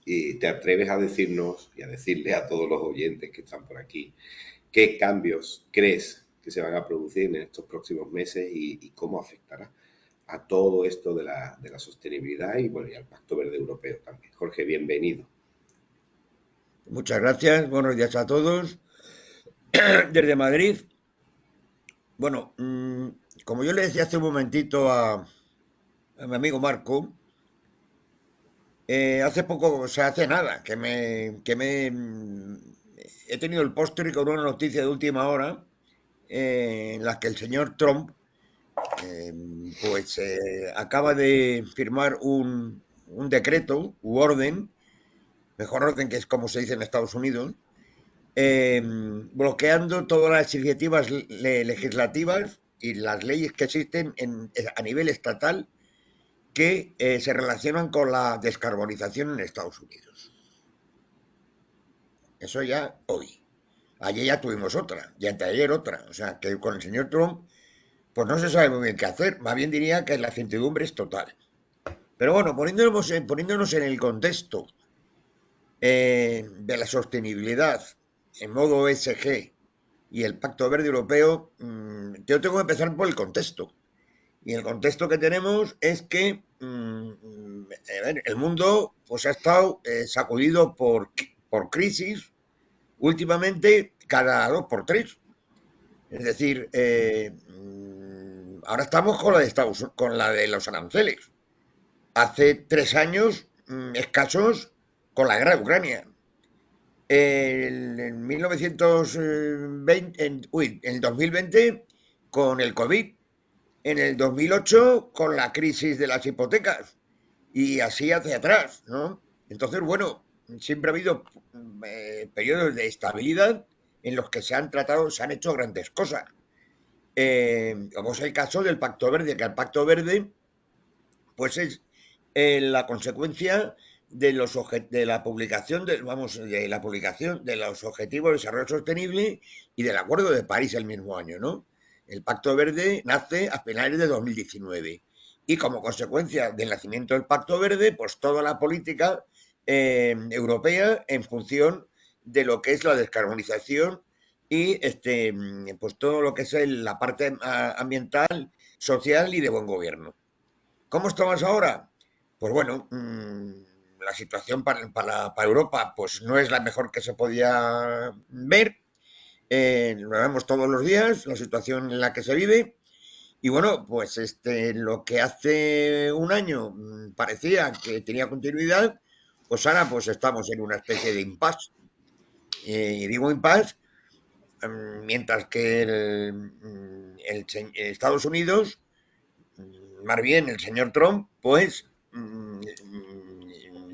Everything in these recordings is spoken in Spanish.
y te atreves a decirnos y a decirle a todos los oyentes que están por aquí qué cambios crees que se van a producir en estos próximos meses y cómo afectará a todo esto de la sostenibilidad y, bueno, y al Pacto Verde Europeo también. Jorge, bienvenido. Muchas gracias, buenos días a todos. Desde Madrid, bueno, como yo le decía hace un momentito a mi amigo Marco, hace poco, o sea, hace nada, he tenido el póster con una noticia de última hora en la que el señor Trump, eh, acaba de firmar un decreto u orden, mejor orden que es como se dice en Estados Unidos, bloqueando todas las iniciativas legislativas y las leyes que existen a nivel estatal que se relacionan con la descarbonización en Estados Unidos. Eso ya hoy. Ayer ya tuvimos otra, y anteayer otra. O sea, que con el señor Trump, pues no se sabe muy bien qué hacer. Más bien diría que la incertidumbre es total. Pero bueno, poniéndonos en el contexto de la sostenibilidad en modo ESG y el Pacto Verde Europeo, yo tengo que empezar por el contexto. Y el contexto que tenemos es que a ver, el mundo pues, ha estado sacudido por crisis últimamente cada dos por tres. Es decir, ahora estamos con la de con la de los aranceles. Hace 3 años escasos con la guerra de Ucrania. En 1920, en el 2020 con el COVID, en el 2008 con la crisis de las hipotecas y así hacia atrás, ¿no? Entonces, bueno, siempre ha habido periodos de estabilidad en los que se han hecho grandes cosas. Como es el caso del Pacto Verde, que el Pacto Verde pues es la consecuencia de la publicación de la publicación de los Objetivos de Desarrollo Sostenible y del Acuerdo de París el mismo año, ¿no? El Pacto Verde nace a finales de 2019 y como consecuencia del nacimiento del Pacto Verde, pues toda la política europea en función de lo que es la descarbonización y pues todo lo que es la parte ambiental, social y de buen gobierno. ¿Cómo estamos ahora? Pues bueno, la situación para Europa pues no es la mejor que se podía ver. Lo vemos todos los días, la situación en la que se vive. Y bueno, pues lo que hace un año parecía que tenía continuidad, pues ahora pues estamos en una especie de impasse. Y digo impasse mientras que Estados Unidos, más bien el señor Trump, pues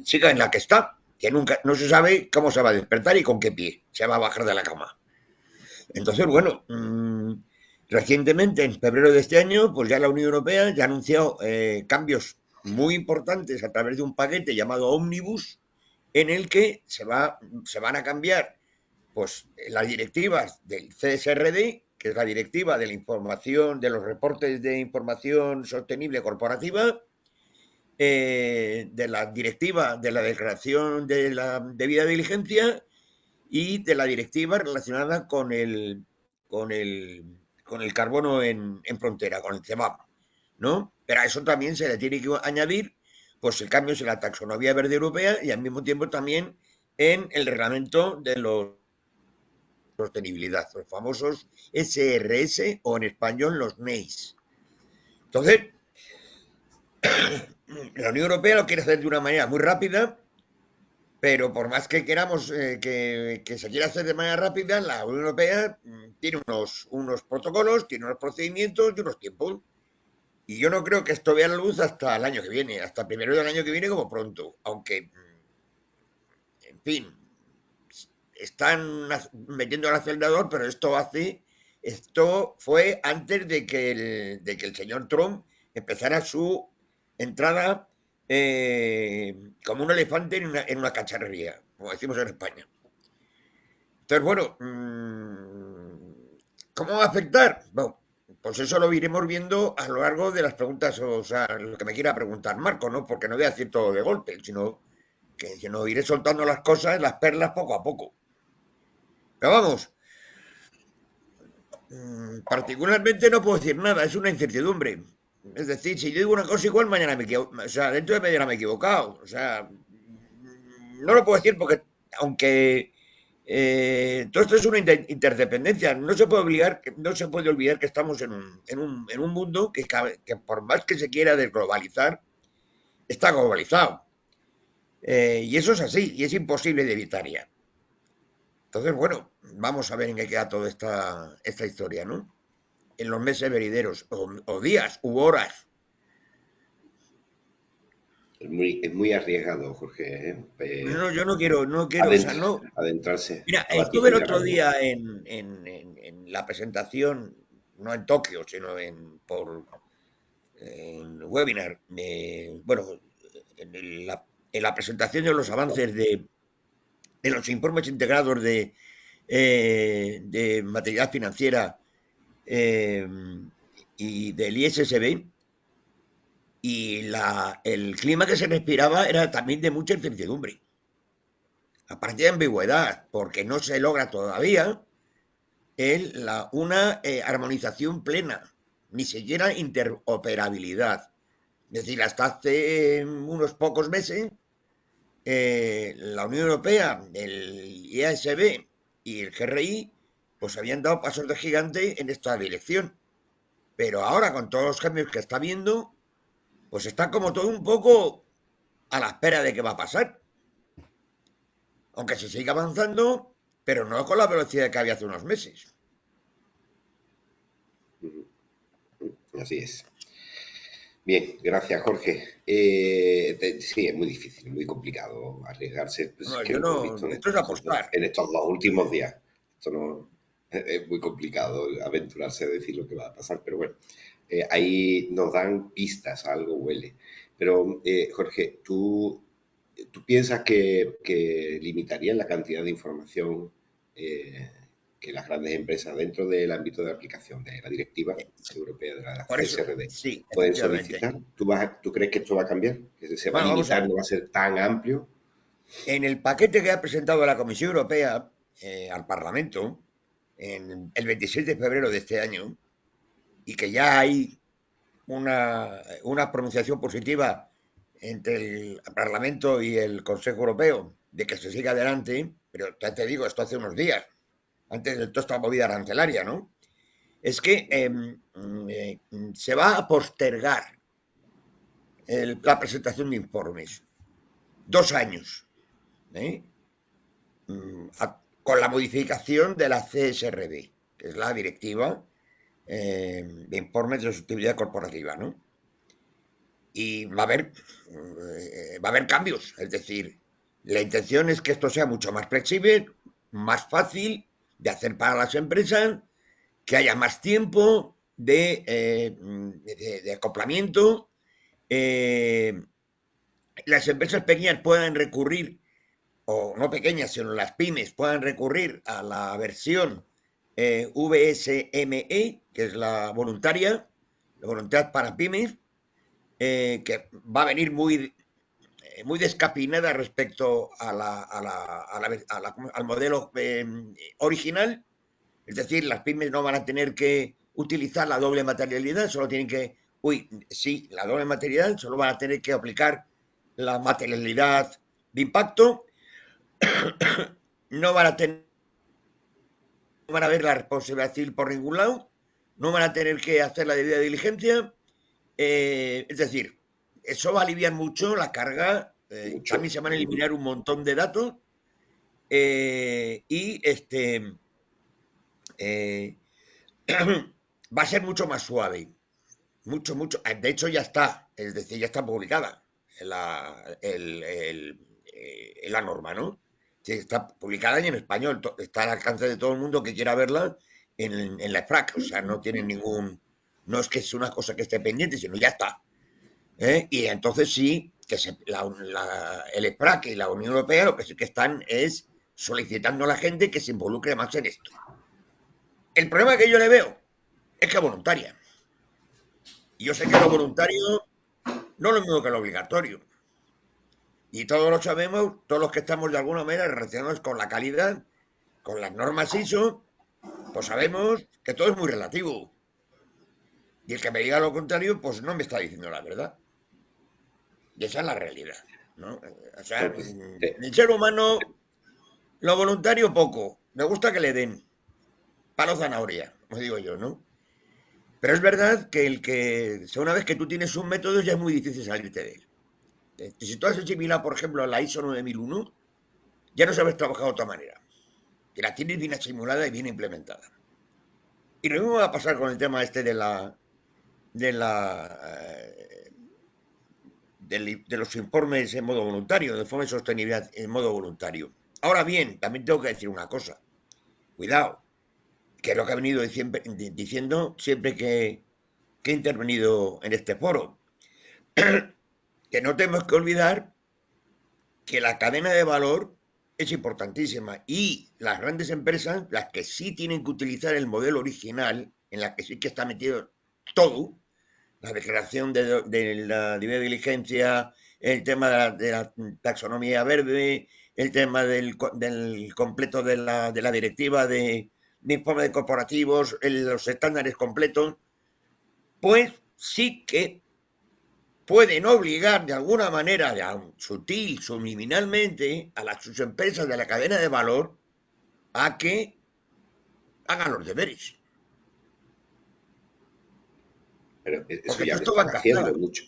siga en la que está, que nunca, no se sabe cómo se va a despertar y con qué pie se va a bajar de la cama. Entonces, bueno, recientemente, en febrero de este año, pues ya la Unión Europea ya ha anunciado cambios muy importantes a través de un paquete llamado Omnibus, en el que se van a cambiar pues, las directivas del CSRD, que es la directiva de la información, de los reportes de información sostenible corporativa, de la directiva de la declaración de la debida diligencia y de la directiva relacionada con el, con el carbono en frontera, con el CEMAP, ¿no? Pero a eso también se le tiene que añadir pues el cambio en la taxonomía verde europea y al mismo tiempo también en el reglamento de los sostenibilidad, los famosos SRS o en español los NEIS. Entonces, la Unión Europea lo quiere hacer de una manera muy rápida, pero por más que queramos que se quiera hacer de manera rápida, la Unión Europea tiene unos protocolos, tiene unos procedimientos y unos tiempos. Y yo no creo que esto vea la luz hasta el año que viene, hasta primero del año que viene como pronto. Aunque, en fin, están metiendo el acelerador, pero esto fue antes de que el señor Trump empezara su entrada como un elefante en una cacharrería, como decimos en España. Entonces, bueno, ¿cómo va a afectar? Bueno, pues eso lo iremos viendo a lo largo de las preguntas, o sea, lo que me quiera preguntar Marco, ¿no? Porque no voy a decir todo de golpe, sino que no iré soltando las cosas, las perlas poco a poco. Pero vamos, particularmente no puedo decir nada, es una incertidumbre. Es decir, si yo digo una cosa igual, mañana me equivoco, o sea, dentro de mañana me he equivocado. O sea, no lo puedo decir porque, aunque todo esto es una interdependencia, no se puede obligar, no se puede olvidar que estamos en un mundo que por más que se quiera desglobalizar, está globalizado. Y eso es así, y es imposible de evitar ya. Entonces, bueno, vamos a ver en qué queda toda esta historia, ¿no? En los meses venideros, o días, u horas. Es muy arriesgado, Jorge, No, yo no quiero, o sea, no. adentrarse Mira, a estuve el vaticinar otro algo. día en la presentación, no en Tokio, sino en webinar, bueno, en la presentación de los avances de los informes integrados de materia financiera eh, y del ISSB, y el clima que se respiraba era también de mucha incertidumbre, aparte de ambigüedad, porque no se logra todavía una armonización plena, ni siquiera interoperabilidad. Es decir, hasta hace unos pocos meses, la Unión Europea, el IASB y el GRI, pues habían dado pasos de gigante en esta dirección. Pero ahora, con todos los cambios que está viendo, pues está como todo un poco a la espera de qué va a pasar. Aunque se siga avanzando, pero no con la velocidad que había hace unos meses. Así es. Bien, gracias, Jorge. Sí, es muy difícil, muy complicado arriesgarse. Pues es No, que yo lo hemos no, visto esto es apostar. en estos dos últimos días. Esto no, es muy complicado aventurarse a decir lo que va a pasar, pero bueno, ahí nos dan pistas, algo huele. Pero, Jorge, ¿tú piensas que limitarían la cantidad de información eh, que las grandes empresas dentro del ámbito de aplicación de la directiva europea de la Por eso, CSRD sí, pueden efectivamente. solicitar? ¿Tú crees que esto va a cambiar? ¿Que se va a Bueno, vamos a limitar, ver. no va a ser tan amplio? En el paquete que ha presentado la Comisión Europea al Parlamento el 26 de febrero de este año, y que ya hay una pronunciación positiva entre el Parlamento y el Consejo Europeo de que se siga adelante, pero ya te digo, esto hace unos días, antes de toda esta movida arancelaria, ¿no? Es que se va a postergar la presentación de informes 2 años, ¿eh? Con la modificación de la CSRD, que es la directiva de informes de sostenibilidad corporativa, ¿no? Y va a haber cambios, es decir, la intención es que esto sea mucho más flexible, más fácil de hacer para las empresas, que haya más tiempo de acoplamiento, las empresas pequeñas puedan recurrir, o no pequeñas, sino las pymes puedan recurrir a la versión VSME, que es la voluntaria, la voluntad para pymes, que va a venir muy descapinada respecto al modelo original. Es decir, las pymes no van a tener que utilizar la doble materialidad, solo tienen que, sí, la doble materialidad, solo van a tener que aplicar la materialidad de impacto, no van a tener, no van a ver la responsabilidad civil por ningún lado, no van a tener que hacer la debida diligencia, es decir, eso va a aliviar mucho la carga, Mucho. también se van a eliminar un montón de datos y eh, va a ser mucho más suave, mucho. De hecho, ya está, es decir, ya está publicada la norma, ¿no? Sí, está publicada y en español, está al alcance de todo el mundo que quiera verla en la EFRAC, o sea, no tiene no es que es una cosa que esté pendiente, sino ya está. Y entonces sí, que el EFRAC y la Unión Europea lo que sí que están es solicitando a la gente que se involucre más en esto. El problema que yo le veo es que es voluntaria. Y yo sé que lo voluntario no es lo mismo que lo obligatorio. Y todos lo sabemos, todos los que estamos de alguna manera relacionados con la calidad, con las normas ISO, pues sabemos que todo es muy relativo. Y el que me diga lo contrario, pues no me está diciendo la verdad. Y esa es la realidad, ¿no? O sea, No, pues, el ser humano, lo voluntario poco. Me gusta que le den palo zanahoria, como digo yo, ¿no? Pero es verdad que una vez que tú tienes un método, ya es muy difícil salirte de él. Si tú has asimilado, por ejemplo, la ISO 9001, ya no sabes trabajar de otra manera. Que la tienes bien asimilada y bien implementada. Y lo mismo va a pasar con el tema este de la de los informes en modo voluntario, de informe de sostenibilidad en modo voluntario. Ahora bien, también tengo que decir una cosa. Cuidado, que es lo que he venido diciendo siempre que he intervenido en este foro. Que no tenemos que olvidar que la cadena de valor es importantísima y las grandes empresas, las que sí tienen que utilizar el modelo original, en la que sí que está metido todo, la declaración de la libre diligencia, el tema de la taxonomía verde, el tema del completo de la directiva de informe de corporativos, los estándares completos, pues sí que pueden obligar de alguna manera, sutil, subliminalmente, a sus empresas de la cadena de valor a que hagan los deberes. pero eso Porque ya todo lo esto va están en haciendo cascada. mucho.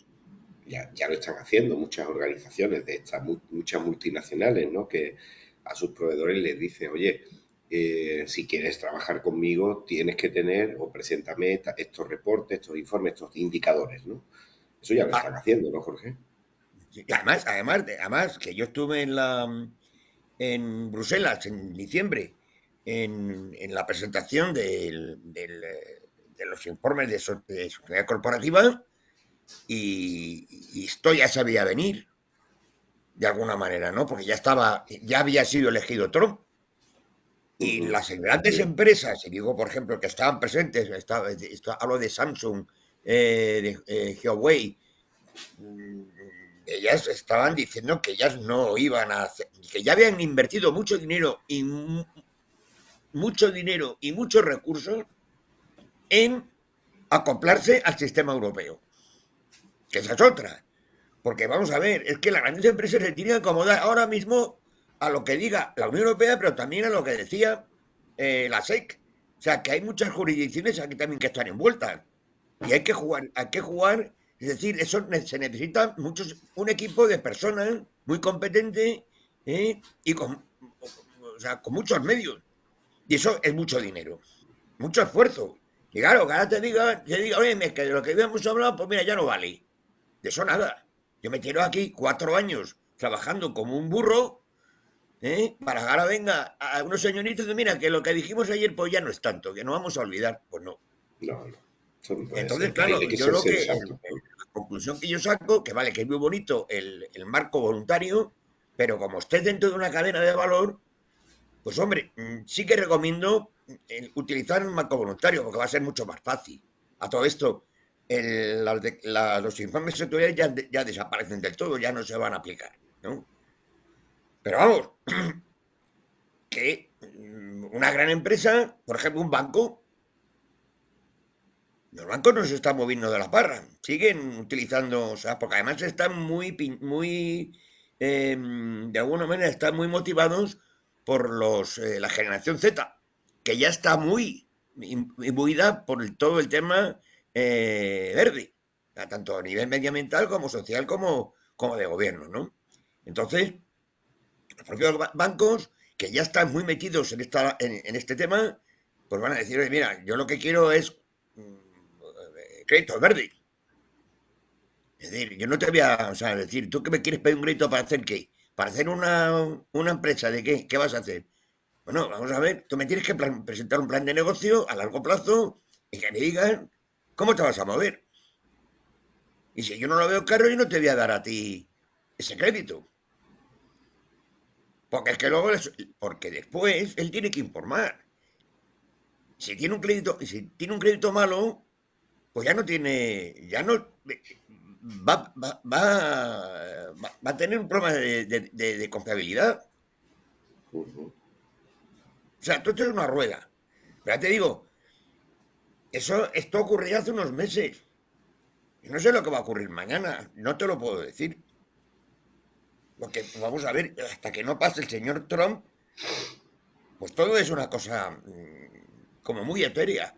Ya lo están haciendo muchas organizaciones de estas, muchas multinacionales, ¿no? Que a sus proveedores les dicen, oye, si quieres trabajar conmigo, tienes que tener o preséntame estos reportes, estos informes, estos indicadores, ¿no? Eso ya lo Ah, están haciendo, ¿no, Jorge? y además, que yo estuve en Bruselas en diciembre en la presentación de los informes de sociedad corporativa y esto ya sabía venir de alguna manera, ¿no? Porque ya había sido elegido Trump. Y Ujú. las grandes Sí. empresas, y digo, por ejemplo, que estaban presentes, hablo de Samsung, de Huawei, mm, ellas estaban diciendo que ellas no iban a hacer, que ya habían invertido mucho dinero y muchos recursos en acoplarse al sistema europeo, que esa es otra. Porque vamos a ver, es que las grandes empresas se tienen que acomodar ahora mismo a lo que diga la Unión Europea, pero también a lo que decía la SEC. O sea, que hay muchas jurisdicciones aquí también que están envueltas. Y hay que jugar, es decir, se necesita un equipo de personas muy competente y o sea, con muchos medios. Y eso es mucho dinero, mucho esfuerzo. Y claro, que ahora te diga, oye, es que de lo que habíamos hablado, pues mira, ya no vale. De eso nada. Yo me tiro aquí 4 años trabajando como un burro, para que ahora venga a unos señoritos de, mira, que lo que dijimos ayer, pues ya no es tanto, que no vamos a olvidar. Pues no. No, no. Eso no puede Entonces, ser. Hay claro, que yo ser lo que, sensato, ¿no? la conclusión que yo saco, que vale, que es muy bonito el marco voluntario, pero como estés dentro de una cadena de valor, pues hombre, sí que recomiendo utilizar un marco voluntario, porque va a ser mucho más fácil. A todo esto, los informes sectoriales ya desaparecen del todo, ya no se van a aplicar, ¿no? Pero vamos, que una gran empresa, por ejemplo, un banco, los bancos no se están moviendo de la parra, siguen utilizando, o sea, porque además están de alguna manera, están muy motivados por la generación Z, que ya está muy imbuida por todo el tema verde, tanto a nivel medioambiental como social como de gobierno, ¿no? Entonces, los propios bancos, que ya están muy metidos en este tema, pues van a decir, oye, mira, yo lo que quiero es créditos verdes. Es decir, yo no te voy a, o sea, decir, ¿tú qué me quieres pedir un crédito para hacer qué? ¿Para hacer una empresa de qué? ¿Qué vas a hacer? Bueno, vamos a ver, tú me tienes que presentar un plan de negocio a largo plazo y que me digan cómo te vas a mover. Y si yo no lo veo caro, yo no te voy a dar a ti ese crédito. Porque es que luego, porque después él tiene que informar. Si tiene un crédito malo, pues ya no tiene, ya no, va a tener un problema de confiabilidad. Ujú. O sea, esto es una rueda. Pero ya te digo, esto ocurrió hace unos meses. Y no sé lo que va a ocurrir mañana. No te lo puedo decir. Porque, vamos a ver, hasta que no pase el señor Trump, pues todo es una cosa como muy etérea.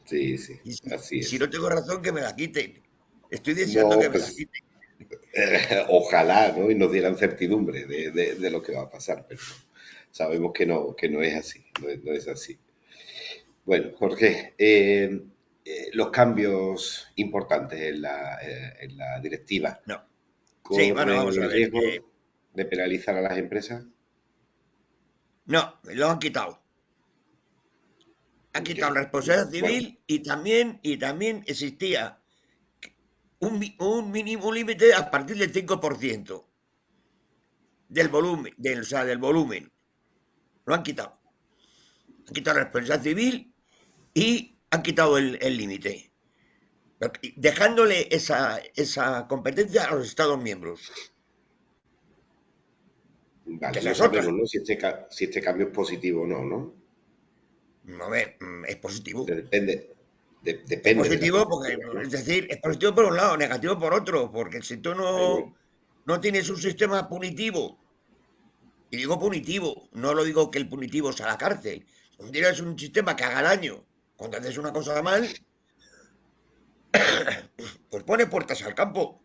Sí, sí, Y así si es. no tengo razón, que me la quiten. Estoy deseando No, que me la pues quiten. ojalá, ¿no? Y nos dieran certidumbre de lo que va a pasar, pero sabemos que no es así, no es así. Bueno, Jorge, los cambios importantes en la directiva No. Sí, bueno, corren vamos a el ver. riesgo de penalizar a las empresas. No, lo han quitado. Han Ok, quitado la responsabilidad bueno, civil y también existía un mínimo límite a partir del 5% del volumen, del volumen. Lo han quitado. Han quitado la responsabilidad civil y han quitado el límite, dejándole esa competencia a los Estados miembros, que vale, esa no es otra. sabemos, ¿no? Si este cambio es positivo o no, ¿no? No ve, es positivo. Depende, Es depende de la positivo porque, perspectiva, ¿no? es decir, es positivo por un lado, negativo por otro, porque si tú Ahí voy. no tienes un sistema punitivo, y digo punitivo, no lo digo que el punitivo sea la cárcel, si tienes un sistema que haga daño cuando haces una cosa mal, pues pone puertas al campo.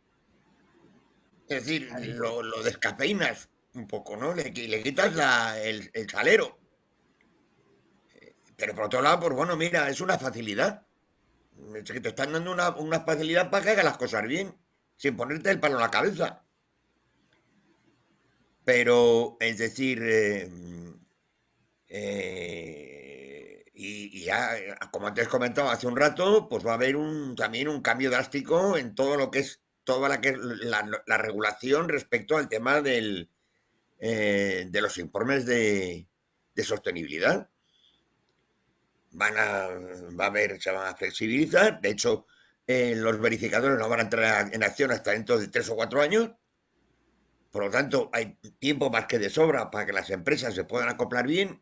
Es decir, Ahí voy. lo descafeinas un poco, ¿no? Le quitas el salero. Pero por otro lado, pues bueno, mira, es una facilidad. Es que te están dando una facilidad para que hagas las cosas bien, sin ponerte el palo en la cabeza. Pero, es decir, y ya, como antes comentaba hace un rato, pues va a haber también un cambio drástico en todo lo que es toda la regulación respecto al tema de los informes de sostenibilidad. Va a haber, se van a flexibilizar. De hecho, los verificadores no van a entrar en acción hasta dentro de 3 o 4 años. Por lo tanto, hay tiempo más que de sobra para que las empresas se puedan acoplar bien.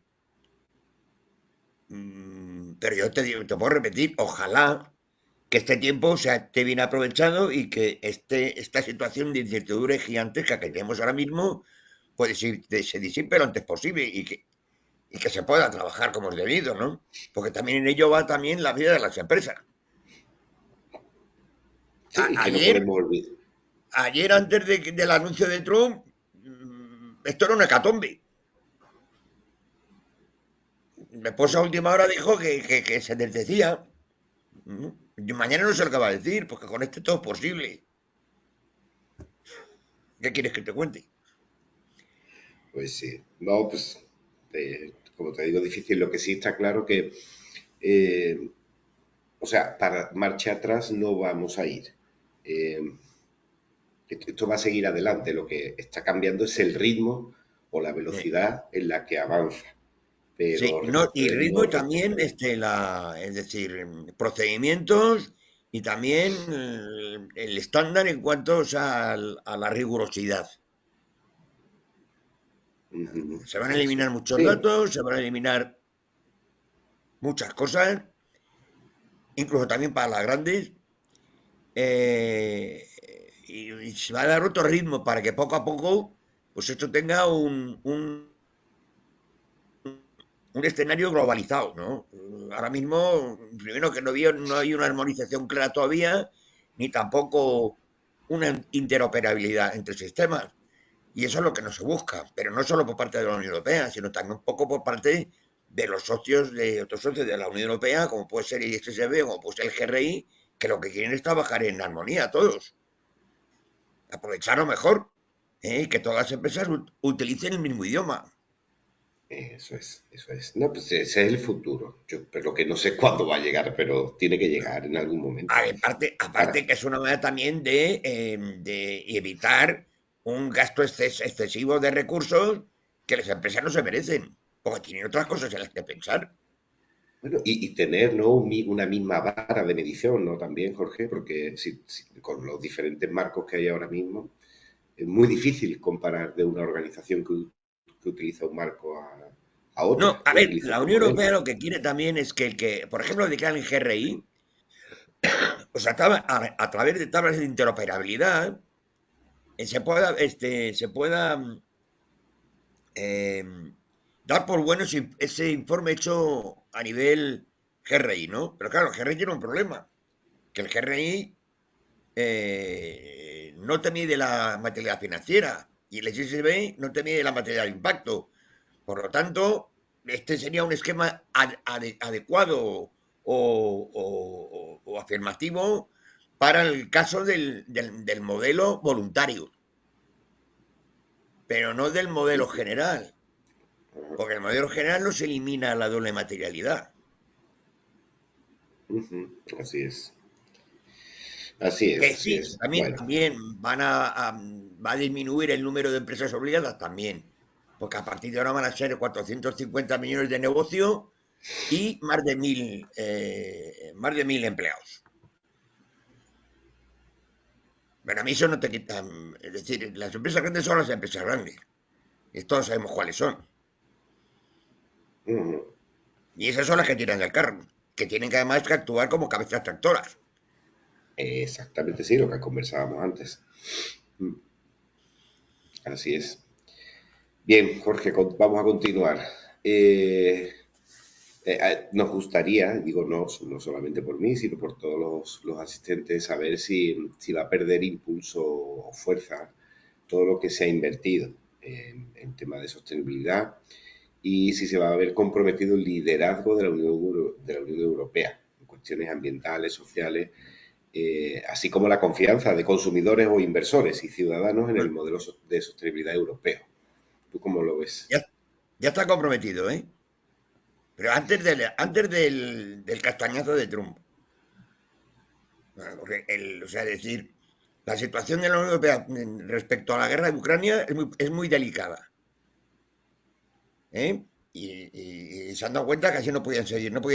Pero yo te puedo repetir, ojalá que este tiempo se esté bien aprovechado y que esta situación de incertidumbre gigantesca que tenemos ahora mismo pues, se disipe lo antes posible y que se pueda trabajar como es debido, ¿no? Porque también en ello va también la vida de las empresas. Sí, que no Ayer, podemos olvidar. ayer antes del anuncio de Trump, esto era una hecatombe. Después a última hora dijo que se desdecía. Yo mañana no sé lo que va a decir, porque con esto todo es posible. ¿Qué quieres que te cuente? Pues sí, no, pues como te digo, difícil. Lo que sí está claro que, eh, o sea, para marcha atrás no vamos a ir. Eh, esto va a seguir adelante. Lo que está cambiando es el ritmo o la velocidad en la que avanza. Sí, Pero no, y ritmo y recordemos, también, es decir, procedimientos y también el estándar en cuanto, o sea, a la rigurosidad. Se van a eso. eliminar muchos Sí, datos, se van a eliminar muchas cosas, incluso también para las grandes, y se va a dar otro ritmo para que poco a poco, pues esto tenga un escenario globalizado, ¿no? Ahora mismo, primero que no hay una armonización clara todavía, ni tampoco una interoperabilidad entre sistemas. Y eso es lo que no se busca, pero no solo por parte de la Unión Europea, sino también un poco por parte de los socios, de otros socios de la Unión Europea, como puede ser el ISSB o como puede ser el GRI, que lo que quieren es trabajar en armonía todos, aprovecharlo mejor, y que todas las empresas utilicen el mismo idioma. eso es, eso es. No, pues ese es el futuro. Yo, pero que no sé cuándo va a llegar, pero tiene que llegar en algún momento. Aparte Ahora, que es una manera también de evitar un gasto excesivo de recursos que las empresas no se merecen, porque tienen otras cosas en las que pensar. Bueno, y tener, ¿no? Una misma vara de medición, ¿no? También, Jorge, porque con los diferentes marcos que hay ahora mismo, es muy difícil comparar de una organización que utiliza un marco a No, otra, a que ver, utiliza la otro Unión modelo. Europea lo que quiere también es que por ejemplo, de cara al GRI, o sea, a través de tablas de interoperabilidad, se pueda dar por bueno ese informe hecho a nivel GRI, ¿no? Pero claro, el GRI tiene un problema, que el GRI no te mide la materialidad financiera y el SSB no te mide la materialidad de impacto. Por lo tanto, este sería un esquema adecuado o afirmativo para el caso del modelo voluntario, pero no del modelo general, porque el modelo general no se elimina la doble materialidad. Ujú, así es. Así es, Que así sí, es. también, Bueno, también va a disminuir el número de empresas obligadas también, porque a partir de ahora van a ser 450 millones de negocio y más de mil empleados. Pero a mí eso no te quita, es decir, las empresas grandes son las empresas grandes, y todos sabemos cuáles son. ujú, Y esas son las que tiran del carro, que tienen que además que actuar como cabezas tractoras. exactamente sí, lo que conversábamos antes. Mm, así es. Bien, Jorge, vamos a continuar. Eh, nos gustaría, digo no solamente por mí, sino por todos los asistentes, saber si va a perder impulso o fuerza todo lo que se ha invertido en temas de sostenibilidad y si se va a ver comprometido el liderazgo de de la Unión Europea en cuestiones ambientales, sociales, así como la confianza de consumidores o inversores y ciudadanos en el Bueno, modelo de sostenibilidad europeo. ¿Tú cómo lo ves? ya, ya está comprometido, ¿eh? Pero antes del castañazo de Trump. Bueno, porque o sea, decir, la situación de la Unión Europea respecto a la guerra de Ucrania es muy delicada. ¿Eh? Y se han dado cuenta que así no podían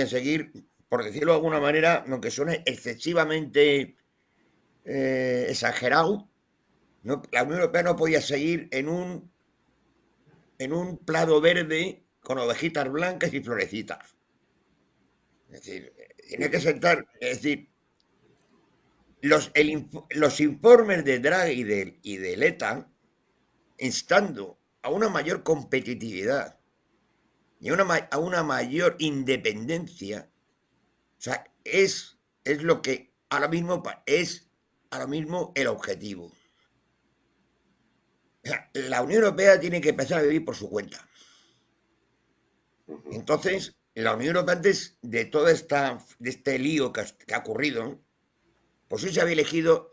seguir, por decirlo de alguna manera, aunque suene excesivamente exagerado, la Unión Europea no podía seguir en un plado verde con ovejitas blancas y florecitas. Es decir, tiene que sentar, es decir, los informes de Draghi y de Letta instando a una mayor competitividad y a una mayor independencia. O sea, es lo que ahora mismo el objetivo. O sea, la Unión Europea tiene que empezar a vivir por su cuenta. Ujú, Entonces, la Unión Europea antes de de este lío que ha ocurrido, pues sí se había elegido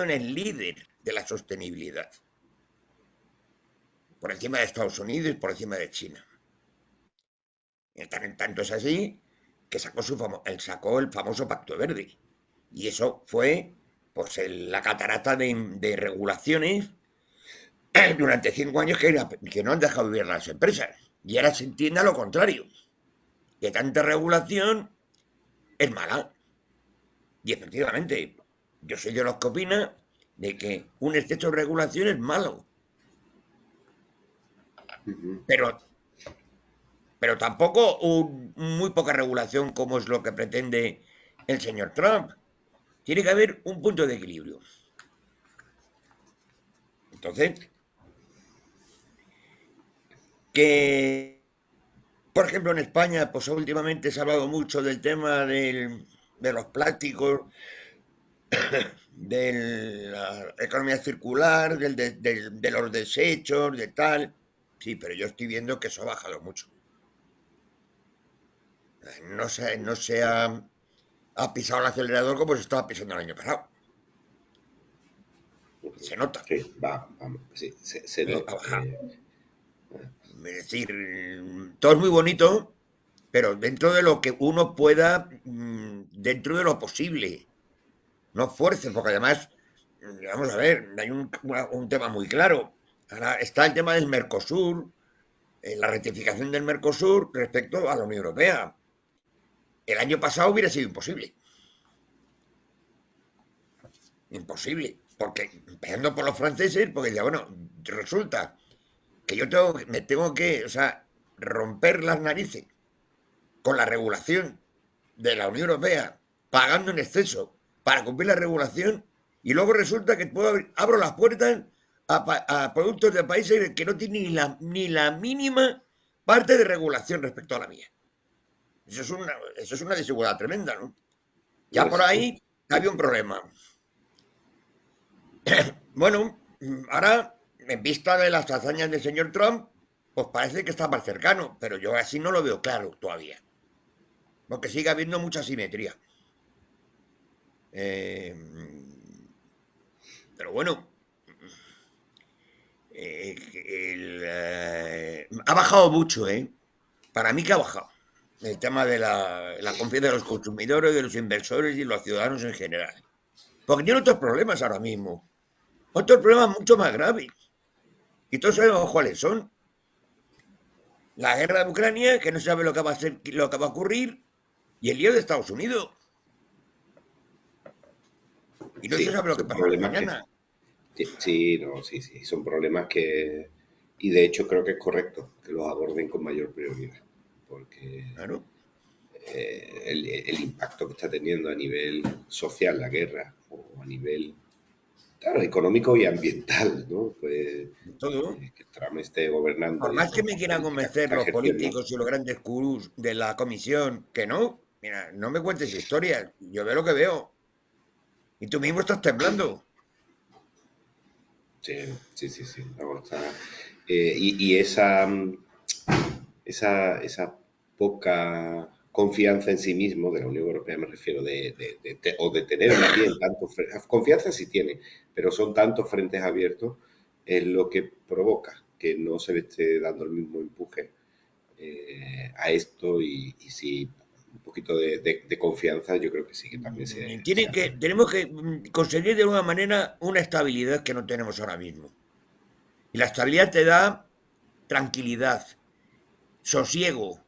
en el líder de la sostenibilidad, por encima de Estados Unidos y por encima de China. Tanto es así que sacó el famoso Pacto Verde. Y eso fue pues la catarata de regulaciones durante 5 años que no han dejado vivir las empresas. Y ahora se entiende a lo contrario, que tanta regulación es mala. Y efectivamente, yo soy de los que opina de que un exceso de regulación es malo, ujú. pero, pero tampoco muy poca regulación como es lo que pretende el señor Trump. Tiene que haber un punto de equilibrio. Entonces, que, por ejemplo, en España, pues últimamente se ha hablado mucho del tema de los plásticos, de la economía circular, de los desechos, de tal. Sí, pero yo estoy viendo que eso ha bajado mucho. No se ha pisado el acelerador como se estaba pisando el año pasado. Se nota, Sí, vamos, sí, se ha nota. bajado. Es decir, todo es muy bonito, pero dentro de lo que uno pueda, dentro de lo posible. No fuerces, porque además, vamos a ver, hay un tema muy claro. Ahora está el tema del Mercosur, la rectificación del Mercosur respecto a la Unión Europea. el año pasado hubiera sido imposible. Imposible. Porque, empezando por los franceses, porque decía, bueno, resulta que me tengo que, o sea, romper las narices con la regulación de la Unión Europea, pagando en exceso para cumplir la regulación, y luego resulta que abro las puertas a productos de países que no tienen ni la mínima parte de regulación respecto a la mía. Eso es una desigualdad tremenda, ¿no? Ya por ahí había un problema. Bueno, ahora, en vista de las hazañas del señor Trump, pues parece que está más cercano, pero yo así no lo veo claro todavía. Porque sigue habiendo mucha simetría. Pero bueno, ha bajado mucho, ¿eh? Para mí que ha bajado. El tema de la confianza de los consumidores, de los inversores y los ciudadanos en general. Porque tiene otros problemas ahora mismo. Otros problemas mucho más graves. Y todos sabemos cuáles son. La guerra de Ucrania, que no se sabe lo que va a ser, lo que va a ocurrir, y el lío de Estados Unidos. Y no se sabe lo que pasará mañana. Sí, son problemas que, y de hecho creo que es correcto que los aborden con mayor prioridad, porque claro, el impacto que está teniendo a nivel social la guerra, o a nivel, claro, económico y ambiental, ¿no? Pues todo. que Trump esté gobernando. Por más que me quieran convencer los políticos y los grandes gurús de la comisión, que no, mira, no me cuentes historias, yo veo lo que veo. Y tú mismo estás temblando. Sí. Vamos, y esa poca confianza en sí mismo de la Unión Europea, me refiero, o de tener también tanto, confianza sí tiene, pero son tantos frentes abiertos, es lo que provoca que no se le esté dando el mismo empuje a esto, y si un poquito de confianza, yo creo que sí, que también Tenemos que conseguir de alguna manera una estabilidad que no tenemos ahora mismo. Y la estabilidad te da tranquilidad, sosiego.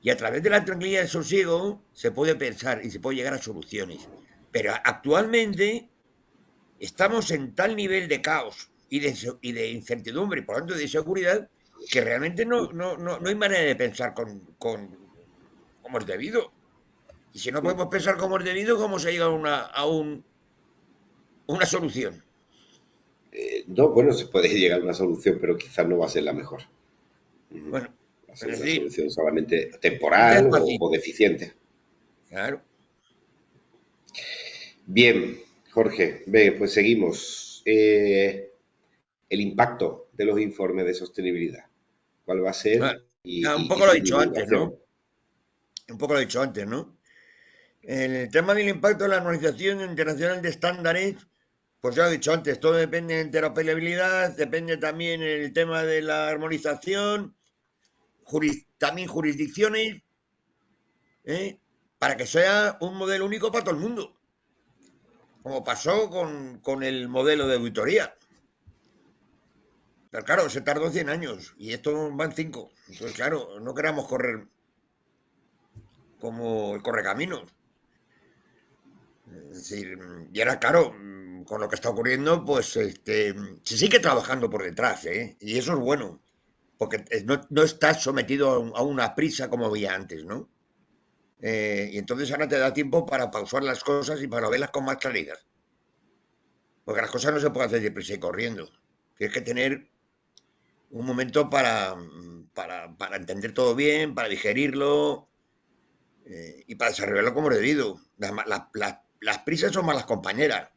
Y a través de la tranquilidad y el sosiego se puede pensar y se puede llegar a soluciones. Pero actualmente estamos en tal nivel de caos y de incertidumbre y por lo tanto de inseguridad que realmente no hay manera de pensar como es debido. Y si no podemos pensar como es debido, ¿cómo se llega a una solución? no, bueno, se puede llegar a una solución, pero quizás no va a ser la mejor. Bueno, Va a ser es una decir, solución solamente temporal o deficiente. Claro. Bien, Jorge, pues seguimos. El impacto de los informes de sostenibilidad. ¿Cuál va a ser? Un Y poco lo su he dicho antes, divulgación. ¿no? Un poco lo he dicho antes, ¿no? El tema del impacto de la Organización Internacional de Estándares, pues ya lo he dicho antes, todo depende de interoperabilidad, depende también el tema de la armonización, también jurisdicciones, ¿eh? Para que sea un modelo único para todo el mundo, como pasó con el modelo de auditoría. Pero claro, se tardó 100 años y esto van 5. Entonces, claro, no queramos correr como el correcaminos. Es decir, y ahora, claro, con lo que está ocurriendo, pues se sigue trabajando por detrás, ¿eh? Y eso es bueno, porque no estás sometido a una prisa como había antes, ¿no? Y entonces ahora te da tiempo para pausar las cosas y para verlas con más claridad. Porque las cosas no se pueden hacer deprisa y corriendo. Tienes que tener un momento para entender todo bien, para digerirlo y para desarrollarlo como debido. Las prisas son malas compañeras.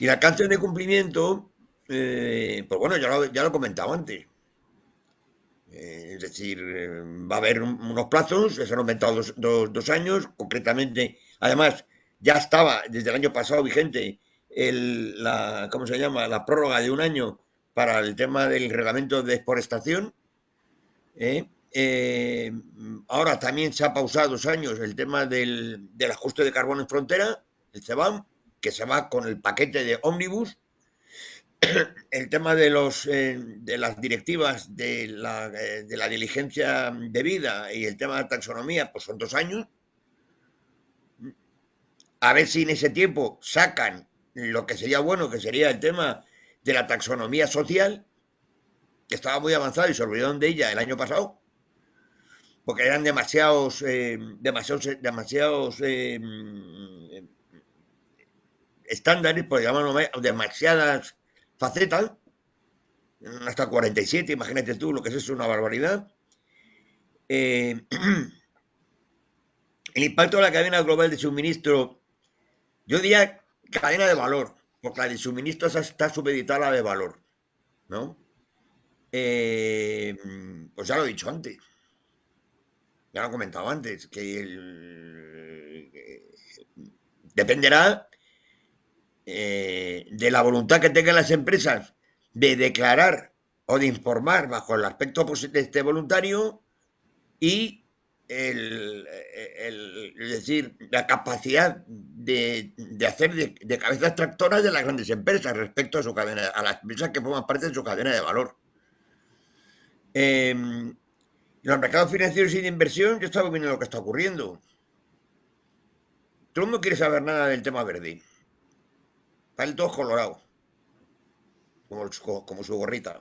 Y el alcance de cumplimiento, pues bueno, ya lo he comentado antes. Es decir, va a haber unos plazos, se han aumentado 2 años, concretamente, además, ya estaba desde el año pasado vigente ¿cómo se llama? La prórroga de 1 año para el tema del reglamento de exportación. Ahora también se ha pausado 2 años el tema del ajuste de carbono en frontera, el CBAM, que se va con el paquete de ómnibus. el tema de de las directivas de la diligencia debida y el tema de la taxonomía, pues son 2 años. A ver si en ese tiempo sacan lo que sería bueno, que sería el tema de la taxonomía social, que estaba muy avanzado y se olvidaron de ella el año pasado, porque eran demasiados estándares, por llamarlo, demasiadas facetas, hasta 47, imagínate tú lo que es eso, una barbaridad. Eh, el impacto de la cadena global de suministro, yo diría cadena de valor, porque la de suministro está supeditada a la de valor, ¿no? Pues ya lo he dicho antes, ya lo he comentado antes, que dependerá de la voluntad que tengan las empresas de declarar o de informar bajo el aspecto de este voluntario y es decir, la capacidad de hacer de cabezas tractoras de las grandes empresas respecto a su cadena, a las empresas que forman parte de su cadena de valor. Los mercados financieros y de inversión, yo estaba viendo lo que está ocurriendo. Todo el mundo quiere saber nada del tema verde. Están todos colorados, como su gorrita.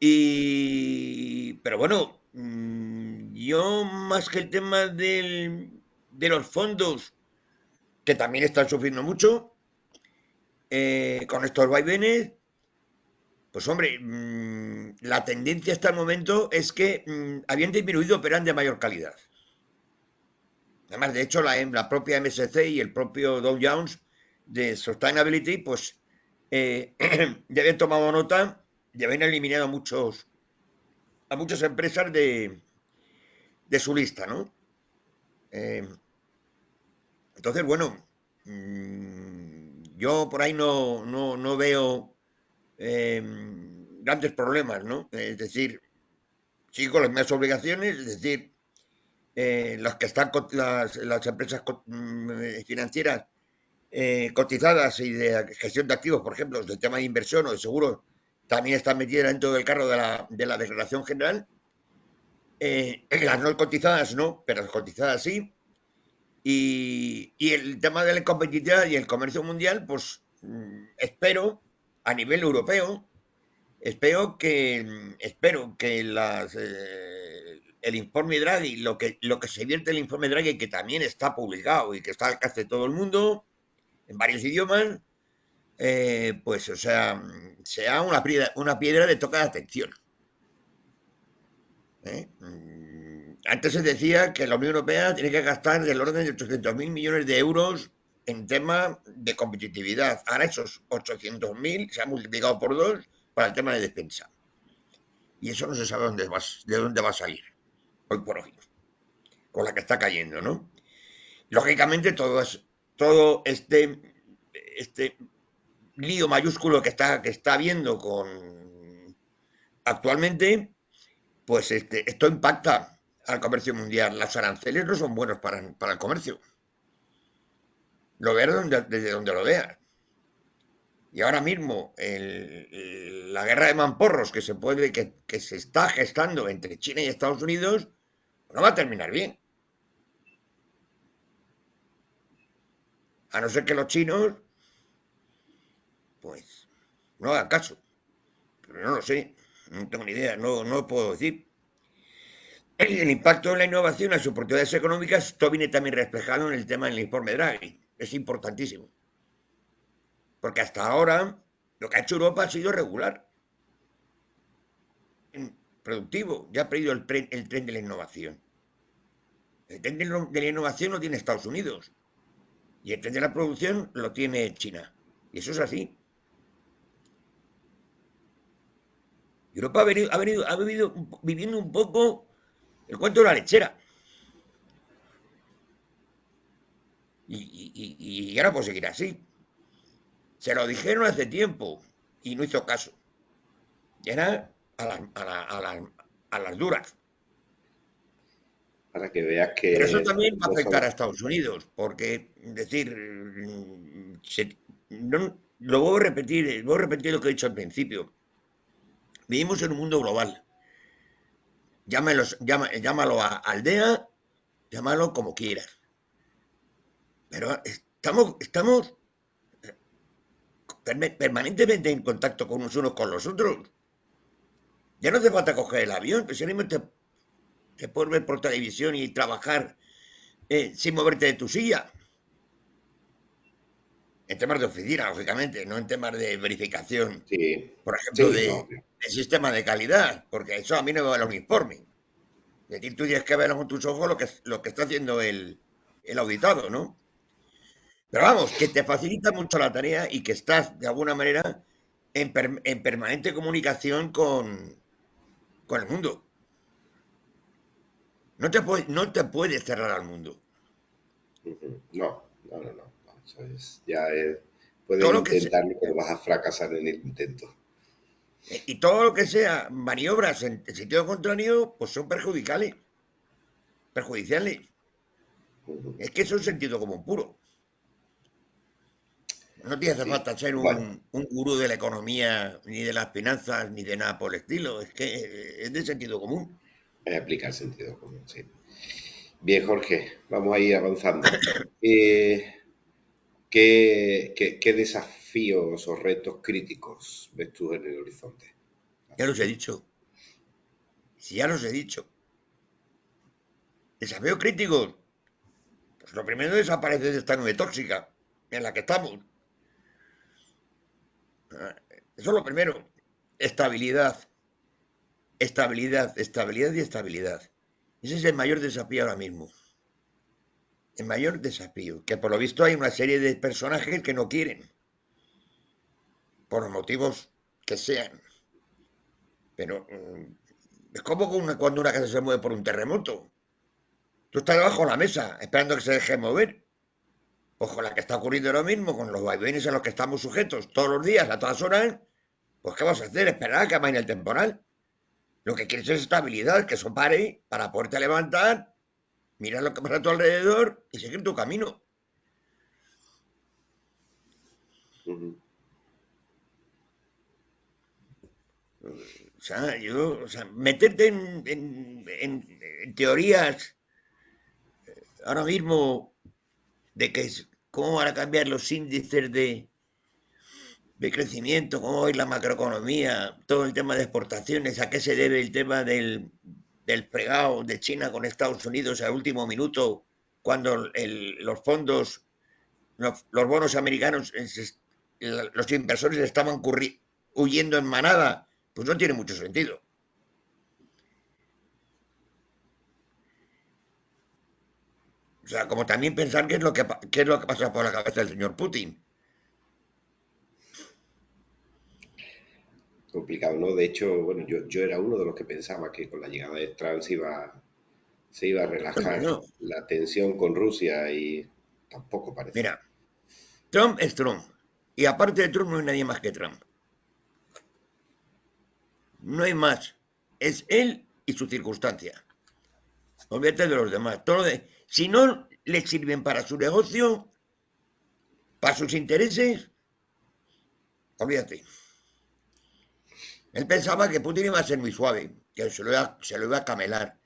Pero bueno, yo más que el tema de los fondos, que también están sufriendo mucho, con estos vaivenes, pues hombre, la tendencia hasta el momento es que habían disminuido, pero eran de mayor calidad. Además, de hecho, la propia MSC y el propio Dow Jones de Sustainability, pues ya habían tomado nota y habían eliminado a muchas empresas de su lista, ¿no? Eh, entonces, bueno, yo por ahí no veo grandes problemas, ¿no? Es decir, sigo con las mismas obligaciones, es decir, las que están las empresas financieras cotizadas y de gestión de activos, por ejemplo, del tema de inversión o de seguro, también están metidas dentro del carro de la declaración general. Las no cotizadas no, pero las cotizadas sí. Y el tema de la competitividad y el comercio mundial, pues espero a nivel europeo, espero que el informe Draghi, lo que se vierte el informe Draghi, que también está publicado y que está al alcance de todo el mundo, en varios idiomas, pues, o sea, sea una piedra de toca de atención. ¿Eh? Antes se decía que la Unión Europea tiene que gastar del orden de 800.000 millones de euros en tema de competitividad. Ahora esos 800.000 se han multiplicado por 2 para el tema de defensa. Y eso no se sabe de dónde va a salir, hoy por hoy, con la que está cayendo, ¿no? Lógicamente todo este lío mayúsculo que está habiendo actualmente, pues esto impacta al comercio mundial. Los aranceles no son buenos para el comercio. Lo veas desde donde lo veas. Y ahora mismo la guerra de mamporros que se está gestando entre China y Estados Unidos no va a terminar bien. A no ser que los chinos, pues, no hagan caso. Pero no lo sé, no tengo ni idea, no puedo decir. El impacto de la innovación en las oportunidades económicas, esto viene también reflejado en el tema del informe Draghi. Es importantísimo. Porque hasta ahora lo que ha hecho Europa ha sido regular, productivo. Ya ha perdido el tren de la innovación. El tren de la innovación lo tiene Estados Unidos. Y el tren de la producción lo tiene China. Y eso es así. Europa ha venido viviendo un poco el cuento de la lechera. Y ahora puede seguir así. Se lo dijeron hace tiempo y no hizo caso. Y era a las duras. Para que veas Pero eso que también va a no afectar son, a Estados Unidos, porque, decir, voy a repetir lo que he dicho al principio. Vivimos en un mundo global. Llámalo a aldea, llámalo como quieras. Pero estamos permanentemente en contacto con unos con los otros. Ya no hace falta coger el avión, pues simplemente te puedes ver por televisión y trabajar sin moverte de tu silla. En temas de oficina, lógicamente, no en temas de verificación, Sí, por ejemplo, sí, no, de sistema de calidad, porque eso a mí no me vale un informe. Es decir, tú tienes que ver con tus ojos lo que está haciendo el auditado, ¿no? Pero vamos, que te facilita mucho la tarea y que estás, de alguna manera, en permanente comunicación con el mundo. No te puedes cerrar al mundo. ujú, no, no, no, no, no, eso es, ya puedes Todo lo que se- intentarlo, pero vas a fracasar en el intento. y todo lo que sea maniobras en sentido contrario, pues son perjudiciales. Ujú. Es que eso es sentido común puro. No tiene hace Sí, falta ser bueno, un gurú de la economía, ni de las finanzas, ni de nada por el estilo. Es que es de sentido común. es aplicar sentido común, sí. Bien, Jorge, vamos a ir avanzando. ¿Qué desafíos o retos críticos ves tú en el horizonte a Ya los he futuro? dicho. Si ya los he dicho. Desafío crítico. Pues lo primero es desaparecer de esta nube tóxica en la que estamos. Eso es lo primero. Estabilidad, estabilidad y estabilidad. Ese es el mayor desafío ahora mismo. El mayor desafío. Que por lo visto hay una serie de personajes que no quieren, por los motivos que sean. Pero es como cuando una casa se mueve por un terremoto. Tú estás debajo de la mesa esperando que se deje mover. Pues con la que está ocurriendo ahora mismo, con los vaivenes a los que estamos sujetos todos los días, a todas horas, pues ¿qué vas a hacer? Esperar a que amaine el temporal. Lo que quieres es estabilidad, que eso pare para poderte levantar, mirar lo que pasa a tu alrededor y seguir tu camino. Ujú. O sea, meterte en teorías ahora mismo de cómo van a cambiar los índices de crecimiento, cómo va a ir la macroeconomía, todo el tema de exportaciones, a qué se debe el tema del fregado de China con Estados Unidos al último minuto, cuando los fondos, los bonos americanos, los inversores estaban huyendo en manada, pues no tiene mucho sentido. O sea, como también pensar qué es lo que pasa por la cabeza del señor Putin. Complicado, ¿no? De hecho, bueno, yo era uno de los que pensaba que con la llegada de Trump se iba a relajar No, la tensión con Rusia y tampoco parece. mira, Trump es Trump. Y aparte de Trump no hay nadie más que Trump. No hay más. Es él y su circunstancia. Olvídate de los demás. Si no le sirven para su negocio, para sus intereses, olvídate. Él pensaba que Putin iba a ser muy suave, que se lo iba a camelar,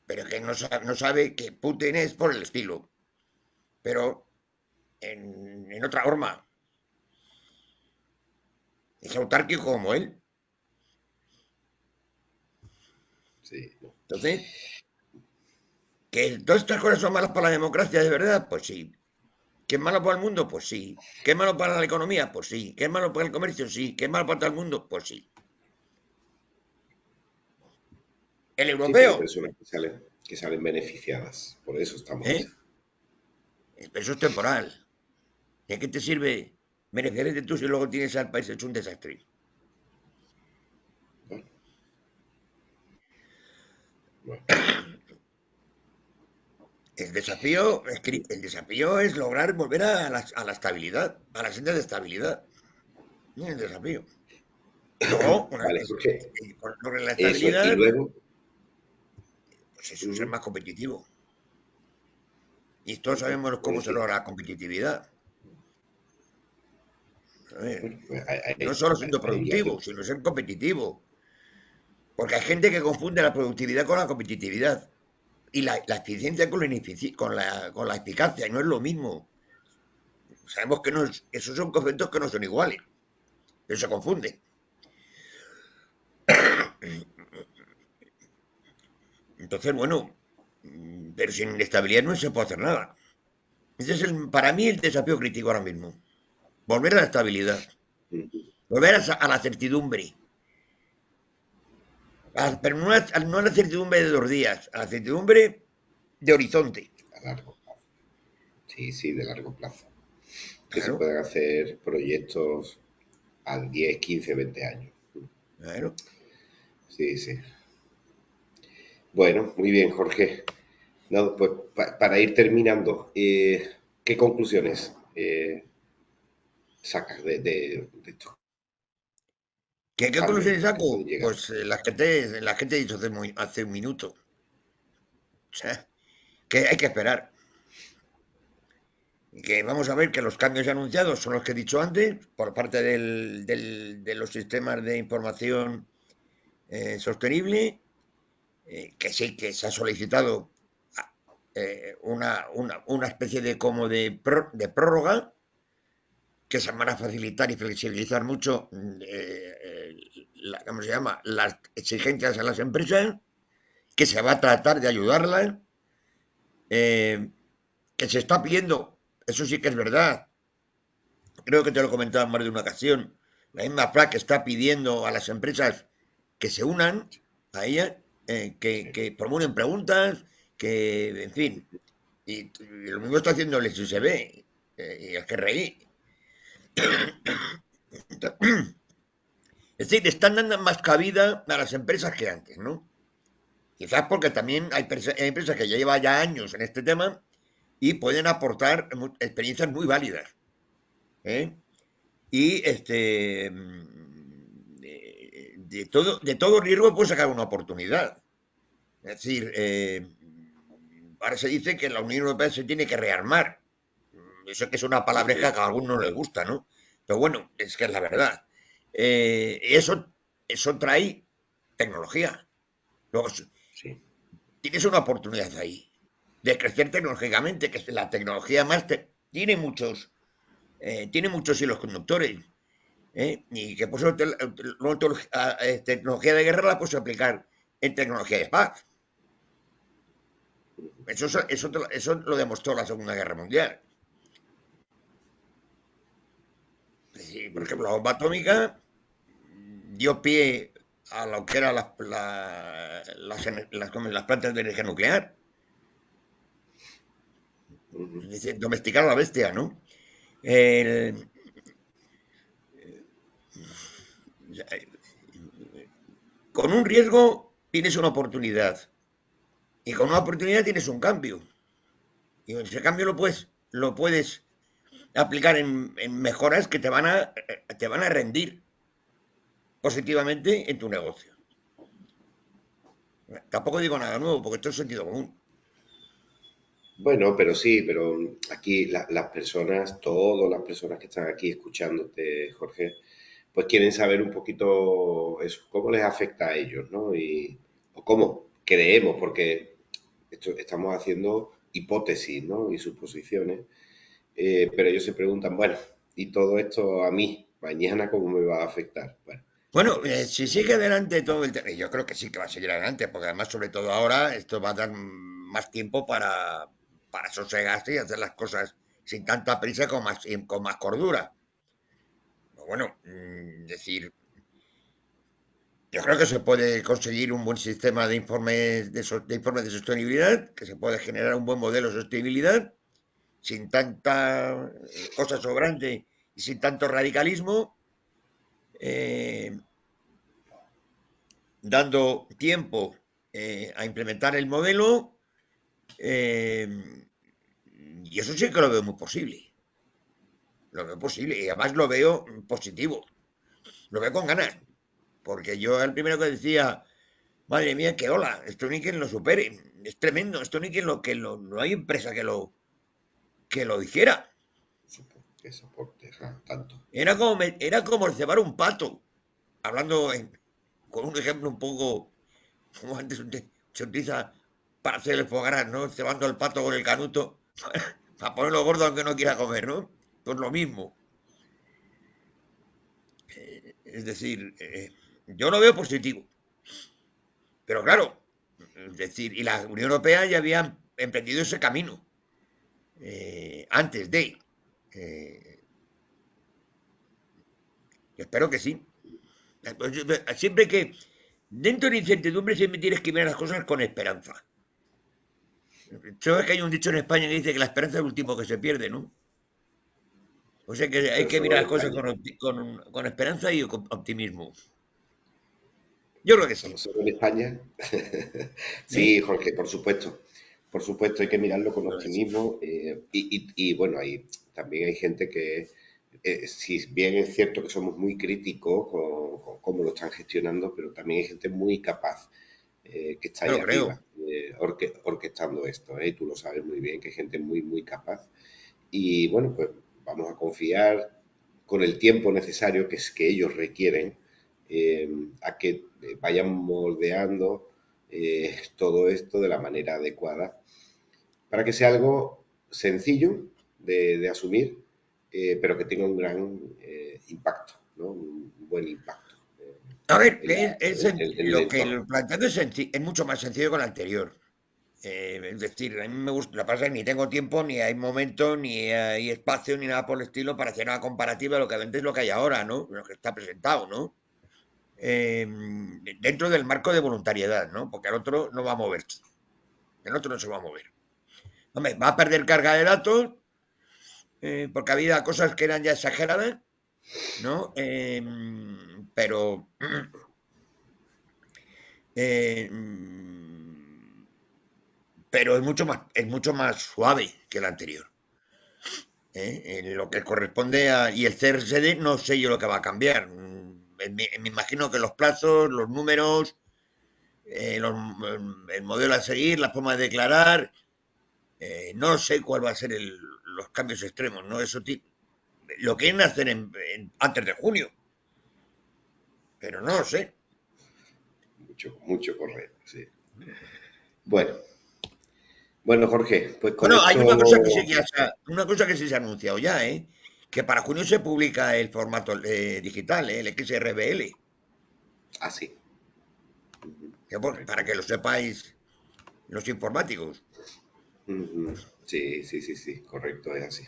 pero que no sabe que Putin es por el estilo, pero en otra forma. Es autárquico como él. Sí, no. Entonces, ¿que todas estas cosas son malas para la democracia de verdad? Pues sí. ¿Que es malo para el mundo? Pues sí. ¿Que es malo para la economía? Pues sí. ¿Que es malo para el comercio? Sí. ¿Que es malo para todo el mundo? Pues sí. El Sí, pero hay europeo, personas que salen beneficiadas. Por eso estamos así. ¿eh? Eso es temporal. ¿De qué te sirve beneficiarte tú si luego tienes al país hecho un desastre? Bueno, bueno. El desafío es lograr volver a la estabilidad, a la senda de estabilidad. Es el desafío. Luego, Vale, porque con la eso, y estabilidad, luego, pues eso, ser ujú, más competitivo. Y todos ujú, sabemos es cómo se decir, logra la competitividad. ¿sabes? Bueno, pues No solo siendo ahí ya productivo, sino ser competitivo. Porque hay gente que confunde la productividad con la competitividad y la eficiencia con con la eficacia, y no es lo mismo. Sabemos que no esos son conceptos que no son iguales, pero se confunden. Entonces, bueno, pero sin inestabilidad no se puede hacer nada. Ese es para mí el desafío crítico ahora mismo. Volver a la estabilidad, mm, volver a la certidumbre. Pero no a la certidumbre de 2 días, a la certidumbre de horizonte. a largo plazo. Sí, sí, de largo plazo. Que se Claro, puedan hacer proyectos a 10, 15, 20 años. claro. Sí, sí. Bueno, muy bien, Jorge. No, pues para ir terminando, ¿qué conclusiones sacas de estos ¿Qué cambios, conclusiones ¿no?, que pueden saco? llegar? Pues las que te he dicho hace un minuto. O sea, que hay que esperar. Que vamos a ver que los cambios anunciados son los que he dicho antes por parte de los sistemas de información sostenible, que sí que se ha solicitado una especie de como de prórroga que se van a facilitar y flexibilizar mucho, ¿cómo se llama? Las exigencias a las empresas, que se va a tratar de ayudarlas, eh, que se está pidiendo, eso sí que es verdad, creo que te lo comentaba en más de una ocasión, la misma FLAC está pidiendo a las empresas que se unan a ella, Sí. que formulen preguntas, que, en fin, y lo mismo está haciendo el SSB y el GRI. Es decir, están dando más cabida a las empresas que antes, ¿no? Quizás porque también hay empresas que ya llevan ya años en este tema y pueden aportar experiencias muy válidas, ¿eh? Y de todo riesgo puede sacar una oportunidad. Es decir, ahora se dice que la Unión Europea se tiene que rearmar. Eso que es una palabreja Ujú. que a algunos no les gusta, ¿no? Pero bueno, es que es la verdad. Eso trae tecnología. Luego, Sí. tienes una oportunidad ahí de crecer tecnológicamente, que la tecnología más tiene muchos hilos conductores, y que por eso tecnología de guerra la puedes aplicar en tecnología de paz. Eso lo demostró la Segunda Guerra Mundial. Sí, por Ujú. ejemplo, la bomba atómica dio pie a lo que eran las plantas de energía nuclear. Ujú. Es decir, domesticar a la bestia, ¿no? El- con un riesgo tienes una oportunidad y con una oportunidad tienes un cambio. Y ese cambio lo puedes aplicar en mejoras que te van a rendir positivamente en tu negocio. Tampoco digo nada nuevo porque esto es sentido común. Bueno, pero sí, pero aquí las personas, todas las personas que están aquí escuchándote, Jorge, pues quieren saber un poquito eso, cómo les afecta a ellos, ¿no? O cómo creemos, porque estamos haciendo hipótesis, ¿no? Y suposiciones, pero ellos se preguntan, bueno, ¿y todo esto a mí, mañana, cómo me va a afectar? Bueno, Bueno, pues si sigue adelante todo el tema, yo creo que sí que va a seguir adelante, porque además, sobre todo ahora, esto va a dar más tiempo para sosegarse y hacer las cosas sin tanta prisa con más cordura. Pero bueno, decir, yo creo que se puede conseguir un buen sistema de informes de sostenibilidad, que se puede generar un buen modelo de sostenibilidad sin tanta cosa sobrante y sin tanto radicalismo, eh, dando tiempo a implementar el modelo, eh, y eso sí que lo veo muy posible. Lo veo posible y además lo veo positivo. Lo veo con ganas. Porque yo el primero que decía, madre mía, que hola, esto ni quien lo supere. Es tremendo, esto ni quien no hay empresa que lo hiciera. Que soporte tanto. Era como el cebar un pato, hablando con un ejemplo un poco como antes se utiliza para hacer el foie gras, ¿no? Cebando el pato con el canuto para ponerlo gordo aunque no quiera comer, ¿no? Pues lo mismo. Es decir, yo lo veo positivo. Pero claro, es decir, y la Unión Europea ya había emprendido ese camino antes de. eh, espero que sí. Siempre que, dentro de la incertidumbre, siempre tienes que ver las cosas con esperanza. Sabes que hay un dicho en España que dice que la esperanza es el último que se pierde, ¿no? O sea que hay Pero que solo mirar en las cosas España. con esperanza y con optimismo. Yo creo que sí. Solo en España. ¿Eh? Sí, Jorge, por supuesto. Por supuesto, hay que mirarlo con Creo que sí. optimismo. Y bueno, también hay gente que, si bien es cierto que somos muy críticos con cómo lo están gestionando, pero también hay gente muy capaz que está Yo ahí lo arriba, creo. orquestando esto. Tú lo sabes muy bien, que hay gente muy, muy capaz. Y bueno, pues vamos a confiar con el tiempo necesario que es que ellos requieren eh, a que vayan moldeando todo esto de la manera adecuada para que sea algo sencillo de asumir, pero que tenga un gran impacto, ¿no? Un buen impacto A ver, en, en el lo que entorno. el planteamiento es mucho más sencillo que el anterior. Es decir, a mí me gusta, la pasa es que ni tengo tiempo, ni hay momento, ni hay espacio, ni nada por el estilo para hacer una comparativa de lo que antes es lo que hay ahora, ¿no? Lo que está presentado, ¿no? Eh, dentro del marco de voluntariedad, ¿no? Porque el otro no va a moverse. El otro no se va a mover. Hombre, va a perder carga de datos, porque había cosas que eran ya exageradas, ¿no? Pero eh, pero es mucho más suave que el anterior. En lo que corresponde a. Y el CRSD no sé yo lo que va a cambiar. Me imagino que los plazos, los números, el modelo a seguir, la forma de declarar, no sé cuál va a ser los cambios extremos, ¿no? Lo quieren hacer antes de junio, pero no lo sé. Mucho, mucho correr, sí. Bueno, bueno, Jorge, pues con Bueno, hay esto, una cosa que sí una cosa que sí se ha anunciado ya, que para junio se publica el formato digital, el XRBL, así, para correcto. que lo sepáis los informáticos. Ujú. Sí, sí, sí, sí, correcto, es así.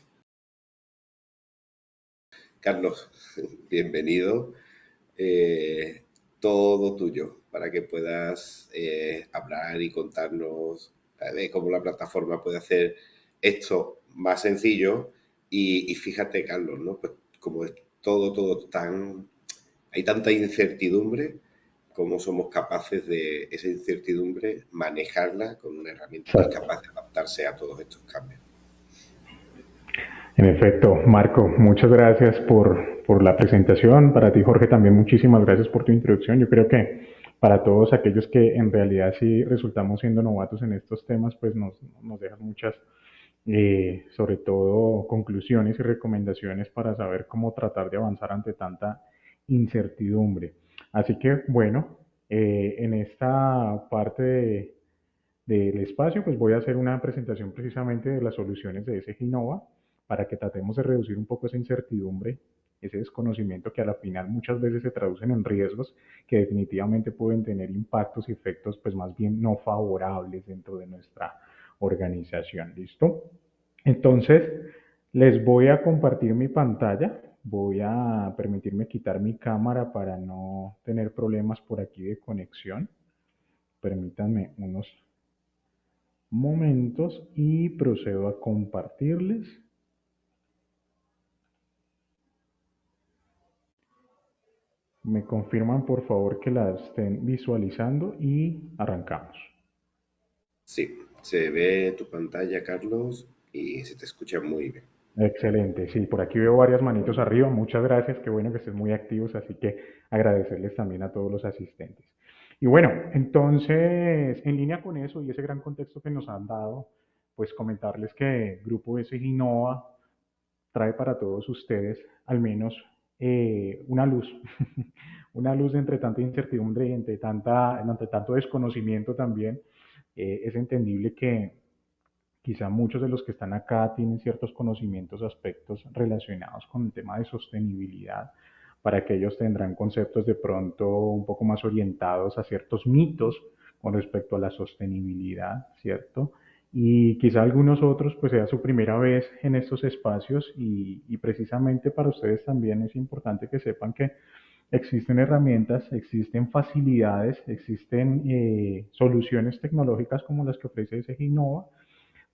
Carlos, bienvenido. Eh, todo tuyo para que puedas hablar y contarnos cómo la plataforma puede hacer esto más sencillo. Y fíjate, Carlos, ¿no? Pues como es todo tan, hay tanta incertidumbre, cómo somos capaces de esa incertidumbre manejarla con una herramienta que es Exacto. capaz de adaptarse a todos estos cambios. En efecto, Marco, muchas gracias por la presentación. Para ti, Jorge, también muchísimas gracias por tu introducción. Yo creo que para todos aquellos que en realidad sí resultamos siendo novatos en estos temas, pues nos dejas muchas, sobre todo, conclusiones y recomendaciones para saber cómo tratar de avanzar ante tanta incertidumbre. Así que, bueno, en esta parte del espacio, pues voy a hacer una presentación precisamente de las soluciones de SG Innova para que tratemos de reducir un poco esa incertidumbre, ese desconocimiento que a la final muchas veces se traducen en riesgos que definitivamente pueden tener impactos y efectos pues más bien no favorables dentro de nuestra organización. ¿Listo? Entonces, les voy a compartir mi pantalla. Voy a permitirme quitar mi cámara para no tener problemas por aquí de conexión. Permítanme unos momentos y procedo a compartirles. Me confirman por favor que la estén visualizando y arrancamos. Sí, se ve tu pantalla, Carlos, y se te escucha muy bien. Excelente, sí, por aquí veo varias manitos arriba, muchas gracias, qué bueno que estén muy activos, así que agradecerles también a todos los asistentes. Y bueno, entonces, en línea con eso y ese gran contexto que nos han dado, pues comentarles que Grupo S Innova trae para todos ustedes al menos una luz, una luz entre tanta incertidumbre y entre tanto desconocimiento también. Es entendible que quizá muchos de los que están acá tienen ciertos conocimientos, aspectos relacionados con el tema de sostenibilidad. Para que ellos tendrán conceptos de pronto un poco más orientados a ciertos mitos con respecto a la sostenibilidad, ¿cierto? Y quizá algunos otros pues sea su primera vez en estos espacios y precisamente para ustedes también es importante que sepan que existen herramientas, existen facilidades, existen soluciones tecnológicas como las que ofrece SG Innova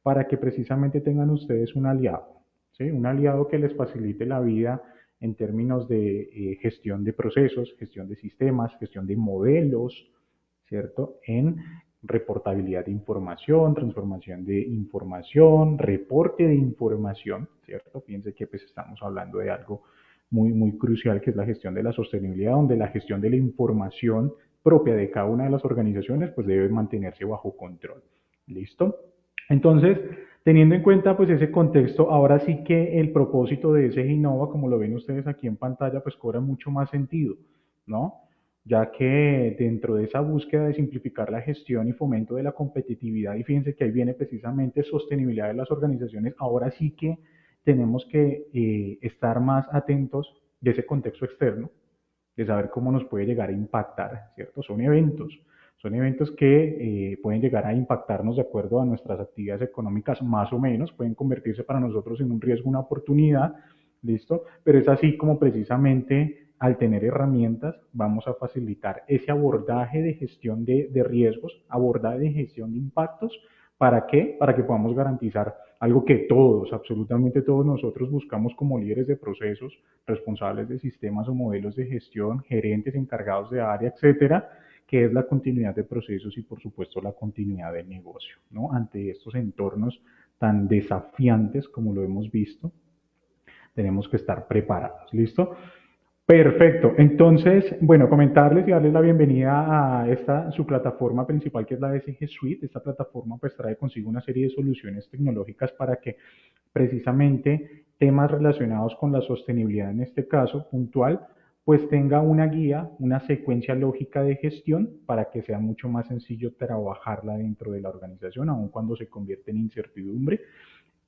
para que precisamente tengan ustedes un aliado, ¿sí? Un aliado que les facilite la vida en términos de gestión de procesos, gestión de sistemas, gestión de modelos, ¿cierto? En reportabilidad de información, transformación de información, reporte de información, ¿cierto? Fíjense que pues estamos hablando de algo muy crucial que es la gestión de la sostenibilidad, donde la gestión de la información propia de cada una de las organizaciones pues debe mantenerse bajo control. ¿Listo? Entonces, teniendo en cuenta pues ese contexto, ahora sí que el propósito de ese Innova, como lo ven ustedes aquí en pantalla, pues cobra mucho más sentido, ¿no? Ya que dentro de esa búsqueda de simplificar la gestión y fomento de la competitividad, y fíjense que ahí viene precisamente sostenibilidad de las organizaciones, ahora sí que tenemos que estar más atentos de ese contexto externo, de saber cómo nos puede llegar a impactar, ¿cierto? Son eventos que pueden llegar a impactarnos de acuerdo a nuestras actividades económicas más o menos, pueden convertirse para nosotros en un riesgo, una oportunidad, ¿listo? Pero es así como precisamente al tener herramientas vamos a facilitar ese abordaje de gestión de riesgos, abordaje de gestión de impactos. ¿Para qué? Para que podamos garantizar algo que todos, absolutamente todos nosotros buscamos como líderes de procesos, responsables de sistemas o modelos de gestión, gerentes encargados de área, etcétera, que es la continuidad de procesos y por supuesto la continuidad del negocio, ¿no? Ante estos entornos tan desafiantes como lo hemos visto, tenemos que estar preparados, ¿listo? Perfecto. Entonces, bueno, comentarles y darles la bienvenida a esta, su plataforma principal, que es la SG Suite. Esta plataforma pues trae consigo una serie de soluciones tecnológicas para que precisamente temas relacionados con la sostenibilidad, en este caso puntual, pues tenga una guía, una secuencia lógica de gestión para que sea mucho más sencillo trabajarla dentro de la organización, aun cuando se convierte en incertidumbre.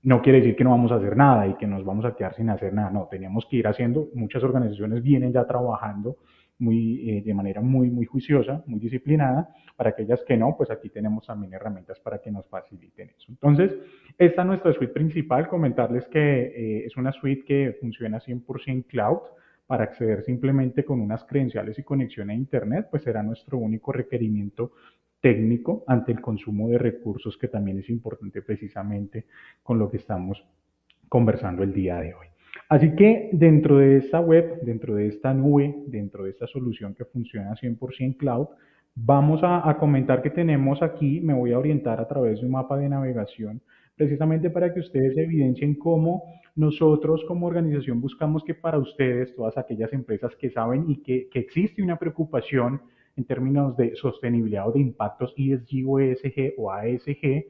No quiere decir que no vamos a hacer nada y que nos vamos a quedar sin hacer nada, no, tenemos que ir haciendo, muchas organizaciones vienen ya trabajando de manera muy juiciosa, muy disciplinada, para aquellas que no, pues aquí tenemos también herramientas para que nos faciliten eso. Entonces, esta es nuestra suite principal, comentarles que es una suite que funciona 100% cloud, para acceder simplemente con unas credenciales y conexión a Internet, pues será nuestro único requerimiento técnico ante el consumo de recursos, que también es importante precisamente con lo que estamos conversando el día de hoy. Así que dentro de esta web, dentro de esta nube, dentro de esta solución que funciona 100% cloud, vamos a comentar que tenemos aquí, me voy a orientar a través de un mapa de navegación, precisamente para que ustedes evidencien cómo nosotros como organización buscamos que para ustedes, todas aquellas empresas que saben y que existe una preocupación en términos de sostenibilidad o de impactos ESG o ESG o ASG,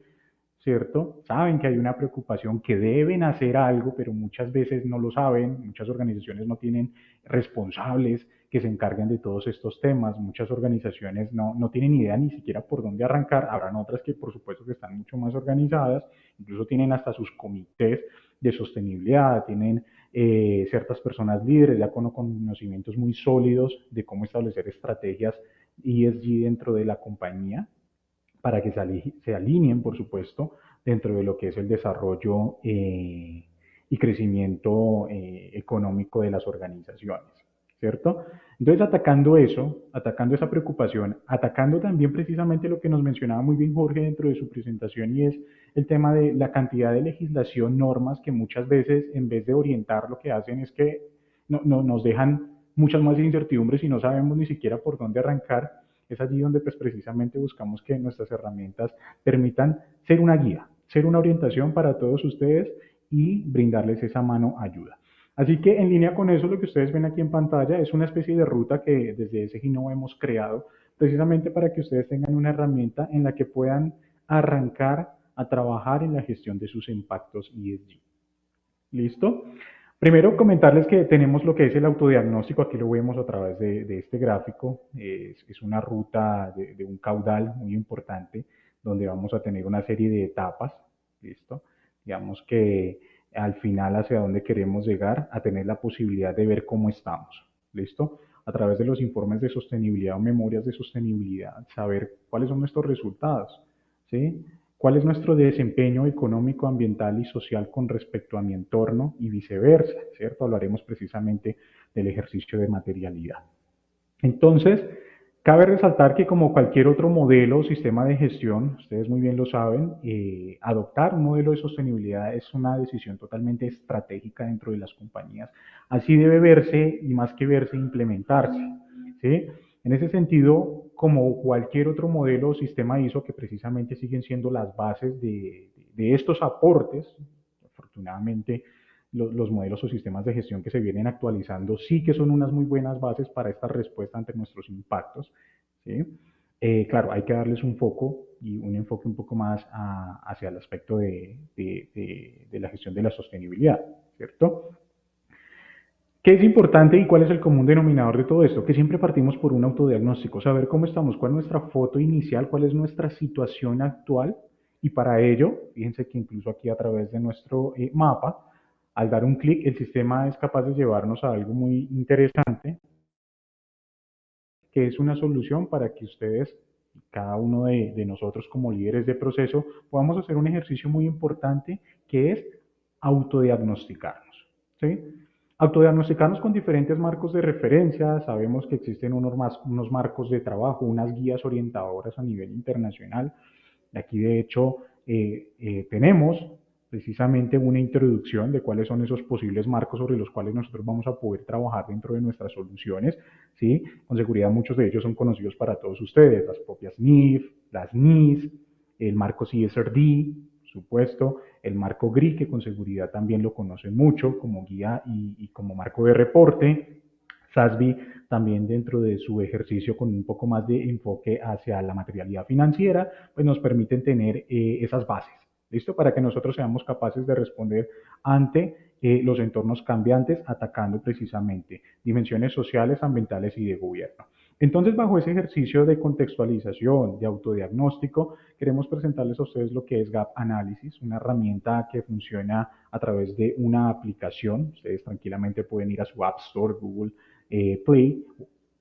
¿cierto? Saben que hay una preocupación, que deben hacer algo, pero muchas veces no lo saben, muchas organizaciones no tienen responsables que se encarguen de todos estos temas, muchas organizaciones no tienen idea ni siquiera por dónde arrancar, habrán otras que por supuesto que están mucho más organizadas, incluso tienen hasta sus comités de sostenibilidad, tienen ciertas personas líderes ya con conocimientos muy sólidos de cómo establecer estrategias ESG dentro de la compañía, para que se alineen, por supuesto, dentro de lo que es el desarrollo y crecimiento económico de las organizaciones, ¿cierto? Entonces, atacando eso, atacando esa preocupación, atacando también precisamente lo que nos mencionaba muy bien Jorge dentro de su presentación, y es el tema de la cantidad de legislación, normas que muchas veces, en vez de orientar, lo que hacen es que nos dejan muchas más incertidumbres y no sabemos ni siquiera por dónde arrancar. Es allí donde pues precisamente buscamos que nuestras herramientas permitan ser una guía, ser una orientación para todos ustedes y brindarles esa mano ayuda. Así que en línea con eso, lo que ustedes ven aquí en pantalla es una especie de ruta que desde SG Innova hemos creado precisamente para que ustedes tengan una herramienta en la que puedan arrancar a trabajar en la gestión de sus impactos ESG. ¿Listo? Primero, comentarles que tenemos lo que es el autodiagnóstico, aquí lo vemos a través de este gráfico, es una ruta de un caudal muy importante donde vamos a tener una serie de etapas, ¿listo? Digamos que al final hacia dónde queremos llegar, a tener la posibilidad de ver cómo estamos, ¿listo? A través de los informes de sostenibilidad o memorias de sostenibilidad, saber cuáles son nuestros resultados, ¿sí? ¿Cuál es nuestro desempeño económico, ambiental y social con respecto a mi entorno y viceversa? ¿Cierto? Hablaremos precisamente del ejercicio de materialidad. Entonces, cabe resaltar que como cualquier otro modelo o sistema de gestión, ustedes muy bien lo saben, adoptar un modelo de sostenibilidad es una decisión totalmente estratégica dentro de las compañías. Así debe verse y más que verse, implementarse. ¿Sí? En ese sentido, como cualquier otro modelo o sistema ISO que precisamente siguen siendo las bases de estos aportes, afortunadamente los modelos o sistemas de gestión que se vienen actualizando sí que son unas muy buenas bases para esta respuesta ante nuestros impactos. ¿Sí? Claro, hay que darles un foco y un enfoque un poco más hacia el aspecto de la gestión de la sostenibilidad, ¿cierto? ¿Qué es importante y cuál es el común denominador de todo esto? Que siempre partimos por un autodiagnóstico, saber cómo estamos, cuál es nuestra foto inicial, cuál es nuestra situación actual y para ello, fíjense que incluso aquí a través de nuestro mapa, al dar un clic, el sistema es capaz de llevarnos a algo muy interesante, que es una solución para que ustedes, cada uno de nosotros como líderes de proceso, podamos hacer un ejercicio muy importante que es autodiagnosticarnos. ¿Sí? Autodiagnosticarnos con diferentes marcos de referencia, sabemos que existen unos marcos de trabajo, unas guías orientadoras a nivel internacional. Aquí de hecho tenemos precisamente una introducción de cuáles son esos posibles marcos sobre los cuales nosotros vamos a poder trabajar dentro de nuestras soluciones. ¿Sí? Con seguridad muchos de ellos son conocidos para todos ustedes, las propias NIF, las NIS, el marco CSRD, por supuesto, el marco GRI, que con seguridad también lo conocen mucho como guía y como marco de reporte, SASB también dentro de su ejercicio con un poco más de enfoque hacia la materialidad financiera, pues nos permiten tener esas bases, ¿listo? Para que nosotros seamos capaces de responder ante los entornos cambiantes, atacando precisamente dimensiones sociales, ambientales y de gobierno. Entonces, bajo ese ejercicio de contextualización, de autodiagnóstico, queremos presentarles a ustedes lo que es Gap Analysis, una herramienta que funciona a través de una aplicación. Ustedes tranquilamente pueden ir a su App Store, Google Play,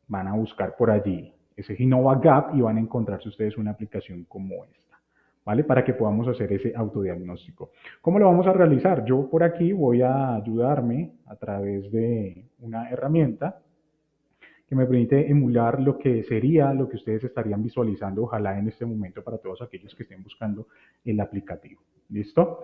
van a buscar por allí ese Innova Gap y van a encontrarse ustedes una aplicación como esta, ¿vale? Para que podamos hacer ese autodiagnóstico. ¿Cómo lo vamos a realizar? Yo por aquí voy a ayudarme a través de una herramienta que me permite emular lo que sería lo que ustedes estarían visualizando, ojalá en este momento para todos aquellos que estén buscando el aplicativo. ¿Listo?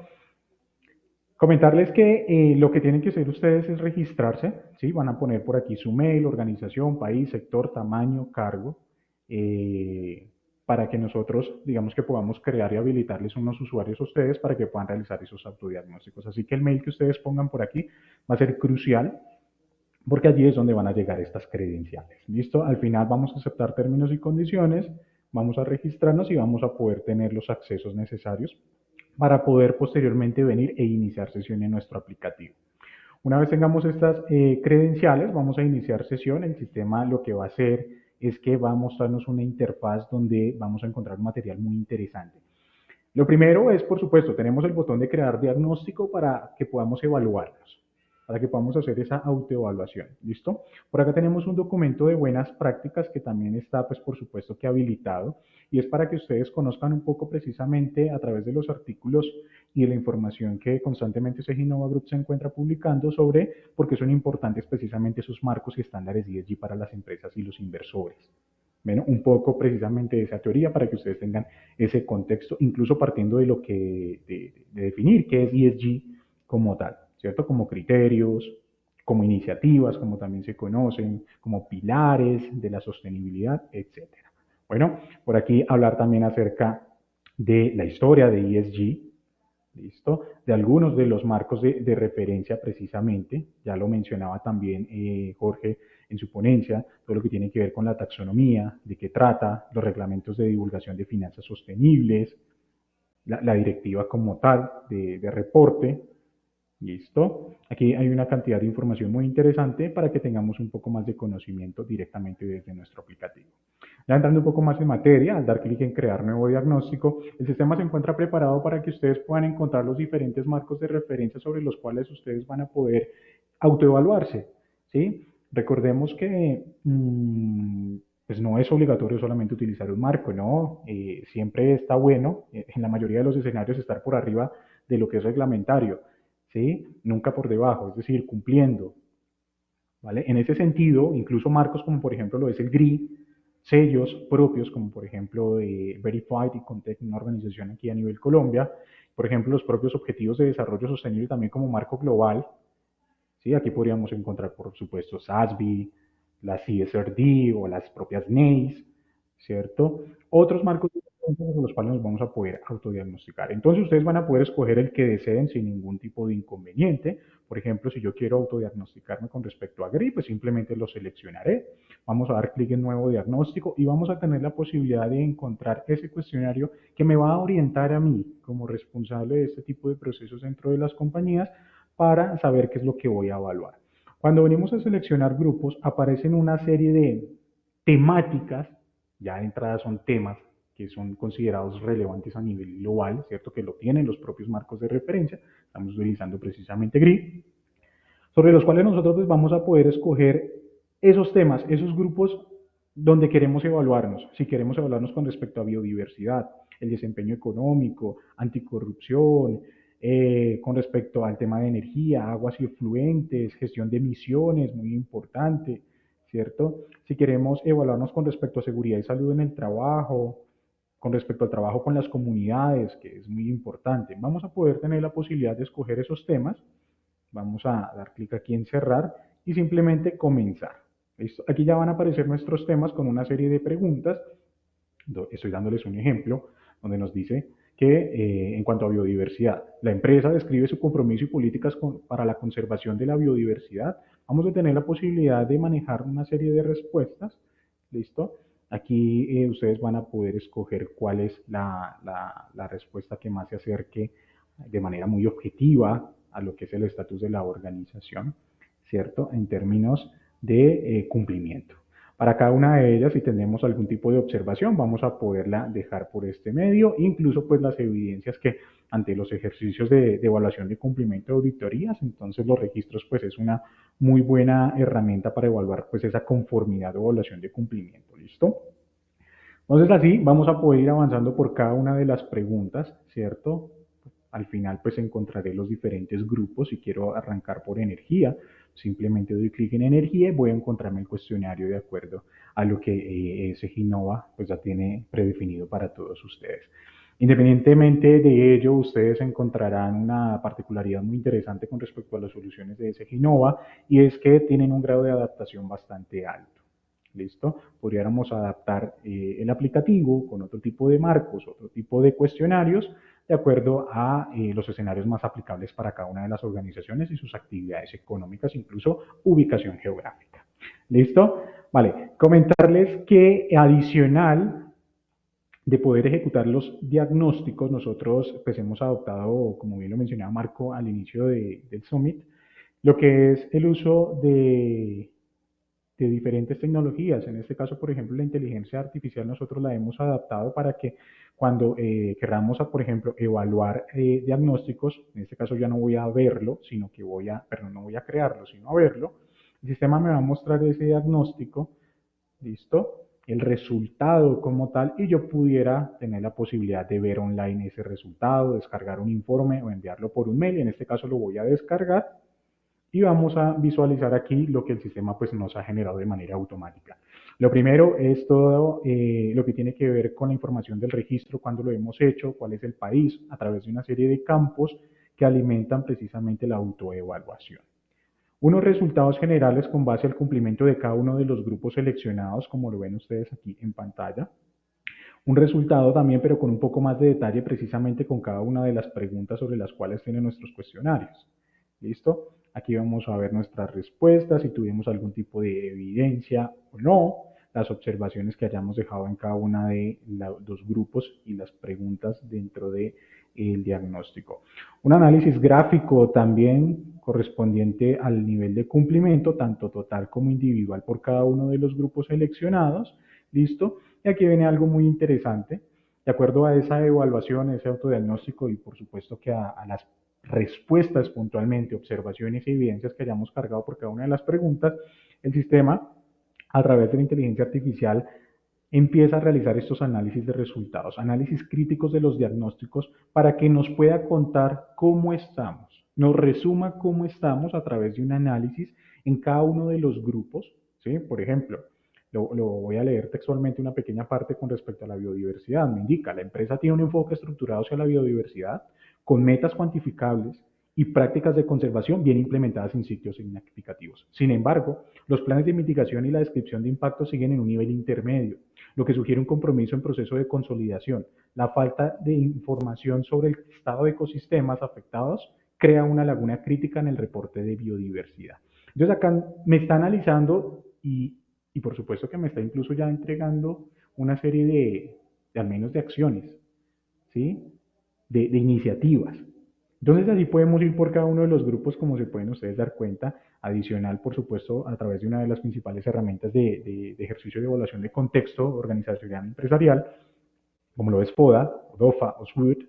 Comentarles que lo que tienen que hacer ustedes es registrarse, ¿sí? Van a poner por aquí su mail, organización, país, sector, tamaño, cargo, eh, para que nosotros, digamos que podamos crear y habilitarles unos usuarios a ustedes para que puedan realizar esos autodiagnósticos. Así que el mail que ustedes pongan por aquí va a ser crucial porque allí es donde van a llegar estas credenciales. ¿Listo? Al final vamos a aceptar términos y condiciones, vamos a registrarnos y vamos a poder tener los accesos necesarios para poder posteriormente venir e iniciar sesión en nuestro aplicativo. Una vez tengamos estas credenciales, vamos a iniciar sesión. El sistema lo que va a hacer es que va a mostrarnos una interfaz donde vamos a encontrar un material muy interesante. Lo primero es, por supuesto, tenemos el botón de crear diagnóstico para que podamos evaluarnos, para que podamos hacer esa autoevaluación. ¿Listo? Por acá tenemos un documento de buenas prácticas que también está, pues, por supuesto que habilitado y es para que ustedes conozcan un poco precisamente a través de los artículos y de la información que constantemente Innova Group se encuentra publicando sobre por qué son importantes precisamente esos marcos y estándares ESG para las empresas y los inversores. Bueno, un poco precisamente de esa teoría para que ustedes tengan ese contexto, incluso partiendo de lo que de definir qué es ESG como tal, ¿cierto? Como criterios, como iniciativas, como también se conocen, como pilares de la sostenibilidad, etcétera. Bueno, por aquí hablar también acerca de la historia de ESG, ¿listo? De algunos de los marcos de referencia precisamente, ya lo mencionaba también Jorge en su ponencia, todo lo que tiene que ver con la taxonomía, de qué trata, los reglamentos de divulgación de finanzas sostenibles, la directiva como tal de reporte, ¿Listo? Aquí hay una cantidad de información muy interesante para que tengamos un poco más de conocimiento directamente desde nuestro aplicativo. Ya entrando un poco más en materia, al dar clic en crear nuevo diagnóstico, el sistema se encuentra preparado para que ustedes puedan encontrar los diferentes marcos de referencia sobre los cuales ustedes van a poder autoevaluarse, ¿sí? Recordemos que pues no es obligatorio solamente utilizar un marco, ¿no? Siempre está bueno, en la mayoría de los escenarios, estar por arriba de lo que es reglamentario, ¿sí? Nunca por debajo, es decir, cumpliendo, ¿vale? En ese sentido, incluso marcos como por ejemplo lo es el GRI, sellos propios como por ejemplo de Verified y Contec, una organización aquí a nivel Colombia, por ejemplo los propios Objetivos de Desarrollo Sostenible también como marco global, ¿sí? Aquí podríamos encontrar por supuesto SASB, la CSRD o las propias NACE, ¿cierto? Otros marcos con los cuales nos vamos a poder autodiagnosticar. Entonces ustedes van a poder escoger el que deseen sin ningún tipo de inconveniente. Por ejemplo, si yo quiero autodiagnosticarme con respecto a GRI, pues simplemente lo seleccionaré. Vamos a dar clic en nuevo diagnóstico y vamos a tener la posibilidad de encontrar ese cuestionario que me va a orientar a mí como responsable de este tipo de procesos dentro de las compañías para saber qué es lo que voy a evaluar. Cuando venimos a seleccionar grupos, aparecen una serie de temáticas, ya de entrada son temas que son considerados relevantes a nivel global, ¿cierto? Que lo tienen los propios marcos de referencia, estamos utilizando precisamente GRI, sobre los cuales nosotros pues, vamos a poder escoger esos temas, esos grupos donde queremos evaluarnos. Si queremos evaluarnos con respecto a biodiversidad, el desempeño económico, anticorrupción, con respecto al tema de energía, aguas y efluentes, gestión de emisiones, muy importante, ¿cierto? Si queremos evaluarnos con respecto a seguridad y salud en el trabajo, con respecto al trabajo con las comunidades, que es muy importante, vamos a poder tener la posibilidad de escoger esos temas. Vamos a dar clic aquí en cerrar y simplemente comenzar. ¿Listo? Aquí ya van a aparecer nuestros temas con una serie de preguntas. Estoy dándoles un ejemplo donde nos dice que en cuanto a biodiversidad, la empresa describe su compromiso y políticas para la conservación de la biodiversidad. Vamos a tener la posibilidad de manejar una serie de respuestas. ¿Listo? Aquí ustedes van a poder escoger cuál es la respuesta que más se acerque de manera muy objetiva a lo que es el estatus de la organización, ¿cierto? En términos de cumplimiento. Para cada una de ellas, si tenemos algún tipo de observación, vamos a poderla dejar por este medio, incluso pues las evidencias que ante los ejercicios de evaluación de cumplimiento de auditorías, entonces los registros pues es una muy buena herramienta para evaluar pues esa conformidad o evaluación de cumplimiento, ¿listo? Entonces así vamos a poder ir avanzando por cada una de las preguntas, ¿cierto? Al final pues encontraré los diferentes grupos. Si quiero arrancar por energía, simplemente doy clic en energía y voy a encontrarme el cuestionario de acuerdo a lo que SGINOVA pues ya tiene predefinido para todos ustedes. Independientemente de ello, ustedes encontrarán una particularidad muy interesante con respecto a las soluciones de SGINOVA y es que tienen un grado de adaptación bastante alto. ¿Listo? Podríamos adaptar el aplicativo con otro tipo de marcos, otro tipo de cuestionarios, de acuerdo a los escenarios más aplicables para cada una de las organizaciones y sus actividades económicas, incluso ubicación geográfica. ¿Listo? Vale, comentarles que adicional de poder ejecutar los diagnósticos, nosotros pues hemos adoptado, como bien lo mencionaba Marco al inicio del Summit, lo que es el uso de diferentes tecnologías. En este caso, por ejemplo, la inteligencia artificial nosotros la hemos adaptado para que cuando queramos, por ejemplo, evaluar diagnósticos, en este caso ya no voy a verlo, sino que perdón, no voy a crearlo, sino a verlo, el sistema me va a mostrar ese diagnóstico, ¿listo? El resultado como tal y yo pudiera tener la posibilidad de ver online ese resultado, descargar un informe o enviarlo por un mail. En este caso lo voy a descargar y vamos a visualizar aquí lo que el sistema pues nos ha generado de manera automática. Lo primero es todo lo que tiene que ver con la información del registro, cuándo lo hemos hecho, cuál es el país, a través de una serie de campos que alimentan precisamente la autoevaluación. Unos resultados generales con base al cumplimiento de cada uno de los grupos seleccionados, como lo ven ustedes aquí en pantalla. Un resultado también, pero con un poco más de detalle, precisamente con cada una de las preguntas sobre las cuales tienen nuestros cuestionarios. ¿Listo? Aquí vamos a ver nuestras respuestas, si tuvimos algún tipo de evidencia o no. las observaciones que hayamos dejado en cada una de los grupos y las preguntas dentro del diagnóstico. Un análisis gráfico también correspondiente al nivel de cumplimiento, tanto total como individual por cada uno de los grupos seleccionados. ¿Listo? Y aquí viene algo muy interesante. De acuerdo a esa evaluación, ese autodiagnóstico y por supuesto que a las respuestas puntualmente, observaciones y evidencias que hayamos cargado por cada una de las preguntas, el sistema, a través de la inteligencia artificial, empieza a realizar estos análisis de resultados, análisis críticos de los diagnósticos para que nos pueda contar cómo estamos, nos resuma cómo estamos a través de un análisis en cada uno de los grupos, ¿sí? Por ejemplo, lo voy a leer textualmente una pequeña parte con respecto a la biodiversidad. Me indica, la empresa tiene un enfoque estructurado hacia la biodiversidad con metas cuantificables y prácticas de conservación bien implementadas en sitios significativos. Sin embargo, los planes de mitigación y la descripción de impacto siguen en un nivel intermedio, lo que sugiere un compromiso en proceso de consolidación. La falta de información sobre el estado de ecosistemas afectados crea una laguna crítica en el reporte de biodiversidad. Entonces acá me está analizando y por supuesto que me está incluso ya entregando una serie de al menos de acciones, ¿sí? De iniciativas. Entonces así podemos ir por cada uno de los grupos, como se pueden ustedes dar cuenta, adicional, por supuesto, a través de una de las principales herramientas de ejercicio de evaluación de contexto organizacional empresarial, como lo es FODA, DOFA o SWOT,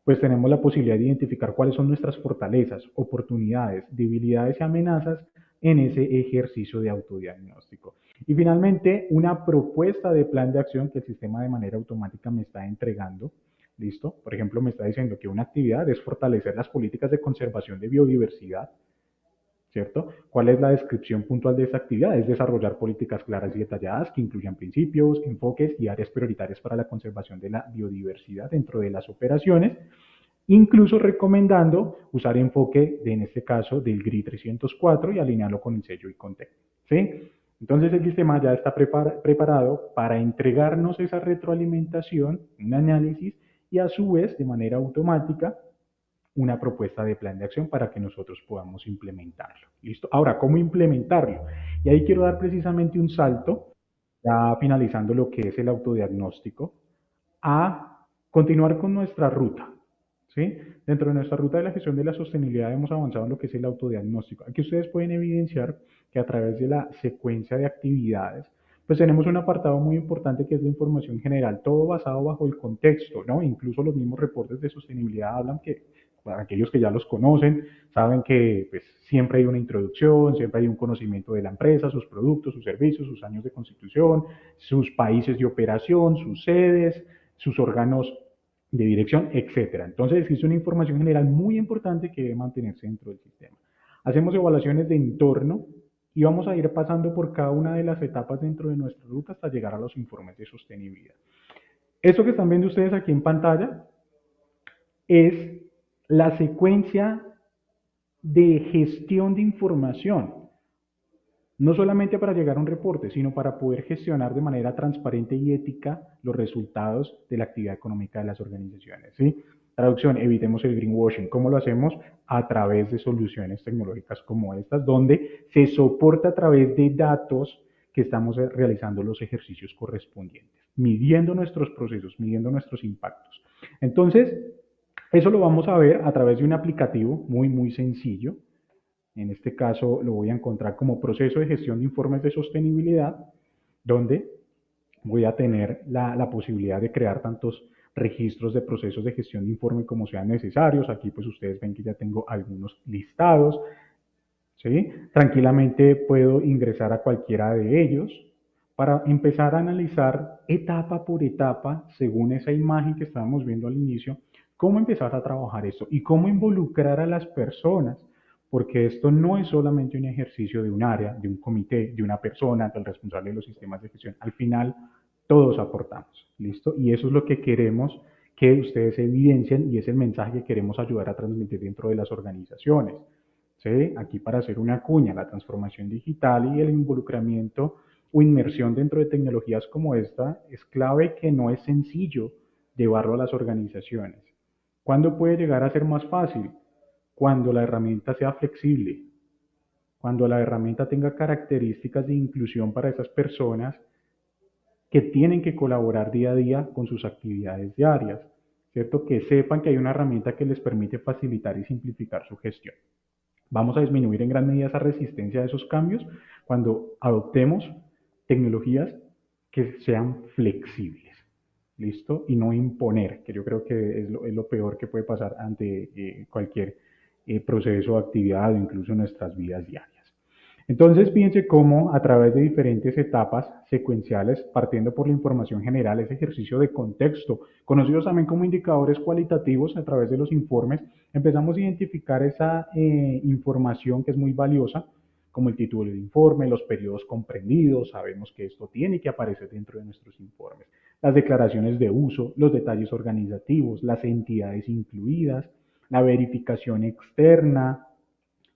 pues tenemos la posibilidad de identificar cuáles son nuestras fortalezas, oportunidades, debilidades y amenazas en ese ejercicio de autodiagnóstico. Y finalmente, una propuesta de plan de acción que el sistema de manera automática me está entregando. ¿Listo? Por ejemplo, me está diciendo que una actividad es fortalecer las políticas de conservación de biodiversidad, ¿cierto? ¿Cuál es la descripción puntual de esa actividad? Es desarrollar políticas claras y detalladas que incluyan principios, enfoques y áreas prioritarias para la conservación de la biodiversidad dentro de las operaciones, incluso recomendando usar enfoque, en este caso, del GRI 304 y alinearlo con el sello ICONTEC, ¿sí? Entonces el sistema ya está preparado para entregarnos esa retroalimentación, un análisis y a su vez, de manera automática, una propuesta de plan de acción para que nosotros podamos implementarlo. ¿Listo? Ahora, ¿cómo implementarlo? Y ahí quiero dar precisamente un salto, ya finalizando lo que es el autodiagnóstico, a continuar con nuestra ruta. ¿Sí? Dentro de nuestra ruta de la gestión de la sostenibilidad hemos avanzado en lo que es el autodiagnóstico. Aquí ustedes pueden evidenciar que a través de la secuencia de actividades, pues tenemos un apartado muy importante que es la información general, todo basado bajo el contexto, ¿no? Incluso los mismos reportes de sostenibilidad hablan que, para aquellos que ya los conocen, saben que pues, siempre hay una introducción, siempre hay un conocimiento de la empresa, sus productos, sus servicios, sus años de constitución, sus países de operación, sus sedes, sus órganos de dirección, etcétera. Entonces, es una información general muy importante que debe mantenerse dentro del sistema. Hacemos evaluaciones de entorno y vamos a ir pasando por cada una de las etapas dentro de nuestra ruta hasta llegar a los informes de sostenibilidad. Esto que están viendo ustedes aquí en pantalla es la secuencia de gestión de información, no solamente para llegar a un reporte, sino para poder gestionar de manera transparente y ética los resultados de la actividad económica de las organizaciones. ¿Sí? Traducción, evitemos el greenwashing. ¿Cómo lo hacemos? A través de soluciones tecnológicas como estas, donde se soporta a través de datos que estamos realizando los ejercicios correspondientes, midiendo nuestros procesos, midiendo nuestros impactos. Entonces, eso lo vamos a ver a través de un aplicativo muy sencillo. En este caso lo voy a encontrar como proceso de gestión de informes de sostenibilidad, donde voy a tener la posibilidad de crear tantos registros de procesos de gestión de informe como sean necesarios. Aquí pues ustedes ven que ya tengo algunos listados. ¿Sí? Tranquilamente puedo ingresar a cualquiera de ellos para empezar a analizar etapa por etapa, según esa imagen que estábamos viendo al inicio, cómo empezar a trabajar esto y cómo involucrar a las personas, porque esto no es solamente un ejercicio de un área, de un comité, de una persona, del responsable de los sistemas de gestión. Al final, todos aportamos, ¿listo? Y eso es lo que queremos que ustedes evidencien y es el mensaje que queremos ayudar a transmitir dentro de las organizaciones. ¿Sí? Aquí para hacer una cuña, la transformación digital y el involucramiento o inmersión dentro de tecnologías como esta es clave, que no es sencillo llevarlo a las organizaciones. ¿Cuándo puede llegar a ser más fácil? Cuando la herramienta sea flexible, cuando la herramienta tenga características de inclusión para esas personas que tienen que colaborar día a día con sus actividades diarias, ¿cierto? Que sepan que hay una herramienta que les permite facilitar y simplificar su gestión. Vamos a disminuir en gran medida esa resistencia a esos cambios cuando adoptemos tecnologías que sean flexibles, ¿listo? Y no imponer, que yo creo que es lo peor que puede pasar ante cualquier proceso o actividad o incluso en nuestras vidas diarias. Entonces, fíjense cómo a través de diferentes etapas secuenciales, partiendo por la información general, ese ejercicio de contexto, conocidos también como indicadores cualitativos a través de los informes, empezamos a identificar esa información que es muy valiosa, como el título del informe, los periodos comprendidos, sabemos que esto tiene que aparecer dentro de nuestros informes, las declaraciones de uso, los detalles organizativos, las entidades incluidas, la verificación externa,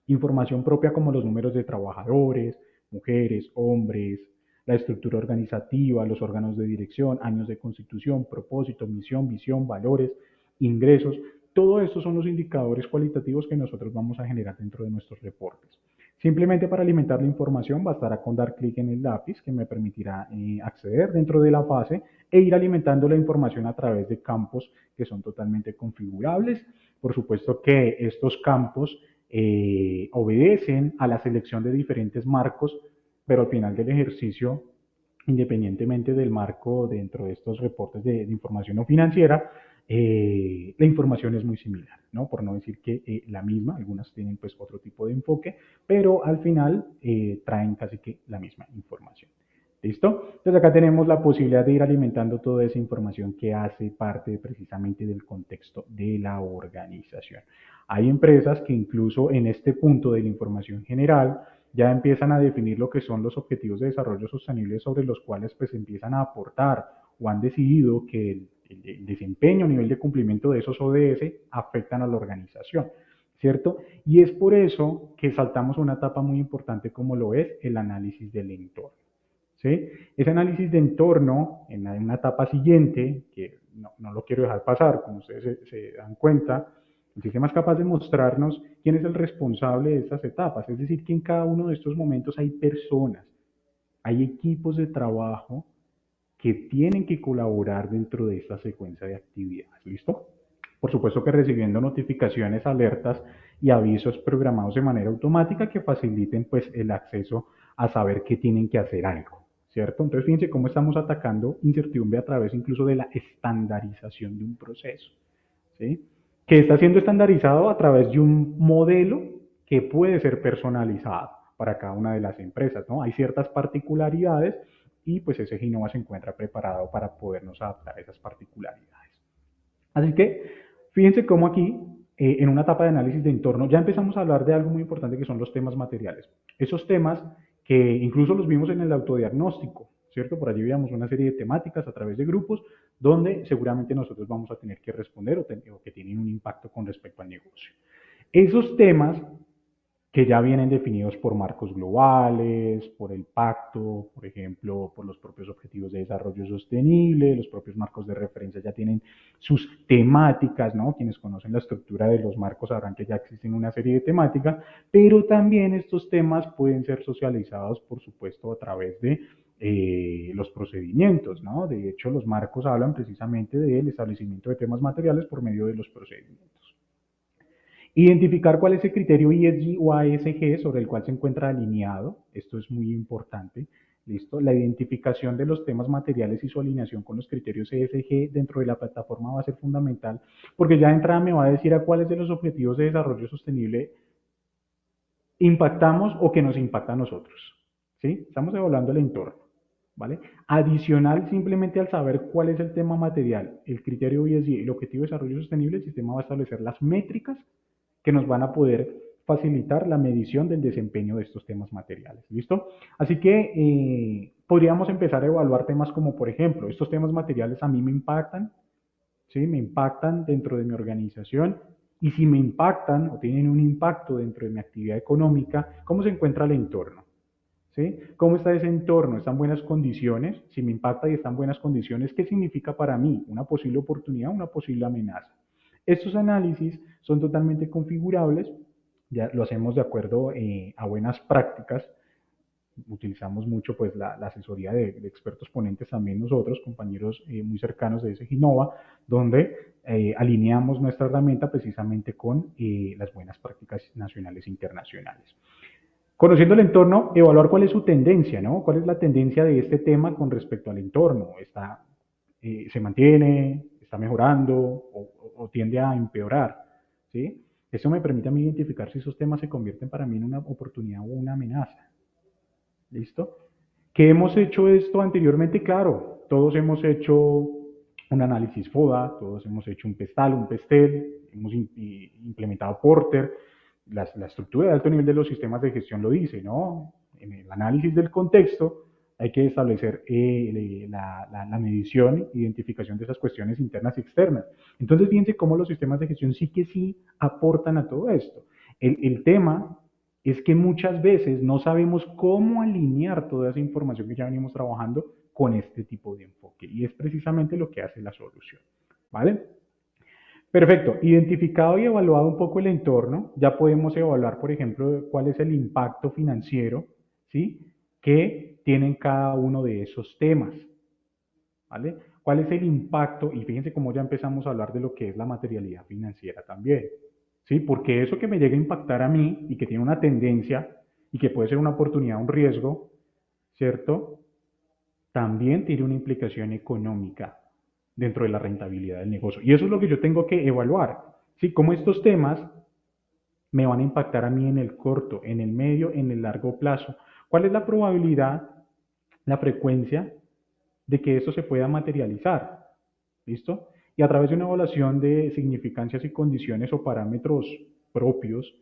información propia como los números de trabajadores, mujeres, hombres, la estructura organizativa, los órganos de dirección, años de constitución, propósito, misión, visión, valores, ingresos. Todo esto son los indicadores cualitativos que nosotros vamos a generar dentro de nuestros reportes. Simplemente para alimentar la información bastará con dar clic en el lápiz que me permitirá acceder dentro de la fase e ir alimentando la información a través de campos que son totalmente configurables. Por supuesto que estos campos obedecen a la selección de diferentes marcos, pero al final del ejercicio, independientemente del marco dentro de estos reportes de información no financiera, la información es muy similar, ¿no? Por no decir que la misma, algunas tienen pues otro tipo de enfoque, pero al final traen casi que la misma información. ¿Listo? Entonces acá tenemos la posibilidad de ir alimentando toda esa información que hace parte precisamente del contexto de la organización. Hay empresas que incluso en este punto de la información general ya empiezan a definir lo que son los objetivos de desarrollo sostenible sobre los cuales pues empiezan a aportar o han decidido que el desempeño, nivel de cumplimiento de esos ODS afectan a la organización, ¿cierto? Y es por eso que saltamos a una etapa muy importante como lo es el análisis del entorno. ¿Sí? Ese análisis de entorno en una etapa siguiente, que no lo quiero dejar pasar, como ustedes se dan cuenta, el sistema es capaz de mostrarnos quién es el responsable de estas etapas, es decir, que en cada uno de estos momentos hay personas, hay equipos de trabajo que tienen que colaborar dentro de esta secuencia de actividades. ¿Listo? Por supuesto que recibiendo notificaciones, alertas y avisos programados de manera automática que faciliten pues el acceso a saber que tienen que hacer algo, ¿cierto? Entonces fíjense cómo estamos atacando incertidumbre a través incluso de la estandarización de un proceso, ¿sí? Que está siendo estandarizado a través de un modelo que puede ser personalizado para cada una de las empresas, ¿no? Hay ciertas particularidades y pues ese Genova se encuentra preparado para podernos adaptar a esas particularidades. Así que fíjense cómo aquí, en una etapa de análisis de entorno, ya empezamos a hablar de algo muy importante que son los temas materiales. Esos temas que incluso los vimos en el autodiagnóstico, ¿cierto? Por allí veíamos una serie de temáticas a través de grupos donde seguramente nosotros vamos a tener que responder o que tienen un impacto con respecto al negocio. Esos temas que ya vienen definidos por marcos globales, por el pacto, por ejemplo, por los propios objetivos de desarrollo sostenible, los propios marcos de referencia ya tienen sus temáticas, ¿no? Quienes conocen la estructura de los marcos sabrán que ya existen una serie de temáticas, pero también estos temas pueden ser socializados, por supuesto, a través de los procedimientos, ¿no? De hecho, los marcos hablan precisamente del establecimiento de temas materiales por medio de los procedimientos. Identificar cuál es el criterio ESG o ASG sobre el cual se encuentra alineado. Esto es muy importante. ¿Listo? La identificación de los temas materiales y su alineación con los criterios ESG dentro de la plataforma va a ser fundamental porque ya de entrada me va a decir a cuáles de los objetivos de desarrollo sostenible impactamos o que nos impacta a nosotros. ¿Sí? Estamos evaluando el entorno. ¿Vale? Adicional, simplemente al saber cuál es el tema material, el criterio ESG y el objetivo de desarrollo sostenible, el sistema va a establecer las métricas que nos van a poder facilitar la medición del desempeño de estos temas materiales. ¿Listo? Así que podríamos empezar a evaluar temas como, por ejemplo, estos temas materiales a mí me impactan, ¿sí? Me impactan dentro de mi organización y si me impactan o tienen un impacto dentro de mi actividad económica, ¿cómo se encuentra el entorno? ¿Sí? ¿Cómo está ese entorno? ¿Está en buenas condiciones? Si me impacta y está en buenas condiciones, ¿qué significa para mí? ¿Una posible oportunidad o una posible amenaza? Estos análisis son totalmente configurables, ya lo hacemos de acuerdo a buenas prácticas utilizamos mucho pues la asesoría de expertos ponentes también nosotros, compañeros muy cercanos de SGINOVA, donde alineamos nuestra herramienta precisamente con las buenas prácticas nacionales e internacionales. Conociendo el entorno, evaluar cuál es su tendencia, ¿no? ¿Cuál es la tendencia de este tema con respecto al entorno? ¿Se mantiene? ¿Está mejorando? ¿O tiende a empeorar? ¿Sí? Eso me permite a mí identificar si esos temas se convierten para mí en una oportunidad o una amenaza. ¿Listo? ¿Que hemos hecho esto anteriormente? Claro, todos hemos hecho un análisis FODA, todos hemos hecho un PESTAL, un PESTEL, hemos implementado Porter. La estructura de alto nivel de los sistemas de gestión lo dice, ¿no? En el análisis del contexto hay que establecer la medición, identificación de esas cuestiones internas y externas. Entonces, fíjense cómo los sistemas de gestión sí aportan a todo esto. El tema es que muchas veces no sabemos cómo alinear toda esa información que ya venimos trabajando con este tipo de enfoque. Y es precisamente lo que hace la solución. ¿Vale? Perfecto. Identificado y evaluado un poco el entorno, ya podemos evaluar, por ejemplo, cuál es el impacto financiero, ¿sí?, que tienen cada uno de esos temas. ¿Vale? ¿Cuál es el impacto? Y fíjense cómo ya empezamos a hablar de lo que es la materialidad financiera también. ¿Sí? Porque eso que me llega a impactar a mí y que tiene una tendencia y que puede ser una oportunidad, un riesgo, ¿cierto? También tiene una implicación económica dentro de la rentabilidad del negocio. Y eso es lo que yo tengo que evaluar. ¿Sí? Cómo estos temas me van a impactar a mí en el corto, en el medio, en el largo plazo. ¿Cuál es la probabilidad, la frecuencia de que esto se pueda materializar? ¿Listo? Y a través de una evaluación de significancias y condiciones o parámetros propios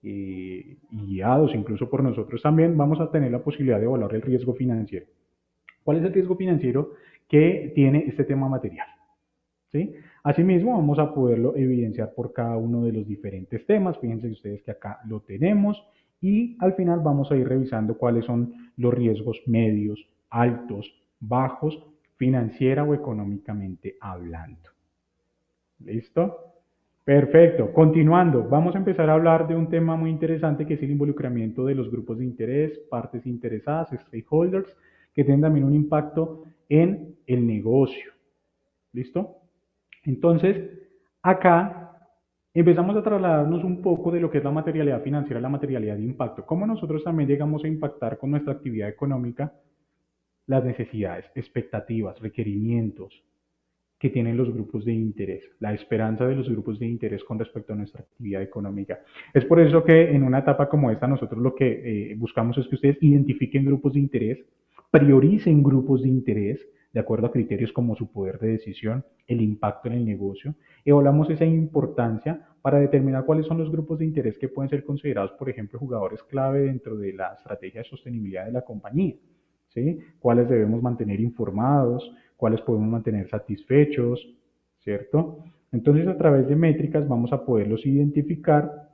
y guiados incluso por nosotros también, vamos a tener la posibilidad de evaluar el riesgo financiero. ¿Cuál es el riesgo financiero que tiene este tema material? ¿Sí? Asimismo, vamos a poderlo evidenciar por cada uno de los diferentes temas. Fíjense ustedes que acá lo tenemos y al final vamos a ir revisando cuáles son los riesgos medios, altos, bajos, financiera o económicamente hablando. ¿Listo? Perfecto. Continuando, vamos a empezar a hablar de un tema muy interesante que es el involucramiento de los grupos de interés, partes interesadas, stakeholders, que tienen también un impacto en el negocio. ¿Listo? Entonces, acá empezamos a trasladarnos un poco de lo que es la materialidad financiera a la materialidad de impacto. Cómo nosotros también llegamos a impactar con nuestra actividad económica las necesidades, expectativas, requerimientos que tienen los grupos de interés, la esperanza de los grupos de interés con respecto a nuestra actividad económica. Es por eso que en una etapa como esta nosotros lo que buscamos es que ustedes identifiquen grupos de interés, prioricen grupos de interés de acuerdo a criterios como su poder de decisión, el impacto en el negocio, evaluamos esa importancia para determinar cuáles son los grupos de interés que pueden ser considerados, por ejemplo, jugadores clave dentro de la estrategia de sostenibilidad de la compañía. ¿Sí? Cuáles debemos mantener informados, cuáles podemos mantener satisfechos, ¿cierto? Entonces, a través de métricas vamos a poderlos identificar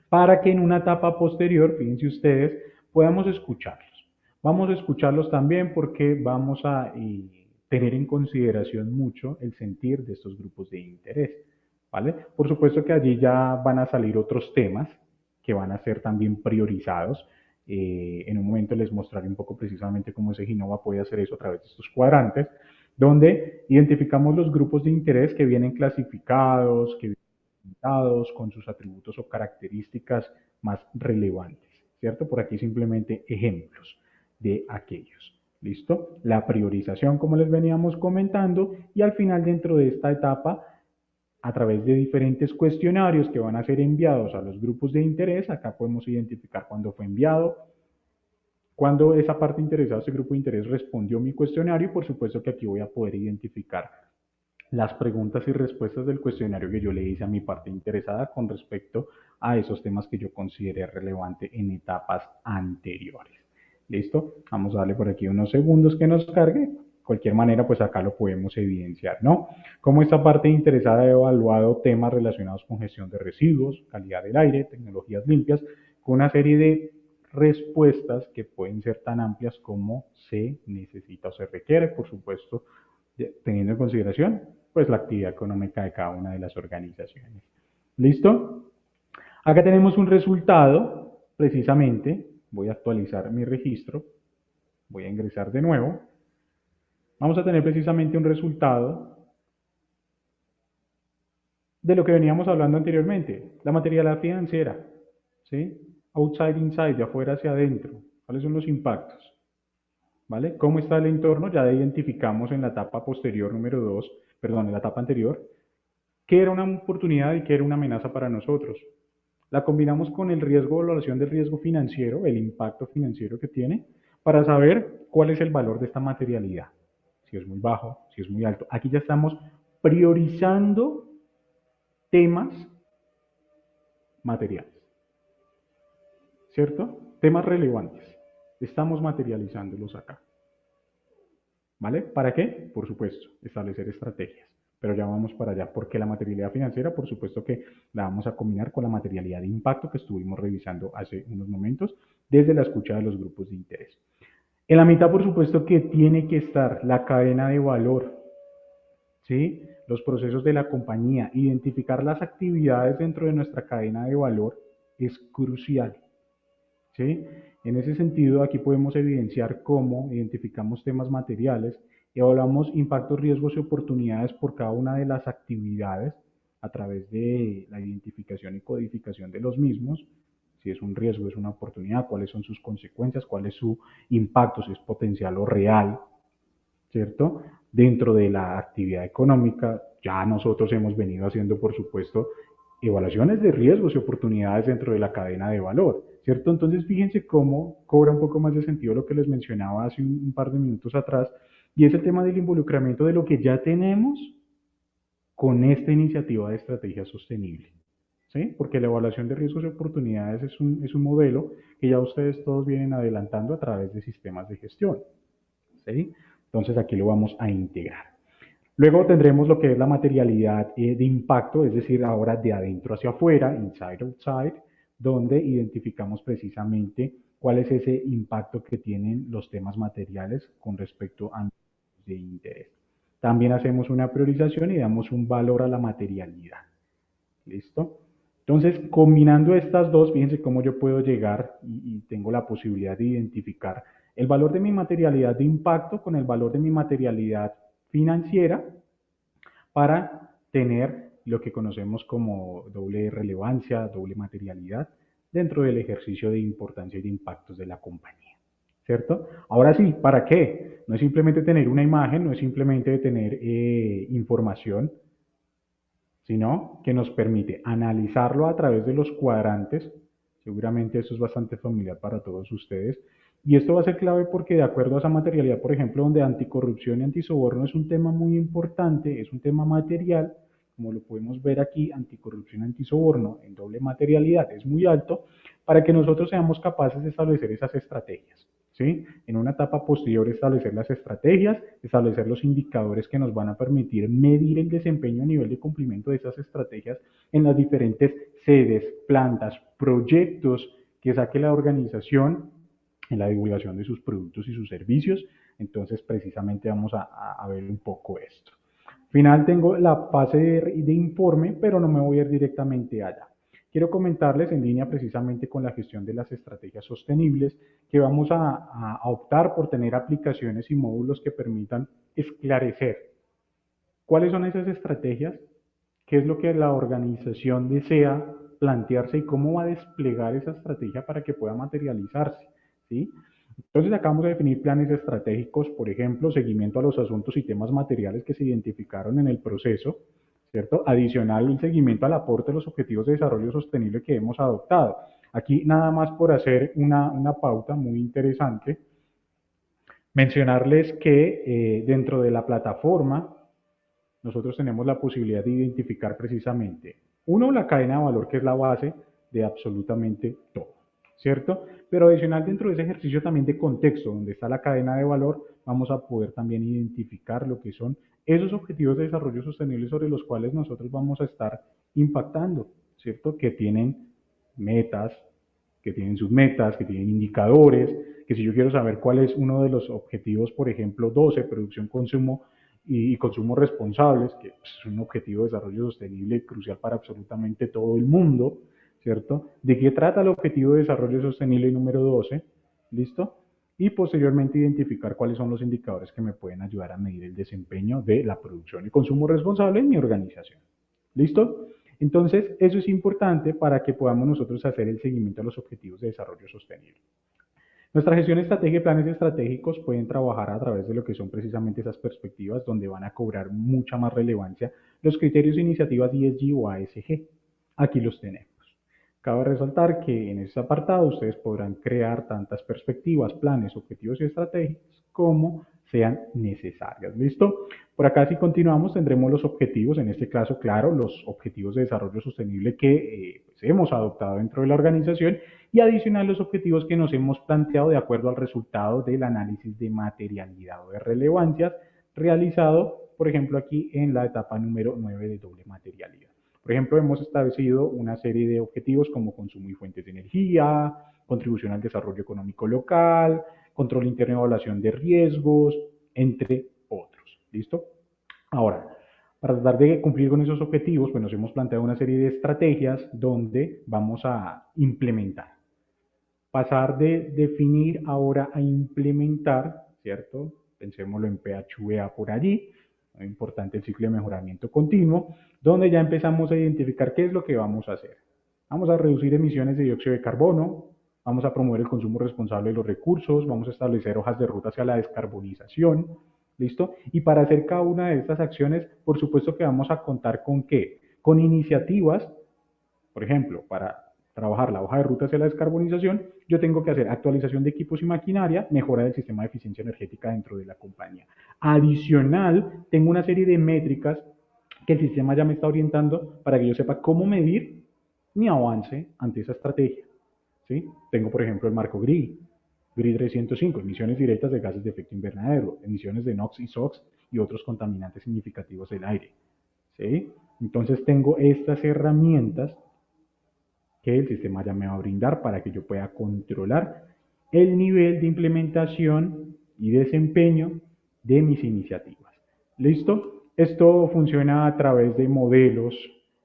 para que en una etapa posterior, fíjense ustedes, podamos escucharlos. Vamos a escucharlos también porque vamos a tener en consideración mucho el sentir de estos grupos de interés, ¿vale? Por supuesto que allí ya van a salir otros temas que van a ser también priorizados. En un momento les mostraré un poco precisamente cómo SGINOVA puede hacer eso a través de estos cuadrantes, donde identificamos los grupos de interés que vienen clasificados, que vienen presentados con sus atributos o características más relevantes, ¿cierto? Por aquí simplemente ejemplos de aquellos. ¿Listo? La priorización, como les veníamos comentando, y al final dentro de esta etapa a través de diferentes cuestionarios que van a ser enviados a los grupos de interés. Acá podemos identificar cuándo fue enviado, cuándo esa parte interesada, ese grupo de interés respondió mi cuestionario y por supuesto que aquí voy a poder identificar las preguntas y respuestas del cuestionario que yo le hice a mi parte interesada con respecto a esos temas que yo consideré relevante en etapas anteriores. ¿Listo? Vamos a darle por aquí unos segundos que nos cargue. Cualquier manera, pues acá lo podemos evidenciar, ¿no? Como esta parte interesada ha evaluado temas relacionados con gestión de residuos, calidad del aire, tecnologías limpias, con una serie de respuestas que pueden ser tan amplias como se necesita o se requiere, por supuesto, teniendo en consideración pues la actividad económica de cada una de las organizaciones. ¿Listo? Acá tenemos un resultado, precisamente, voy a actualizar mi registro voy a ingresar de nuevo, vamos a tener precisamente un resultado de lo que veníamos hablando anteriormente, la materialidad financiera, ¿sí? Outside, inside, de afuera hacia adentro. ¿Cuáles son los impactos? ¿Vale? ¿Cómo está el entorno? Ya identificamos en la etapa posterior número 2, perdón, en la etapa anterior, qué era una oportunidad y qué era una amenaza para nosotros. La combinamos con el riesgo, valoración del riesgo financiero, el impacto financiero que tiene, para saber cuál es el valor de esta materialidad. Si es muy bajo, si es muy alto. Aquí ya estamos priorizando temas materiales, ¿cierto? Temas relevantes. Estamos materializándolos acá. ¿Vale? ¿Para qué? Por supuesto, establecer estrategias. Pero ya vamos para allá, porque la materialidad financiera, por supuesto que la vamos a combinar con la materialidad de impacto que estuvimos revisando hace unos momentos desde la escucha de los grupos de interés. En la mitad, por supuesto, que tiene que estar la cadena de valor, ¿sí? Los procesos de la compañía, identificar las actividades dentro de nuestra cadena de valor es crucial, ¿sí? En ese sentido, aquí podemos evidenciar cómo identificamos temas materiales, evaluamos impactos, riesgos y oportunidades por cada una de las actividades a través de la identificación y codificación de los mismos, si es un riesgo, es una oportunidad, cuáles son sus consecuencias, cuál es su impacto, si es potencial o real, ¿cierto? Dentro de la actividad económica, ya nosotros hemos venido haciendo, por supuesto, evaluaciones de riesgos y oportunidades dentro de la cadena de valor, ¿cierto? Entonces, fíjense cómo cobra un poco más de sentido lo que les mencionaba hace un par de minutos atrás, y es el tema del involucramiento de lo que ya tenemos con esta iniciativa de estrategia sostenible, ¿sí? Porque la evaluación de riesgos y oportunidades es un modelo que ya ustedes todos vienen adelantando a través de sistemas de gestión, ¿sí? Entonces, aquí lo vamos a integrar. Luego tendremos lo que es la materialidad de impacto, es decir, ahora de adentro hacia afuera, inside outside, donde identificamos precisamente cuál es ese impacto que tienen los temas materiales con respecto a de interés. También hacemos una priorización y damos un valor a la materialidad. ¿Listo? Entonces, combinando estas dos, fíjense cómo yo puedo llegar y tengo la posibilidad de identificar el valor de mi materialidad de impacto con el valor de mi materialidad financiera para tener lo que conocemos como doble relevancia, doble materialidad dentro del ejercicio de importancia y de impactos de la compañía. ¿Cierto? Ahora sí, ¿para qué? No es simplemente tener una imagen, no es simplemente tener información, sino que nos permite analizarlo a través de los cuadrantes. Seguramente eso es bastante familiar para todos ustedes. Y esto va a ser clave porque de acuerdo a esa materialidad, por ejemplo, donde anticorrupción y antisoborno es un tema muy importante, es un tema material, como lo podemos ver aquí, anticorrupción y antisoborno en doble materialidad es muy alto, para que nosotros seamos capaces de establecer esas estrategias. ¿Sí? En una etapa posterior establecer las estrategias, establecer los indicadores que nos van a permitir medir el desempeño a nivel de cumplimiento de esas estrategias en las diferentes sedes, plantas, proyectos que saque la organización en la divulgación de sus productos y sus servicios. Entonces, precisamente vamos a ver un poco esto. Final tengo la fase de informe, pero no me voy a ir directamente allá. Quiero comentarles en línea precisamente con la gestión de las estrategias sostenibles que vamos a optar por tener aplicaciones y módulos que permitan esclarecer cuáles son esas estrategias, qué es lo que la organización desea plantearse y cómo va a desplegar esa estrategia para que pueda materializarse, ¿sí? Entonces acabamos de definir planes estratégicos, por ejemplo, seguimiento a los asuntos y temas materiales que se identificaron en el proceso, ¿cierto? Adicional, el seguimiento al aporte de los objetivos de desarrollo sostenible que hemos adoptado. Aquí nada más por hacer una pauta muy interesante, mencionarles que dentro de la plataforma nosotros tenemos la posibilidad de identificar precisamente, uno, la cadena de valor que es la base de absolutamente todo, ¿cierto? Pero adicional dentro de ese ejercicio también de contexto, donde está la cadena de valor, vamos a poder también identificar lo que son esos objetivos de desarrollo sostenible sobre los cuales nosotros vamos a estar impactando, ¿cierto? Que tienen metas, que tienen submetas, que tienen indicadores, que si yo quiero saber cuál es uno de los objetivos, por ejemplo, 12, producción, consumo y consumo responsables, que es un objetivo de desarrollo sostenible crucial para absolutamente todo el mundo, ¿cierto? ¿De qué trata el objetivo de desarrollo sostenible número 12? ¿Listo? y posteriormente identificar cuáles son los indicadores que me pueden ayudar a medir el desempeño de la producción y consumo responsable en mi organización. ¿Listo? Entonces, eso es importante para que podamos nosotros hacer el seguimiento a los objetivos de desarrollo sostenible. Nuestra gestión estratégica y planes estratégicos pueden trabajar a través de lo que son precisamente esas perspectivas donde van a cobrar mucha más relevancia los criterios e iniciativas ESG o ASG. Aquí los tenemos. Cabe resaltar que en este apartado ustedes podrán crear tantas perspectivas, planes, objetivos y estrategias como sean necesarias. ¿Listo? Por acá si continuamos tendremos los objetivos, en este caso, claro, los objetivos de desarrollo sostenible que pues hemos adoptado dentro de la organización y adicional los objetivos que nos hemos planteado de acuerdo al resultado del análisis de materialidad o de relevancias realizado, por ejemplo, aquí en la etapa número 9 de doble materialidad. Por ejemplo, hemos establecido una serie de objetivos como consumo y fuentes de energía, contribución al desarrollo económico local, control interno y evaluación de riesgos, entre otros. ¿Listo? Ahora, para tratar de cumplir con esos objetivos, pues nos hemos planteado una serie de estrategias donde vamos a implementar. Pasar de definir ahora a implementar, ¿cierto? Pensémoslo en PHVA por allí, muy importante el ciclo de mejoramiento continuo, donde ya empezamos a identificar qué es lo que vamos a hacer. Vamos a reducir emisiones de dióxido de carbono, vamos a promover el consumo responsable de los recursos, vamos a establecer hojas de ruta hacia la descarbonización, ¿listo? Y para hacer cada una de estas acciones, por supuesto que vamos a contar con ¿qué? Con iniciativas, por ejemplo, para trabajar la hoja de ruta hacia la descarbonización, yo tengo que hacer actualización de equipos y maquinaria, mejora del sistema de eficiencia energética dentro de la compañía. Adicional, tengo una serie de métricas que el sistema ya me está orientando para que yo sepa cómo medir mi avance ante esa estrategia. ¿Sí? Tengo, por ejemplo, el marco GRI 305, emisiones directas de gases de efecto invernadero, emisiones de NOx y SOx y otros contaminantes significativos del aire. ¿Sí? Entonces tengo estas herramientas que el sistema ya me va a brindar para que yo pueda controlar el nivel de implementación y desempeño de mis iniciativas. ¿Listo? Esto funciona a través de modelos,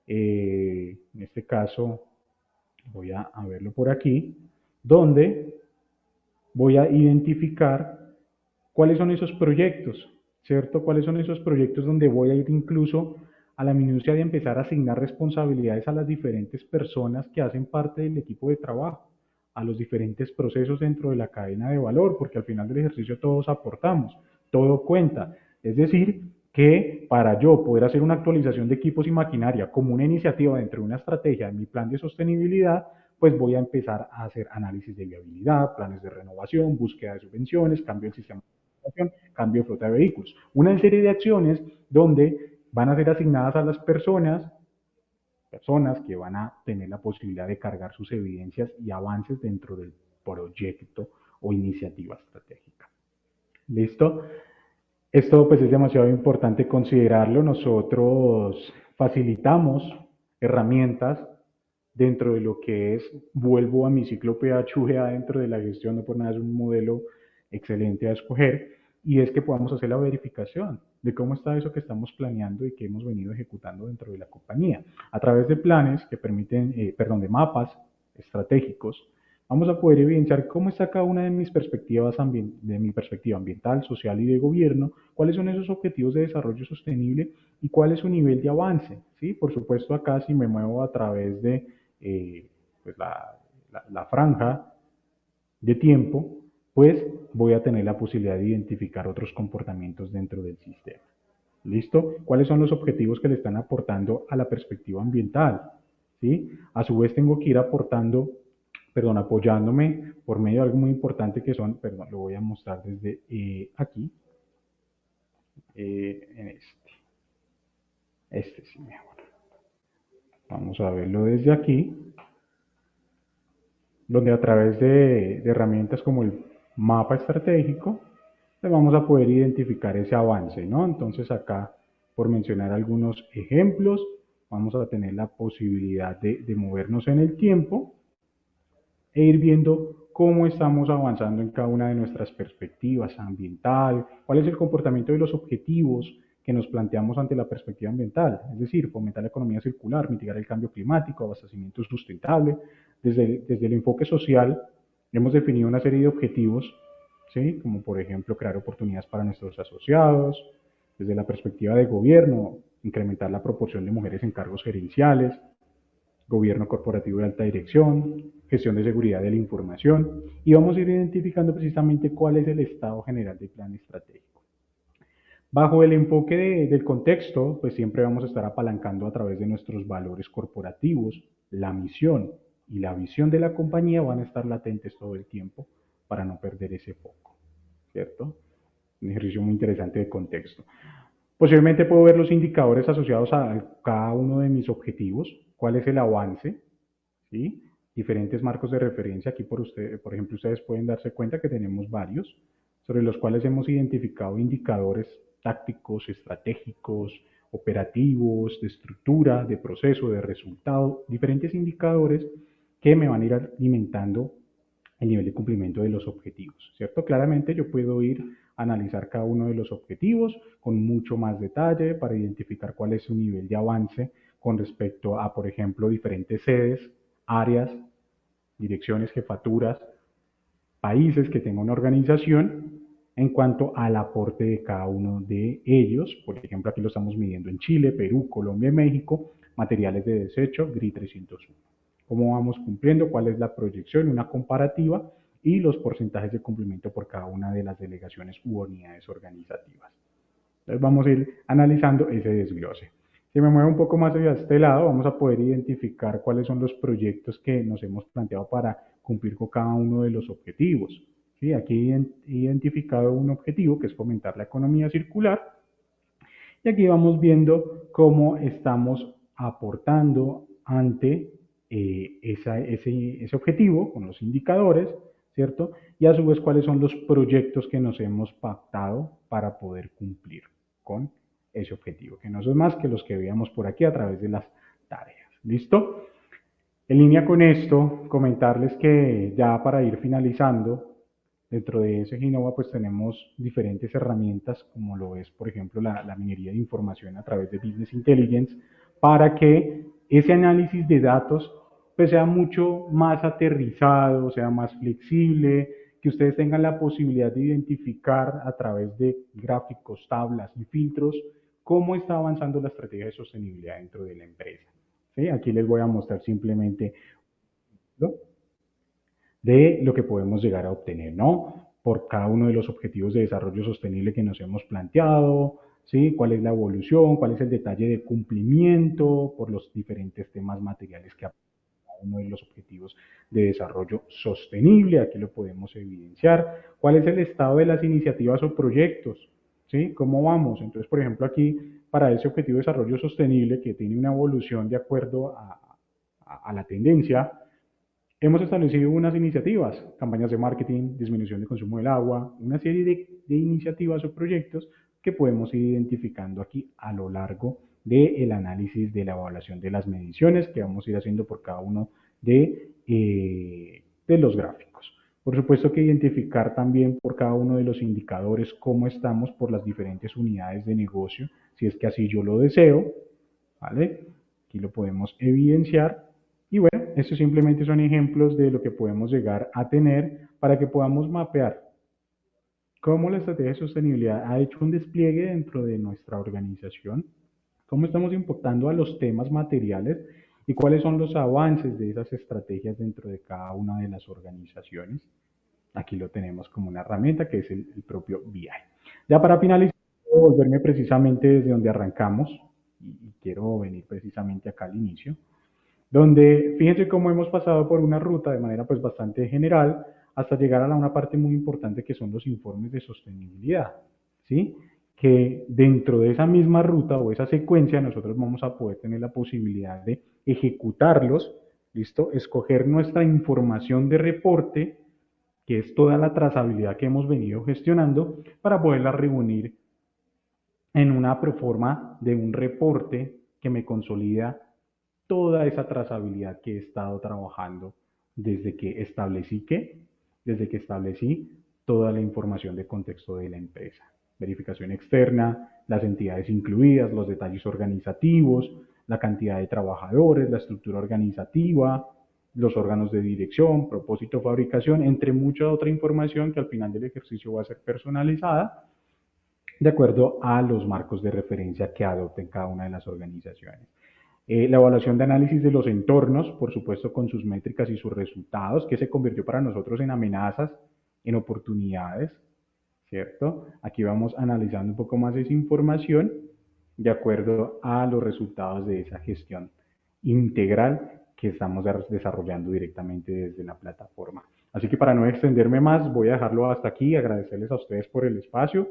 en este caso voy a verlo por aquí, donde voy a identificar cuáles son esos proyectos, ¿cierto? ¿Cuáles son esos proyectos donde voy a ir incluso a la minucia de empezar a asignar responsabilidades a las diferentes personas que hacen parte del equipo de trabajo, a los diferentes procesos dentro de la cadena de valor, porque al final del ejercicio todos aportamos, todo cuenta. Es decir, que para yo poder hacer una actualización de equipos y maquinaria como una iniciativa dentro de una estrategia de mi plan de sostenibilidad, pues voy a empezar a hacer análisis de viabilidad, planes de renovación, búsqueda de subvenciones, cambio del sistema cambio de flota de vehículos. Una serie de acciones donde van a ser asignadas a las personas que van a tener la posibilidad de cargar sus evidencias y avances dentro del proyecto o iniciativa estratégica. ¿Listo? Esto pues es demasiado importante considerarlo. Nosotros facilitamos herramientas dentro de lo que es, vuelvo a mi ciclo PHUGA dentro de la gestión, no por nada es un modelo excelente a escoger, y es que podamos hacer la verificación de cómo está eso que estamos planeando y que hemos venido ejecutando dentro de la compañía. A través de planes que permiten, de mapas estratégicos, vamos a poder evidenciar cómo está cada una de mis perspectivas, de mi perspectiva ambiental, social y de gobierno, cuáles son esos objetivos de desarrollo sostenible y cuál es su nivel de avance. ¿Sí? Por supuesto, acá si me muevo a través de pues la franja de tiempo, pues voy a tener la posibilidad de identificar otros comportamientos dentro del sistema. ¿Listo? ¿Cuáles son los objetivos que le están aportando a la perspectiva ambiental? ¿Sí? A su vez tengo que ir apoyándome por medio de algo muy importante que son, lo voy a mostrar desde aquí, en este sí mejor. Vamos a verlo desde aquí, donde a través de herramientas como el mapa estratégico, pues vamos a poder identificar ese avance, ¿no? Entonces acá, por mencionar algunos ejemplos, vamos a tener la posibilidad de movernos en el tiempo e ir viendo cómo estamos avanzando en cada una de nuestras perspectivas ambiental, cuál es el comportamiento de los objetivos que nos planteamos ante la perspectiva ambiental, es decir, fomentar la economía circular, mitigar el cambio climático, abastecimiento sustentable. Desde el enfoque social hemos definido una serie de objetivos, ¿sí? Como por ejemplo crear oportunidades para nuestros asociados, desde la perspectiva de gobierno, incrementar la proporción de mujeres en cargos gerenciales, gobierno corporativo de alta dirección, gestión de seguridad de la información, y vamos a ir identificando precisamente cuál es el estado general del plan estratégico. Bajo el enfoque del contexto, pues siempre vamos a estar apalancando a través de nuestros valores corporativos, la misión y la visión de la compañía van a estar latentes todo el tiempo para no perder ese foco, ¿cierto? Un ejercicio muy interesante de contexto. Posiblemente puedo ver los indicadores asociados a cada uno de mis objetivos, cuál es el avance, ¿sí? Diferentes marcos de referencia. Aquí por ejemplo, ustedes pueden darse cuenta que tenemos varios, sobre los cuales hemos identificado indicadores tácticos, estratégicos, operativos, de estructura, de proceso, de resultado, diferentes indicadores que me van a ir alimentando el nivel de cumplimiento de los objetivos, ¿cierto? Claramente yo puedo ir a analizar cada uno de los objetivos con mucho más detalle para identificar cuál es su nivel de avance con respecto a, por ejemplo, diferentes sedes, áreas, direcciones, jefaturas, países que tenga una organización en cuanto al aporte de cada uno de ellos. Por ejemplo, aquí lo estamos midiendo en Chile, Perú, Colombia y México, materiales de desecho, GRI 301. ¿Cómo vamos cumpliendo? ¿Cuál es la proyección? Una comparativa y los porcentajes de cumplimiento por cada una de las delegaciones u unidades organizativas. Entonces vamos a ir analizando ese desglose. Si me muevo un poco más hacia este lado, vamos a poder identificar cuáles son los proyectos que nos hemos planteado para cumplir con cada uno de los objetivos. ¿Sí? Aquí he identificado un objetivo que es fomentar la economía circular y aquí vamos viendo cómo estamos aportando ante ese objetivo con los indicadores, ¿cierto? Y a su vez cuáles son los proyectos que nos hemos pactado para poder cumplir con ese objetivo, que no son más que los que veíamos por aquí a través de las tareas. ¿Listo? En línea con esto, comentarles que ya para ir finalizando, dentro de ese Genova pues tenemos diferentes herramientas, como lo es, por ejemplo, la minería de información a través de Business Intelligence, para que ese análisis de datos pues sea mucho más aterrizado, sea más flexible, que ustedes tengan la posibilidad de identificar a través de gráficos, tablas y filtros cómo está avanzando la estrategia de sostenibilidad dentro de la empresa. ¿Sí? Aquí les voy a mostrar simplemente, ¿no?, de lo que podemos llegar a obtener, ¿no? Por cada uno de los objetivos de desarrollo sostenible que nos hemos planteado, ¿sí? ¿Cuál es la evolución? ¿Cuál es el detalle de cumplimiento por los diferentes temas materiales que aportan cada uno de los objetivos de desarrollo sostenible? Aquí lo podemos evidenciar. ¿Cuál es el estado de las iniciativas o proyectos? ¿Sí? ¿Cómo vamos? Entonces, por ejemplo, aquí para ese objetivo de desarrollo sostenible que tiene una evolución de acuerdo a la tendencia, hemos establecido unas iniciativas, campañas de marketing, disminución de consumo del agua, una serie de iniciativas o proyectos que podemos ir identificando aquí a lo largo del análisis de la evaluación de las mediciones que vamos a ir haciendo por cada uno de los gráficos. Por supuesto que identificar también por cada uno de los indicadores cómo estamos por las diferentes unidades de negocio, si es que así yo lo deseo, ¿vale? Aquí lo podemos evidenciar. Y bueno, estos simplemente son ejemplos de lo que podemos llegar a tener para que podamos mapear cómo la estrategia de sostenibilidad ha hecho un despliegue dentro de nuestra organización, cómo estamos impactando a los temas materiales y cuáles son los avances de esas estrategias dentro de cada una de las organizaciones. Aquí lo tenemos como una herramienta que es el propio BI. Ya para finalizar, quiero volverme precisamente desde donde arrancamos y quiero venir precisamente acá al inicio, donde fíjense cómo hemos pasado por una ruta de manera pues bastante general hasta llegar a una parte muy importante que son los informes de sostenibilidad, ¿sí? Que dentro de esa misma ruta o esa secuencia nosotros vamos a poder tener la posibilidad de ejecutarlos, ¿listo? Escoger nuestra información de reporte, que es toda la trazabilidad que hemos venido gestionando, para poderla reunir en una proforma de un reporte que me consolida toda esa trazabilidad que he estado trabajando desde que establecí desde que establecí toda la información de contexto de la empresa. Verificación externa, las entidades incluidas, los detalles organizativos, la cantidad de trabajadores, la estructura organizativa, los órganos de dirección, propósito, fabricación, entre mucha otra información que al final del ejercicio va a ser personalizada de acuerdo a los marcos de referencia que adopten cada una de las organizaciones. La evaluación de análisis de los entornos, por supuesto, con sus métricas y sus resultados, que se convirtió para nosotros en amenazas, en oportunidades, ¿cierto? Aquí vamos analizando un poco más esa información de acuerdo a los resultados de esa gestión integral que estamos desarrollando directamente desde la plataforma. Así que para no extenderme más, voy a dejarlo hasta aquí, agradecerles a ustedes por el espacio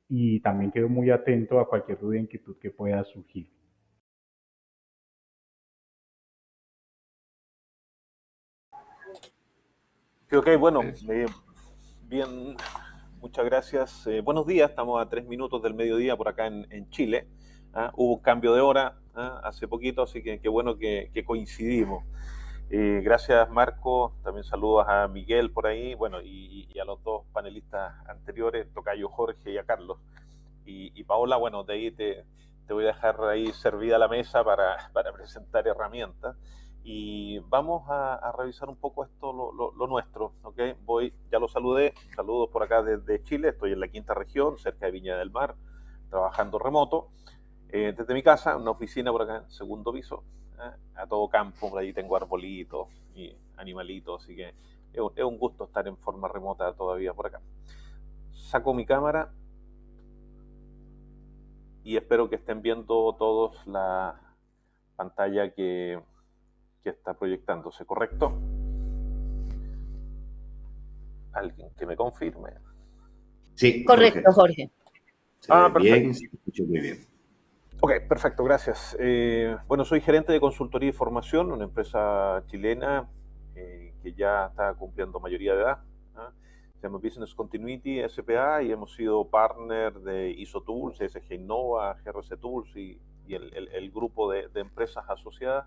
y también quedo muy atento a cualquier duda e inquietud que pueda surgir. Ok, bueno, bien, muchas gracias. Buenos días, estamos a 3 minutos del mediodía por acá en Chile. Hubo un cambio de hora hace poquito, así que qué bueno que coincidimos. Gracias, Marco. También saludos a Miguel por ahí, bueno, y a los dos panelistas anteriores, Tocayo Jorge y a Carlos. Y Paola, bueno, de ahí te voy a dejar ahí servida la mesa para presentar herramientas. Y vamos a revisar un poco esto, lo nuestro, ¿ok? Ya lo saludé, saludos por acá desde Chile, estoy en la quinta región, cerca de Viña del Mar, trabajando remoto, desde mi casa, una oficina por acá en segundo piso, a todo campo, por ahí tengo arbolitos y animalitos, así que es un gusto estar en forma remota todavía por acá. Saco mi cámara y espero que estén viendo todos la pantalla que está proyectándose, ¿correcto? ¿Alguien que me confirme? Sí, correcto, Jorge. Se ve perfecto. bien, se escucha muy bien. Ok, perfecto, gracias. Bueno, soy gerente de consultoría y formación, una empresa chilena que ya está cumpliendo mayoría de edad. Se llama Business Continuity SPA y hemos sido partner de ISO Tools, SG Innova, GRC Tools y el grupo de empresas asociadas,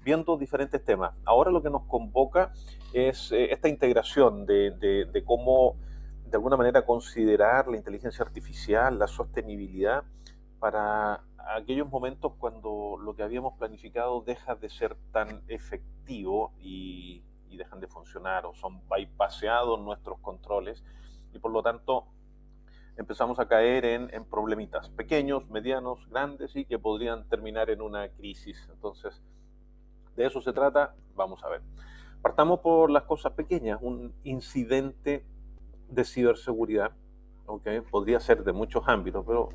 viendo diferentes temas. Ahora lo que nos convoca es esta integración de cómo, de alguna manera, considerar la inteligencia artificial, la sostenibilidad, para aquellos momentos cuando lo que habíamos planificado deja de ser tan efectivo y dejan de funcionar o son bypaseados nuestros controles y por lo tanto empezamos a caer en problemitas pequeños, medianos, grandes y que podrían terminar en una crisis. Entonces, de eso se trata, vamos a ver. Partamos por las cosas pequeñas, un incidente de ciberseguridad, ¿okay? Podría ser de muchos ámbitos, pero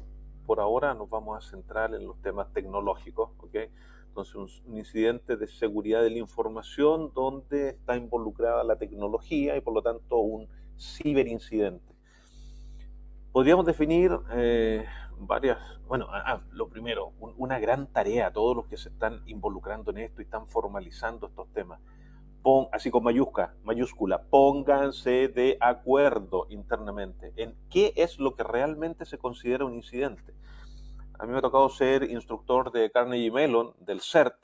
por ahora nos vamos a centrar en los temas tecnológicos, ¿okay? Entonces, un incidente de seguridad de la información donde está involucrada la tecnología y por lo tanto un ciberincidente. Podríamos definir varias, bueno, lo primero, una gran tarea, todos los que se están involucrando en esto y están formalizando estos temas. Así con mayúscula, pónganse de acuerdo internamente en qué es lo que realmente se considera un incidente. A mí me ha tocado ser instructor de Carnegie Mellon, del CERT,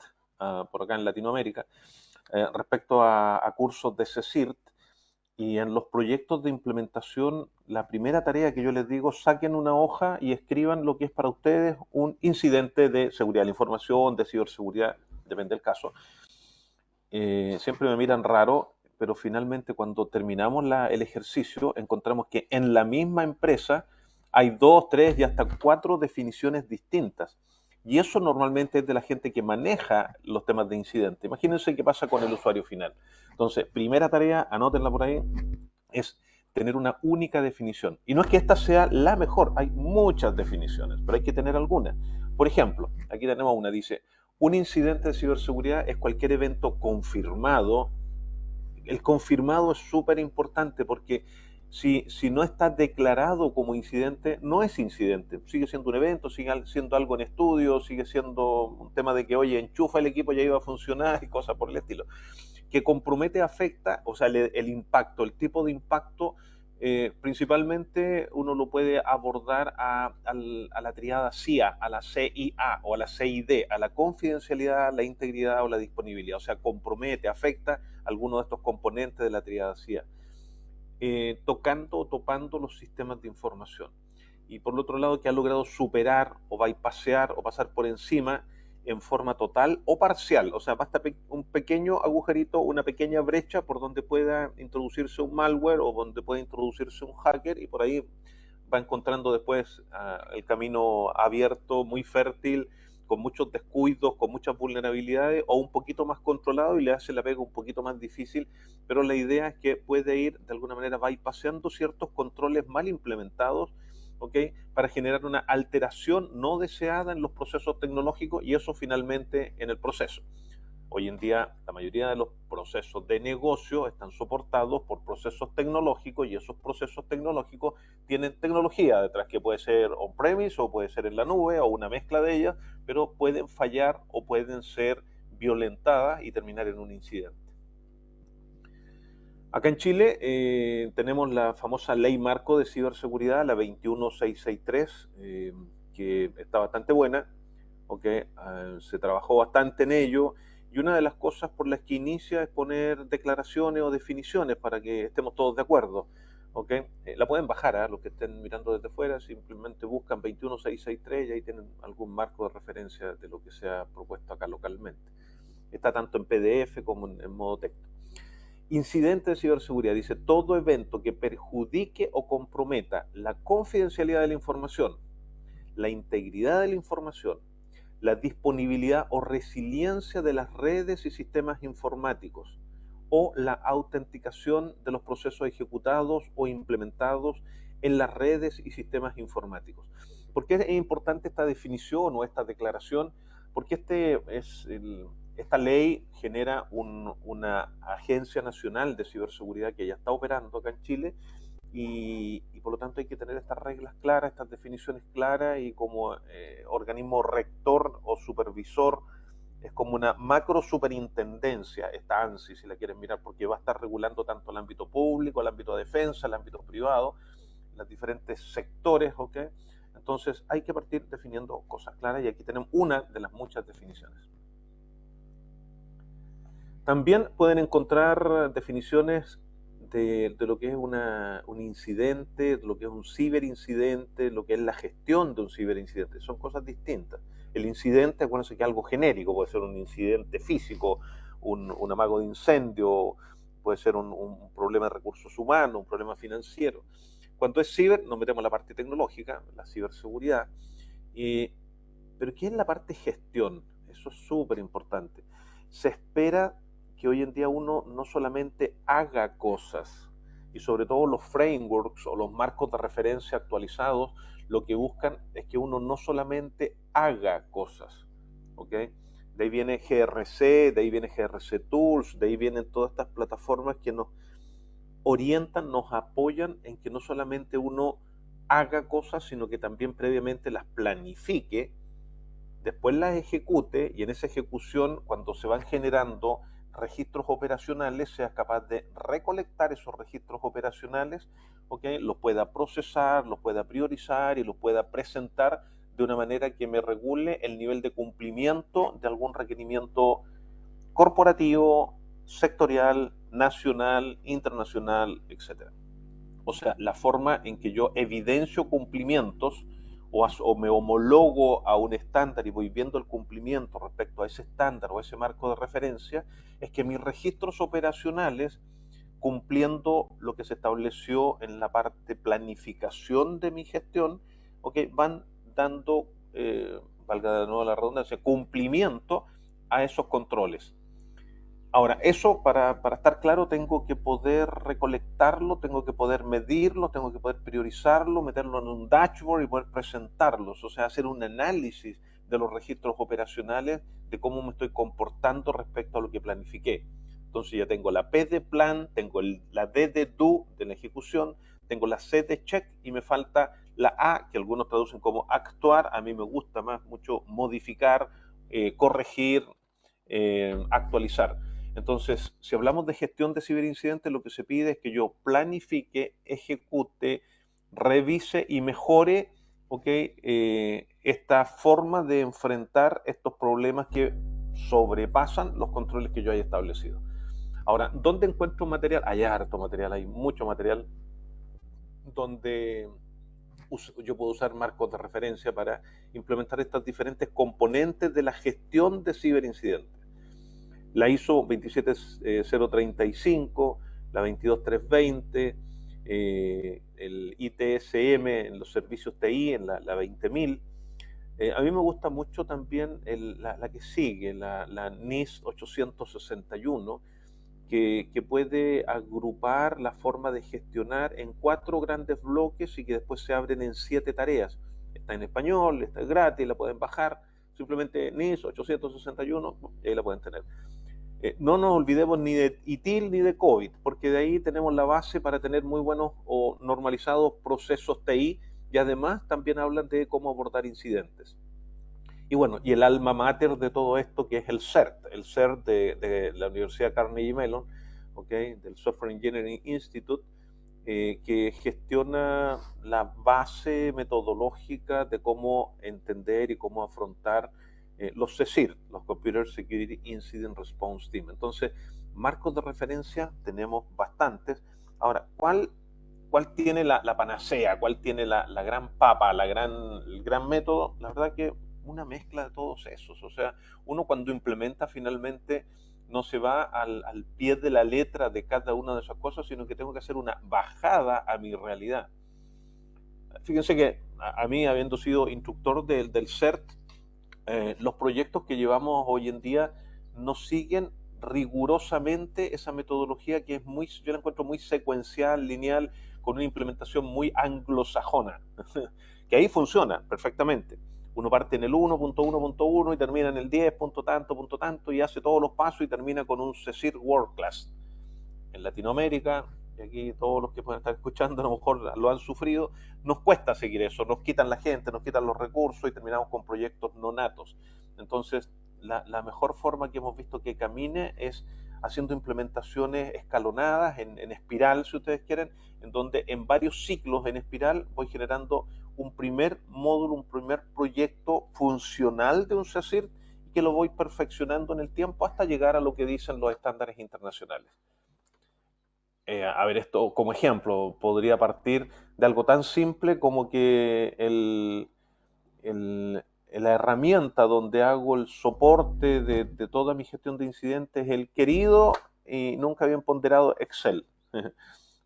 por acá en Latinoamérica, respecto a cursos de CSIRT, y en los proyectos de implementación, la primera tarea que yo les digo, saquen una hoja y escriban lo que es para ustedes un incidente de seguridad de la información, de ciberseguridad, depende del caso. Siempre me miran raro, pero finalmente cuando terminamos el ejercicio encontramos que en la misma empresa hay 2, 3 y hasta 4 definiciones distintas. Y eso normalmente es de la gente que maneja los temas de incidente. Imagínense qué pasa con el usuario final. Entonces, primera tarea, anótenla por ahí, es tener una única definición. Y no es que esta sea la mejor, hay muchas definiciones, pero hay que tener algunas. Por ejemplo, aquí tenemos una, dice, un incidente de ciberseguridad es cualquier evento confirmado. El confirmado es súper importante porque si no está declarado como incidente, no es incidente. Sigue siendo un evento, sigue siendo algo en estudio, sigue siendo un tema de que, oye, enchufa el equipo, ya iba a funcionar y cosas por el estilo. Que compromete, afecta, o sea, el impacto, el tipo de impacto, principalmente uno lo puede abordar a la triada CIA, a la CIA o a la CID, a la confidencialidad, la integridad o la disponibilidad. O sea, compromete, afecta algunos de estos componentes de la triada CIA. Tocando o topando los sistemas de información. Y por el otro lado, que ha logrado superar o bypasear o pasar por encima en forma total o parcial. O sea, basta un pequeño agujerito, una pequeña brecha por donde pueda introducirse un malware o donde pueda introducirse un hacker, y por ahí va encontrando después el camino abierto, muy fértil, con muchos descuidos, con muchas vulnerabilidades, o un poquito más controlado y le hace la pega un poquito más difícil, pero la idea es que puede ir de alguna manera bypassando ciertos controles mal implementados, ¿ok? Para generar una alteración no deseada en los procesos tecnológicos, y eso finalmente en el proceso. Hoy en día la mayoría de los procesos de negocio están soportados por procesos tecnológicos, y esos procesos tecnológicos tienen tecnología detrás, que puede ser on-premise o puede ser en la nube o una mezcla de ellas, pero pueden fallar o pueden ser violentadas y terminar en un incidente. Acá en Chile tenemos la famosa ley marco de ciberseguridad, la 21663, que está bastante buena, ¿okay? Se trabajó bastante en ello, y una de las cosas por las que inicia es poner declaraciones o definiciones para que estemos todos de acuerdo, ¿okay? La pueden bajar, los que estén mirando desde fuera, simplemente buscan 21663 y ahí tienen algún marco de referencia de lo que se ha propuesto acá localmente. Está tanto en PDF como en modo texto. Incidente de ciberseguridad, dice: todo evento que perjudique o comprometa la confidencialidad de la información, la integridad de la información, la disponibilidad o resiliencia de las redes y sistemas informáticos, o la autenticación de los procesos ejecutados o implementados en las redes y sistemas informáticos. ¿Por qué es importante esta definición o esta declaración? Porque esta ley genera una agencia nacional de ciberseguridad que ya está operando acá en Chile, y por lo tanto hay que tener estas reglas claras, estas definiciones claras, y como organismo rector o supervisor es como una macro superintendencia, esta ANSI, si la quieren mirar, porque va a estar regulando tanto el ámbito público, el ámbito de defensa, el ámbito privado, los diferentes sectores, ¿ok? Entonces hay que partir definiendo cosas claras, y aquí tenemos una de las muchas definiciones. También pueden encontrar definiciones de lo que es un incidente, de lo que es un ciberincidente, lo que es la gestión de un ciberincidente. Son cosas distintas. El incidente, acuérdense que es algo genérico, puede ser un incidente físico, un amago de incendio, puede ser un problema de recursos humanos, un problema financiero. Cuando es ciber, nos metemos en la parte tecnológica, la ciberseguridad. Pero ¿qué es la parte gestión? Eso es súper importante. Se espera que hoy en día uno no solamente haga cosas, y sobre todo los frameworks o los marcos de referencia actualizados lo que buscan es que uno no solamente haga cosas, ¿ok? De ahí viene GRC, de ahí viene GRC Tools, de ahí vienen todas estas plataformas que nos orientan, nos apoyan en que no solamente uno haga cosas, sino que también previamente las planifique, después las ejecute, y en esa ejecución, cuando se van generando registros operacionales, sea capaz de recolectar esos registros operacionales, ¿okay? Los pueda procesar, los pueda priorizar y los pueda presentar de una manera que me regule el nivel de cumplimiento de algún requerimiento corporativo, sectorial, nacional, internacional, etc. O sea, la forma en que yo evidencio cumplimientos o me homologo a un estándar y voy viendo el cumplimiento respecto a ese estándar o a ese marco de referencia, es que mis registros operacionales, cumpliendo lo que se estableció en la parte planificación de mi gestión, ¿okay? Van dando, valga de nuevo la redundancia, cumplimiento a esos controles. Ahora, eso para estar claro, tengo que poder recolectarlo, tengo que poder medirlo, tengo que poder priorizarlo, meterlo en un dashboard y poder presentarlos, o sea, hacer un análisis de los registros operacionales, de cómo me estoy comportando respecto a lo que planifiqué. Entonces ya tengo la P de plan, tengo la D de do, de la ejecución, tengo la C de check, y me falta la A, que algunos traducen como actuar. A mí me gusta más mucho modificar, corregir, actualizar. Entonces, si hablamos de gestión de ciberincidentes, lo que se pide es que yo planifique, ejecute, revise y mejore, ¿okay? Esta forma de enfrentar estos problemas que sobrepasan los controles que yo haya establecido. Ahora, ¿dónde encuentro material? Hay harto material, hay mucho material donde yo puedo usar marcos de referencia para implementar estas diferentes componentes de la gestión de ciberincidentes. La ISO 27035, la 22320, el ITSM en los servicios TI, en la 20000. A mí me gusta mucho también la que sigue, la NIS 861, que puede agrupar la forma de gestionar en 4 grandes bloques y que después se abren en 7 tareas. Está en español, está gratis, la pueden bajar. Simplemente NIS 861, ahí la pueden tener. No nos olvidemos ni de ITIL ni de COVID, porque de ahí tenemos la base para tener muy buenos o normalizados procesos TI, y además también hablan de cómo abordar incidentes. Y bueno, y el alma mater de todo esto, que es el CERT de la Universidad Carnegie Mellon, ¿okay? Del Software Engineering Institute, que gestiona la base metodológica de cómo entender y cómo afrontar los CSIR, los Computer Security Incident Response Team. Entonces, marcos de referencia tenemos bastantes. Ahora, ¿cuál tiene la panacea? ¿Cuál tiene la gran papa, el gran método? La verdad que una mezcla de todos esos. O sea, uno cuando implementa finalmente no se va al pie de la letra de cada una de esas cosas, sino que tengo que hacer una bajada a mi realidad. Fíjense que a mí, habiendo sido instructor del CERT, los proyectos que llevamos hoy en día no siguen rigurosamente esa metodología que es yo la encuentro muy secuencial, lineal, con una implementación muy anglosajona, que ahí funciona perfectamente. Uno parte en el 1.1.1 y termina en el 10, punto tanto, y hace todos los pasos y termina con un CSIR World Class. En Latinoamérica, y aquí todos los que pueden estar escuchando a lo mejor lo han sufrido, nos cuesta seguir eso, nos quitan la gente, nos quitan los recursos y terminamos con proyectos no natos. Entonces, la mejor forma que hemos visto que camine es haciendo implementaciones escalonadas, en espiral, si ustedes quieren, en donde en varios ciclos en espiral voy generando un primer módulo, un primer proyecto funcional de un CSIR y que lo voy perfeccionando en el tiempo hasta llegar a lo que dicen los estándares internacionales. A ver, esto como ejemplo, podría partir de algo tan simple como que la herramienta donde hago el soporte de toda mi gestión de incidentes es el querido y nunca bien ponderado Excel.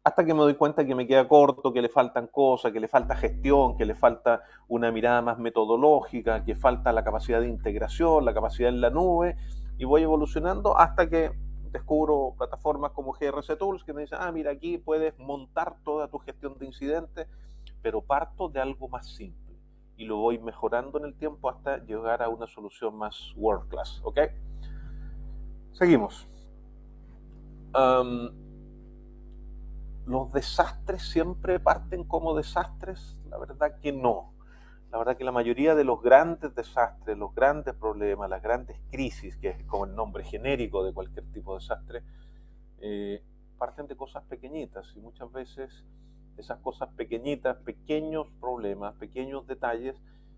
Hasta que me doy cuenta que me queda corto, que le faltan cosas, que le falta gestión, que le falta una mirada más metodológica, que falta la capacidad de integración, la capacidad en la nube, y voy evolucionando hasta que descubro plataformas como GRC Tools que me dicen, mira, aquí puedes montar toda tu gestión de incidentes, pero parto de algo más simple y lo voy mejorando en el tiempo hasta llegar a una solución más world class, ¿ok? Seguimos. ¿Los desastres siempre parten como desastres? La verdad que no. La verdad que la mayoría de los grandes desastres, los grandes problemas, las grandes crisis, que es como el nombre genérico de cualquier tipo de desastre, parten de cosas pequeñitas y muchas veces esas cosas pequeñitas, pequeños problemas, pequeños detalles,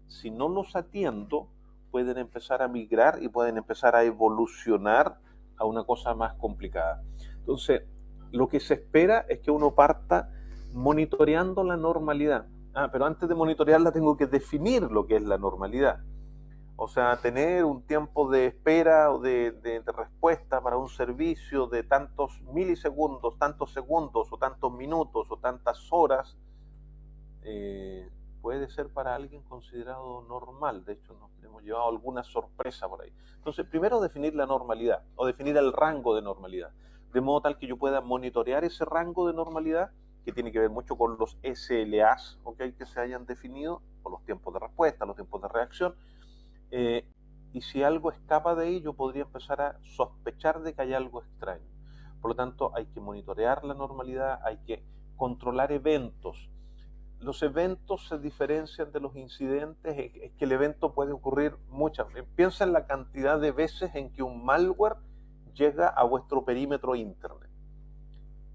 si no los atiendo, pueden empezar a migrar y pueden empezar a evolucionar a una cosa más complicada. Entonces, lo que se espera es que uno parta monitoreando la normalidad. Pero antes de monitorearla tengo que definir lo que es la normalidad. O sea, tener un tiempo de espera o de respuesta para un servicio de tantos milisegundos, tantos segundos, o tantos minutos, o tantas horas, puede ser para alguien considerado normal. De hecho, nos hemos llevado alguna sorpresa por ahí. Entonces, primero definir la normalidad, o definir el rango de normalidad, de modo tal que yo pueda monitorear ese rango de normalidad, que tiene que ver mucho con los SLAs, ¿okay? Que se hayan definido, con los tiempos de respuesta, los tiempos de reacción, y si algo escapa de ahí, yo podría empezar a sospechar de que hay algo extraño. Por lo tanto, hay que monitorear la normalidad, hay que controlar eventos. Los eventos se diferencian de los incidentes, es que el evento puede ocurrir muchas veces. Piensa en la cantidad de veces en que un malware llega a vuestro perímetro internet.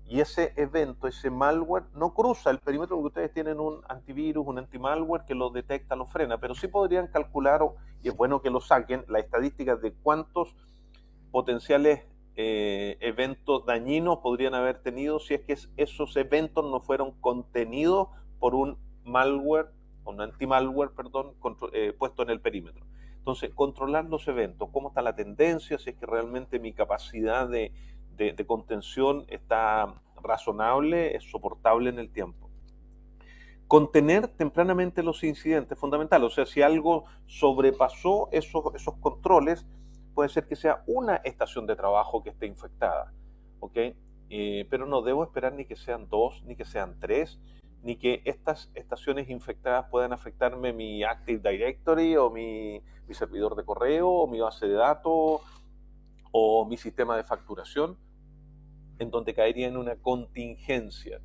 Y ese evento, ese malware, no cruza el perímetro porque ustedes tienen un antivirus, un antimalware que lo detecta, lo frena, pero sí podrían calcular, y es bueno que lo saquen, las estadísticas de cuántos potenciales eventos dañinos podrían haber tenido si es que esos eventos no fueron contenidos por un malware, o un anti-malware, perdón, puesto en el perímetro. Entonces, controlar los eventos, cómo está la tendencia, si es que realmente mi capacidad de contención está razonable, es soportable en el tiempo. Contener tempranamente los incidentes, fundamental. O sea, si algo sobrepasó esos controles, puede ser que sea una estación de trabajo que esté infectada, ¿ok? Pero no debo esperar ni que sean 2, ni que sean 3, ni que estas estaciones infectadas puedan afectarme mi Active Directory o mi servidor de correo o mi base de datos o mi sistema de facturación, en donde caería en una contingencia.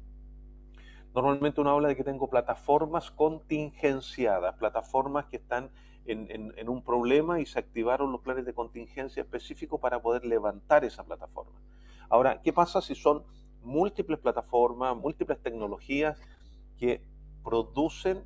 Normalmente uno habla de que tengo plataformas contingenciadas, plataformas que están en un problema y se activaron los planes de contingencia específicos para poder levantar esa plataforma. Ahora, ¿qué pasa si son múltiples plataformas, múltiples tecnologías que producen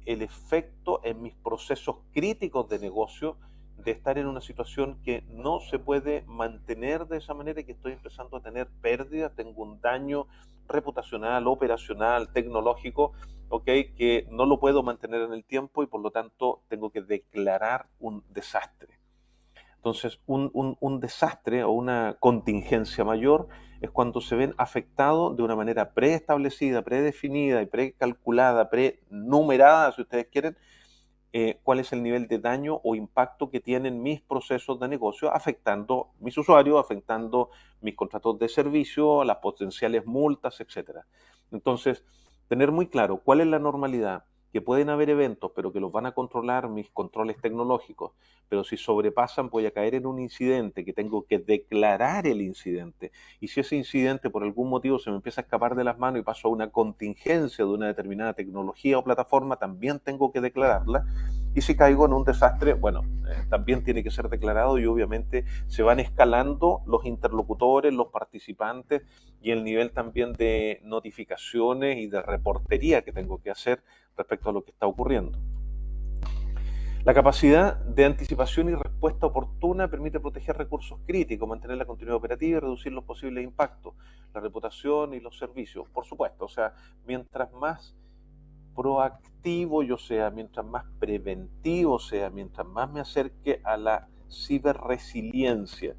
el efecto en mis procesos críticos de negocio de estar en una situación que no se puede mantener de esa manera y que estoy empezando a tener pérdidas, tengo un daño reputacional, operacional, tecnológico, ¿okay? Que no lo puedo mantener en el tiempo y por lo tanto tengo que declarar un desastre. Entonces, un desastre o una contingencia mayor es cuando se ven afectados de una manera preestablecida, predefinida y precalculada, prenumerada, si ustedes quieren, cuál es el nivel de daño o impacto que tienen mis procesos de negocio, afectando mis usuarios, afectando mis contratos de servicio, las potenciales multas, etc. Entonces, tener muy claro cuál es la normalidad, que pueden haber eventos, pero que los van a controlar mis controles tecnológicos, pero si sobrepasan voy a caer en un incidente que tengo que declarar el incidente, y si ese incidente por algún motivo se me empieza a escapar de las manos y paso a una contingencia de una determinada tecnología o plataforma, también tengo que declararla, y si caigo en un desastre, bueno, también tiene que ser declarado y obviamente se van escalando los interlocutores, los participantes y el nivel también de notificaciones y de reportería que tengo que hacer respecto a lo que está ocurriendo. La capacidad de anticipación y respuesta oportuna permite proteger recursos críticos, mantener la continuidad operativa y reducir los posibles impactos, la reputación y los servicios, por supuesto. O sea, mientras más proactivo yo sea, mientras más preventivo sea, mientras más me acerque a la ciberresiliencia.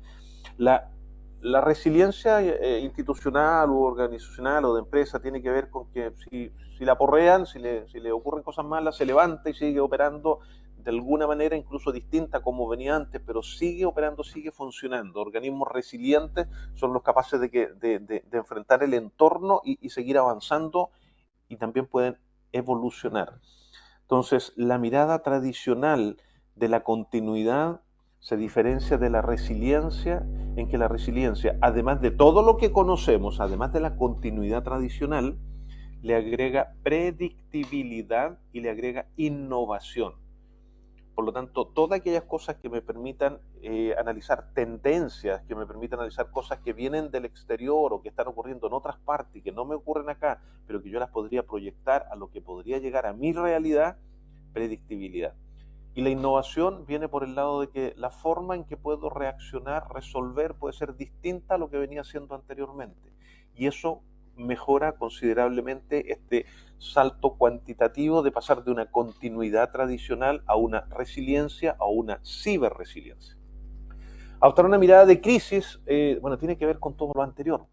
La resiliencia institucional u organizacional o de empresa tiene que ver con que si la porrean, si le ocurren cosas malas, se levanta y sigue operando de alguna manera incluso distinta como venía antes, pero sigue operando, sigue funcionando. Organismos resilientes son los capaces de enfrentar el entorno y seguir avanzando y también pueden evolucionar. Entonces, la mirada tradicional de la continuidad se diferencia de la resiliencia en que la resiliencia, además de todo lo que conocemos, además de la continuidad tradicional, le agrega predictibilidad y le agrega innovación. Por lo tanto, todas aquellas cosas que me permitan analizar tendencias, que me permitan analizar cosas que vienen del exterior o que están ocurriendo en otras partes y que no me ocurren acá, pero que yo las podría proyectar a lo que podría llegar a mi realidad, predictibilidad. Y la innovación viene por el lado de que la forma en que puedo reaccionar, resolver, puede ser distinta a lo que venía haciendo anteriormente. Y eso mejora considerablemente este salto cuantitativo de pasar de una continuidad tradicional a una resiliencia, a una ciberresiliencia. Adoptar una mirada de crisis, bueno, tiene que ver con todo lo anterior.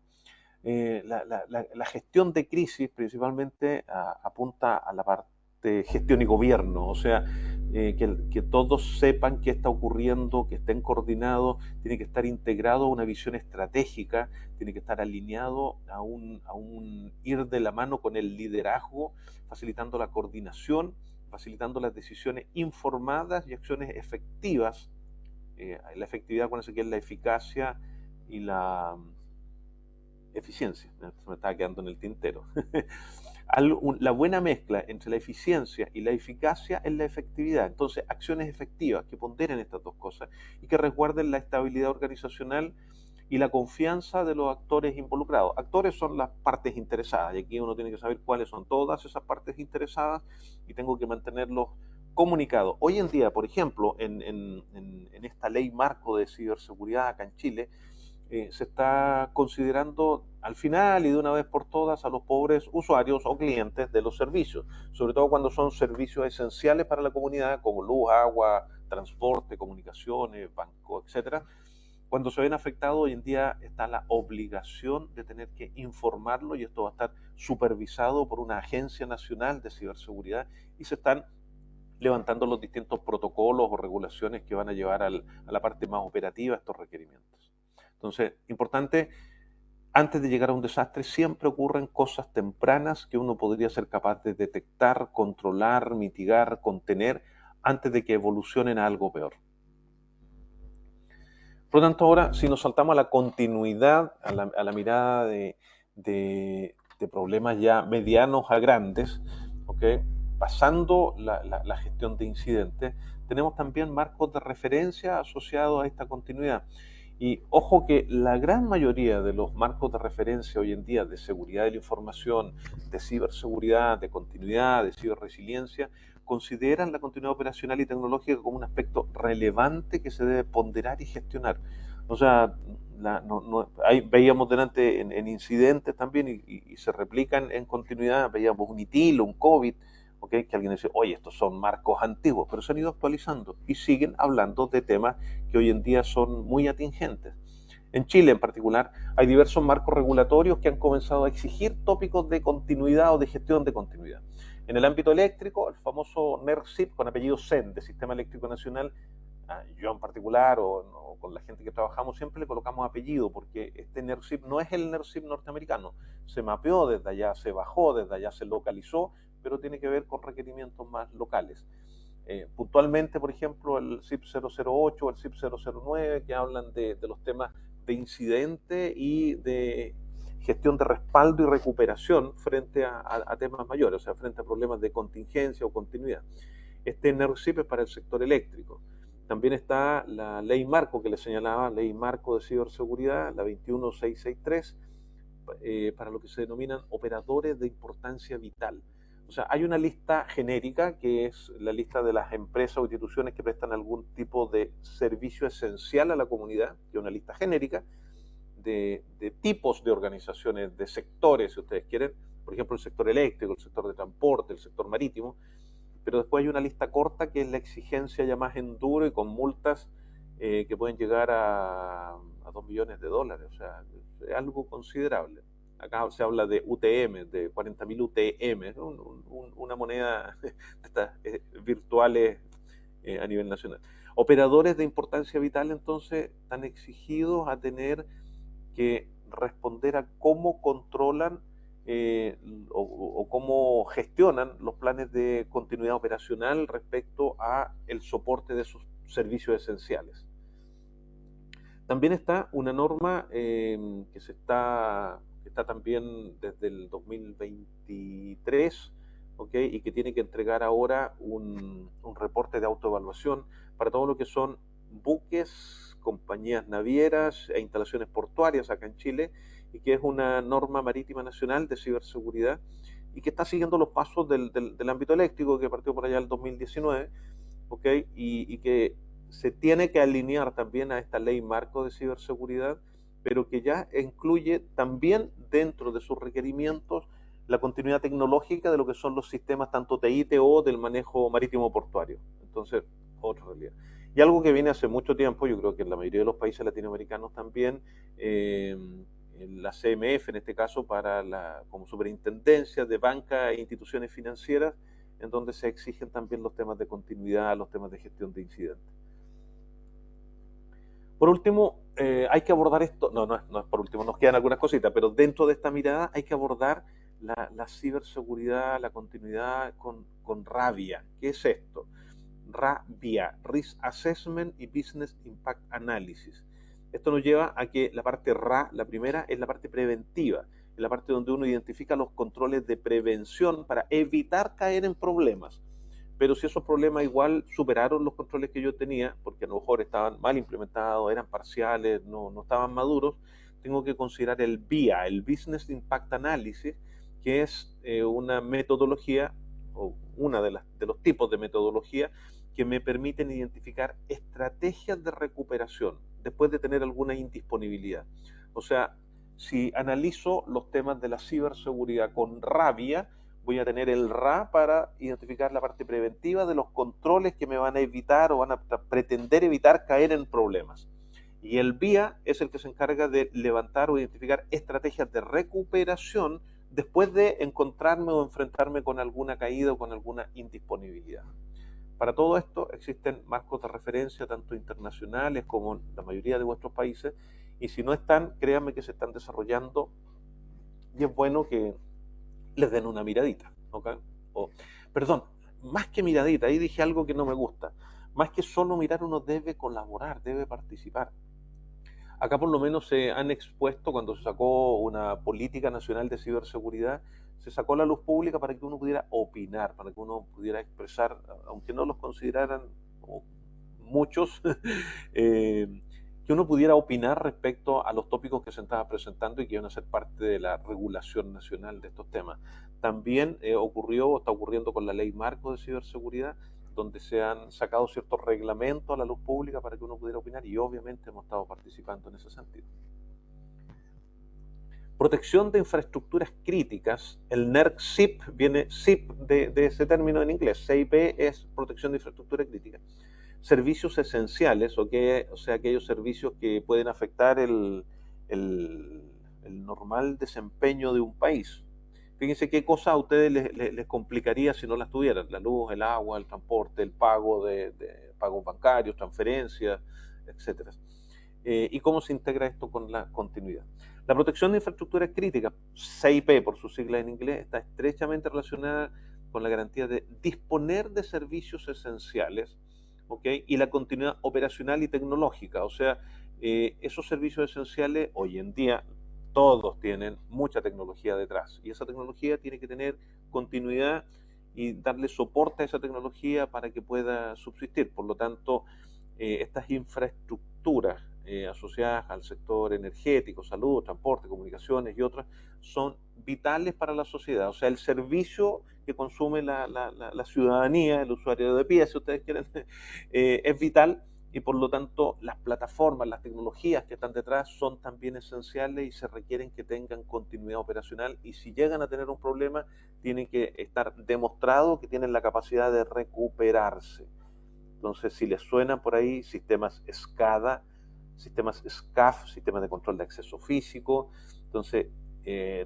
La gestión de crisis principalmente apunta a la parte gestión y gobierno, o sea, que todos sepan qué está ocurriendo, que estén coordinados, tiene que estar integrado a una visión estratégica, tiene que estar alineado a un ir de la mano con el liderazgo, facilitando la coordinación, facilitando las decisiones informadas y acciones efectivas. La efectividad, acuérdense que es la eficacia y la eficiencia, se me estaba quedando en el tintero. La buena mezcla entre la eficiencia y la eficacia es la efectividad. Entonces, acciones efectivas que ponderen estas dos cosas y que resguarden la estabilidad organizacional y la confianza de los actores involucrados. Actores son las partes interesadas y aquí uno tiene que saber cuáles son todas esas partes interesadas y tengo que mantenerlos comunicados. Hoy en día, por ejemplo, en esta ley marco de ciberseguridad acá en Chile, se está considerando al final y de una vez por todas a los pobres usuarios o clientes de los servicios, sobre todo cuando son servicios esenciales para la comunidad como luz, agua, transporte, comunicaciones, banco, etcétera. Cuando se ven afectados, hoy en día está la obligación de tener que informarlo y esto va a estar supervisado por una agencia nacional de ciberseguridad y se están levantando los distintos protocolos o regulaciones que van a llevar a la parte más operativa estos requerimientos. Entonces, importante, antes de llegar a un desastre siempre ocurren cosas tempranas que uno podría ser capaz de detectar, controlar, mitigar, contener, antes de que evolucionen a algo peor. Por lo tanto, ahora, si nos saltamos a la continuidad, a la mirada de problemas ya medianos a grandes, ¿okay? Pasando la gestión de incidentes, tenemos también marcos de referencia asociados a esta continuidad. Y ojo que la gran mayoría de los marcos de referencia hoy en día de seguridad de la información, de ciberseguridad, de continuidad, de ciberresiliencia, consideran la continuidad operacional y tecnológica como un aspecto relevante que se debe ponderar y gestionar. O sea, veíamos delante en incidentes también y se replican en continuidad, veíamos un ITIL, un COVID, ¿okay? Que alguien dice, oye, estos son marcos antiguos, pero se han ido actualizando y siguen hablando de temas que hoy en día son muy atingentes. En Chile en particular hay diversos marcos regulatorios que han comenzado a exigir tópicos de continuidad o de gestión de continuidad. En el ámbito eléctrico, el famoso NERSIP con apellido SEN, de Sistema Eléctrico Nacional, yo en particular o con la gente que trabajamos siempre le colocamos apellido porque este NERSIP no es el NERSIP norteamericano, se mapeó desde allá, se bajó desde allá, se localizó, pero tiene que ver con requerimientos más locales. Puntualmente, por ejemplo, el CIP 008 o el CIP 009 que hablan de los temas de incidente y de gestión de respaldo y recuperación frente a temas mayores, o sea, frente a problemas de contingencia o continuidad. Este NERSIP es para el sector eléctrico. También está la ley marco que le señalaba, ley marco de ciberseguridad, la 21663, para lo que se denominan operadores de importancia vital. O sea, hay una lista genérica que es la lista de las empresas o instituciones que prestan algún tipo de servicio esencial a la comunidad, que es una lista genérica de tipos de organizaciones, de sectores, si ustedes quieren, por ejemplo, el sector eléctrico, el sector de transporte, el sector marítimo, pero después hay una lista corta que es la exigencia ya más en duro y con multas que pueden llegar a $2 millones, o sea, es algo considerable. Acá se habla de UTM, de 40.000 UTM, ¿no? Una moneda de estas virtuales a nivel nacional. Operadores de importancia vital, entonces, están exigidos a tener que responder a cómo controlan o cómo gestionan los planes de continuidad operacional respecto a el soporte de sus servicios esenciales. También está una norma que está también desde el 2023, ¿okay? Y que tiene que entregar ahora un reporte de autoevaluación para todo lo que son buques, compañías navieras e instalaciones portuarias acá en Chile, y que es una norma marítima nacional de ciberseguridad y que está siguiendo los pasos del ámbito eléctrico que partió por allá el 2019, ¿okay? Y que se tiene que alinear también a esta ley marco de ciberseguridad, pero que ya incluye también dentro de sus requerimientos la continuidad tecnológica de lo que son los sistemas tanto TI-TO del manejo marítimo portuario. Entonces, otra realidad. Y algo que viene hace mucho tiempo, yo creo que en la mayoría de los países latinoamericanos también, la CMF en este caso como superintendencia de banca e instituciones financieras, en donde se exigen también los temas de continuidad, los temas de gestión de incidentes. Por último, hay que abordar esto, no es por último, nos quedan algunas cositas, pero dentro de esta mirada hay que abordar la ciberseguridad, la continuidad con RABIA. ¿Qué es esto? RABIA, Risk Assessment y Business Impact Analysis. Esto nos lleva a que la parte RA, la primera, es la parte preventiva, es la parte donde uno identifica los controles de prevención para evitar caer en problemas. Pero si esos problemas igual superaron los controles que yo tenía, porque a lo mejor estaban mal implementados, eran parciales, no estaban maduros, tengo que considerar el BIA, el Business Impact Analysis, que es una metodología, o una de los tipos de metodología, que me permiten identificar estrategias de recuperación después de tener alguna indisponibilidad. O sea, si analizo los temas de la ciberseguridad con rabia, voy a tener el RA para identificar la parte preventiva de los controles que me van a evitar o van a pretender evitar caer en problemas. Y el VIA es el que se encarga de levantar o identificar estrategias de recuperación después de encontrarme o enfrentarme con alguna caída o con alguna indisponibilidad. Para todo esto existen marcos de referencia tanto internacionales como en la mayoría de vuestros países, y si no están, créanme que se están desarrollando y es bueno que les den una miradita, ¿okay? Perdón, más que miradita, ahí dije algo que no me gusta. Más que solo mirar, uno debe colaborar, debe participar. Acá por lo menos se han expuesto, cuando se sacó una política nacional de ciberseguridad, se sacó a la luz pública para que uno pudiera opinar, para que uno pudiera expresar, aunque no los consideraran muchos, que uno pudiera opinar respecto a los tópicos que se estaban presentando y que iban a ser parte de la regulación nacional de estos temas. También ocurrió o está ocurriendo con la ley marco de ciberseguridad, donde se han sacado ciertos reglamentos a la luz pública para que uno pudiera opinar, y obviamente hemos estado participando en ese sentido. Protección de infraestructuras críticas. El NERC-CIP viene CIP de ese término en inglés. CIP es protección de infraestructura crítica. Servicios esenciales, o sea, aquellos servicios que pueden afectar el normal desempeño de un país. Fíjense qué cosa a ustedes les complicaría si no las tuvieran: la luz, el agua, el transporte, el pago de pagos bancarios, transferencias, etc. ¿Y cómo se integra esto con la continuidad? La protección de infraestructuras críticas, CIP por sus siglas en inglés, está estrechamente relacionada con la garantía de disponer de servicios esenciales, ¿okay? Y la continuidad operacional y tecnológica. O sea, esos servicios esenciales hoy en día todos tienen mucha tecnología detrás, y esa tecnología tiene que tener continuidad y darle soporte a esa tecnología para que pueda subsistir. Por lo tanto, estas infraestructuras asociadas al sector energético, salud, transporte, comunicaciones y otras, son vitales para la sociedad. O sea, el servicio que consume la ciudadanía, el usuario de pie, si ustedes quieren, es vital, y por lo tanto las plataformas, las tecnologías que están detrás son también esenciales y se requieren que tengan continuidad operacional, y si llegan a tener un problema, tiene que estar demostrado que tienen la capacidad de recuperarse. Entonces, si les suenan por ahí sistemas SCADA, sistemas SCAF, sistemas de control de acceso físico, entonces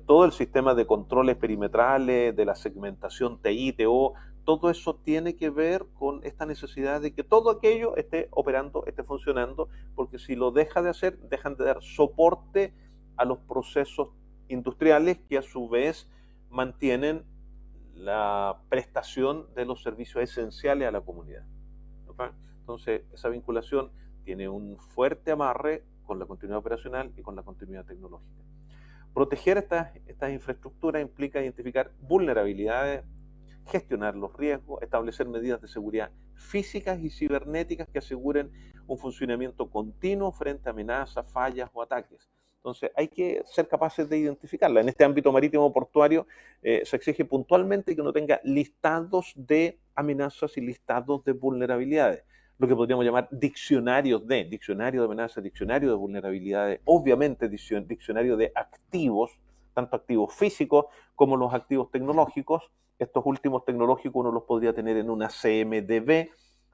todo el sistema de controles perimetrales, de la segmentación TI, TO, todo eso tiene que ver con esta necesidad de que todo aquello esté operando, esté funcionando, porque si lo deja de hacer, dejan de dar soporte a los procesos industriales que a su vez mantienen la prestación de los servicios esenciales a la comunidad. ¿Okay? Entonces, esa vinculación tiene un fuerte amarre con la continuidad operacional y con la continuidad tecnológica. Proteger estas infraestructuras implica identificar vulnerabilidades, gestionar los riesgos, establecer medidas de seguridad físicas y cibernéticas que aseguren un funcionamiento continuo frente a amenazas, fallas o ataques. Entonces, hay que ser capaces de identificarla. En este ámbito marítimo portuario se exige puntualmente que uno tenga listados de amenazas y listados de vulnerabilidades, lo que podríamos llamar diccionario de amenazas, diccionario de vulnerabilidades, obviamente diccionario de activos, tanto activos físicos como los activos tecnológicos. Estos últimos tecnológicos uno los podría tener en una CMDB,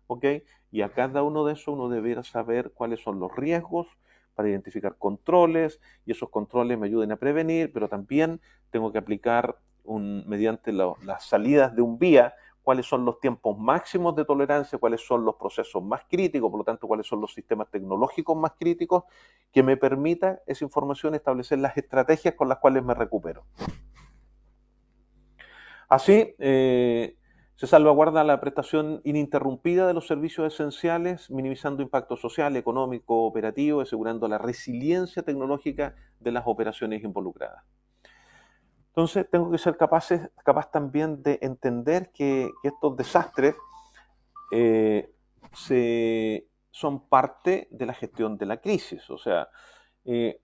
¿ok? Y a cada uno de esos uno debería saber cuáles son los riesgos para identificar controles, y esos controles me ayuden a prevenir, pero también tengo que aplicar mediante las salidas de un vía, cuáles son los tiempos máximos de tolerancia, cuáles son los procesos más críticos, por lo tanto, cuáles son los sistemas tecnológicos más críticos, que me permita esa información establecer las estrategias con las cuales me recupero. Así, se salvaguarda la prestación ininterrumpida de los servicios esenciales, minimizando impacto social, económico, operativo, asegurando la resiliencia tecnológica de las operaciones involucradas. Entonces, tengo que ser capaz también de entender que estos desastres son parte de la gestión de la crisis. O sea,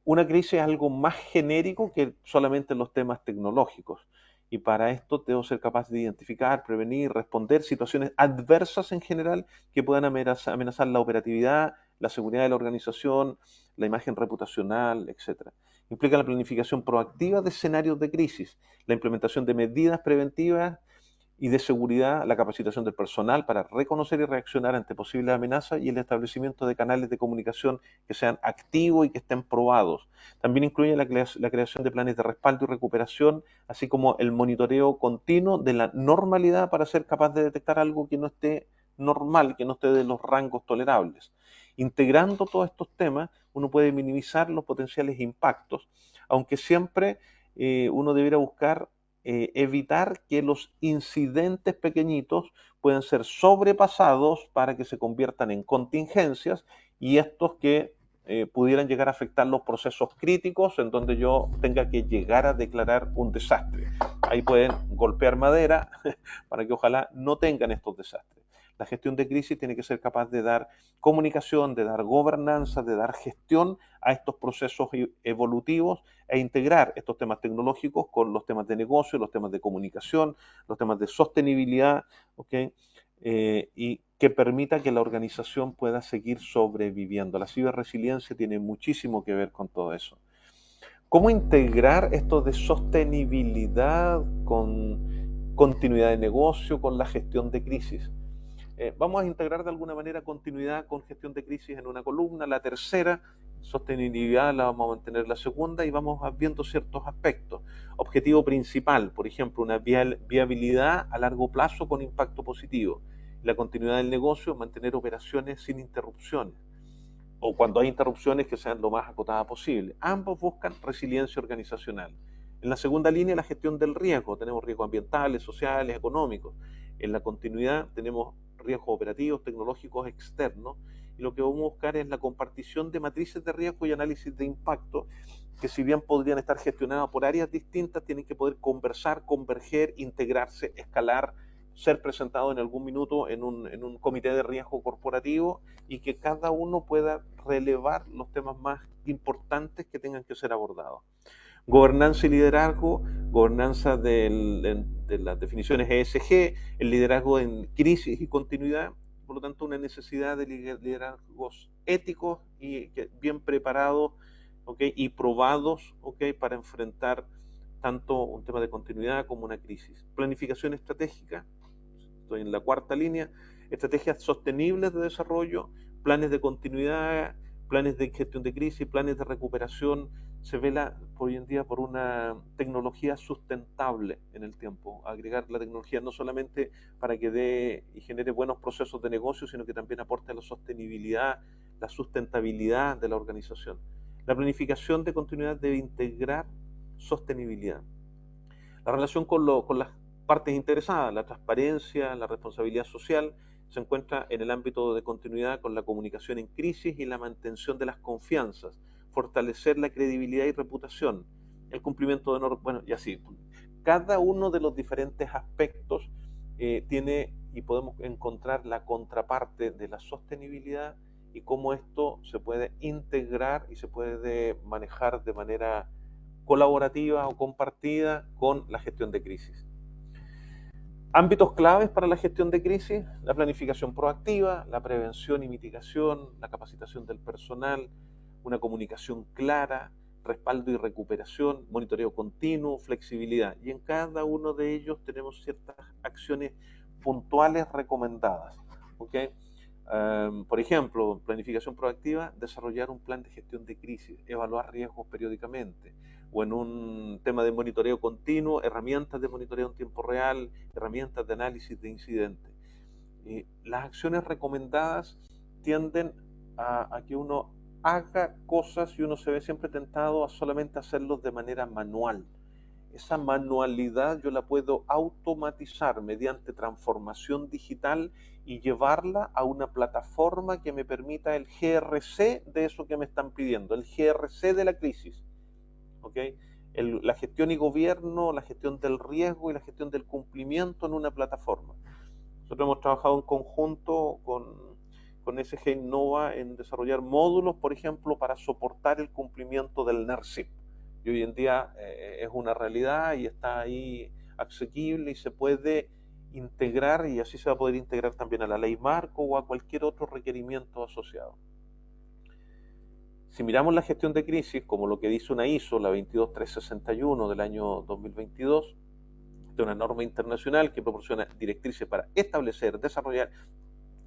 una crisis es algo más genérico que solamente los temas tecnológicos. Y para esto debo ser capaz de identificar, prevenir, responder situaciones adversas en general que puedan amenazar la operatividad, la seguridad de la organización, la imagen reputacional, etc. Implica la planificación proactiva de escenarios de crisis, la implementación de medidas preventivas y de seguridad, la capacitación del personal para reconocer y reaccionar ante posibles amenazas y el establecimiento de canales de comunicación que sean activos y que estén probados. También incluye la creación de planes de respaldo y recuperación, así como el monitoreo continuo de la normalidad para ser capaz de detectar algo que no esté normal, que no esté de los rangos tolerables. Integrando todos estos temas, uno puede minimizar los potenciales impactos, aunque siempre uno debiera buscar evitar que los incidentes pequeñitos puedan ser sobrepasados para que se conviertan en contingencias y estos que pudieran llegar a afectar los procesos críticos en donde yo tenga que llegar a declarar un desastre. Ahí pueden golpear madera para que ojalá no tengan estos desastres. La gestión de crisis tiene que ser capaz de dar comunicación, de dar gobernanza, de dar gestión a estos procesos evolutivos e integrar estos temas tecnológicos con los temas de negocio, los temas de comunicación, los temas de sostenibilidad, ¿okay? Y que permita que la organización pueda seguir sobreviviendo. La ciberresiliencia tiene muchísimo que ver con todo eso. ¿Cómo integrar esto de sostenibilidad con continuidad de negocio, con la gestión de crisis? Vamos a integrar de alguna manera continuidad con gestión de crisis en una columna, la tercera, sostenibilidad la vamos a mantener la segunda y vamos viendo ciertos aspectos. Objetivo principal, por ejemplo, una viabilidad a largo plazo con impacto positivo. La continuidad del negocio, mantener operaciones sin interrupciones o cuando hay interrupciones que sean lo más acotadas posible. Ambos buscan resiliencia organizacional. En la segunda línea, la gestión del riesgo. Tenemos riesgos ambientales, sociales, económicos. En la continuidad tenemos riesgos operativos, tecnológicos externos. Y lo que vamos a buscar es la compartición de matrices de riesgo y análisis de impacto, que si bien podrían estar gestionadas por áreas distintas, tienen que poder conversar, converger, integrarse, escalar, ser presentado en algún minuto en un comité de riesgo corporativo y que cada uno pueda relevar los temas más importantes que tengan que ser abordados. Gobernanza y liderazgo, gobernanza de las definiciones ESG, el liderazgo en crisis y continuidad, por lo tanto una necesidad de liderazgos éticos y bien preparados, ¿okay? Y probados, ¿okay? Para enfrentar tanto un tema de continuidad como una crisis. Planificación estratégica, estoy en la cuarta línea, estrategias sostenibles de desarrollo, planes de continuidad, planes de gestión de crisis, planes de recuperación. Se vela hoy en día por una tecnología sustentable en el tiempo, agregar la tecnología no solamente para que dé y genere buenos procesos de negocio, sino que también aporte a la sostenibilidad, la sustentabilidad de la organización. La planificación de continuidad debe integrar sostenibilidad. La relación con las partes interesadas, la transparencia, la responsabilidad social, se encuentra en el ámbito de continuidad con la comunicación en crisis y la mantención de las confianzas, fortalecer la credibilidad y reputación, el cumplimiento de normas, bueno, y así. Cada uno de los diferentes aspectos tiene y podemos encontrar la contraparte de la sostenibilidad y cómo esto se puede integrar y se puede manejar de manera colaborativa o compartida con la gestión de crisis. Ámbitos claves para la gestión de crisis: la planificación proactiva, la prevención y mitigación, la capacitación del personal, una comunicación clara, respaldo y recuperación, monitoreo continuo, flexibilidad. Y en cada uno de ellos tenemos ciertas acciones puntuales recomendadas. ¿Okay? Por ejemplo, planificación proactiva, desarrollar un plan de gestión de crisis, evaluar riesgos periódicamente, o en un tema de monitoreo continuo, herramientas de monitoreo en tiempo real, herramientas de análisis de incidentes. Las acciones recomendadas tienden a que uno haga cosas y uno se ve siempre tentado a solamente hacerlos de manera manual. Esa manualidad yo la puedo automatizar mediante transformación digital y llevarla a una plataforma que me permita el GRC de eso que me están pidiendo, el GRC de la crisis. ¿Okay? La gestión y gobierno, la gestión del riesgo y la gestión del cumplimiento en una plataforma. Nosotros hemos trabajado en conjunto con SG Innova en desarrollar módulos, por ejemplo, para soportar el cumplimiento del NERCIP. Y hoy en día es una realidad y está ahí asequible y se puede integrar, y así se va a poder integrar también a la ley marco o a cualquier otro requerimiento asociado. si miramos la gestión de crisis, como lo que dice una ISO, la 22361 del año 2022, de una norma internacional que proporciona directrices para establecer, desarrollar.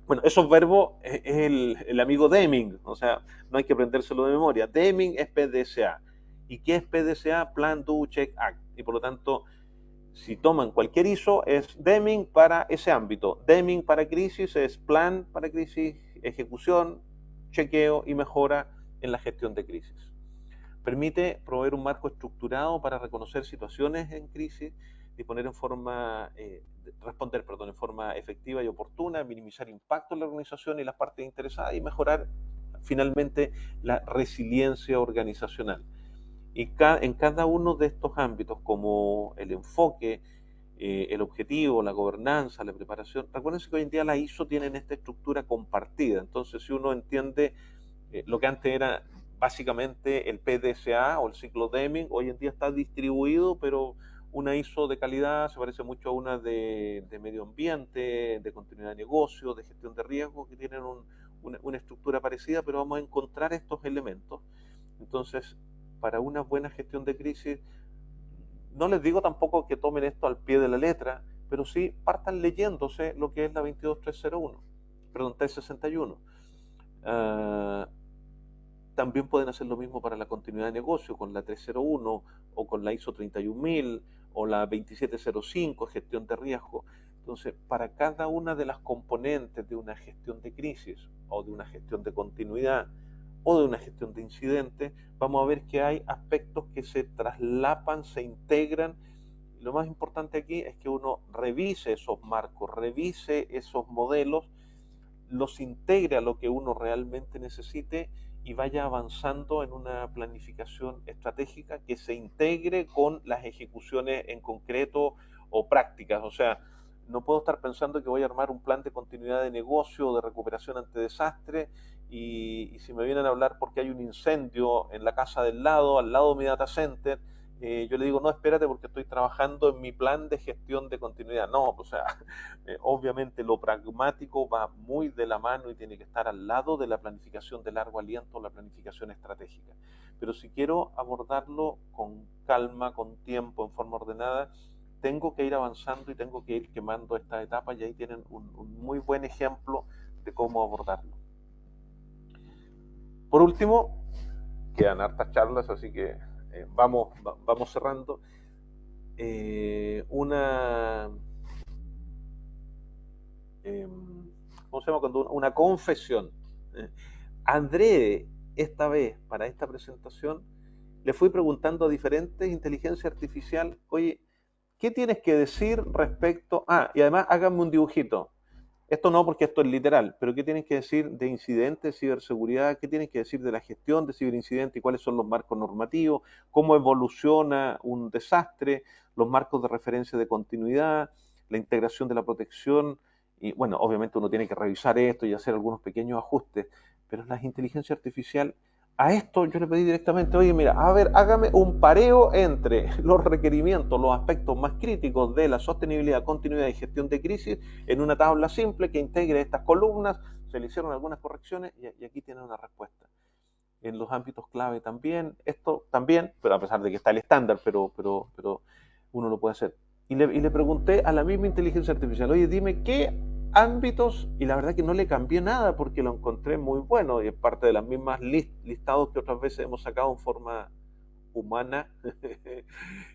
Bueno, esos verbos es el amigo Deming, o sea, no hay que aprendérselo de memoria. Deming es PDCA. ¿Y qué es PDCA? Plan, Do, Check, Act. Y por lo tanto, si toman cualquier ISO, es Deming para ese ámbito. Deming para crisis es plan para crisis, ejecución, chequeo y mejora en la gestión de crisis. Permite proveer un marco estructurado para reconocer situaciones en crisis, disponer responder en forma efectiva y oportuna, minimizar impacto en la organización y las partes interesadas y mejorar finalmente la resiliencia organizacional. Y en cada uno de estos ámbitos, como el enfoque, el objetivo, la gobernanza, la preparación, recuérdense que hoy en día la ISO tienen esta estructura compartida. Entonces, si uno entiende lo que antes era básicamente el PDCA o el ciclo Deming, hoy en día está distribuido, pero una ISO de calidad se parece mucho a una de medio ambiente, de continuidad de negocio, de gestión de riesgo, que tienen una estructura parecida, pero vamos a encontrar estos elementos. Entonces, para una buena gestión de crisis, no les digo tampoco que tomen esto al pie de la letra, pero sí partan leyéndose lo que es la 361. También pueden hacer lo mismo para la continuidad de negocio, con la 301 o con la ISO 31000 o la 2705, gestión de riesgo. Entonces, para cada una de las componentes de una gestión de crisis o de una gestión de continuidad o de una gestión de incidente, vamos a ver que hay aspectos que se traslapan, se integran. Lo más importante aquí es que uno revise esos marcos, revise esos modelos, los integre a lo que uno realmente necesite y vaya avanzando en una planificación estratégica que se integre con las ejecuciones en concreto o prácticas. O sea, no puedo estar pensando que voy a armar un plan de continuidad de negocio o de recuperación ante desastre y si me vienen a hablar porque hay un incendio en la casa del lado, al lado de mi data center, yo le digo, no, espérate porque estoy trabajando en mi plan de gestión de continuidad. No, o sea, obviamente lo pragmático va muy de la mano y tiene que estar al lado de la planificación de largo aliento, la planificación estratégica. Pero si quiero abordarlo con calma, con tiempo, en forma ordenada, tengo que ir avanzando y tengo que ir quemando esta etapa y ahí tienen un muy buen ejemplo de cómo abordarlo. Por último, quedan hartas charlas, así que vamos cerrando. ¿Cómo se llama? Una confesión. André, esta vez, para esta presentación, le fui preguntando a diferentes inteligencia artificial, oye, ¿qué tienes que decir respecto y además háganme un dibujito? Esto no porque esto es literal, pero ¿qué tienes que decir de incidentes, ciberseguridad? ¿Qué tienes que decir de la gestión de ciberincidentes y cuáles son los marcos normativos? ¿Cómo evoluciona un desastre? Los marcos de referencia de continuidad, la integración de la protección. Y bueno, obviamente uno tiene que revisar esto y hacer algunos pequeños ajustes, pero la inteligencia artificial, a esto yo le pedí directamente, oye, mira, a ver, hágame un pareo entre los requerimientos, los aspectos más críticos de la sostenibilidad, continuidad y gestión de crisis en una tabla simple que integre estas columnas. Se le hicieron algunas correcciones y aquí tienen una respuesta. En los ámbitos clave también, esto también, pero a pesar de que está el estándar, pero uno lo puede hacer. Y le pregunté a la misma inteligencia artificial, oye, dime qué ámbitos, y la verdad que no le cambié nada porque lo encontré muy bueno y es parte de las mismas listados que otras veces hemos sacado en forma humana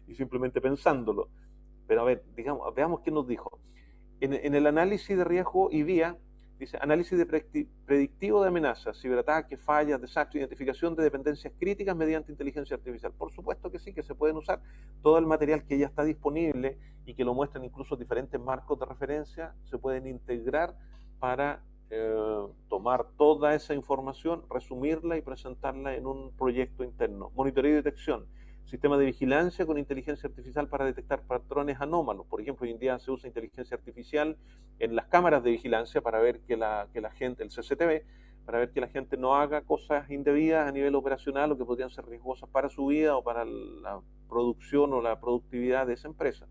y simplemente pensándolo. Pero a ver, veamos qué nos dijo. En el análisis de riesgo y vía, dice análisis de predictivo de amenazas, ciberataques, fallas, desastres, identificación de dependencias críticas mediante inteligencia artificial. Por supuesto que sí, que se pueden usar todo el material que ya está disponible y que lo muestran incluso diferentes marcos de referencia, se pueden integrar para tomar toda esa información, resumirla y presentarla en un proyecto interno. Monitoreo y detección. Sistema de vigilancia con inteligencia artificial para detectar patrones anómalos. Por ejemplo, hoy en día se usa inteligencia artificial en las cámaras de vigilancia para ver que la gente, el CCTV, para ver que la gente no haga cosas indebidas a nivel operacional o que podrían ser riesgosas para su vida o para la producción o la productividad de esa empresa.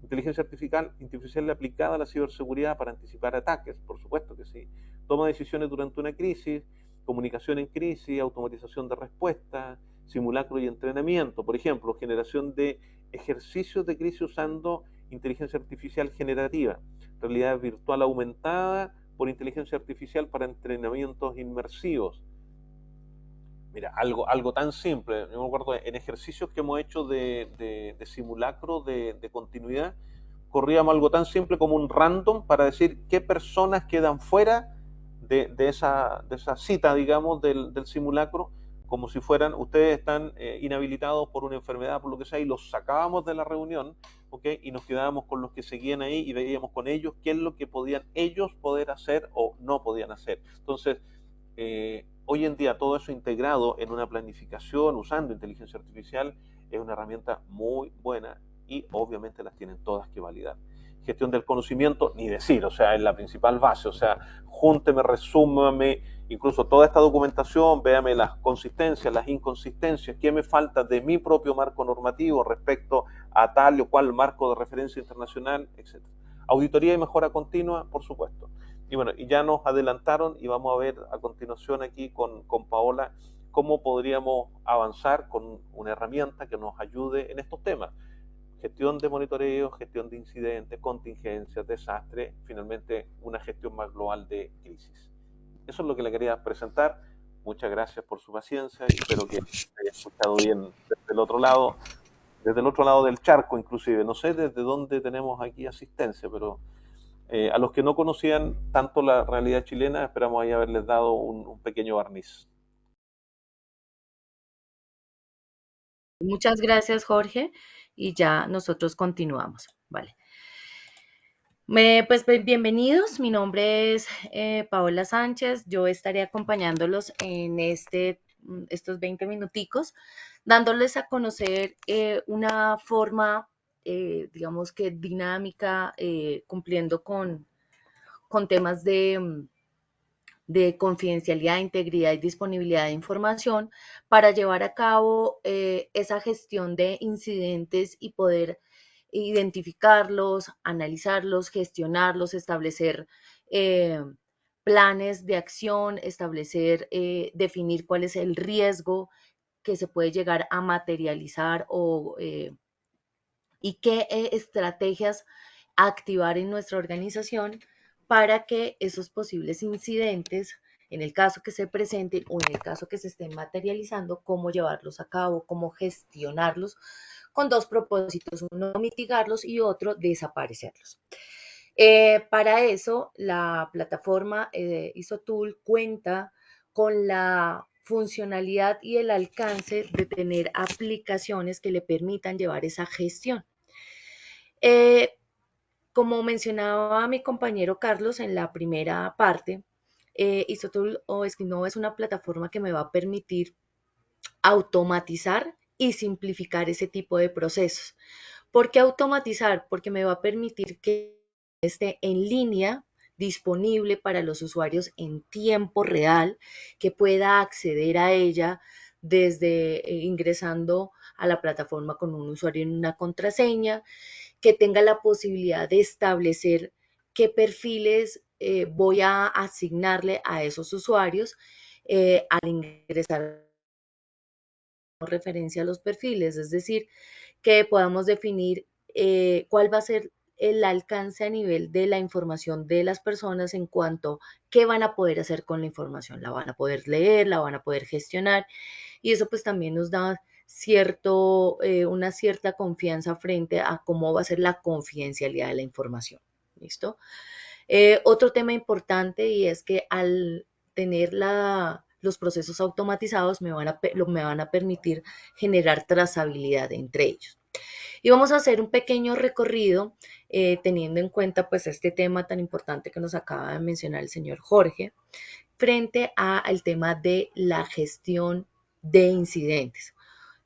Inteligencia artificial aplicada a la ciberseguridad para anticipar ataques, por supuesto que sí. Toma decisiones durante una crisis, comunicación en crisis, automatización de respuesta, simulacro y entrenamiento. Por ejemplo, generación de ejercicios de crisis usando inteligencia artificial generativa, realidad virtual aumentada por inteligencia artificial para entrenamientos inmersivos. Mira, algo tan simple. Yo me acuerdo en ejercicios que hemos hecho de simulacro de continuidad, corríamos algo tan simple como un random para decir qué personas quedan fuera de esa cita, digamos, del simulacro, como si fueran, ustedes están inhabilitados por una enfermedad, por lo que sea, y los sacábamos de la reunión, ¿ok? Y nos quedábamos con los que seguían ahí y veíamos con ellos qué es lo que podían ellos poder hacer o no podían hacer. Entonces, hoy en día todo eso integrado en una planificación usando inteligencia artificial es una herramienta muy buena y obviamente las tienen todas que validar. Gestión del conocimiento, ni decir, o sea, es la principal base, o sea, júnteme, resúmame, incluso toda esta documentación, véame las consistencias, las inconsistencias, qué me falta de mi propio marco normativo respecto a tal o cual marco de referencia internacional, etc. Auditoría y mejora continua, por supuesto. Y bueno, y ya nos adelantaron y vamos a ver a continuación aquí con Paola cómo podríamos avanzar con una herramienta que nos ayude en estos temas. Gestión de monitoreo, gestión de incidentes, contingencias, desastres, finalmente una gestión más global de crisis. Eso es lo que le quería presentar. Muchas gracias por su paciencia y espero que haya escuchado bien desde el otro lado del charco inclusive. No sé desde dónde tenemos aquí asistencia, pero a los que no conocían tanto la realidad chilena, esperamos ahí haberles dado un pequeño barniz. Muchas gracias, Jorge, y ya nosotros continuamos. Vale. Pues bienvenidos, mi nombre es Paola Sánchez, yo estaré acompañándolos en estos 20 minuticos, dándoles a conocer una forma, digamos que dinámica, cumpliendo con temas de confidencialidad, integridad y disponibilidad de información para llevar a cabo esa gestión de incidentes y poder identificarlos, analizarlos, gestionarlos, establecer planes de acción, definir cuál es el riesgo que se puede llegar a materializar y qué estrategias activar en nuestra organización para que esos posibles incidentes, en el caso que se presenten o en el caso que se estén materializando, cómo llevarlos a cabo, cómo gestionarlos, con dos propósitos, uno mitigarlos y otro desaparecerlos. Para eso, la plataforma ISOTOOL cuenta con la funcionalidad y el alcance de tener aplicaciones que le permitan llevar esa gestión. Como mencionaba mi compañero Carlos en la primera parte, ISOTOOL o Esquino es una plataforma que me va a permitir automatizar y simplificar ese tipo de procesos. ¿Por qué automatizar? Porque me va a permitir que esté en línea, disponible para los usuarios en tiempo real, que pueda acceder a ella desde ingresando a la plataforma con un usuario en una contraseña, que tenga la posibilidad de establecer qué perfiles voy a asignarle a esos usuarios al ingresar referencia a los perfiles, es decir, que podamos definir cuál va a ser el alcance a nivel de la información de las personas en cuanto a qué van a poder hacer con la información. La van a poder leer, la van a poder gestionar y eso pues también nos da una cierta confianza frente a cómo va a ser la confidencialidad de la información. ¿Listo? Otro tema importante y es que al tener los procesos automatizados me van a permitir generar trazabilidad entre ellos. Y vamos a hacer un pequeño recorrido teniendo en cuenta pues este tema tan importante que nos acaba de mencionar el señor Jorge frente al tema de la gestión de incidentes,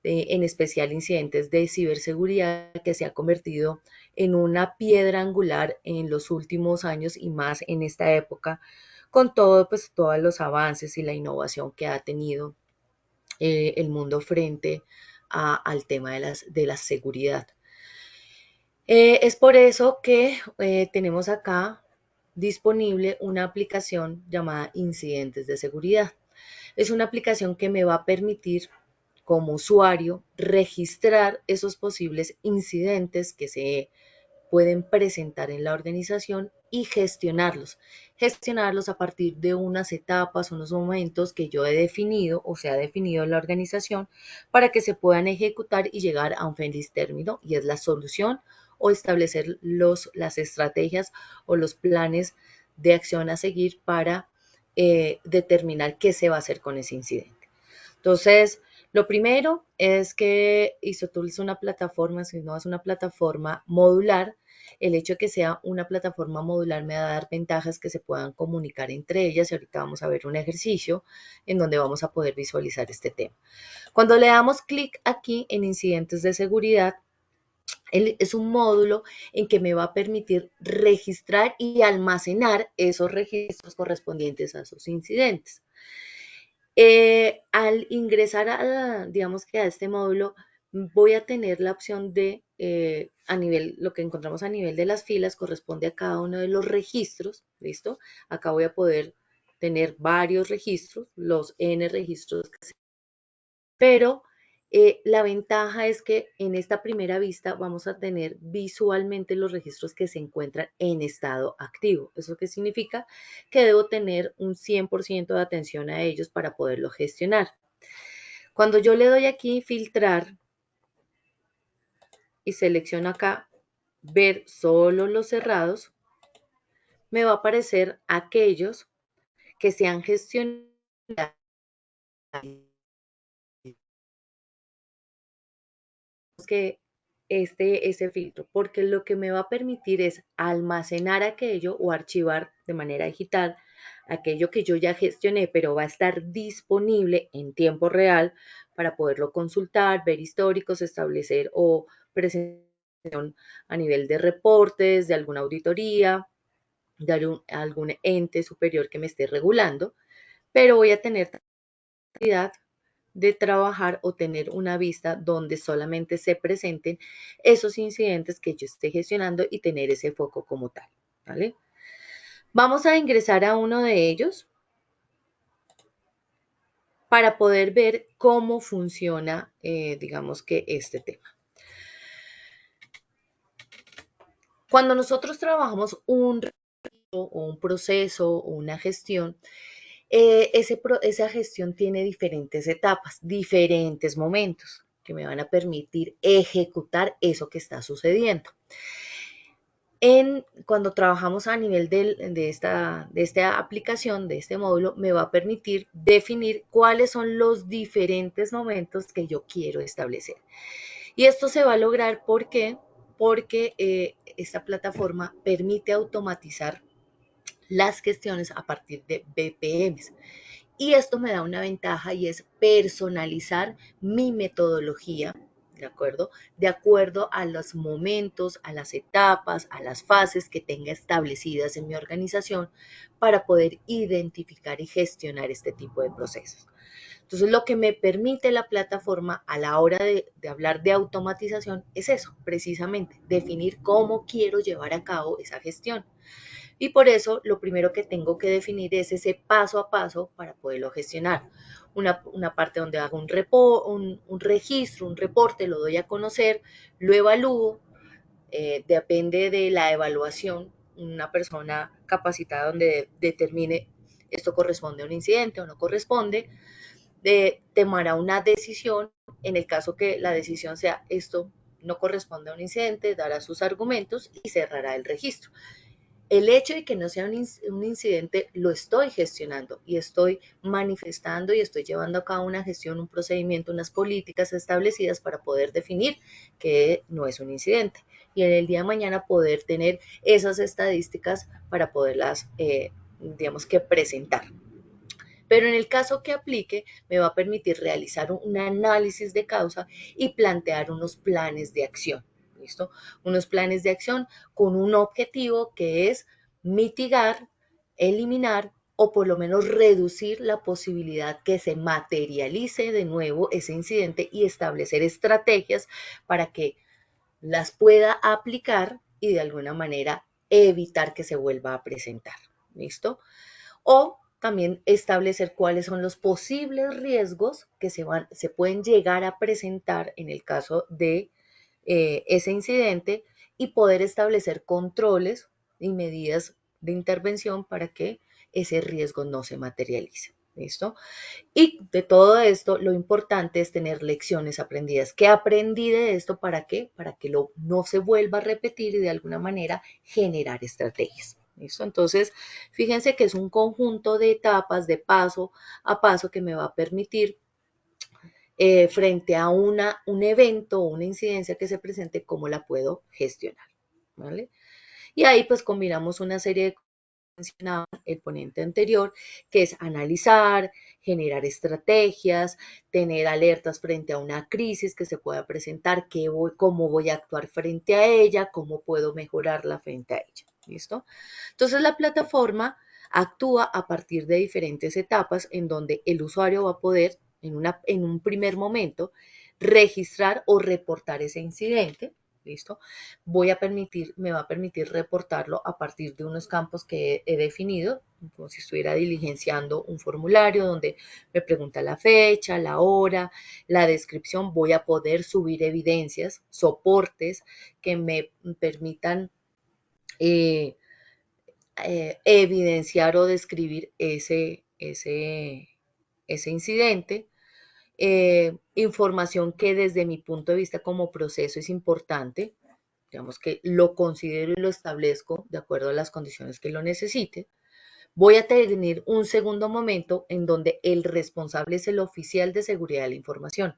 en especial incidentes de ciberseguridad que se ha convertido en una piedra angular en los últimos años y más en esta época con todos los avances y la innovación que ha tenido el mundo frente al tema de la seguridad. Es por eso que tenemos acá disponible una aplicación llamada Incidentes de Seguridad. Es una aplicación que me va a permitir como usuario registrar esos posibles incidentes que se pueden presentar en la organización y gestionarlos. Gestionarlos a partir de unas etapas, unos momentos que yo he definido o se ha definido en la organización para que se puedan ejecutar y llegar a un feliz término, y es la solución o establecer las estrategias o los planes de acción a seguir para determinar qué se va a hacer con ese incidente. Entonces, lo primero es que ISOTOOL es una plataforma, si no es una plataforma modular. El hecho de que sea una plataforma modular me va a dar ventajas que se puedan comunicar entre ellas, y ahorita vamos a ver un ejercicio en donde vamos a poder visualizar este tema. Cuando le damos clic aquí en incidentes de seguridad, es un módulo en que me va a permitir registrar y almacenar esos registros correspondientes a esos incidentes. Al ingresar digamos que a este módulo, voy a tener la opción de, lo que encontramos a nivel de las filas corresponde a cada uno de los registros, ¿listo? Acá voy a poder tener varios registros, los N registros, pero la ventaja es que en esta primera vista vamos a tener visualmente los registros que se encuentran en estado activo. ¿Eso qué significa? Que debo tener un 100% de atención a ellos para poderlo gestionar. Cuando yo le doy aquí filtrar y selecciono acá ver solo los cerrados, me va a aparecer aquellos que se han gestionado que ese filtro, porque lo que me va a permitir es almacenar aquello o archivar de manera digital aquello que yo ya gestioné, pero va a estar disponible en tiempo real para poderlo consultar, ver históricos, establecer o presentación a nivel de reportes, de alguna auditoría, de algún ente superior que me esté regulando, pero voy a tener capacidad de trabajar o tener una vista donde solamente se presenten esos incidentes que yo esté gestionando y tener ese foco como tal, ¿vale? Vamos a ingresar a uno de ellos para poder ver cómo funciona, digamos que este tema. Cuando nosotros trabajamos un proceso o una gestión, esa gestión tiene diferentes etapas, diferentes momentos que me van a permitir ejecutar eso que está sucediendo. Cuando trabajamos a nivel de esta aplicación, de este módulo, me va a permitir definir cuáles son los diferentes momentos que yo quiero establecer. Y esto se va a lograr porque esta plataforma permite automatizar las gestiones a partir de BPMs. Y esto me da una ventaja, y es personalizar mi metodología, ¿de acuerdo? De acuerdo a los momentos, a las etapas, a las fases que tenga establecidas en mi organización para poder identificar y gestionar este tipo de procesos. Entonces, lo que me permite la plataforma a la hora de hablar de automatización es eso, precisamente, definir cómo quiero llevar a cabo esa gestión. Y por eso lo primero que tengo que definir es ese paso a paso para poderlo gestionar. Una parte donde hago un registro, un reporte, lo doy a conocer, lo evalúo, depende de la evaluación, una persona capacitada donde determine esto corresponde a un incidente o no corresponde, tomará una decisión. En el caso que la decisión sea esto no corresponde a un incidente, dará sus argumentos y cerrará el registro. El hecho de que no sea un incidente lo estoy gestionando y estoy manifestando y estoy llevando a cabo una gestión, un procedimiento, unas políticas establecidas para poder definir que no es un incidente. Y en el día de mañana poder tener esas estadísticas para poderlas, digamos que presentar. Pero en el caso que aplique, me va a permitir realizar un análisis de causa y plantear unos planes de acción. ¿Listo? Unos planes de acción con un objetivo que es mitigar, eliminar o por lo menos reducir la posibilidad que se materialice de nuevo ese incidente y establecer estrategias para que las pueda aplicar y de alguna manera evitar que se vuelva a presentar. ¿Listo? O también establecer cuáles son los posibles riesgos que se pueden llegar a presentar en el caso de ese incidente y poder establecer controles y medidas de intervención para que ese riesgo no se materialice. ¿Listo? Y de todo esto, lo importante es tener lecciones aprendidas. ¿Qué aprendí de esto? ¿Para qué? Para que no se vuelva a repetir y de alguna manera generar estrategias. ¿Listo? Entonces, fíjense que es un conjunto de etapas, de paso a paso, que me va a permitir frente a un evento o una incidencia que se presente, cómo la puedo gestionar. ¿Vale? Y ahí pues combinamos una serie de mencionaba el ponente anterior, que es analizar, generar estrategias, tener alertas frente a una crisis que se pueda presentar, cómo voy a actuar frente a ella, cómo puedo mejorarla frente a ella. ¿Listo? Entonces la plataforma actúa a partir de diferentes etapas en donde el usuario va a poder, en un primer momento, registrar o reportar ese incidente. ¿Listo? Me va a permitir reportarlo a partir de unos campos que he definido, como si estuviera diligenciando un formulario donde me pregunta la fecha, la hora, la descripción. Voy a poder subir evidencias, soportes que me permitan evidenciar o describir ese incidente. Información que desde mi punto de vista como proceso es importante, digamos que lo considero y lo establezco de acuerdo a las condiciones que lo necesite. Voy a tener un segundo momento en donde el responsable es el oficial de seguridad de la información.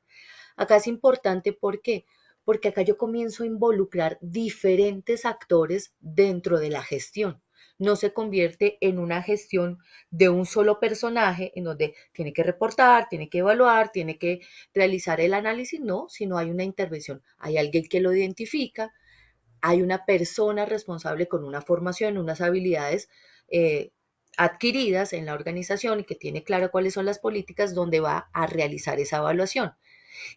Acá es importante, ¿por qué? Porque acá yo comienzo a involucrar diferentes actores dentro de la gestión. No se convierte en una gestión de un solo personaje en donde tiene que reportar, tiene que evaluar, tiene que realizar el análisis, no, sino hay una intervención. Hay alguien que lo identifica, hay una persona responsable con una formación, unas habilidades adquiridas en la organización y que tiene claro cuáles son las políticas donde va a realizar esa evaluación.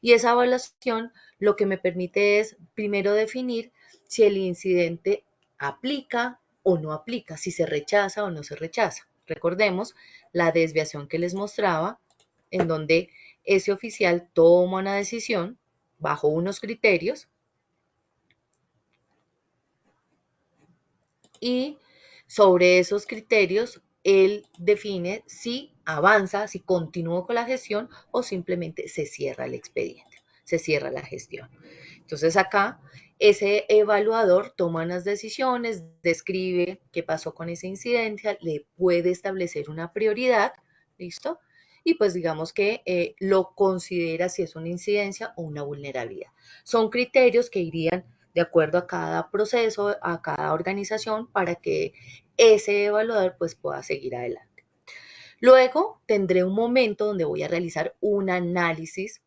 Y esa evaluación lo que me permite es primero definir si el incidente aplica o no aplica, si se rechaza o no se rechaza. Recordemos la desviación que les mostraba, en donde ese oficial toma una decisión bajo unos criterios y sobre esos criterios él define si avanza, si continúa con la gestión o simplemente se cierra el expediente, se cierra la gestión. Entonces acá ese evaluador toma unas decisiones, describe qué pasó con esa incidencia, le puede establecer una prioridad, ¿listo? Y pues digamos que lo considera si es una incidencia o una vulnerabilidad. Son criterios que irían de acuerdo a cada proceso, a cada organización, para que ese evaluador pues pueda seguir adelante. Luego tendré un momento donde voy a realizar un análisis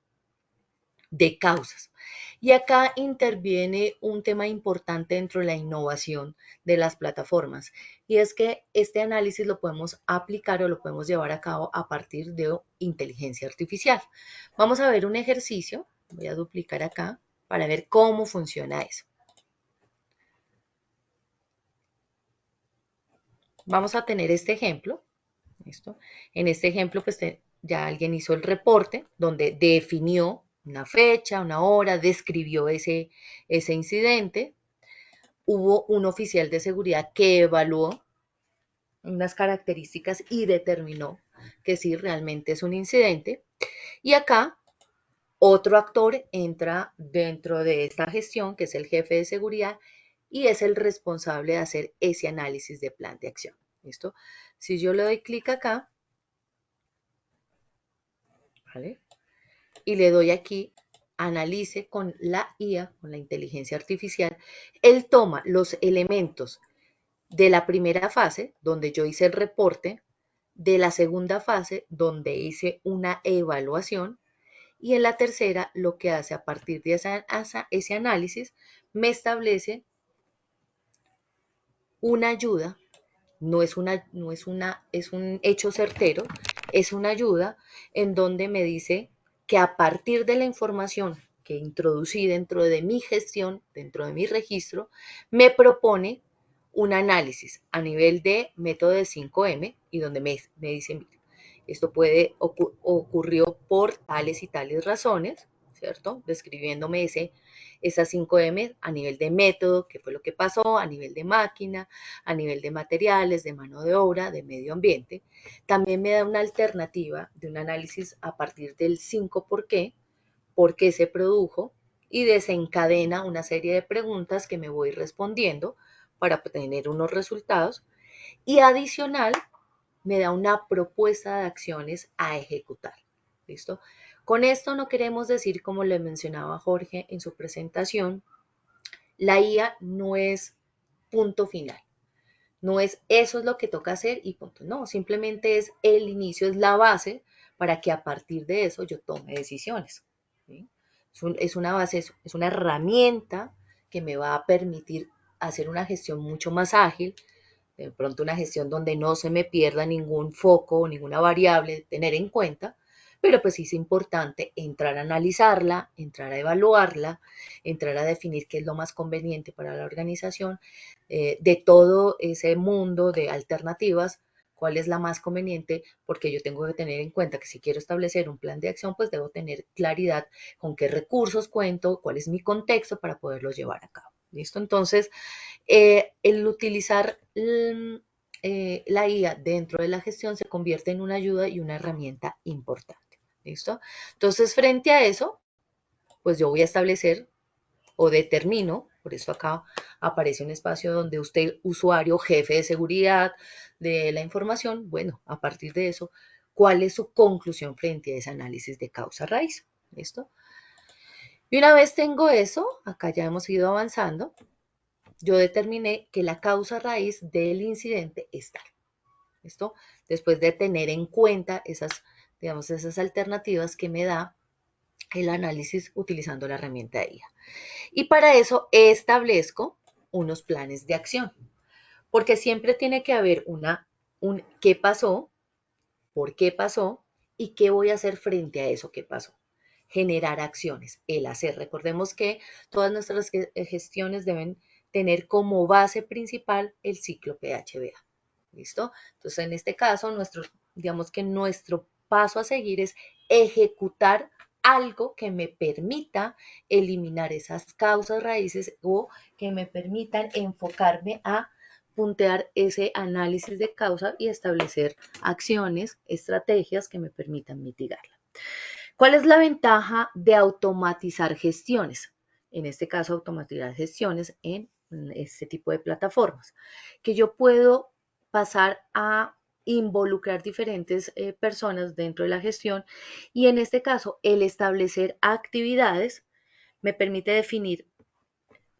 de causas. Y acá interviene un tema importante dentro de la innovación de las plataformas, y es que este análisis lo podemos aplicar o lo podemos llevar a cabo a partir de inteligencia artificial. Vamos a ver un ejercicio, voy a duplicar acá para ver cómo funciona eso. Vamos a tener este ejemplo. ¿Listo? En este ejemplo, pues ya alguien hizo el reporte donde definió una fecha, una hora, describió ese incidente. Hubo un oficial de seguridad que evaluó unas características y determinó que sí, realmente es un incidente. Y acá otro actor entra dentro de esta gestión, que es el jefe de seguridad, y es el responsable de hacer ese análisis de plan de acción. ¿Listo? Si yo le doy clic acá, ¿vale? Y le doy aquí, analice con la IA, con la inteligencia artificial, él toma los elementos de la primera fase, donde yo hice el reporte, de la segunda fase, donde hice una evaluación, y en la tercera, lo que hace a partir de ese análisis, me establece una ayuda, es un hecho certero, es una ayuda en donde me dice que a partir de la información que introducí dentro de mi gestión, dentro de mi registro, me propone un análisis a nivel de método de 5M y donde me dice, mira, esto ocurrió por tales y tales razones, ¿cierto? Describiéndome esas 5M a nivel de método, qué fue lo que pasó, a nivel de máquina, a nivel de materiales, de mano de obra, de medio ambiente. También me da una alternativa de un análisis a partir del 5 por qué se produjo, y desencadena una serie de preguntas que me voy respondiendo para obtener unos resultados. Y adicional, me da una propuesta de acciones a ejecutar. ¿Listo? Con esto no queremos decir, como le mencionaba Jorge en su presentación, la IA no es punto final. No es eso es lo que toca hacer y punto. No, simplemente es el inicio, es la base para que a partir de eso yo tome decisiones. ¿Sí? Es una base, es una herramienta que me va a permitir hacer una gestión mucho más ágil, de pronto una gestión donde no se me pierda ningún foco o ninguna variable tener en cuenta, pero pues sí es importante entrar a analizarla, entrar a evaluarla, entrar a definir qué es lo más conveniente para la organización, de todo ese mundo de alternativas, cuál es la más conveniente, porque yo tengo que tener en cuenta que si quiero establecer un plan de acción, pues debo tener claridad con qué recursos cuento, cuál es mi contexto para poderlo llevar a cabo. ¿Listo? Entonces, el utilizar la IA dentro de la gestión se convierte en una ayuda y una herramienta importante. ¿Listo? Entonces, frente a eso, pues yo voy a establecer o determino, por eso acá aparece un espacio donde usted, usuario, jefe de seguridad de la información, bueno, a partir de eso, ¿cuál es su conclusión frente a ese análisis de causa raíz? ¿Listo? Y una vez tengo eso, acá ya hemos ido avanzando, yo determiné que la causa raíz del incidente es tal. ¿Listo? Después de tener en cuenta esas, digamos, esas alternativas que me da el análisis utilizando la herramienta de IA. Y para eso establezco unos planes de acción, porque siempre tiene que haber un qué pasó, por qué pasó y qué voy a hacer frente a eso que pasó. Generar acciones, el hacer. Recordemos que todas nuestras gestiones deben tener como base principal el ciclo PHBA. ¿Listo? Entonces, en este caso, digamos que nuestro paso a seguir es ejecutar algo que me permita eliminar esas causas raíces o que me permitan enfocarme a puntear ese análisis de causa y establecer acciones, estrategias que me permitan mitigarla. ¿Cuál es la ventaja de automatizar gestiones? En este caso, automatizar gestiones en este tipo de plataformas, que yo puedo pasar a involucrar diferentes personas dentro de la gestión y en este caso, el establecer actividades me permite definir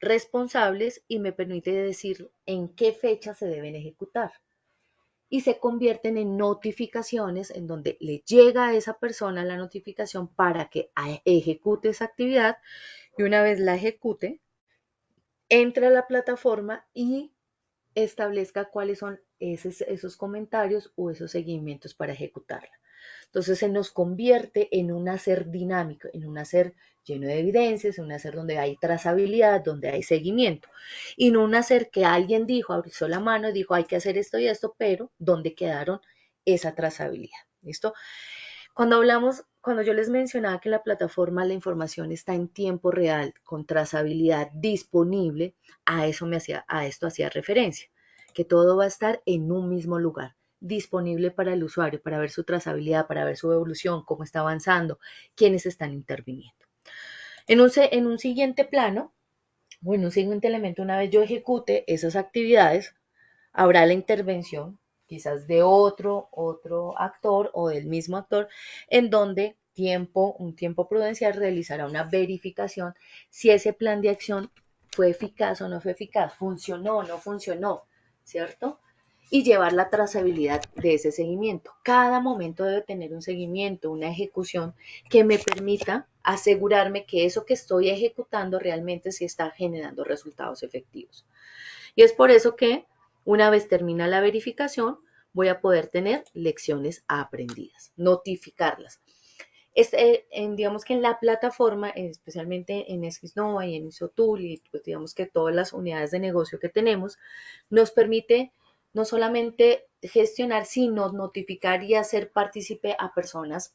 responsables y me permite decir en qué fecha se deben ejecutar. Y se convierten en notificaciones en donde le llega a esa persona la notificación para que ejecute esa actividad y una vez la ejecute, entre a la plataforma y establezca cuáles son esos comentarios o esos seguimientos para ejecutarla. Entonces se nos convierte en un hacer dinámico, en un hacer lleno de evidencias, en un hacer donde hay trazabilidad, donde hay seguimiento, y no un hacer que alguien dijo, abrió la mano y dijo hay que hacer esto y esto, pero ¿dónde quedaron esa trazabilidad? ¿Listo? Cuando yo les mencionaba que en la plataforma la información está en tiempo real, con trazabilidad disponible, a esto hacía referencia, que todo va a estar en un mismo lugar, disponible para el usuario, para ver su trazabilidad, para ver su evolución, cómo está avanzando, quiénes están interviniendo. En un siguiente plano, o en un siguiente elemento, una vez yo ejecute esas actividades, habrá la intervención quizás de otro actor o del mismo actor, en donde un tiempo prudencial realizará una verificación si ese plan de acción fue eficaz o no fue eficaz, funcionó o no funcionó, ¿cierto? Y llevar la trazabilidad de ese seguimiento. Cada momento debe tener un seguimiento, una ejecución que me permita asegurarme que eso que estoy ejecutando realmente sí está generando resultados efectivos. Y es por eso que una vez termina la verificación, voy a poder tener lecciones aprendidas, notificarlas. digamos que en la plataforma, especialmente en Esquisnova y en Isotool y pues digamos que todas las unidades de negocio que tenemos, nos permite no solamente gestionar, sino notificar y hacer partícipe a personas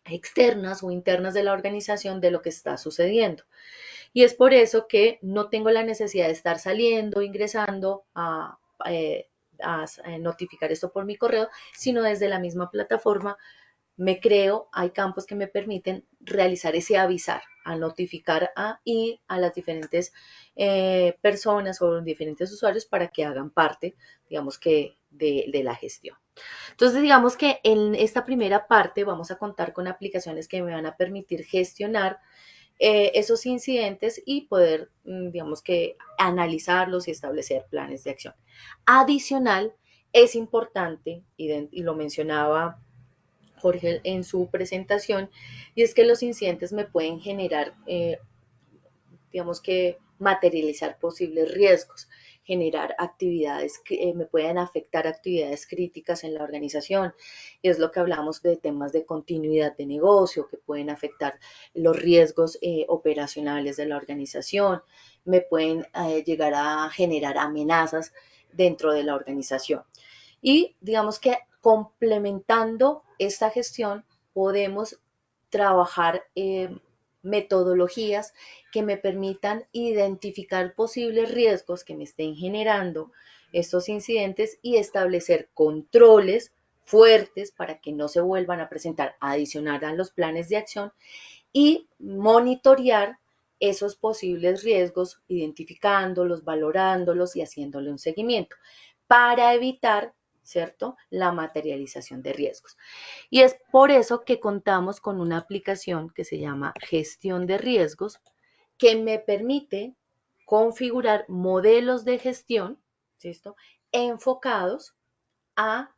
externas o internas de la organización de lo que está sucediendo. Y es por eso que no tengo la necesidad de estar saliendo, ingresando a notificar esto por mi correo, sino desde la misma plataforma hay campos que me permiten realizar ese avisar, al notificar y a las diferentes personas o diferentes usuarios para que hagan parte, digamos que, de la gestión. Entonces, digamos que en esta primera parte vamos a contar con aplicaciones que me van a permitir gestionar esos incidentes y poder, digamos que, analizarlos y establecer planes de acción. Adicional, es importante, y lo mencionaba Jorge en su presentación, y es que los incidentes me pueden generar, digamos que, materializar posibles riesgos, generar actividades que me pueden afectar actividades críticas en la organización. Y es lo que hablamos de temas de continuidad de negocio que pueden afectar los riesgos operacionales de la organización, me pueden llegar a generar amenazas dentro de la organización. Y digamos que complementando esta gestión podemos trabajar metodologías que me permitan identificar posibles riesgos que me estén generando estos incidentes y establecer controles fuertes para que no se vuelvan a presentar, adicional a los planes de acción, y monitorear esos posibles riesgos, identificándolos, valorándolos y haciéndole un seguimiento para evitar, ¿cierto?, la materialización de riesgos. Y es por eso que contamos con una aplicación que se llama Gestión de Riesgos, que me permite configurar modelos de gestión, ¿listo?, enfocados a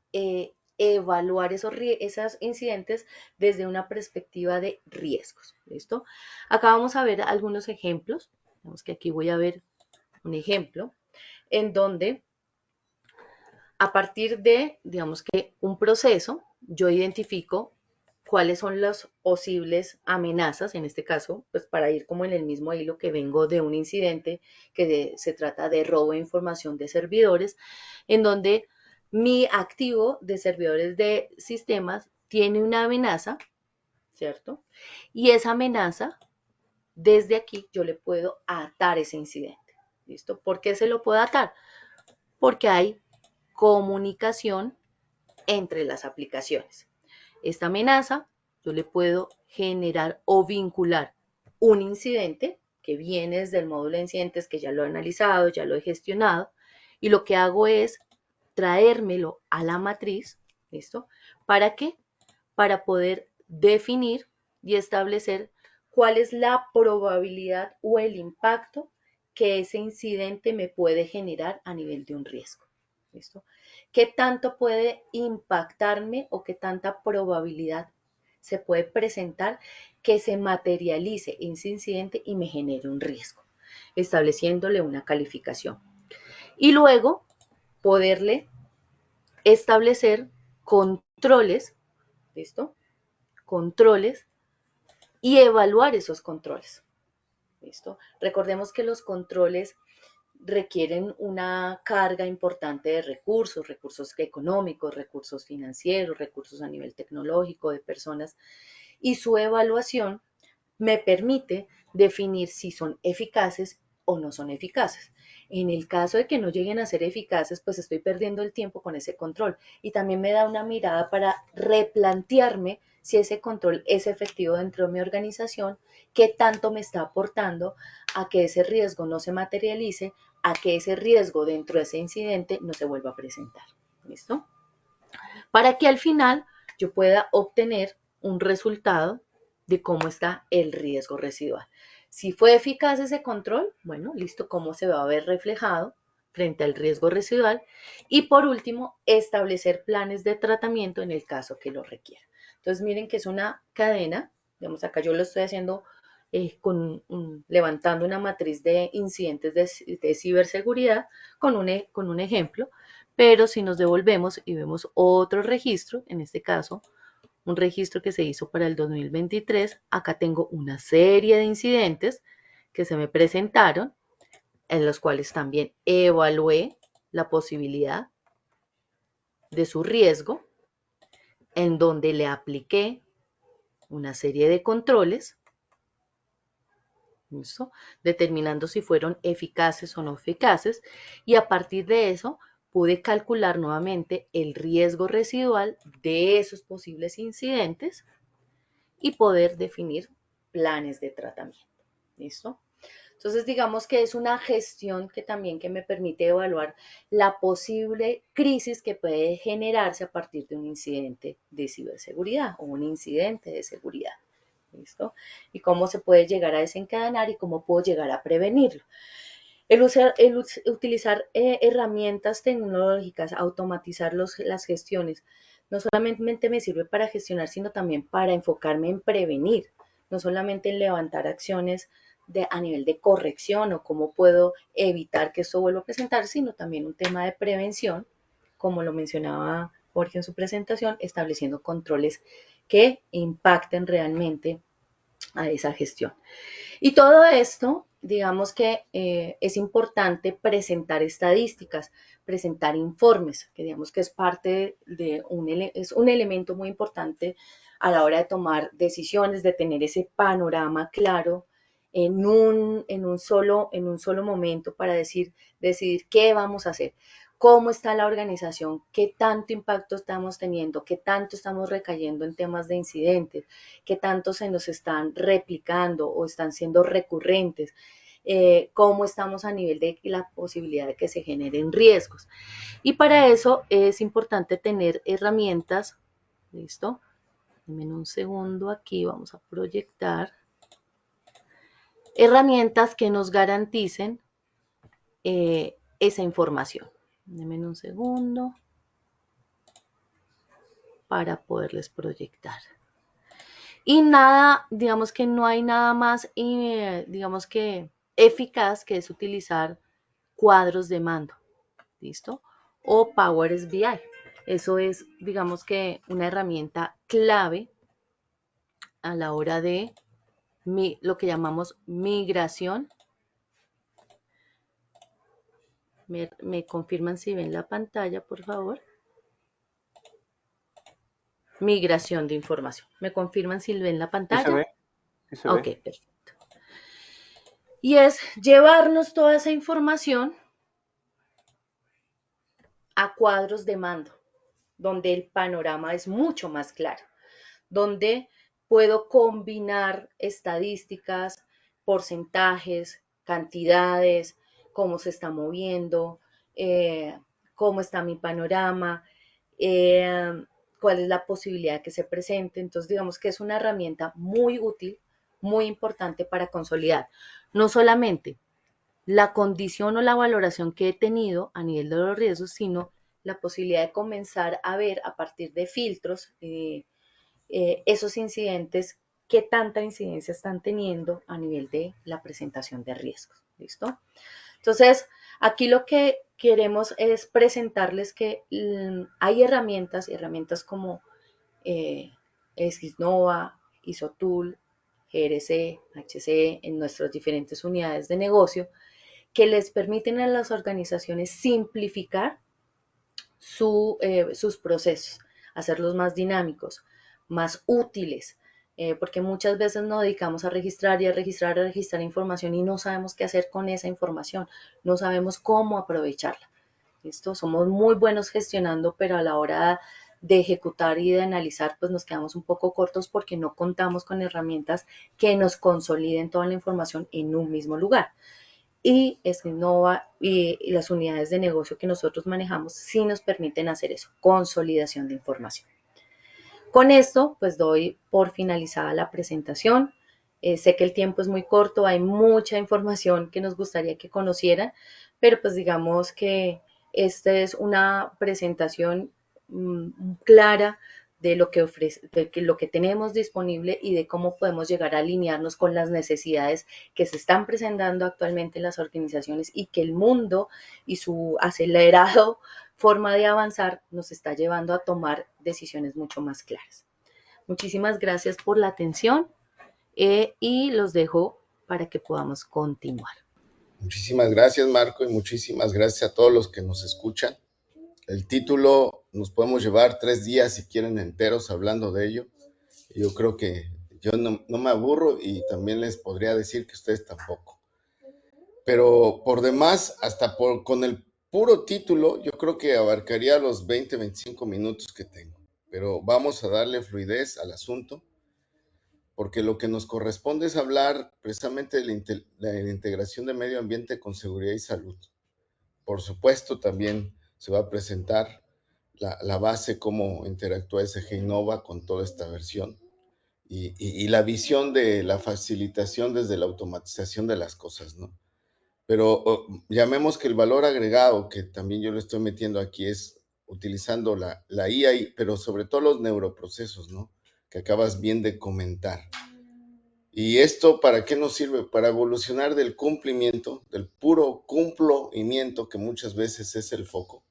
evaluar esos incidentes desde una perspectiva de riesgos. ¿Listo? Acá vamos a ver algunos ejemplos. Vemos que aquí voy a ver un ejemplo en donde a partir de, digamos que un proceso, yo identifico cuáles son las posibles amenazas, en este caso, pues para ir como en el mismo hilo que vengo de un incidente que se trata de robo de información de servidores, en donde mi activo de servidores de sistemas tiene una amenaza, ¿cierto? Y esa amenaza, desde aquí, yo le puedo atar ese incidente, ¿listo? ¿Por qué se lo puedo atar? Porque hay comunicación entre las aplicaciones. Esta amenaza, yo le puedo generar o vincular un incidente que viene desde el módulo de incidentes, que ya lo he analizado, ya lo he gestionado, y lo que hago es traérmelo a la matriz, ¿listo? ¿Para qué? Para poder definir y establecer cuál es la probabilidad o el impacto que ese incidente me puede generar a nivel de un riesgo. ¿Listo? ¿Qué tanto puede impactarme o qué tanta probabilidad se puede presentar que se materialice ese incidente y me genere un riesgo? Estableciéndole una calificación. Y luego poderle establecer controles, ¿listo? Controles y evaluar esos controles, ¿listo? Recordemos que los controles requieren una carga importante de recursos económicos, recursos financieros, recursos a nivel tecnológico, de personas, y su evaluación me permite definir si son eficaces o no son eficaces. En el caso de que no lleguen a ser eficaces, pues estoy perdiendo el tiempo con ese control y también me da una mirada para replantearme si ese control es efectivo dentro de mi organización, qué tanto me está aportando a que ese riesgo no se materialice, a que ese riesgo dentro de ese incidente no se vuelva a presentar. ¿Listo? Para que al final yo pueda obtener un resultado de cómo está el riesgo residual. Si fue eficaz ese control, bueno, listo, cómo se va a ver reflejado frente al riesgo residual. Y por último, establecer planes de tratamiento en el caso que lo requiera. Entonces, miren que es una cadena, digamos, acá yo lo estoy haciendo levantando una matriz de incidentes de ciberseguridad con un ejemplo, pero si nos devolvemos y vemos otro registro, en este caso un registro que se hizo para el 2023. Acá tengo una serie de incidentes que se me presentaron, en los cuales también evalué la posibilidad de su riesgo, en donde le apliqué una serie de controles, ¿listo?, determinando si fueron eficaces o no eficaces, y a partir de eso pude calcular nuevamente el riesgo residual de esos posibles incidentes y poder definir planes de tratamiento. ¿Listo? Entonces, digamos que es una gestión que también que me permite evaluar la posible crisis que puede generarse a partir de un incidente de ciberseguridad o un incidente de seguridad. ¿Listo? Y cómo se puede llegar a desencadenar y cómo puedo llegar a prevenirlo. El utilizar herramientas tecnológicas, automatizar las gestiones, no solamente me sirve para gestionar, sino también para enfocarme en prevenir, no solamente en levantar acciones a nivel de corrección o cómo puedo evitar que esto vuelva a presentar, sino también un tema de prevención, como lo mencionaba Jorge en su presentación, estableciendo controles que impacten realmente a esa gestión. Y todo esto, digamos que es importante presentar estadísticas, presentar informes, que digamos que es parte de es un elemento muy importante a la hora de tomar decisiones, de tener ese panorama claro en un solo momento para decidir qué vamos a hacer, cómo está la organización, qué tanto impacto estamos teniendo, qué tanto estamos recayendo en temas de incidentes, qué tanto se nos están replicando o están siendo recurrentes, cómo estamos a nivel de la posibilidad de que se generen riesgos. Y para eso es importante tener herramientas, ¿listo? Denme un segundo aquí, vamos a proyectar. Herramientas que nos garanticen esa información. Denme un segundo para poderles proyectar. Y nada, digamos que no hay nada más, digamos que eficaz que es utilizar cuadros de mando, ¿listo? O Power BI. Eso es, digamos que una herramienta clave a la hora de lo que llamamos migración. Me confirman si ven la pantalla, por favor. Migración de información. ¿Me confirman si ven la pantalla? Sí se ve. Sí se ve. Ok, perfecto. Y es llevarnos toda esa información a cuadros de mando, donde el panorama es mucho más claro, donde puedo combinar estadísticas, porcentajes, cantidades, cómo se está moviendo, cómo está mi panorama, cuál es la posibilidad que se presente. Entonces, digamos que es una herramienta muy útil, muy importante para consolidar no solamente la condición o la valoración que he tenido a nivel de los riesgos, sino la posibilidad de comenzar a ver a partir de filtros esos incidentes, qué tanta incidencia están teniendo a nivel de la presentación de riesgos. ¿Listo? Entonces, aquí lo que queremos es presentarles que hay herramientas como Sysnova, Isotool, GRC, HC, en nuestras diferentes unidades de negocio, que les permiten a las organizaciones simplificar sus procesos, hacerlos más dinámicos, más útiles, porque muchas veces nos dedicamos a registrar y a registrar información y no sabemos qué hacer con esa información, no sabemos cómo aprovecharla. ¿Listo? Somos muy buenos gestionando, pero a la hora de ejecutar y de analizar, pues nos quedamos un poco cortos porque no contamos con herramientas que nos consoliden toda la información en un mismo lugar. Y Sysnova y las unidades de negocio que nosotros manejamos sí nos permiten hacer eso, consolidación de información. Con esto, pues doy por finalizada la presentación. Sé que el tiempo es muy corto, hay mucha información que nos gustaría que conocieran, pero pues digamos que esta es una presentación clara de lo que ofrece, lo que tenemos disponible y de cómo podemos llegar a alinearnos con las necesidades que se están presentando actualmente en las organizaciones y que el mundo y su acelerado forma de avanzar nos está llevando a tomar decisiones mucho más claras. Muchísimas gracias por la atención y los dejo para que podamos continuar. Muchísimas gracias, Marco, y muchísimas gracias a todos los que nos escuchan. El título nos podemos llevar 3 días si quieren enteros hablando de ello. Yo creo que yo no me aburro y también les podría decir que ustedes tampoco. Pero por demás, hasta con el puro título, yo creo que abarcaría los 20, 25 minutos que tengo. Pero vamos a darle fluidez al asunto, porque lo que nos corresponde es hablar precisamente de la integración de medio ambiente con seguridad y salud. Por supuesto, también se va a presentar la base, cómo interactúa SG Innova con toda esta versión y la visión de la facilitación desde la automatización de las cosas, ¿no? Pero llamemos que el valor agregado, que también yo lo estoy metiendo aquí, es utilizando la IA, pero sobre todo los neuroprocesos, ¿no? Que acabas bien de comentar. ¿Y esto para qué nos sirve? Para evolucionar del cumplimiento, del puro cumplimiento, que muchas veces es el foco.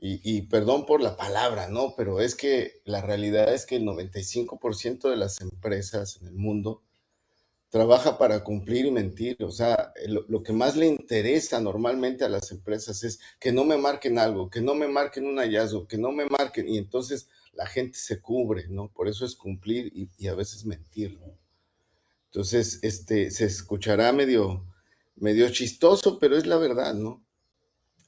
Y perdón por la palabra, ¿no? Pero es que la realidad es que el 95% de las empresas en el mundo trabaja para cumplir y mentir. O sea, lo que más le interesa normalmente a las empresas es que no me marquen algo, que no me marquen un hallazgo, que no me marquen, y entonces la gente se cubre, ¿no? Por eso es cumplir y a veces mentir, ¿no? Entonces, se escuchará medio chistoso, pero es la verdad, ¿no?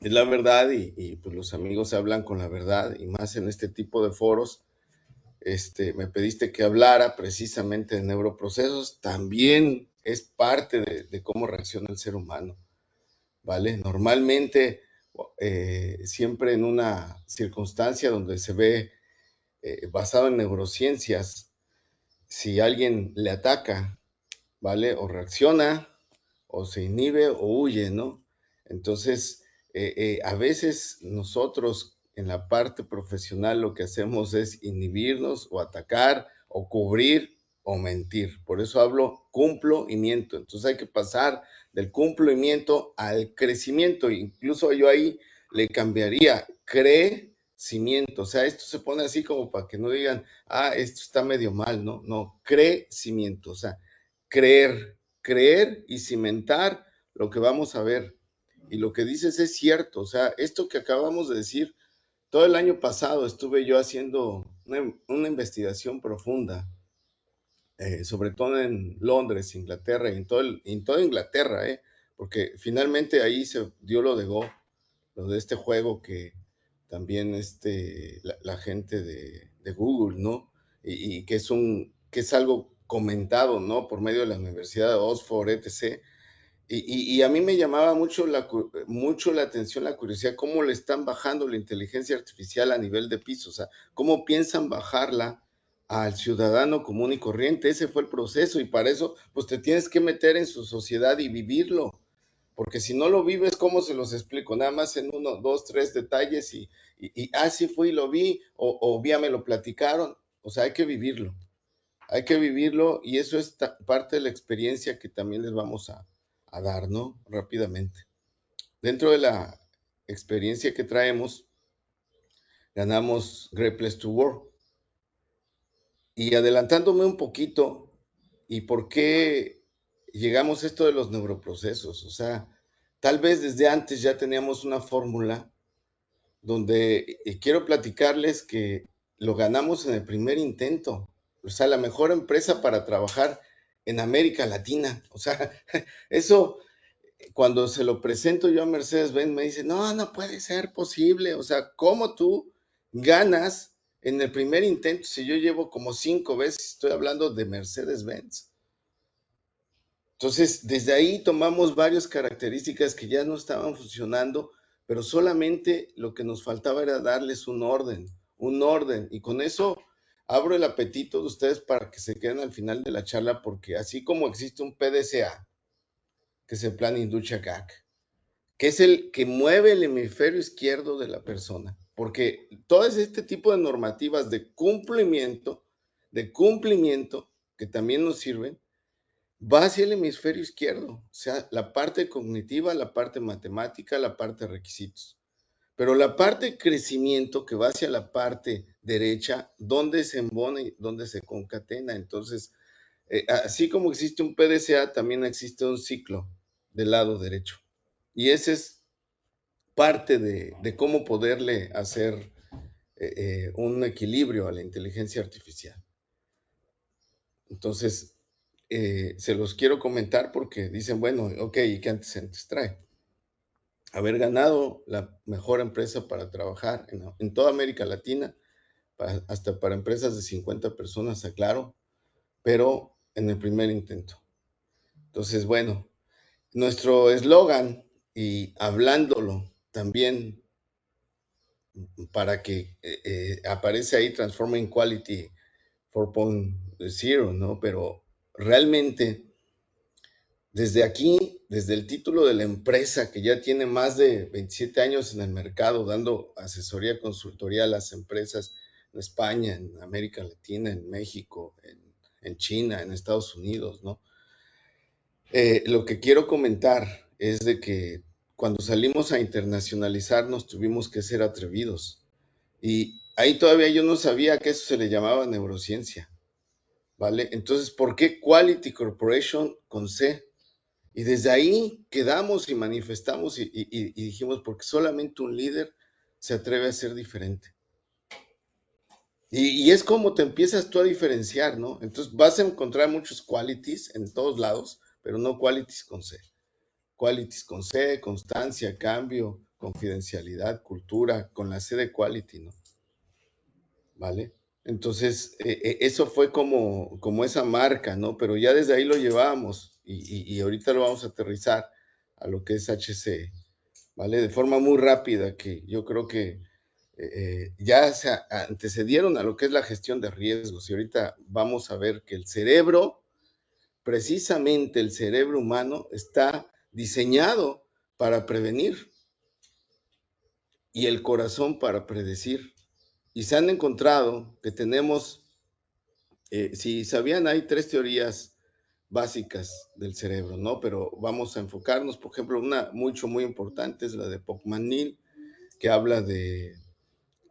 Es la verdad y pues los amigos hablan con la verdad, y más en este tipo de foros. Me pediste que hablara precisamente de neuroprocesos, también es parte de cómo reacciona el ser humano, ¿vale? Normalmente, siempre en una circunstancia donde se ve basado en neurociencias, si alguien le ataca, ¿vale? O reacciona, o se inhibe, o huye, ¿no? Entonces, a veces nosotros en la parte profesional lo que hacemos es inhibirnos o atacar o cubrir o mentir. Por eso hablo cumplo y miento. Entonces hay que pasar del cumplimiento al crecimiento. Incluso yo ahí le cambiaría crecimiento. O sea, esto se pone así como para que no digan, esto está medio mal, ¿no? No, crecimiento. O sea, creer y cimentar lo que vamos a ver. Y lo que dices es cierto. O sea, esto que acabamos de decir, todo el año pasado estuve yo haciendo una investigación profunda, sobre todo en Londres, Inglaterra, y en toda Inglaterra, porque finalmente ahí se dio lo de Go, lo de este juego que también la gente de Google, ¿no? Y que es algo comentado, ¿no? Por medio de la Universidad de Oxford, etc. Y a mí me llamaba mucho la atención, la curiosidad, cómo le están bajando la inteligencia artificial a nivel de piso, o sea, cómo piensan bajarla al ciudadano común y corriente. Ese fue el proceso, y para eso, pues te tienes que meter en su sociedad y vivirlo, porque si no lo vives, ¿cómo se los explico? Nada más en 1, 2, 3 detalles sí fui y lo vi, o ya me lo platicaron. O sea, hay que vivirlo, y eso es parte de la experiencia que también les vamos a dar, ¿no? Rápidamente. Dentro de la experiencia que traemos, ganamos Great Place to Work. Y adelantándome un poquito, ¿y por qué llegamos a esto de los neuroprocesos? O sea, tal vez desde antes ya teníamos una fórmula donde quiero platicarles que lo ganamos en el primer intento. O sea, la mejor empresa para trabajar en América Latina. O sea, eso, cuando se lo presento yo a Mercedes-Benz, me dice, no puede ser posible. O sea, ¿cómo tú ganas en el primer intento si yo llevo como 5 veces? Estoy hablando de Mercedes-Benz. Entonces, desde ahí tomamos varias características que ya no estaban funcionando, pero solamente lo que nos faltaba era darles un orden, y con eso abro el apetito de ustedes para que se queden al final de la charla, porque así como existe un PDCA, que es el Plan Industria GAC, que es el que mueve el hemisferio izquierdo de la persona, porque todo este tipo de normativas de cumplimiento, que también nos sirven, va hacia el hemisferio izquierdo, o sea, la parte cognitiva, la parte matemática, la parte de requisitos. Pero la parte de crecimiento que va hacia la parte derecha, ¿dónde se embona y dónde se concatena? Entonces, así como existe un PDCA, también existe un ciclo del lado derecho. Y ese es parte de cómo poderle hacer un equilibrio a la inteligencia artificial. Entonces, se los quiero comentar porque dicen, bueno, ok, ¿y qué antecedentes trae? Haber ganado la mejor empresa para trabajar en toda América Latina, hasta para empresas de 50 personas, aclaro, pero en el primer intento. Entonces, bueno, nuestro eslogan, y hablándolo también para que aparece ahí Transforming Quality 4.0, ¿no? Pero realmente, desde aquí, desde el título de la empresa, que ya tiene más de 27 años en el mercado, dando asesoría, consultoría a las empresas en España, en América Latina, en México, en China, en Estados Unidos, ¿no? Lo que quiero comentar es de que cuando salimos a internacionalizarnos tuvimos que ser atrevidos. Y ahí todavía yo no sabía que eso se le llamaba neurociencia, ¿vale? Entonces, ¿por qué Quality Corporation con C? Y desde ahí quedamos y manifestamos y dijimos, porque solamente un líder se atreve a ser diferente. Y es como te empiezas tú a diferenciar, ¿no? Entonces vas a encontrar muchos qualities en todos lados, pero no qualities con C. Qualities con C, constancia, cambio, confidencialidad, cultura, con la C de quality, ¿no? ¿Vale? Entonces, eso fue como esa marca, ¿no? Pero ya desde ahí lo llevábamos y ahorita lo vamos a aterrizar a lo que es HCE, ¿vale? De forma muy rápida, que yo creo que ya se antecedieron a lo que es la gestión de riesgos y ahorita vamos a ver que el cerebro, precisamente el cerebro humano, está diseñado para prevenir y el corazón para predecir. Y se han encontrado que tenemos, si sabían, hay 3 teorías básicas del cerebro, ¿no? Pero vamos a enfocarnos, por ejemplo, una muy importante es la de Pocmanil, que habla de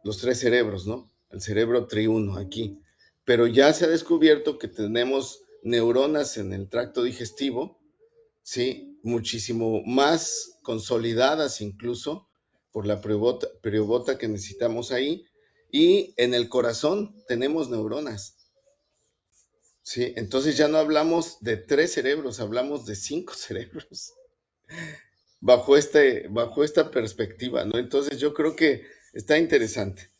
los 3 cerebros, ¿no? El cerebro triuno aquí. Pero ya se ha descubierto que tenemos neuronas en el tracto digestivo, ¿sí? Muchísimo más consolidadas incluso por la periobota que necesitamos ahí. Y en el corazón tenemos neuronas, ¿sí? Entonces ya no hablamos de 3 cerebros, hablamos de 5 cerebros bajo esta perspectiva, ¿no? Entonces yo creo que está interesante.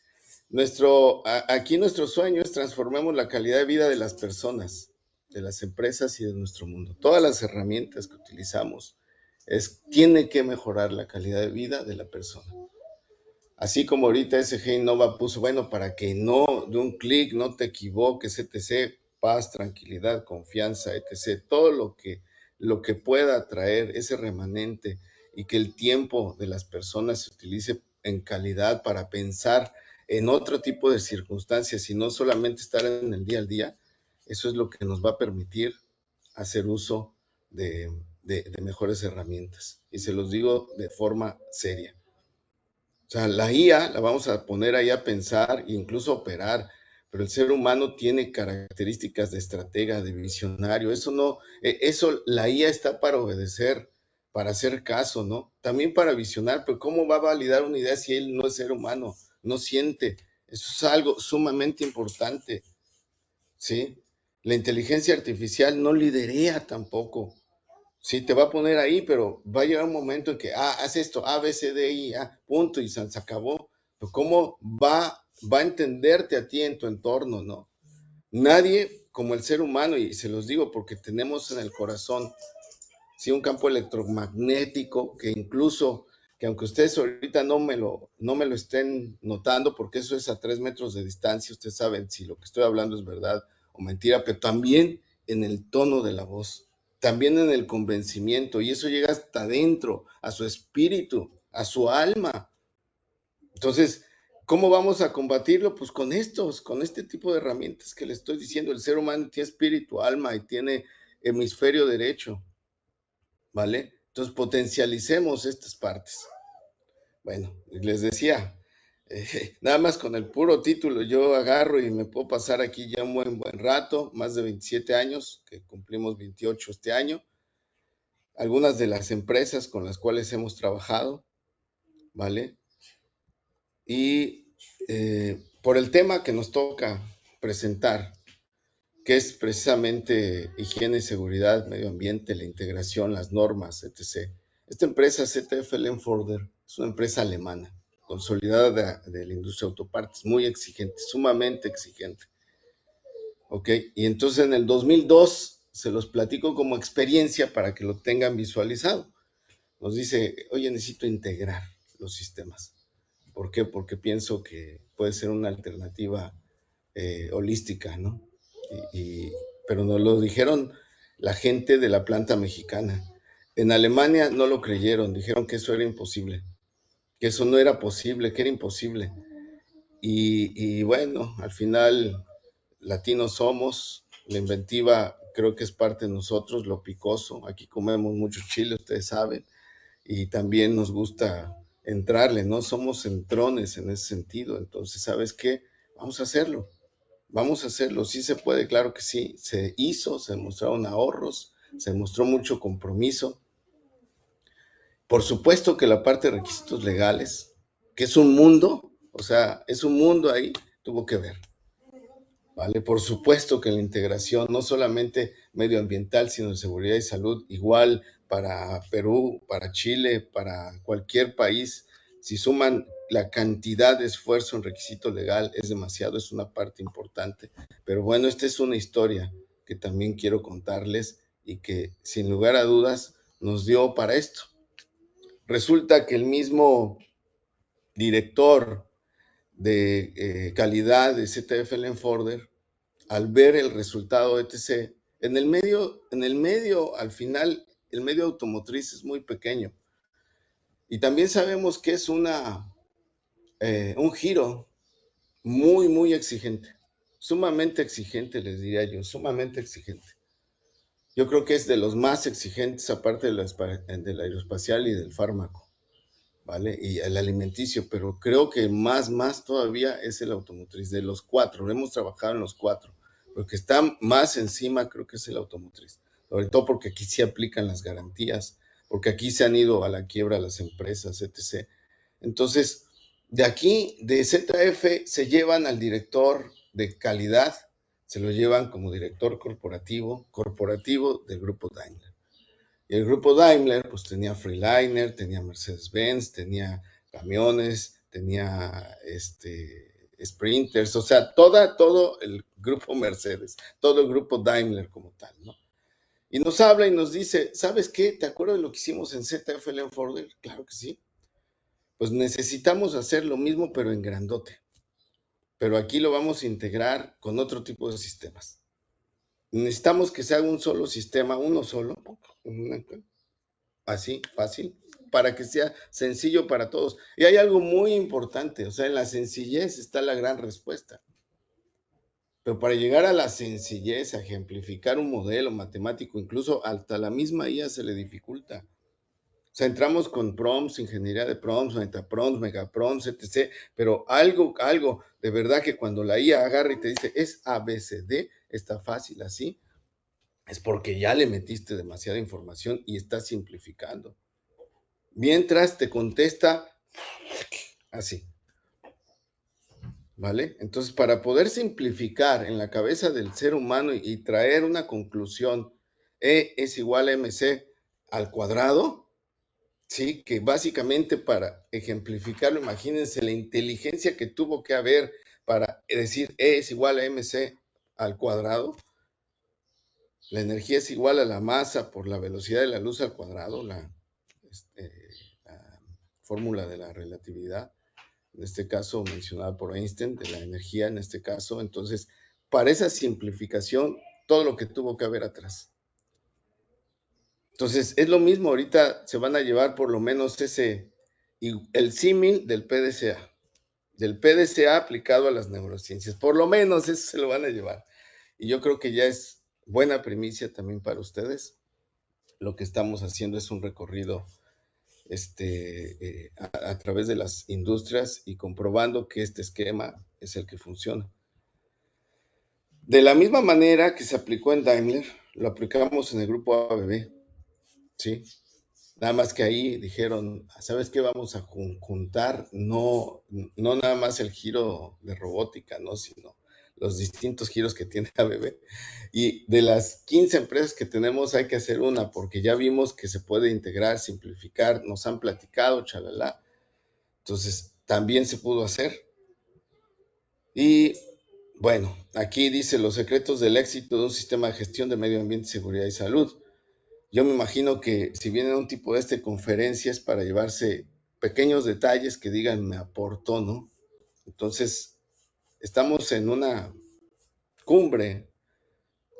Aquí nuestro sueño es transformemos la calidad de vida de las personas, de las empresas y de nuestro mundo. Todas las herramientas que utilizamos tiene que mejorar la calidad de vida de la persona. Así como ahorita SG Innova puso, bueno, para que no de un clic no te equivoques, etc., paz, tranquilidad, confianza, etc., todo lo que pueda traer ese remanente y que el tiempo de las personas se utilice en calidad para pensar en otro tipo de circunstancias y no solamente estar en el día al día, eso es lo que nos va a permitir hacer uso de mejores herramientas. Y se los digo de forma seria. O sea, la IA la vamos a poner ahí a pensar e incluso a operar, pero el ser humano tiene características de estratega, de visionario. Eso no, la IA está para obedecer, para hacer caso, ¿no? También para visionar, pero ¿cómo va a validar una idea si él no es ser humano, no siente? Eso es algo sumamente importante, ¿sí? La inteligencia artificial no liderea tampoco. Sí, te va a poner ahí, pero va a llegar un momento en que, haz esto, A, B, C, D, I, punto, y se acabó. Pero ¿cómo va a entenderte a ti en tu entorno, no? Nadie como el ser humano, y se los digo porque tenemos en el corazón, sí, un campo electromagnético que incluso, que aunque ustedes ahorita no me lo estén notando, porque eso es a 3 metros de distancia, ustedes saben si lo que estoy hablando es verdad o mentira, pero también en el tono de la voz, también en el convencimiento, y eso llega hasta adentro, a su espíritu, a su alma. Entonces, ¿cómo vamos a combatirlo? Pues con este tipo de herramientas que le estoy diciendo. El ser humano tiene espíritu, alma y tiene hemisferio derecho, ¿vale? Entonces potencialicemos estas partes. Bueno, les decía, nada más con el puro título yo agarro y me puedo pasar aquí ya un buen rato, más de 27 años, que cumplimos 28 este año. Algunas de las empresas con las cuales hemos trabajado, ¿vale? Y por el tema que nos toca presentar, que es precisamente higiene, seguridad, medio ambiente, la integración, las normas, etc. Esta empresa ZF Leinforder es una empresa alemana, consolidada de la industria de autopartes, muy exigente, sumamente exigente. ¿Ok? Y entonces en el 2002 se los platico como experiencia para que lo tengan visualizado. Nos dice, oye, necesito integrar los sistemas. ¿Por qué? Porque pienso que puede ser una alternativa holística, ¿no? Pero nos lo dijeron la gente de la planta mexicana. En Alemania no lo creyeron, dijeron que eso era imposible, que eso no era posible, que era imposible. Y bueno, al final latinos somos, la inventiva creo que es parte de nosotros, lo picoso, aquí comemos mucho chile, ustedes saben, y también nos gusta entrarle, ¿no? Somos entrones en ese sentido, entonces, ¿sabes qué? Vamos a hacerlo, sí se puede, claro que sí, se hizo, se demostraron ahorros, se demostró mucho compromiso. Por supuesto que la parte de requisitos legales, que es un mundo, o sea, es un mundo ahí, tuvo que ver, ¿vale? Por supuesto que la integración, no solamente medioambiental, sino de seguridad y salud, igual para Perú, para Chile, para cualquier país, si suman la cantidad de esfuerzo en requisito legal, es demasiado, es una parte importante. Pero bueno, esta es una historia que también quiero contarles y que sin lugar a dudas nos dio para esto. Resulta que el mismo director de calidad de ZF Leinforder, al ver el resultado etc., en el medio, al final, el medio automotriz es muy pequeño. Y también sabemos que es un giro muy exigente, sumamente exigente, les diría yo, sumamente exigente. Yo creo que es de los más exigentes, aparte del aeroespacial y del fármaco, ¿vale? Y el alimenticio, pero creo que más todavía es el automotriz. De los cuatro, hemos trabajado en los cuatro, porque está más encima creo que es el automotriz, sobre todo porque aquí se aplican las garantías, porque aquí se han ido a la quiebra las empresas, etc. Entonces, de aquí, de ZF, se llevan al director de calidad, se lo llevan como director corporativo del grupo Daimler. Y el grupo Daimler, pues tenía Freeliner, tenía Mercedes-Benz, tenía camiones, tenía Sprinters, o sea, todo el grupo Mercedes, todo el grupo Daimler como tal, ¿no? Y nos habla y nos dice, ¿sabes qué? ¿Te acuerdas de lo que hicimos en ZF Leinforder? Claro que sí. Pues necesitamos hacer lo mismo, pero en grandote. Pero aquí lo vamos a integrar con otro tipo de sistemas. Necesitamos que se haga un solo sistema, uno solo, así, fácil, para que sea sencillo para todos. Y hay algo muy importante, o sea, en la sencillez está la gran respuesta. Pero para llegar a la sencillez, a ejemplificar un modelo matemático, incluso hasta la misma IA se le dificulta. O sea, entramos con prompts, ingeniería de prompts, metaprompts, megaprompts, etc. Pero algo de verdad que cuando la IA agarra y te dice es ABCD, está fácil así, es porque ya le metiste demasiada información y estás simplificando. Mientras te contesta así, ¿vale? Entonces, para poder simplificar en la cabeza del ser humano y traer una conclusión, E es igual a MC al cuadrado, ¿sí? Que básicamente para ejemplificarlo, imagínense la inteligencia que tuvo que haber para decir E es igual a MC al cuadrado. La energía es igual a la masa por la velocidad de la luz al cuadrado, la fórmula de la relatividad, en este caso mencionada por Einstein, de la energía en este caso. Entonces, para esa simplificación, todo lo que tuvo que haber atrás. Entonces, es lo mismo, ahorita se van a llevar por lo menos el símil del PDCA aplicado a las neurociencias, por lo menos eso se lo van a llevar. Y yo creo que ya es buena primicia también para ustedes. Lo que estamos haciendo es un recorrido a través de las industrias y comprobando que este esquema es el que funciona. De la misma manera que se aplicó en Daimler, lo aplicamos en el grupo ABB, ¿sí? Nada más que ahí dijeron, ¿sabes qué? Vamos a juntar no nada más el giro de robótica, ¿no? Sino los distintos giros que tiene ABB. Y de las 15 empresas que tenemos hay que hacer una, porque ya vimos que se puede integrar, simplificar, nos han platicado, chalala. Entonces, también se pudo hacer. Y bueno, aquí dice los secretos del éxito de un sistema de gestión de medio ambiente, seguridad y salud. Yo me imagino que si viene un tipo de conferencias para llevarse pequeños detalles que digan me aportó, ¿no? Entonces, estamos en una cumbre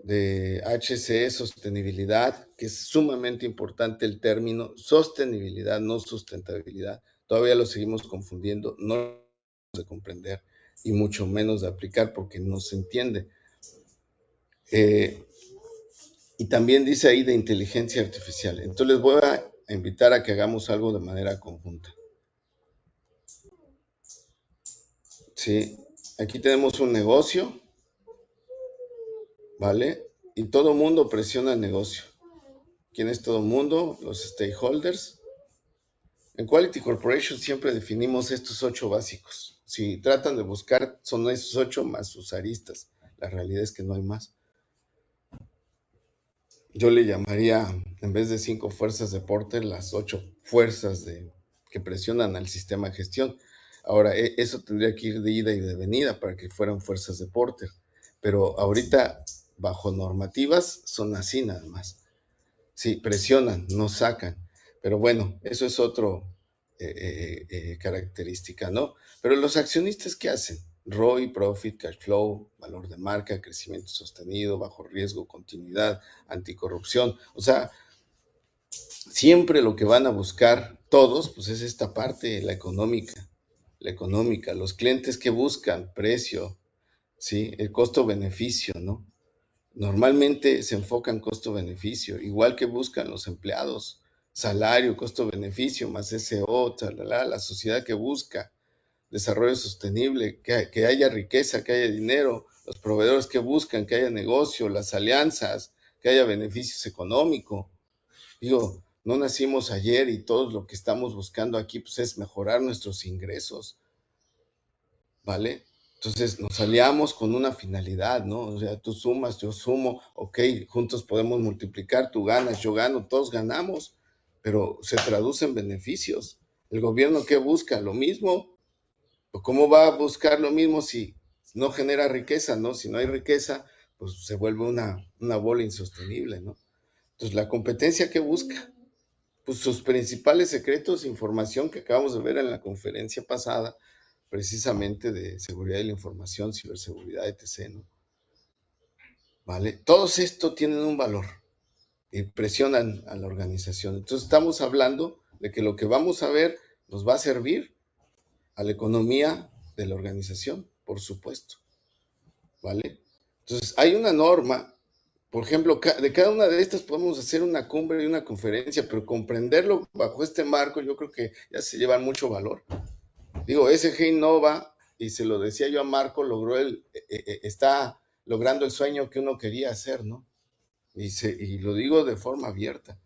de HCE, sostenibilidad, que es sumamente importante el término sostenibilidad, no sustentabilidad. Todavía lo seguimos confundiendo, no de comprender y mucho menos de aplicar porque no se entiende. Y también dice ahí de inteligencia artificial. Entonces les voy a invitar a que hagamos algo de manera conjunta. Sí, aquí tenemos un negocio, ¿vale? Y todo mundo presiona el negocio. ¿Quién es todo mundo? Los stakeholders. En Quality Corporation siempre definimos estos 8 básicos. Si tratan de buscar, son esos 8 más sus aristas. La realidad es que no hay más. Yo le llamaría, en vez de 5 fuerzas de Porter, las 8 fuerzas que presionan al sistema de gestión. Ahora, eso tendría que ir de ida y de venida para que fueran fuerzas de Porter. Pero ahorita, bajo normativas, son así nada más. Sí, presionan, no sacan. Pero bueno, eso es otro característica, ¿no? Pero los accionistas, ¿qué hacen? ROI, profit, cash flow, valor de marca, crecimiento sostenido, bajo riesgo, continuidad, anticorrupción. O sea, siempre lo que van a buscar todos, pues es esta parte, la económica. Los clientes que buscan, precio, ¿sí? El costo-beneficio, ¿no? Normalmente se enfocan costo-beneficio, igual que buscan los empleados, salario, costo-beneficio, más SO, la sociedad que busca desarrollo sostenible, que haya riqueza, que haya dinero, los proveedores que buscan, que haya negocio, las alianzas, que haya beneficios económicos. Digo, no nacimos ayer y todo lo que estamos buscando aquí pues, es mejorar nuestros ingresos, ¿vale? Entonces nos aliamos con una finalidad, ¿no? O sea, tú sumas, yo sumo, ok, juntos podemos multiplicar, tú ganas, yo gano, todos ganamos, pero se traduce en beneficios. ¿El gobierno qué busca? Lo mismo. ¿Cómo va a buscar lo mismo si no genera riqueza, ¿no? Si no hay riqueza, pues se vuelve una bola insostenible, ¿no? Entonces, la competencia, ¿qué busca? Pues sus principales secretos, información que acabamos de ver en la conferencia pasada, precisamente de seguridad de la información, ciberseguridad, etc., ¿no? ¿Vale? Todos esto tienen un valor y presionan a la organización. Entonces, estamos hablando de que lo que vamos a ver nos va a servir a la economía de la organización, por supuesto, ¿vale? Entonces, hay una norma, por ejemplo, de cada una de estas podemos hacer una cumbre y una conferencia, pero comprenderlo bajo este marco yo creo que ya se lleva mucho valor. Digo, SG Innova, y se lo decía yo a Marco, está logrando el sueño que uno quería hacer, ¿no? Y lo digo de forma abierta.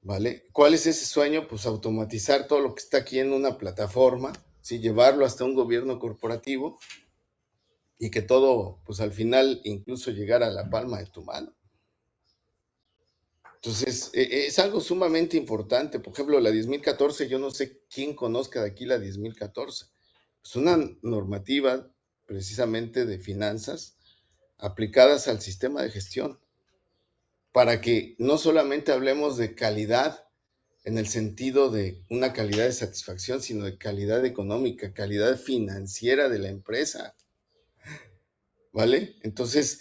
¿Vale? ¿Cuál es ese sueño? Pues automatizar todo lo que está aquí en una plataforma, ¿sí? Llevarlo hasta un gobierno corporativo y que todo, pues al final, incluso llegar a la palma de tu mano. Entonces, es algo sumamente importante. Por ejemplo, la 10.014, yo no sé quién conozca de aquí la 10.014. Es una normativa precisamente de finanzas aplicadas al sistema de gestión para que no solamente hablemos de calidad en el sentido de una calidad de satisfacción, sino de calidad económica, calidad financiera de la empresa, ¿vale? Entonces,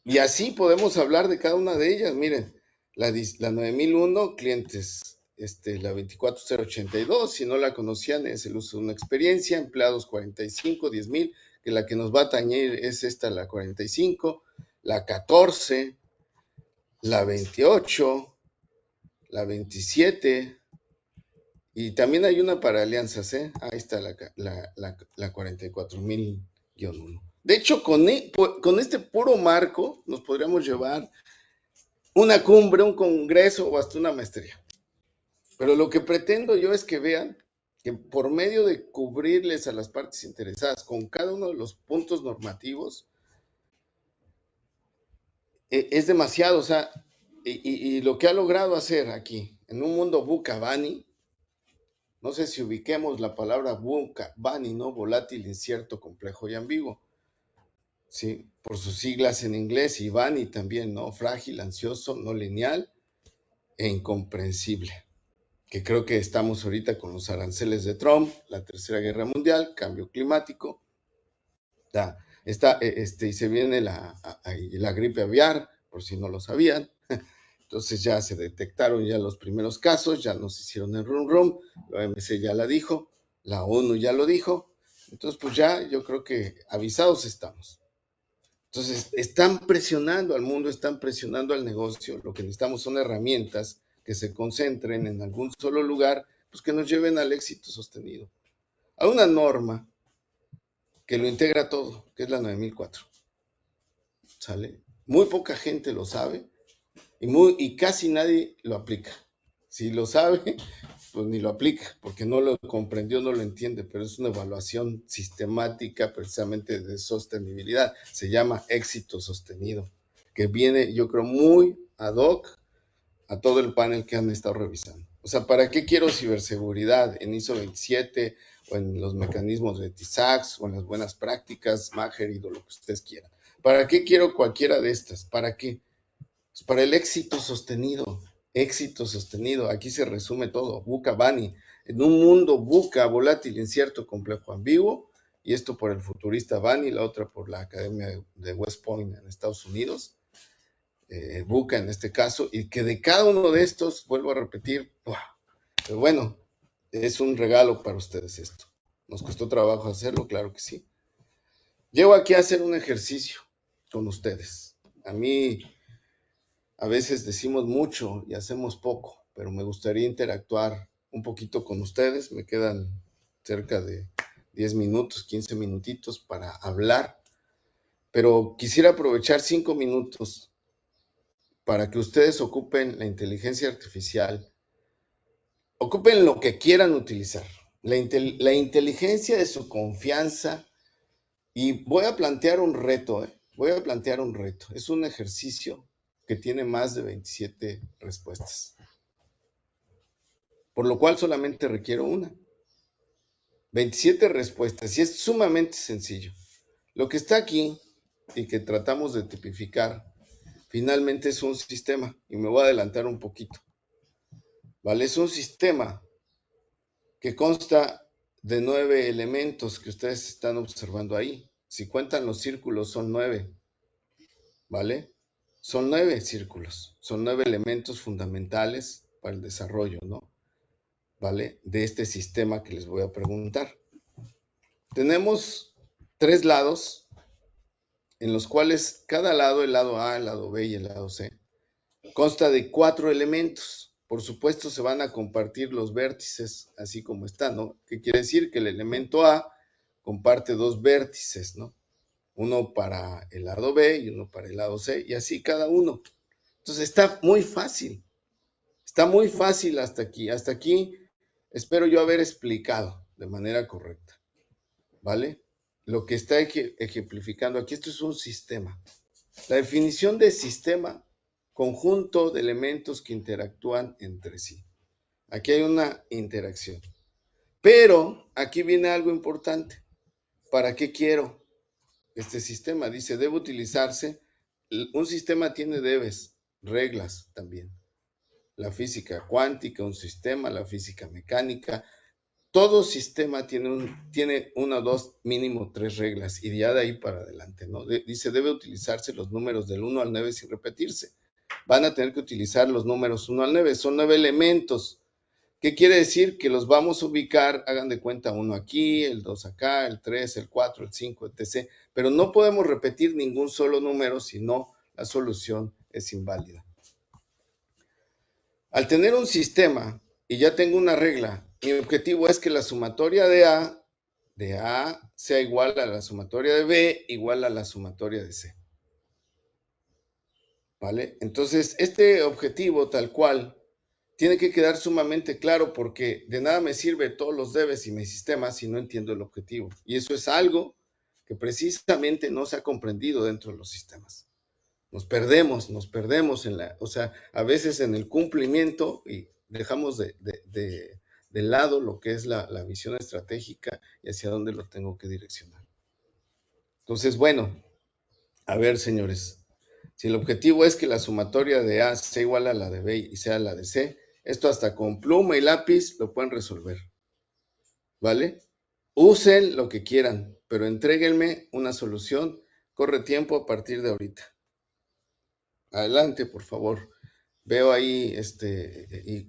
y así podemos hablar de cada una de ellas. Miren, la 9001, clientes, la 24082, si no la conocían, es el uso de una experiencia, empleados 45, 10,000, que la que nos va a tañir es esta, la 45, la 14, la 28, la 27, Y también hay una para alianzas, ¿eh? Ahí está la 44.000-1. De hecho, con este puro marco nos podríamos llevar una cumbre, un congreso o hasta una maestría. Pero lo que pretendo yo es que vean que por medio de cubrirles a las partes interesadas con cada uno de los puntos normativos, es demasiado. O sea, y lo que ha logrado hacer aquí, en un mundo VUCA BANI, no sé si ubiquemos la palabra VUCA BANI, ¿no? Volátil, incierto, complejo y ambiguo. Sí, por sus siglas en inglés, y BANI también, ¿no? Frágil, ansioso, no lineal e incomprensible. Que creo que estamos ahorita con los aranceles de Trump, la Tercera Guerra Mundial, cambio climático, y se viene la gripe aviar, por si no lo sabían. Entonces ya se detectaron ya los primeros casos, ya nos hicieron el rum, la OMC ya la dijo, la ONU ya lo dijo. Entonces pues ya yo creo que avisados estamos. Entonces están presionando al mundo, están presionando al negocio. Lo que necesitamos son herramientas que se concentren en algún solo lugar, pues que nos lleven al éxito sostenido. A una norma que lo integra todo, que es la 9004. ¿Sale? Muy poca gente lo sabe y casi nadie lo aplica. Si lo sabe, pues ni lo aplica, porque no lo comprendió, no lo entiende, pero es una evaluación sistemática precisamente de sostenibilidad. Se llama éxito sostenido, que viene, yo creo, muy ad hoc a todo el panel que han estado revisando. O sea, ¿para qué quiero ciberseguridad en ISO 27 o en los mecanismos de TISAX o en las buenas prácticas, Magerid o lo que ustedes quieran? ¿Para qué quiero cualquiera de estas? ¿Para qué? Pues para el éxito sostenido. Éxito sostenido, aquí se resume todo. VUCA BANI, en un mundo VUCA, volátil, incierto, complejo, ambiguo, y esto por el futurista BANI, la otra por la Academia de West Point en Estados Unidos. VUCA en este caso, y que de cada uno de estos, vuelvo a repetir, pero bueno, es un regalo para ustedes esto. ¿Nos costó trabajo hacerlo? Claro que sí. Llego aquí a hacer un ejercicio con ustedes. A mí, a veces decimos mucho y hacemos poco, pero me gustaría interactuar un poquito con ustedes. Me quedan cerca de 10 minutos, 15 minutitos para hablar, pero quisiera aprovechar 5 minutos para que ustedes ocupen la inteligencia artificial, ocupen lo que quieran utilizar, la inteligencia de su confianza, y voy a plantear un reto, es un ejercicio que tiene más de 27 respuestas, por lo cual solamente requiero una. 27 respuestas, y es sumamente sencillo. Lo que está aquí y que tratamos de tipificar finalmente es un sistema, y me voy a adelantar un poquito. ¿Vale? Es un sistema que consta de 9 elementos que ustedes están observando ahí. Si cuentan los círculos, son 9. ¿Vale? Son 9 círculos, son 9 elementos fundamentales para el desarrollo, ¿no? ¿Vale? De este sistema que les voy a preguntar. Tenemos 3 lados, en los cuales cada lado, el lado A, el lado B y el lado C, consta de 4 elementos. Por supuesto, se van a compartir los vértices así como están, ¿no? ¿Qué quiere decir? Que el elemento A comparte 2 vértices, ¿no? Uno para el lado B y uno para el lado C, y así cada uno. Entonces está muy fácil hasta aquí. Hasta aquí espero yo haber explicado de manera correcta, ¿vale? Lo que está ejemplificando aquí, esto es un sistema. La definición de sistema: conjunto de elementos que interactúan entre sí. Aquí hay una interacción. Pero aquí viene algo importante. ¿Para qué quiero este sistema? Dice, debe utilizarse. Un sistema tiene debes, reglas también. La física cuántica, un sistema, la física mecánica. Todo sistema tiene una, dos, mínimo 3 reglas, y ya de ahí para adelante, ¿no? Dice, debe utilizarse los números del 1 al 9 sin repetirse. Van a tener que utilizar los números 1 al 9, son 9 elementos. ¿Qué quiere decir? Que los vamos a ubicar, hagan de cuenta, 1 aquí, el 2 acá, el 3, el 4, el 5, etc. Pero no podemos repetir ningún solo número, si no, la solución es inválida. Al tener un sistema y ya tengo una regla mi objetivo es que la sumatoria de A sea igual a la sumatoria de B, igual a la sumatoria de C. ¿Vale? Entonces, este objetivo tal cual tiene que quedar sumamente claro porque de nada me sirve todos los debes y mi sistema si no entiendo el objetivo. Y eso es algo que precisamente no se ha comprendido dentro de los sistemas. Nos perdemos o sea, a veces en el cumplimiento y dejamos de lado lo que es la visión estratégica y hacia dónde lo tengo que direccionar. Entonces, bueno, a ver, señores, si el objetivo es que la sumatoria de A sea igual a la de B y sea la de C, esto hasta con pluma y lápiz lo pueden resolver, ¿vale? Usen lo que quieran, pero entréguenme una solución. Corre tiempo a partir de ahorita. Adelante, por favor. Veo ahí,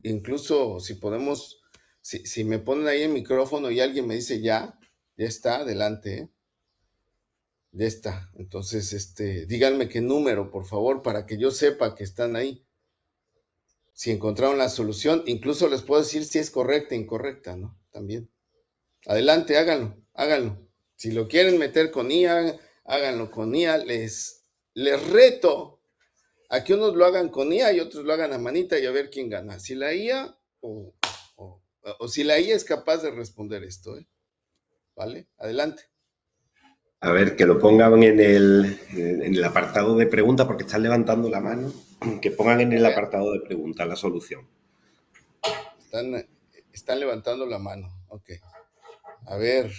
incluso si podemos, si me ponen ahí el micrófono y alguien me dice ya está, adelante, ¿eh? Ya está. Entonces, díganme qué número, por favor, para que yo sepa que están ahí. Si encontraron la solución, incluso les puedo decir si es correcta o incorrecta, ¿no? También. Adelante, háganlo. Si lo quieren meter con IA, háganlo con IA. Les reto a que unos lo hagan con IA y otros lo hagan a manita y a ver quién gana. Si la IA o si la IA es capaz de responder esto, ¿eh? ¿Vale? Adelante. A ver, que lo pongan en el apartado de preguntas, porque están levantando la mano. Que pongan en el apartado de preguntas la solución. Están levantando la mano. Ok. A ver.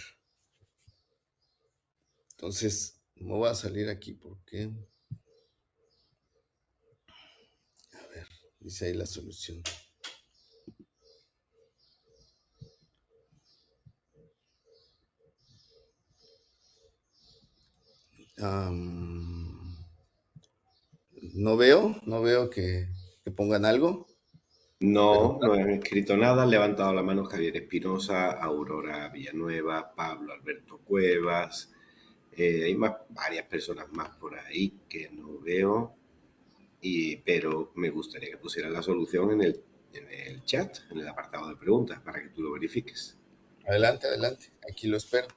Entonces, me voy a salir aquí porque... A ver, dice ahí la solución. No veo que pongan algo. No han escrito nada. Han levantado la mano Javier Espinosa, Aurora Villanueva, Pablo Alberto Cuevas. Hay varias personas más por ahí que no veo, pero me gustaría que pusieran la solución en el chat, en el apartado de preguntas, para que tú lo verifiques. Adelante. Aquí lo espero.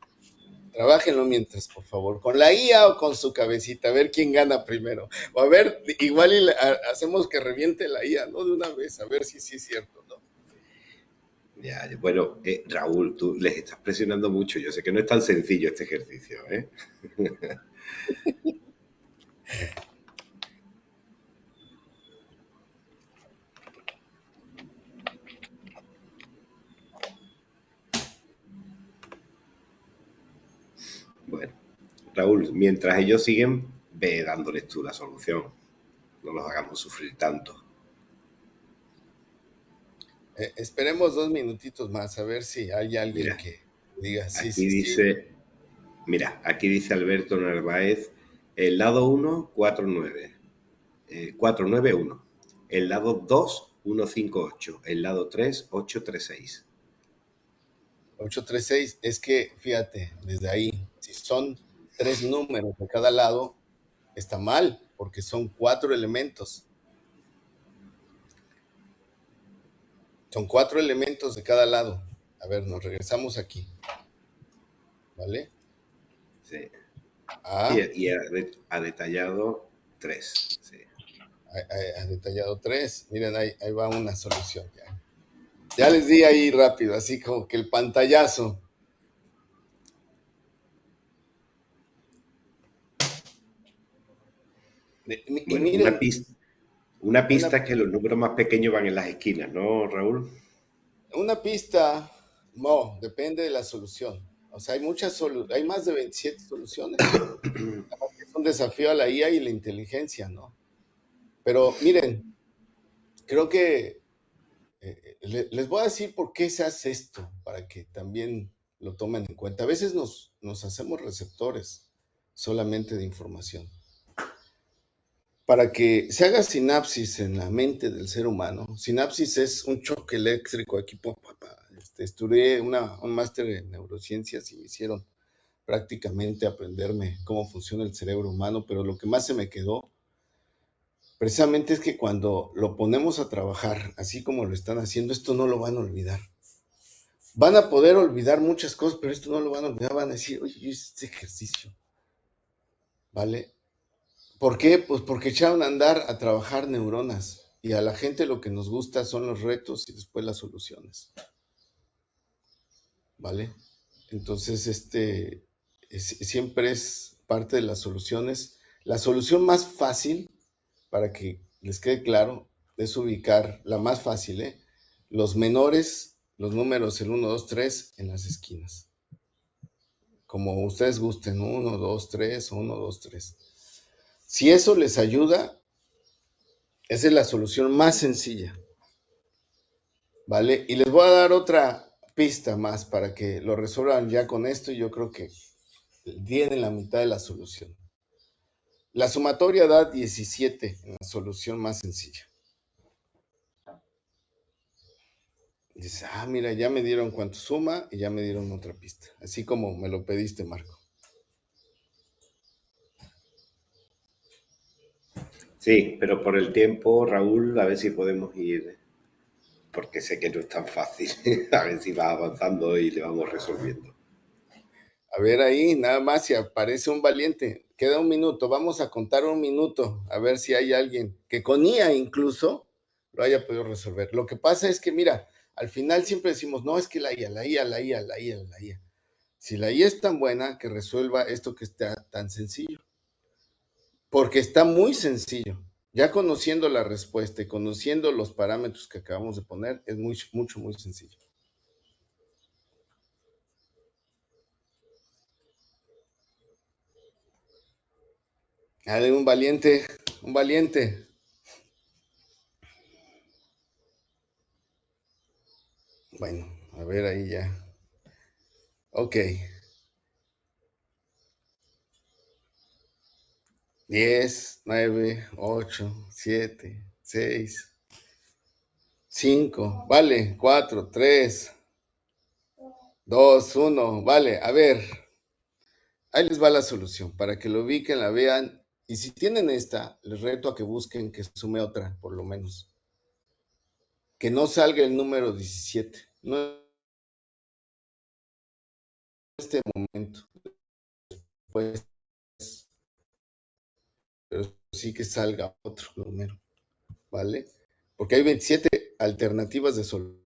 Trabájenlo mientras, por favor, con la IA o con su cabecita, a ver quién gana primero. O a ver, igual hacemos que reviente la IA, ¿no? De una vez, a ver si sí es cierto, ¿no? Ya, bueno, Raúl, tú les estás presionando mucho. Yo sé que no es tan sencillo este ejercicio, ¿eh? Bueno, Raúl, mientras ellos siguen, ve dándoles tú la solución. No los hagamos sufrir tanto. Esperemos 2 minutitos más, a ver si hay alguien que diga sí. Aquí dice, mira, aquí dice Alberto Narváez, el lado 1, 4-9, 4-9-1. El lado 2, 1-5-8. El lado 3, 8-3-6. 836, es que fíjate, desde ahí, si son 3 números de cada lado, está mal, porque son 4 elementos. Son 4 elementos de cada lado. A ver, nos regresamos aquí. ¿Vale? Sí. Y ha detallado 3. Sí. Ha detallado 3. Miren, ahí va una solución. Ya les di ahí rápido, así como que el pantallazo. Bueno, miren, una pista es que los números más pequeños van en las esquinas, ¿no, Raúl? Una pista, no, depende de la solución. O sea, hay más de 27 soluciones. Es un desafío a la IA y la inteligencia, ¿no? Pero miren, creo que les voy a decir por qué se hace esto, para que también lo tomen en cuenta. A veces nos hacemos receptores solamente de información. Para que se haga sinapsis en la mente del ser humano, sinapsis es un choque eléctrico. Aquí estudié un máster en neurociencias y me hicieron prácticamente aprenderme cómo funciona el cerebro humano, pero lo que más se me quedó precisamente es que cuando lo ponemos a trabajar, así como lo están haciendo, esto no lo van a olvidar. van a poder olvidar muchas cosas, pero esto no lo van a olvidar, van a decir, oye, yo hice este ejercicio, ¿vale? ¿Por qué? Pues porque echaron a andar a trabajar neuronas, y a la gente lo que nos gusta son los retos y después las soluciones, ¿vale? Entonces, siempre es parte de las soluciones. La solución más fácil, para que les quede claro, es ubicar la más fácil, ¿eh? Los menores, los números, el 1, 2, 3 en las esquinas. Como ustedes gusten, 1, 2, 3 o 1, 2, 3. Si eso les ayuda, esa es la solución más sencilla, ¿vale? Y les voy a dar otra pista más para que lo resuelvan ya con esto, y yo creo que tienen la mitad de la solución. La sumatoria da 17 en la solución más sencilla. Dice, mira, ya me dieron cuánto suma y ya me dieron otra pista. Así como me lo pediste, Marco. Sí, pero por el tiempo, Raúl, a ver si podemos ir, porque sé que no es tan fácil. A ver si va avanzando y le vamos resolviendo. A ver ahí, nada más si aparece un valiente. Queda un minuto, vamos a contar un minuto, a ver si hay alguien que con IA incluso lo haya podido resolver. Lo que pasa es que, mira, al final siempre decimos, no, es que la IA, la IA, la IA, la IA, la IA. Si la IA es tan buena, que resuelva esto que está tan sencillo. Porque está muy sencillo. Ya conociendo la respuesta y conociendo los parámetros que acabamos de poner, es mucho, muy sencillo. Dale, un valiente, un valiente. Bueno, a ver ahí ya. Ok. 10, 9, 8, 7, 6, 5, vale, 4, 3, 2, 1, vale, a ver, ahí les va la solución, para que lo ubiquen, la vean, y si tienen esta, les reto a que busquen que sume otra, por lo menos. Que no salga el número 17, no en este momento, pues, pero sí que salga otro número, ¿vale? Porque hay 27 alternativas de solución.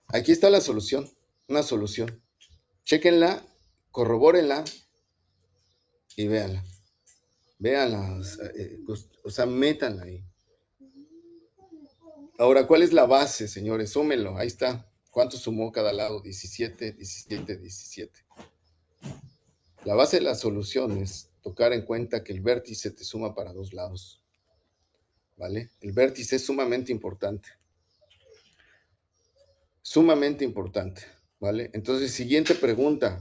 Aquí está la solución, una solución. Chéquenla, corrobórenla y véanla. Véanla, o sea, métanla ahí. Ahora, ¿cuál es la base, señores? Súmenlo, ahí está. ¿Cuánto sumó cada lado? 17, 17, 17. La base de la solución es tocar en cuenta que el vértice te suma para dos lados, ¿vale? El vértice es sumamente importante. Sumamente importante, ¿vale? Entonces, siguiente pregunta.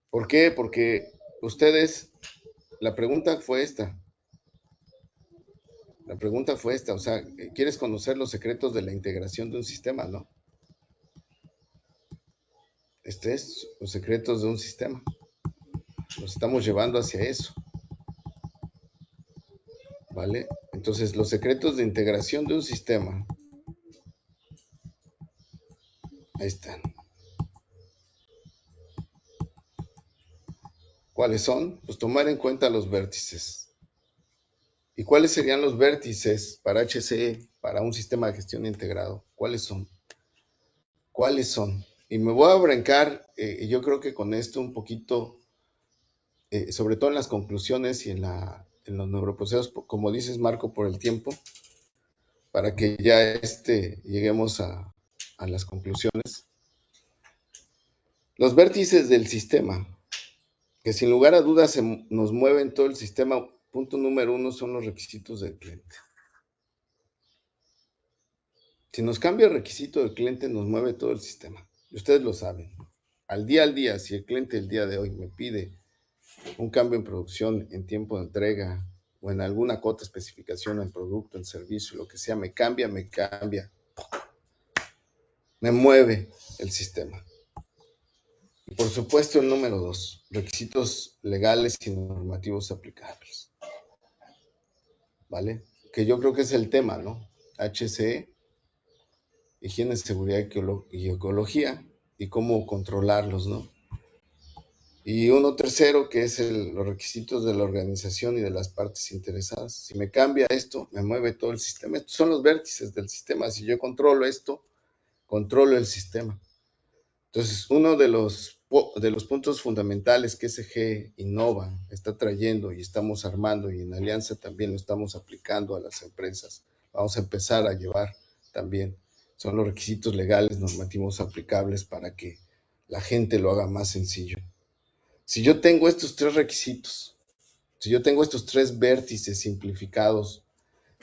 ¿Por qué? Porque ustedes, la pregunta fue esta. La pregunta fue esta, o sea, ¿quieres conocer los secretos de la integración de un sistema, no? Este es los secretos de un sistema. Nos estamos llevando hacia eso, ¿vale? Entonces, los secretos de integración de un sistema, ahí están. ¿Cuáles son? Pues tomar en cuenta los vértices. ¿Y cuáles serían los vértices para HCE, para un sistema de gestión integrado? ¿Cuáles son? ¿Cuáles son? Y me voy a brincar, yo creo que con esto un poquito, sobre todo en las conclusiones y en los neuroprocesos, como dices, Marco, por el tiempo, para que ya lleguemos a las conclusiones. Los vértices del sistema, que sin lugar a dudas nos mueven todo el sistema, punto número 1 son los requisitos del cliente. Si nos cambia el requisito del cliente, nos mueve todo el sistema. Y ustedes lo saben. Al día, si el cliente el día de hoy me pide un cambio en producción, en tiempo de entrega, o en alguna cota especificación en producto, en servicio, lo que sea, me cambia, me mueve el sistema. Y por supuesto el número 2, requisitos legales y normativos aplicables. ¿Vale? Que yo creo que es el tema, ¿no? HCE, higiene, seguridad y ecología, y cómo controlarlos, ¿no? Y uno tercero, que es los requisitos de la organización y de las partes interesadas. Si me cambia esto, me mueve todo el sistema. Estos son los vértices del sistema. Si yo controlo esto, controlo el sistema. Entonces, uno de los puntos fundamentales que SG Innova está trayendo y estamos armando, y en Alianza también lo estamos aplicando a las empresas, vamos a empezar a llevar también, son los requisitos legales normativos aplicables para que la gente lo haga más sencillo. Si yo tengo estos tres requisitos, si yo tengo estos tres vértices simplificados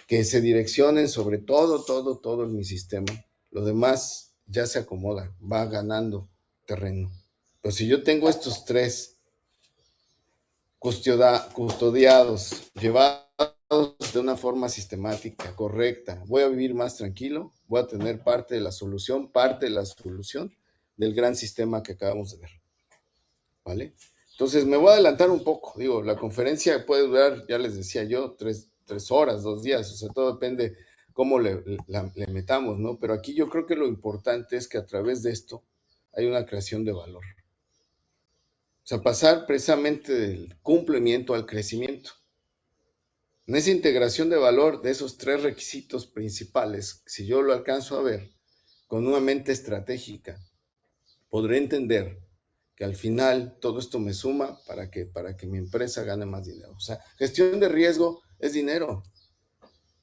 que se direccionen sobre todo en mi sistema, lo demás ya se acomoda, va ganando terreno. Pero si yo tengo estos tres custodiados, llevados de una forma sistemática, correcta, voy a vivir más tranquilo, voy a tener parte de la solución del gran sistema que acabamos de ver. ¿Vale? Entonces me voy a adelantar un poco, digo, la conferencia puede durar, ya les decía yo, tres horas, 2 días, o sea, todo depende cómo le metamos, ¿no? Pero aquí yo creo que lo importante es que a través de esto hay una creación de valor. O sea, pasar precisamente del cumplimiento al crecimiento. En esa integración de valor de esos tres requisitos principales, si yo lo alcanzo a ver con una mente estratégica, podré entender que al final todo esto me suma para que mi empresa gane más dinero. O sea, gestión de riesgo es dinero.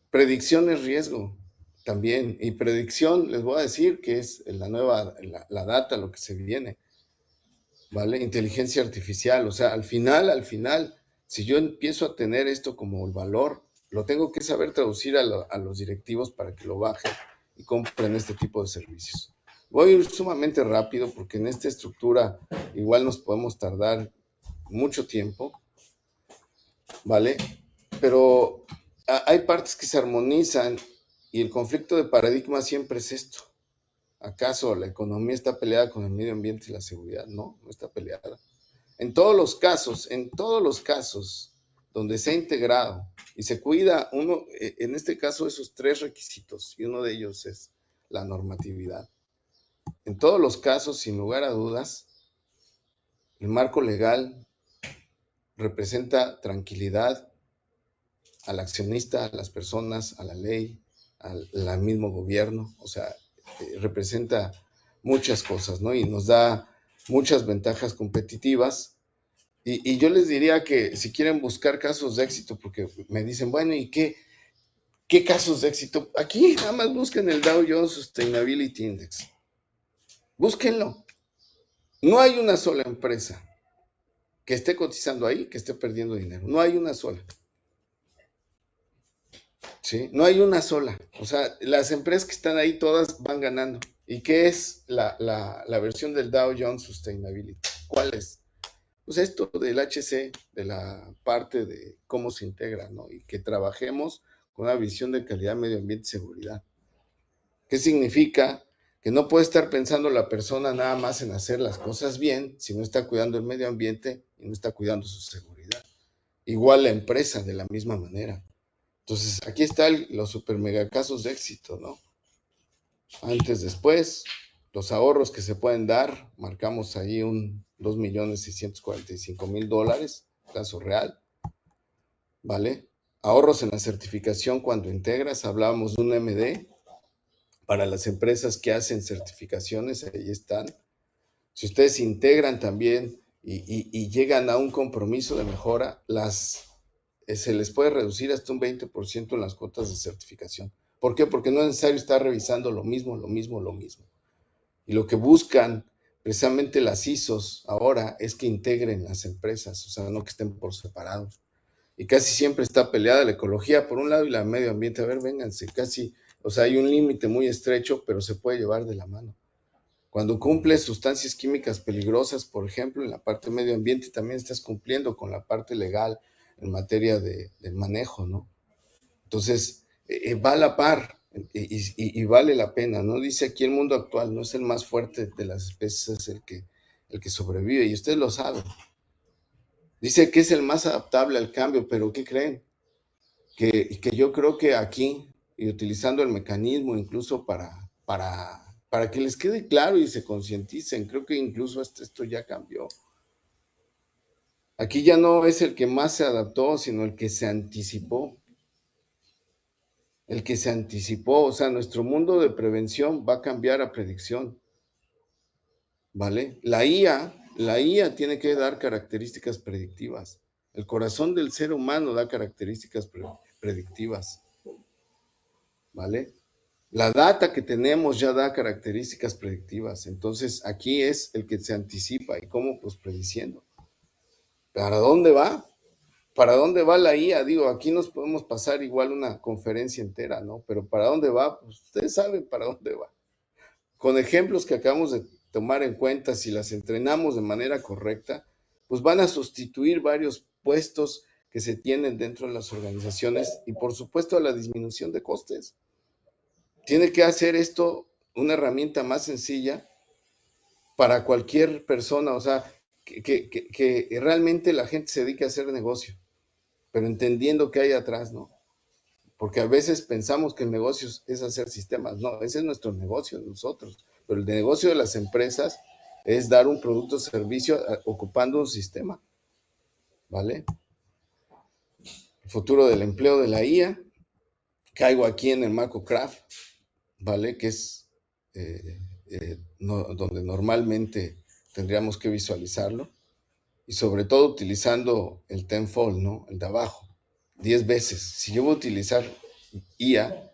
Predicción es riesgo también. Y predicción, les voy a decir que es la data, lo que se viene. ¿Vale? Inteligencia artificial. O sea, al final, si yo empiezo a tener esto como el valor, lo tengo que saber traducir a los directivos para que lo bajen y compren este tipo de servicios. Voy a ir sumamente rápido porque en esta estructura igual nos podemos tardar mucho tiempo, ¿vale? Pero hay partes que se armonizan y el conflicto de paradigma siempre es esto. ¿Acaso la economía está peleada con el medio ambiente y la seguridad? No, no está peleada. En todos los casos donde se ha integrado y se cuida uno, en este caso esos tres requisitos, y uno de ellos es la normatividad. En todos los casos, sin lugar a dudas, el marco legal representa tranquilidad al accionista, a las personas, a la ley, al mismo gobierno, o sea, representa muchas cosas, ¿no? Y nos da muchas ventajas competitivas. Y yo les diría que si quieren buscar casos de éxito, porque me dicen, bueno, ¿y qué casos de éxito? Aquí nada más busquen el Dow Jones Sustainability Index. Búsquenlo. No hay una sola empresa que esté cotizando ahí que esté perdiendo dinero. No hay una sola. ¿Sí? No hay una sola. O sea, las empresas que están ahí todas van ganando. ¿Y qué es la versión del Dow Jones Sustainability? ¿Cuál es? Pues esto del HC, de la parte de cómo se integra, ¿no? Y que trabajemos con una visión de calidad, medio ambiente y seguridad. ¿Qué significa? Que no puede estar pensando la persona nada más en hacer las cosas bien si no está cuidando el medio ambiente y no está cuidando su seguridad. Igual la empresa de la misma manera. Entonces, aquí están los super mega casos de éxito, ¿no? Antes, después, los ahorros que se pueden dar, marcamos ahí un $2,645,000, caso real, ¿vale? Ahorros en la certificación cuando integras, hablábamos de un MD, para las empresas que hacen certificaciones, ahí están. Si ustedes integran también y llegan a un compromiso de mejora, se les puede reducir hasta un 20% en las cuotas de certificación. ¿Por qué? Porque no es necesario estar revisando lo mismo. Y lo que buscan precisamente las ISOs ahora es que integren las empresas, o sea, no que estén por separados. Y casi siempre está peleada la ecología por un lado y la medio ambiente. A ver, vénganse, casi, o sea, hay un límite muy estrecho, pero se puede llevar de la mano. Cuando cumples sustancias químicas peligrosas, por ejemplo, en la parte medio ambiente, también estás cumpliendo con la parte legal en materia del manejo, ¿no? Entonces, va a la par y vale la pena, ¿no? Dice aquí el mundo actual no es el más fuerte de las especies, es el que sobrevive, y ustedes lo saben. Dice que es el más adaptable al cambio, pero ¿qué creen? Que yo creo que aquí, y utilizando el mecanismo incluso para para que les quede claro y se concienticen. Creo que incluso esto ya cambió. Aquí ya no es el que más se adaptó, sino el que se anticipó. El que se anticipó, o sea, nuestro mundo de prevención va a cambiar a predicción, ¿vale? La IA tiene que dar características predictivas. El corazón del ser humano da características predictivas, ¿vale? La data que tenemos ya da características predictivas. Entonces, aquí es el que se anticipa. ¿Y cómo? Pues prediciendo. ¿Para dónde va? ¿Para dónde va la IA? Digo, aquí nos podemos pasar igual una conferencia entera, ¿no? Pero ¿para dónde va? Pues ustedes saben para dónde va. Con ejemplos que acabamos de tomar en cuenta, si las entrenamos de manera correcta, pues van a sustituir varios puestos que se tienen dentro de las organizaciones y por supuesto a la disminución de costes. Tiene que hacer esto una herramienta más sencilla para cualquier persona, o sea, que realmente la gente se dedique a hacer negocio, pero entendiendo qué hay atrás, ¿no? Porque a veces pensamos que el negocio es hacer sistemas. No, ese es nuestro negocio, nosotros. Pero el negocio de las empresas es dar un producto o servicio ocupando un sistema, ¿vale? El futuro del empleo de la IA. Caigo aquí en el marco Craft, ¿vale? Que es donde normalmente tendríamos que visualizarlo. Y sobre todo utilizando el tenfold, ¿no? El de abajo, 10 veces. Si yo voy a utilizar IA,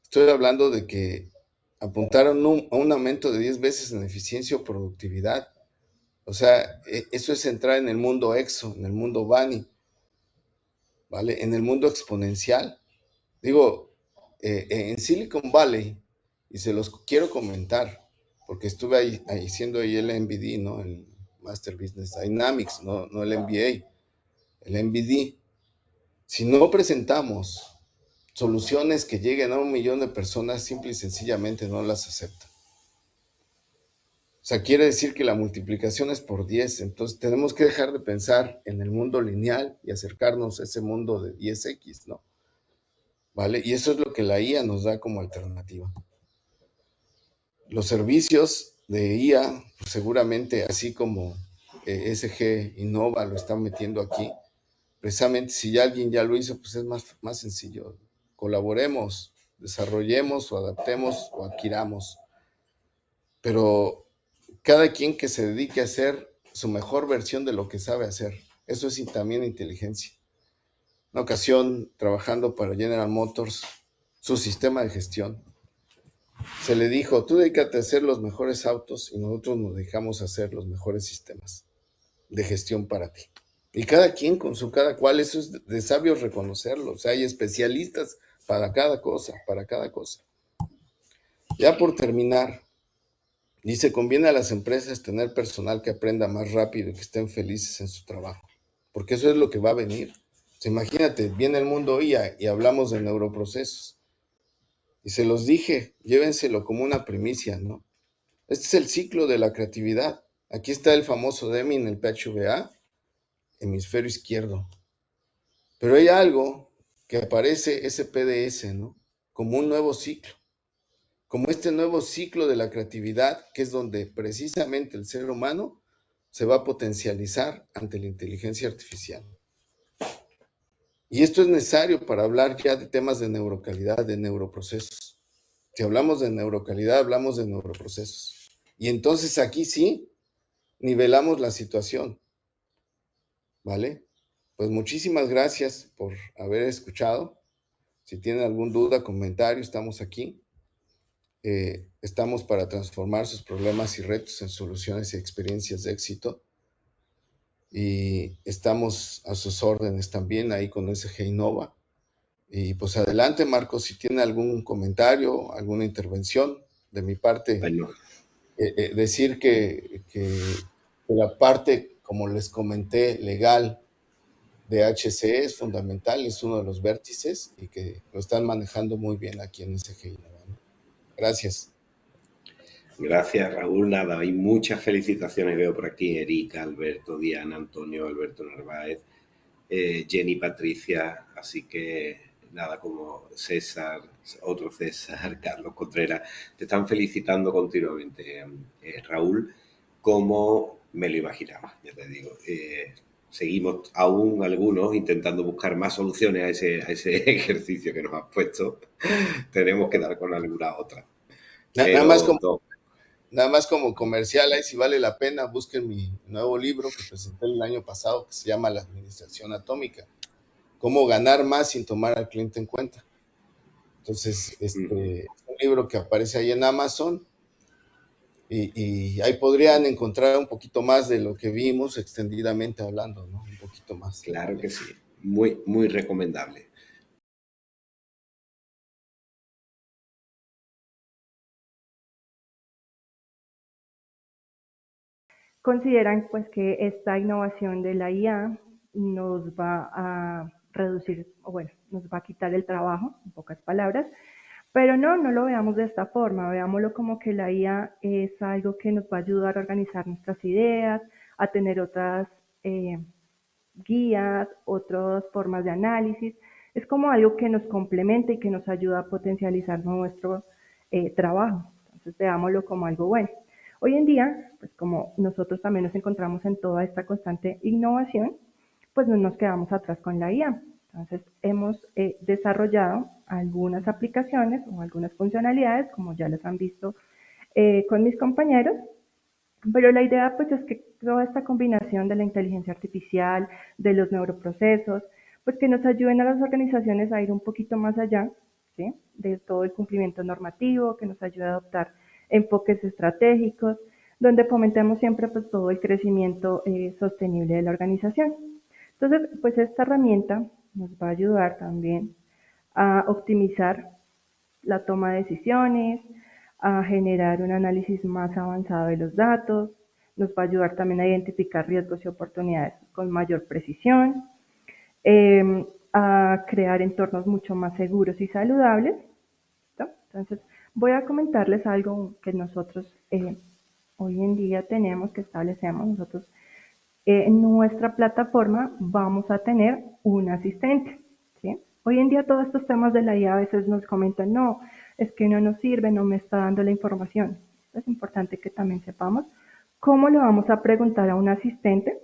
estoy hablando de que apuntaron a un aumento de 10 veces en eficiencia o productividad. O sea, eso es entrar en el mundo exo, en el mundo Bani, ¿vale? En el mundo exponencial. Digo, en Silicon Valley, y se los quiero comentar, porque estuve ahí haciendo ahí el MBD, ¿no? El Master Business Dynamics, no el MBA, el MBD. Si no presentamos soluciones que lleguen a 1 millón de personas, simple y sencillamente no las aceptan. O sea, quiere decir que la multiplicación es por 10, entonces tenemos que dejar de pensar en el mundo lineal y acercarnos a ese mundo de 10X, ¿no? ¿Vale? Y eso es lo que la IA nos da como alternativa. Los servicios de IA, pues seguramente así como SG Innova lo están metiendo aquí, precisamente si ya alguien ya lo hizo, pues es más sencillo. Colaboremos, desarrollemos o adaptemos o adquiramos. Pero cada quien que se dedique a hacer su mejor versión de lo que sabe hacer. Eso es también inteligencia. Una ocasión, trabajando para General Motors, su sistema de gestión, se le dijo, tú dedícate a hacer los mejores autos y nosotros nos dejamos hacer los mejores sistemas de gestión para ti. Y cada quien con su cada cual, eso es de sabios reconocerlo. O sea, hay especialistas para cada cosa, para cada cosa. Ya por terminar, dice, conviene a las empresas tener personal que aprenda más rápido y que estén felices en su trabajo, porque eso es lo que va a venir. O sea, imagínate, viene el mundo IA y hablamos de neuroprocesos. Y se los dije, llévenselo como una primicia, ¿no? Este es el ciclo de la creatividad. Aquí está el famoso Deming, el PHVA, hemisferio izquierdo. Pero hay algo que aparece, ese PDS, ¿no? Como un nuevo ciclo. Como este nuevo ciclo de la creatividad, que es donde precisamente el ser humano se va a potencializar ante la inteligencia artificial. Y esto es necesario para hablar ya de temas de neurocalidad, de neuroprocesos. Si hablamos de neurocalidad, hablamos de neuroprocesos. Y entonces aquí sí, nivelamos la situación. ¿Vale? Pues muchísimas gracias por haber escuchado. Si tienen alguna duda, comentario, estamos aquí. Estamos para transformar sus problemas y retos en soluciones y experiencias de éxito. Y estamos a sus órdenes también ahí con SG Innova. Y pues adelante, Marcos, si tiene algún comentario, alguna intervención de mi parte. Bueno. Decir que la parte, como les comenté, legal de HCE es fundamental, es uno de los vértices y que lo están manejando muy bien aquí en SG Innova. Gracias. Gracias, Raúl. Nada, hay muchas felicitaciones. Veo por aquí Erika, Alberto, Diana, Antonio, Alberto Narváez, Jenny, Patricia. Así que nada como César, otro César, Carlos Contreras, te están felicitando continuamente, Raúl, como me lo imaginaba, ya te digo. Seguimos aún algunos intentando buscar más soluciones a ese ejercicio que nos has puesto. Tenemos que dar con alguna otra. Nada más Pero como, nada más como comercial, ahí si vale la pena, busquen mi nuevo libro que presenté el año pasado, que se llama La Administración Atómica. Cómo ganar más sin tomar al cliente en cuenta. Entonces, es un libro que aparece ahí en Amazon y ahí podrían encontrar un poquito más de lo que vimos extendidamente hablando, ¿no? Un poquito más. Claro que sí, muy, muy recomendable. Consideran pues que esta innovación de la IA nos va a reducir, o bueno, nos va a quitar el trabajo, en pocas palabras, pero no lo veamos de esta forma, veámoslo como que la IA es algo que nos va a ayudar a organizar nuestras ideas, a tener otras guías, otras formas de análisis, es como algo que nos complementa y que nos ayuda a potencializar nuestro trabajo, entonces veámoslo como algo bueno. Hoy en día, pues como nosotros también nos encontramos en toda esta constante innovación, pues no nos quedamos atrás con la IA. Entonces hemos desarrollado algunas aplicaciones o algunas funcionalidades, como ya las han visto con mis compañeros, pero la idea pues es que toda esta combinación de la inteligencia artificial, de los neuroprocesos, pues que nos ayuden a las organizaciones a ir un poquito más allá, ¿sí? De todo el cumplimiento normativo, que nos ayude a adoptar enfoques estratégicos, donde fomentemos siempre pues todo el crecimiento sostenible de la organización. Entonces, pues esta herramienta nos va a ayudar también a optimizar la toma de decisiones, a generar un análisis más avanzado de los datos, nos va a ayudar también a identificar riesgos y oportunidades con mayor precisión, a crear entornos mucho más seguros y saludables, ¿no? Entonces, voy a comentarles algo que nosotros hoy en día tenemos, que establecemos. Nosotros en nuestra plataforma vamos a tener un asistente, ¿sí? Hoy en día todos estos temas de la IA a veces nos comentan, no, es que no nos sirve, no me está dando la información. Es importante que también sepamos cómo le vamos a preguntar a un asistente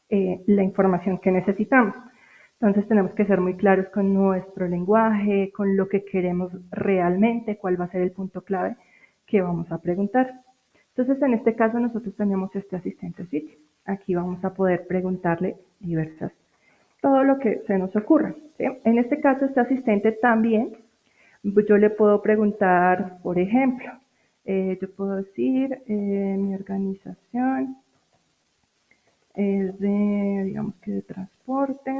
la información que necesitamos. Entonces tenemos que ser muy claros con nuestro lenguaje, con lo que queremos realmente, cuál va a ser el punto clave que vamos a preguntar. Entonces en este caso nosotros tenemos este asistente Switch. Aquí vamos a poder preguntarle todo lo que se nos ocurra, ¿sí? En este caso este asistente también, yo le puedo preguntar, por ejemplo, yo puedo decir, mi organización es de, digamos que de transporte,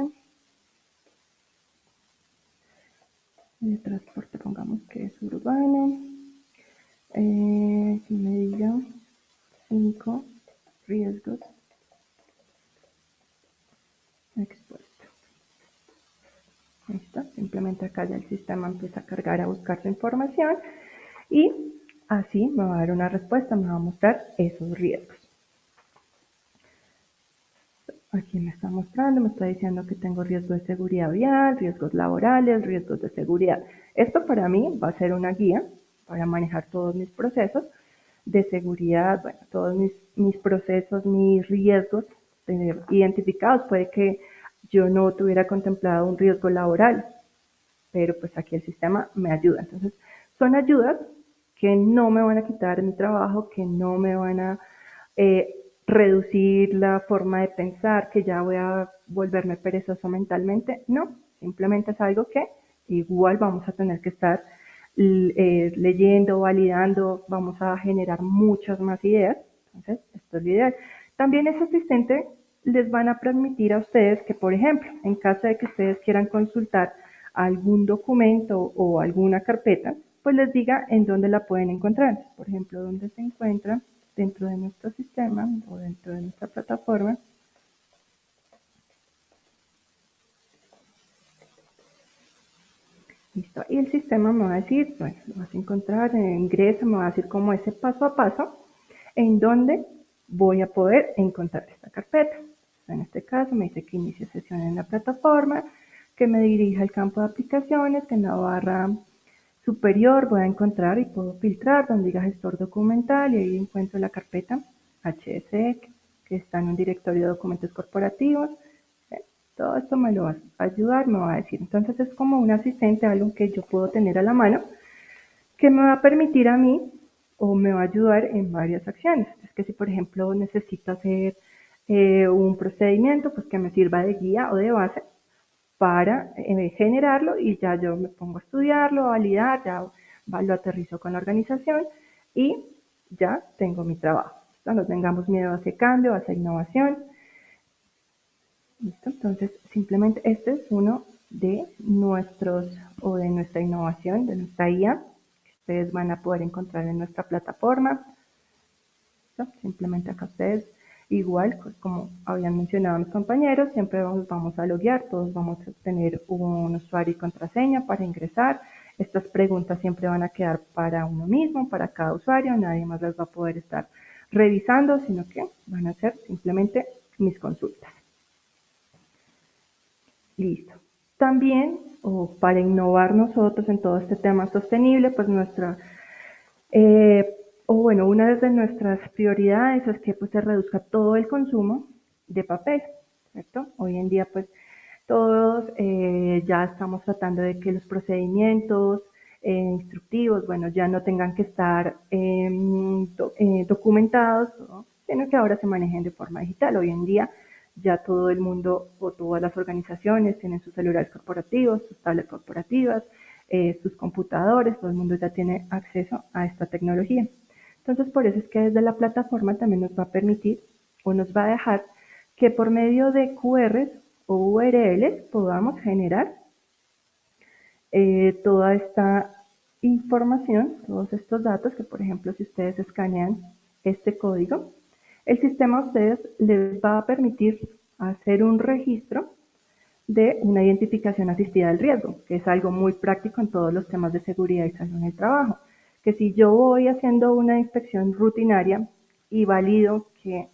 pongamos que es urbano, que me diga 5 riesgos expuesto. Listo. Simplemente acá ya el sistema empieza a cargar, a buscar su información y así me va a dar una respuesta, me va a mostrar esos riesgos. Aquí me está mostrando, me está diciendo que tengo riesgo de seguridad vial, riesgos laborales, riesgos de seguridad. Esto para mí va a ser una guía para manejar todos mis procesos de seguridad, bueno, todos mis procesos, mis riesgos identificados. Puede que yo no tuviera contemplado un riesgo laboral, pero pues aquí el sistema me ayuda. Entonces, son ayudas que no me van a quitar mi trabajo, que no me van a reducir la forma de pensar, que ya voy a volverme perezoso mentalmente. No, simplemente es algo que igual vamos a tener que estar leyendo, validando, vamos a generar muchas más ideas. Entonces, esto es lo ideal. También ese asistente les van a permitir a ustedes que, por ejemplo, en caso de que ustedes quieran consultar algún documento o alguna carpeta, pues les diga en dónde la pueden encontrar. Por ejemplo, dónde se encuentra dentro de nuestro sistema o dentro de nuestra plataforma. Listo. Y el sistema me va a decir, bueno, lo vas a encontrar, ingresa, me va a decir como ese paso a paso en donde voy a poder encontrar esta carpeta. En este caso me dice que inicie sesión en la plataforma, que me dirija al campo de aplicaciones, que en la barra superior voy a encontrar y puedo filtrar donde diga gestor documental y ahí encuentro la carpeta HSX que está en un directorio de documentos corporativos. Todo esto me lo va a ayudar, me va a decir. Entonces es como un asistente, algo que yo puedo tener a la mano, que me va a permitir a mí o me va a ayudar en varias acciones. Es que si por ejemplo necesito hacer un procedimiento, pues que me sirva de guía o de base para generarlo y ya yo me pongo a estudiarlo, a validar, ya lo aterrizo con la organización y ya tengo mi trabajo. No tengamos miedo a ese cambio, a esa innovación. ¿Listo? Entonces, simplemente este es uno de nuestra innovación, de nuestra IA, que ustedes van a poder encontrar en nuestra plataforma. ¿Listo? Simplemente acá ustedes, igual como habían mencionado mis compañeros, siempre vamos a loguear, todos vamos a tener un usuario y contraseña para ingresar. Estas preguntas siempre van a quedar para uno mismo, para cada usuario, nadie más las va a poder estar revisando, sino que van a ser simplemente mis consultas. Listo. También, para innovar nosotros en todo este tema sostenible, pues una de nuestras prioridades es que pues se reduzca todo el consumo de papel, ¿cierto? Hoy en día pues todos ya estamos tratando de que los procedimientos instructivos, bueno, ya no tengan que estar documentados, ¿no? Sino que ahora se manejen de forma digital. Hoy en día ya todo el mundo o todas las organizaciones tienen sus celulares corporativos, sus tablets corporativas, sus computadores, todo el mundo ya tiene acceso a esta tecnología. Entonces, por eso es que desde la plataforma también nos va a permitir o nos va a dejar que por medio de QRs o URLs podamos generar toda esta información, todos estos datos que, por ejemplo, si ustedes escanean este código, el sistema a ustedes les va a permitir hacer un registro de una identificación asistida del riesgo, que es algo muy práctico en todos los temas de seguridad y salud en el trabajo. Que si yo voy haciendo una inspección rutinaria y valido que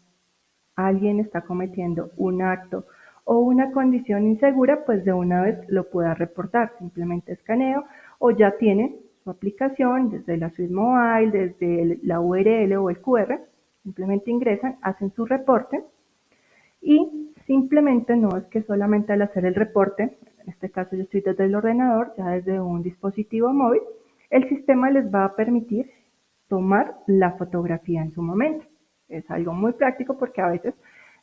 alguien está cometiendo un acto o una condición insegura, pues de una vez lo pueda reportar. Simplemente escaneo o ya tiene su aplicación desde la suite mobile, desde la URL o el QR, simplemente ingresan, hacen su reporte y simplemente no es que solamente al hacer el reporte, en este caso yo estoy desde el ordenador, ya desde un dispositivo móvil, el sistema les va a permitir tomar la fotografía en su momento. Es algo muy práctico porque a veces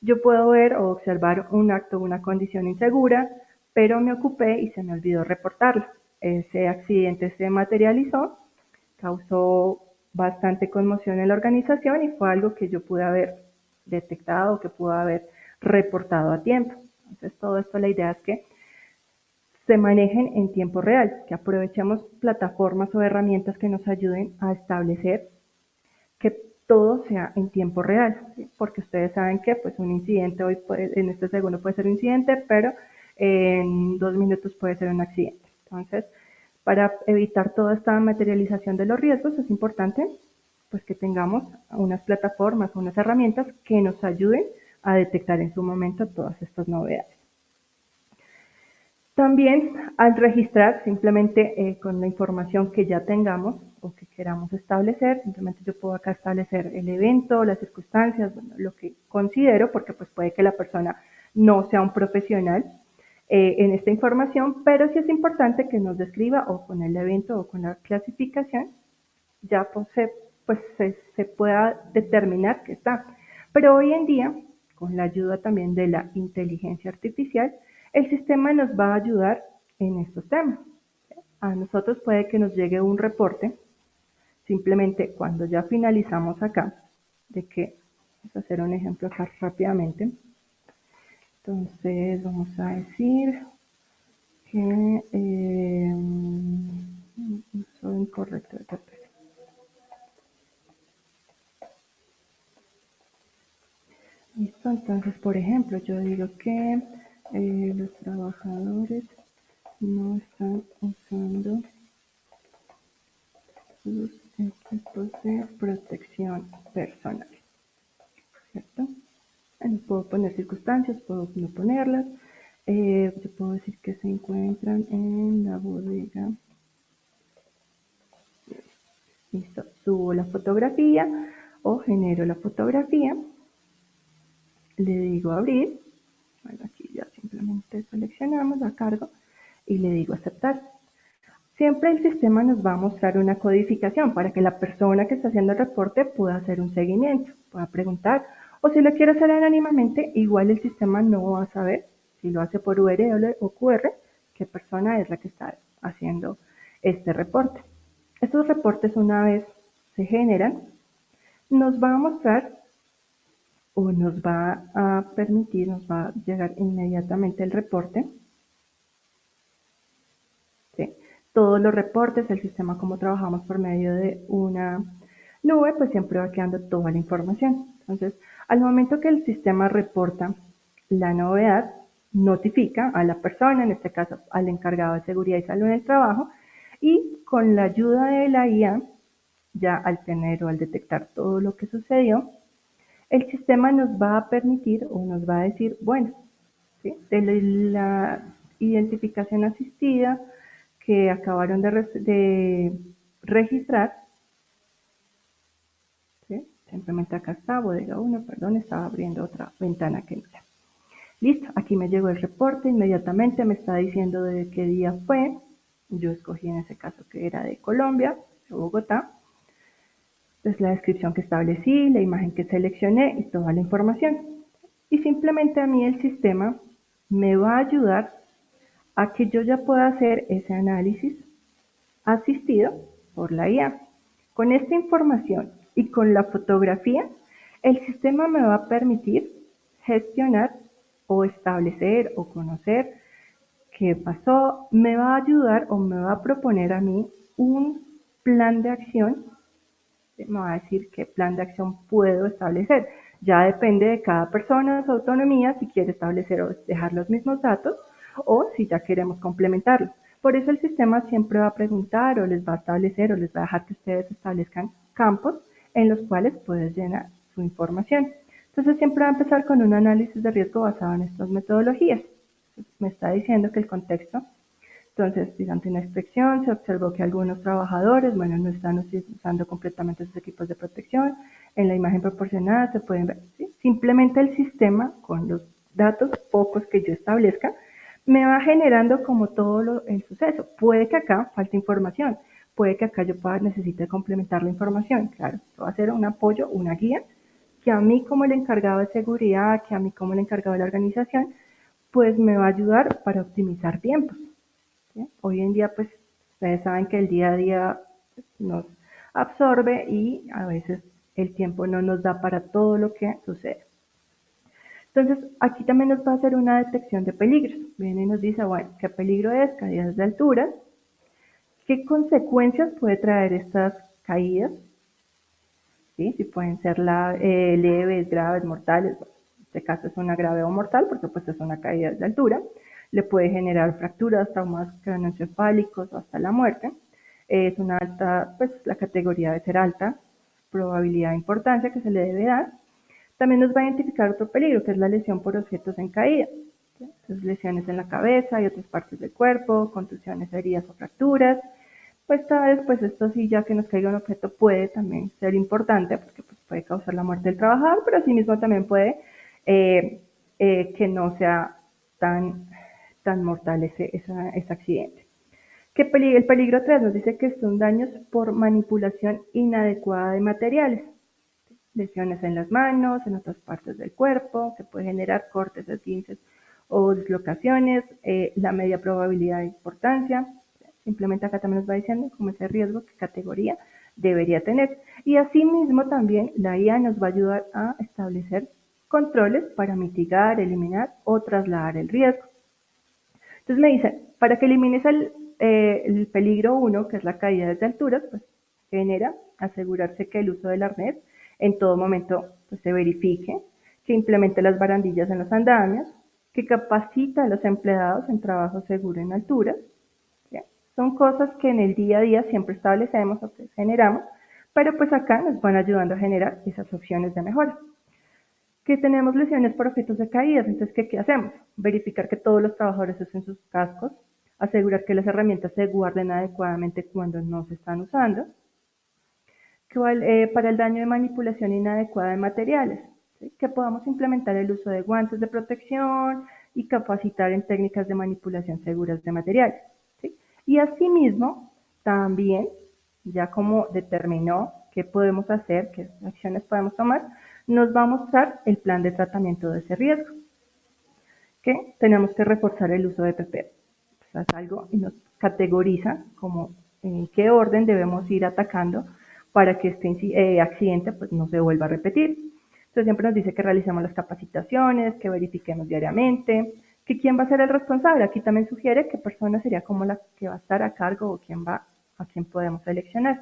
yo puedo ver o observar un acto o una condición insegura, pero me ocupé y se me olvidó reportarlo. Ese accidente se materializó, causó bastante conmoción en la organización y fue algo que yo pude haber detectado, que pude haber reportado a tiempo. Entonces, todo esto, la idea es que se manejen en tiempo real, que aprovechemos plataformas o herramientas que nos ayuden a establecer que todo sea en tiempo real, ¿sí? Porque ustedes saben que pues un incidente hoy en este segundo puede ser un incidente, pero en 2 minutos puede ser un accidente. Entonces, para evitar toda esta materialización de los riesgos es importante pues que tengamos unas plataformas, unas herramientas que nos ayuden a detectar en su momento todas estas novedades. También al registrar simplemente con la información que ya tengamos o que queramos establecer, simplemente yo puedo acá establecer el evento, las circunstancias, bueno, lo que considero, porque pues puede que la persona no sea un profesional en esta información, pero sí es importante que nos describa o con el evento o con la clasificación, ya se pueda determinar que está. Pero hoy en día, con la ayuda también de la inteligencia artificial, el sistema nos va a ayudar en estos temas. A nosotros puede que nos llegue un reporte, simplemente cuando ya finalizamos acá, de que, vamos a hacer un ejemplo acá rápidamente. Entonces, vamos a decir que uso incorrecto de TP. Listo, entonces, por ejemplo, yo digo que los trabajadores no están usando sus equipos de protección personal, ¿cierto? Bueno, puedo poner circunstancias, puedo no ponerlas. Yo puedo decir que se encuentran en la bodega. Listo, subo la fotografía o genero la fotografía. Le digo abrir. Bueno, aquí ya simplemente seleccionamos, la cargo y le digo aceptar. Siempre el sistema nos va a mostrar una codificación para que la persona que está haciendo el reporte pueda hacer un seguimiento, pueda preguntar, o si lo quiere hacer anónimamente, igual el sistema no va a saber, si lo hace por URL o QR, qué persona es la que está haciendo este reporte. Estos reportes, una vez se generan, nos va a mostrar o nos va a permitir, nos va a llegar inmediatamente el reporte. ¿Sí? Todos los reportes, el sistema como trabajamos por medio de una nube, pues siempre va quedando toda la información. Entonces, al momento que el sistema reporta la novedad, notifica a la persona, en este caso al encargado de seguridad y salud en el trabajo, y con la ayuda de la IA, ya al tener o al detectar todo lo que sucedió, el sistema nos va a permitir o nos va a decir, bueno, ¿sí? De la identificación asistida que acabaron de registrar, ¿sí? Simplemente acá está, bodega 1, perdón, estaba abriendo otra ventana que no era. Listo, aquí me llegó el reporte, inmediatamente me está diciendo de qué día fue, yo escogí en ese caso que era de Colombia, de Bogotá, es la descripción que establecí, la imagen que seleccioné y toda la información. Y simplemente a mí el sistema me va a ayudar a que yo ya pueda hacer ese análisis asistido por la IA. Con esta información y con la fotografía, el sistema me va a permitir gestionar o establecer o conocer qué pasó, me va a ayudar o me va a proponer a mí un plan de acción, me va a decir qué plan de acción puedo establecer. Ya depende de cada persona, su autonomía, si quiere establecer o dejar los mismos datos o si ya queremos complementarlos. Por eso el sistema siempre va a preguntar o les va a establecer o les va a dejar que ustedes establezcan campos en los cuales puedes llenar su información. Entonces siempre va a empezar con un análisis de riesgo basado en estas metodologías. Me está diciendo que el contexto, entonces, durante una inspección se observó que algunos trabajadores, bueno, no están usando completamente sus equipos de protección. En la imagen proporcionada se pueden ver, ¿sí? Simplemente el sistema, con los datos pocos que yo establezca, me va generando como todo el suceso. Puede que acá falte información, puede que acá yo necesite complementar la información. Claro, esto va a ser un apoyo, una guía, que a mí como el encargado de seguridad, que a mí como el encargado de la organización, pues me va a ayudar para optimizar tiempos. ¿Sí? Hoy en día, pues, ustedes saben que el día a día nos absorbe y a veces el tiempo no nos da para todo lo que sucede. Entonces, aquí también nos va a hacer una detección de peligros. Viene y nos dice, bueno, ¿qué peligro es? Caídas de altura. ¿Qué consecuencias puede traer estas caídas? ¿Sí? Si pueden ser leves, graves, mortales. Bueno, en este caso es una grave o mortal porque pues es una caída de altura. Le puede generar fracturas, traumas craneoencefálicos o hasta la muerte. Es una alta, pues la categoría debe ser alta, probabilidad de importancia que se le debe dar. También nos va a identificar otro peligro, que es la lesión por objetos en caída. ¿Sí? Entonces, lesiones en la cabeza y otras partes del cuerpo, contusiones, heridas o fracturas. Pues tal vez, pues esto sí, ya que nos caiga un objeto puede también ser importante, porque pues, puede causar la muerte del trabajador, pero asimismo también puede que no sea tan mortal ese accidente. El peligro 3 nos dice que son daños por manipulación inadecuada de materiales, lesiones en las manos, en otras partes del cuerpo, que puede generar cortes, esguinces o dislocaciones, la media probabilidad de importancia. Simplemente acá también nos va diciendo como ese riesgo, qué categoría debería tener. Y asimismo también la IA nos va a ayudar a establecer controles para mitigar, eliminar o trasladar el riesgo. Entonces me dice, para que elimines el peligro 1, que es la caída desde alturas, pues genera asegurarse que el uso del arnés en todo momento pues, se verifique, que implemente las barandillas en los andamios, que capacita a los empleados en trabajo seguro en alturas. ¿Sí? Son cosas que en el día a día siempre establecemos o que generamos, pero pues acá nos van ayudando a generar esas opciones de mejora. Que tenemos lesiones por objetos de caídas, entonces ¿qué hacemos? Verificar que todos los trabajadores usen sus cascos, asegurar que las herramientas se guarden adecuadamente cuando no se están usando, para el daño de manipulación inadecuada de materiales, ¿sí? Que podamos implementar el uso de guantes de protección y capacitar en técnicas de manipulación seguras de materiales, ¿sí? Y asimismo, también, ya como determinó qué podemos hacer, qué acciones podemos tomar, nos va a mostrar el plan de tratamiento de ese riesgo, que tenemos que reforzar el uso de PPE. Pues es algo y nos categoriza como en qué orden debemos ir atacando para que este accidente pues, no se vuelva a repetir. Entonces siempre nos dice que realicemos las capacitaciones, que verifiquemos diariamente, que quién va a ser el responsable. Aquí también sugiere qué persona sería como la que va a estar a cargo o a quién podemos seleccionar.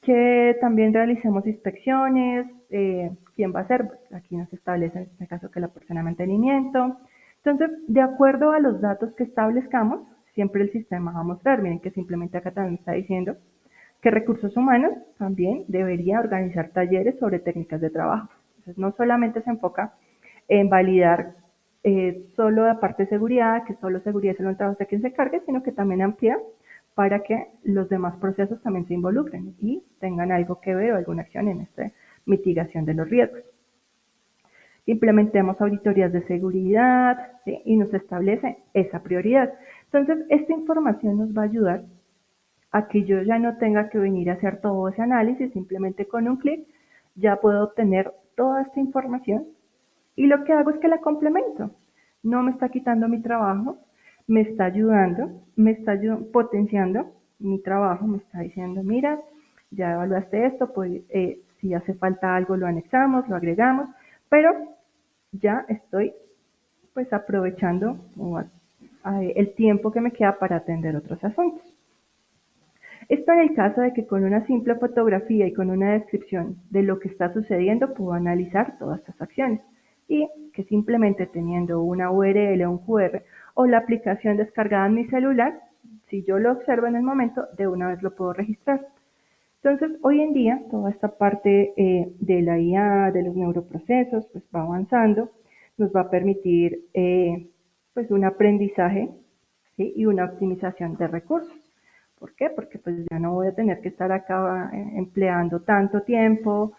Que también realicemos inspecciones, quién va a ser, pues, aquí nos establece en este caso que la persona de mantenimiento. Entonces, de acuerdo a los datos que establezcamos, siempre el sistema va a mostrar, miren que simplemente acá también está diciendo que recursos humanos también debería organizar talleres sobre técnicas de trabajo. Entonces, no solamente se enfoca en validar solo la parte de seguridad, que solo seguridad es el trabajo de quien se cargue, sino que también amplía para que los demás procesos también se involucren y tengan algo que ver o alguna acción en esta mitigación de los riesgos. Implementemos auditorías de seguridad, ¿sí? Y nos establece esa prioridad. Entonces, esta información nos va a ayudar a que yo ya no tenga que venir a hacer todo ese análisis, simplemente con un clic ya puedo obtener toda esta información y lo que hago es que la complemento. No me está quitando mi trabajo, me está ayudando, me está potenciando mi trabajo, me está diciendo, mira, ya evaluaste esto, pues si hace falta algo lo anexamos, lo agregamos, pero ya estoy pues aprovechando el tiempo que me queda para atender otros asuntos. Esto en el caso de que con una simple fotografía y con una descripción de lo que está sucediendo puedo analizar todas estas acciones y que simplemente teniendo una URL o un QR o la aplicación descargada en mi celular, si yo lo observo en el momento, de una vez lo puedo registrar. Entonces, hoy en día, toda esta parte de la IA, de los neuroprocesos, pues va avanzando, nos va a permitir pues un aprendizaje, ¿sí? Y una optimización de recursos. ¿Por qué? Porque pues ya no voy a tener que estar acá empleando tanto tiempo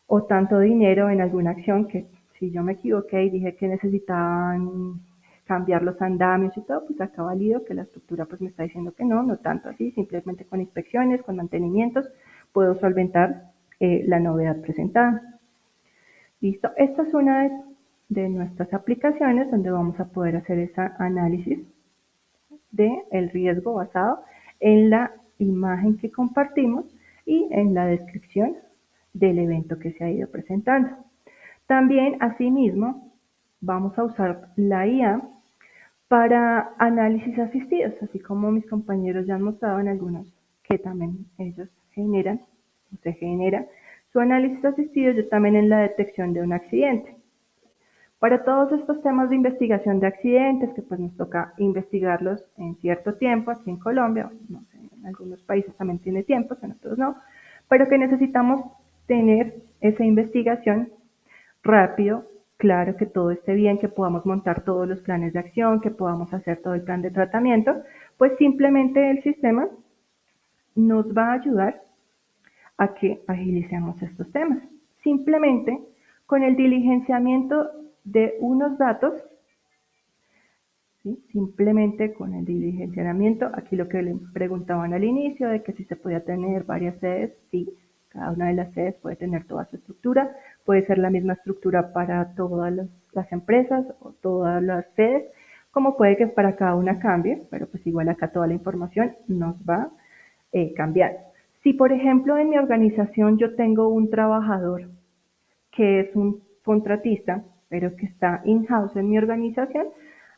o tanto dinero en alguna acción que si yo me equivoqué y dije que necesitaban cambiar los andamios y todo, pues acá valido que la estructura pues me está diciendo que no, no tanto así, simplemente con inspecciones, con mantenimientos, puedo solventar la novedad presentada. Listo, esta es una de nuestras aplicaciones donde vamos a poder hacer ese análisis del riesgo basado en la imagen que compartimos y en la descripción del evento que se ha ido presentando. También, asimismo, vamos a usar la IA para análisis asistidos, así como mis compañeros ya han mostrado en algunos que también ellos generan, se genera su análisis asistido, yo también en la detección de un accidente. Para todos estos temas de investigación de accidentes, que pues nos toca investigarlos en cierto tiempo, aquí en Colombia, no sé, en algunos países también tiene tiempo, en otros no, pero que necesitamos tener esa investigación rápido, claro, que todo esté bien, que podamos montar todos los planes de acción, que podamos hacer todo el plan de tratamiento, pues simplemente el sistema nos va a ayudar a que agilicemos estos temas. Simplemente con el diligenciamiento de unos datos, ¿sí? Simplemente con el diligenciamiento, aquí lo que le preguntaban al inicio, de que si se podía tener varias sedes, sí, cada una de las sedes puede tener toda su estructura, puede ser la misma estructura para todas las empresas o todas las sedes, como puede que para cada una cambie, pero pues igual acá toda la información nos va a cambiar. Si por ejemplo en mi organización yo tengo un trabajador que es un contratista, pero que está in-house en mi organización,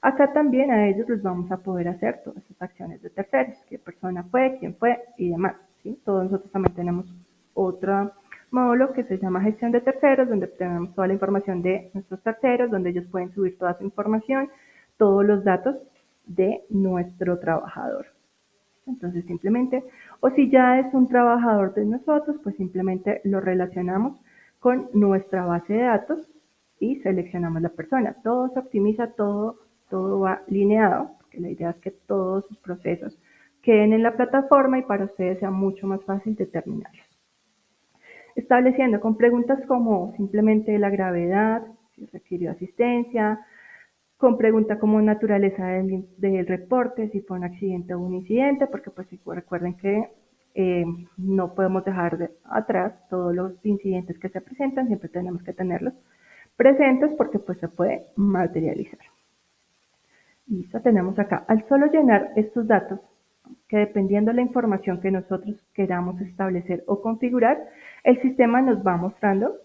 acá también a ellos les vamos a poder hacer todas esas acciones de terceros, qué persona fue, quién fue y demás, ¿sí? Todos nosotros también tenemos otro módulo que se llama gestión de terceros, donde tenemos toda la información de nuestros terceros, donde ellos pueden subir toda su información, todos los datos de nuestro trabajador. Entonces simplemente, o si ya es un trabajador de nosotros, pues simplemente lo relacionamos con nuestra base de datos y seleccionamos la persona. Todo se optimiza, todo va lineado, porque la idea es que todos sus procesos queden en la plataforma y para ustedes sea mucho más fácil determinarlos. Estableciendo con preguntas como simplemente la gravedad, si requirió asistencia, con pregunta como naturaleza del reporte, si fue un accidente o un incidente, porque pues recuerden que no podemos dejar atrás todos los incidentes que se presentan, siempre tenemos que tenerlos presentes porque pues se puede materializar. Listo, tenemos acá, al solo llenar estos datos, que dependiendo de la información que nosotros queramos establecer o configurar, el sistema nos va mostrando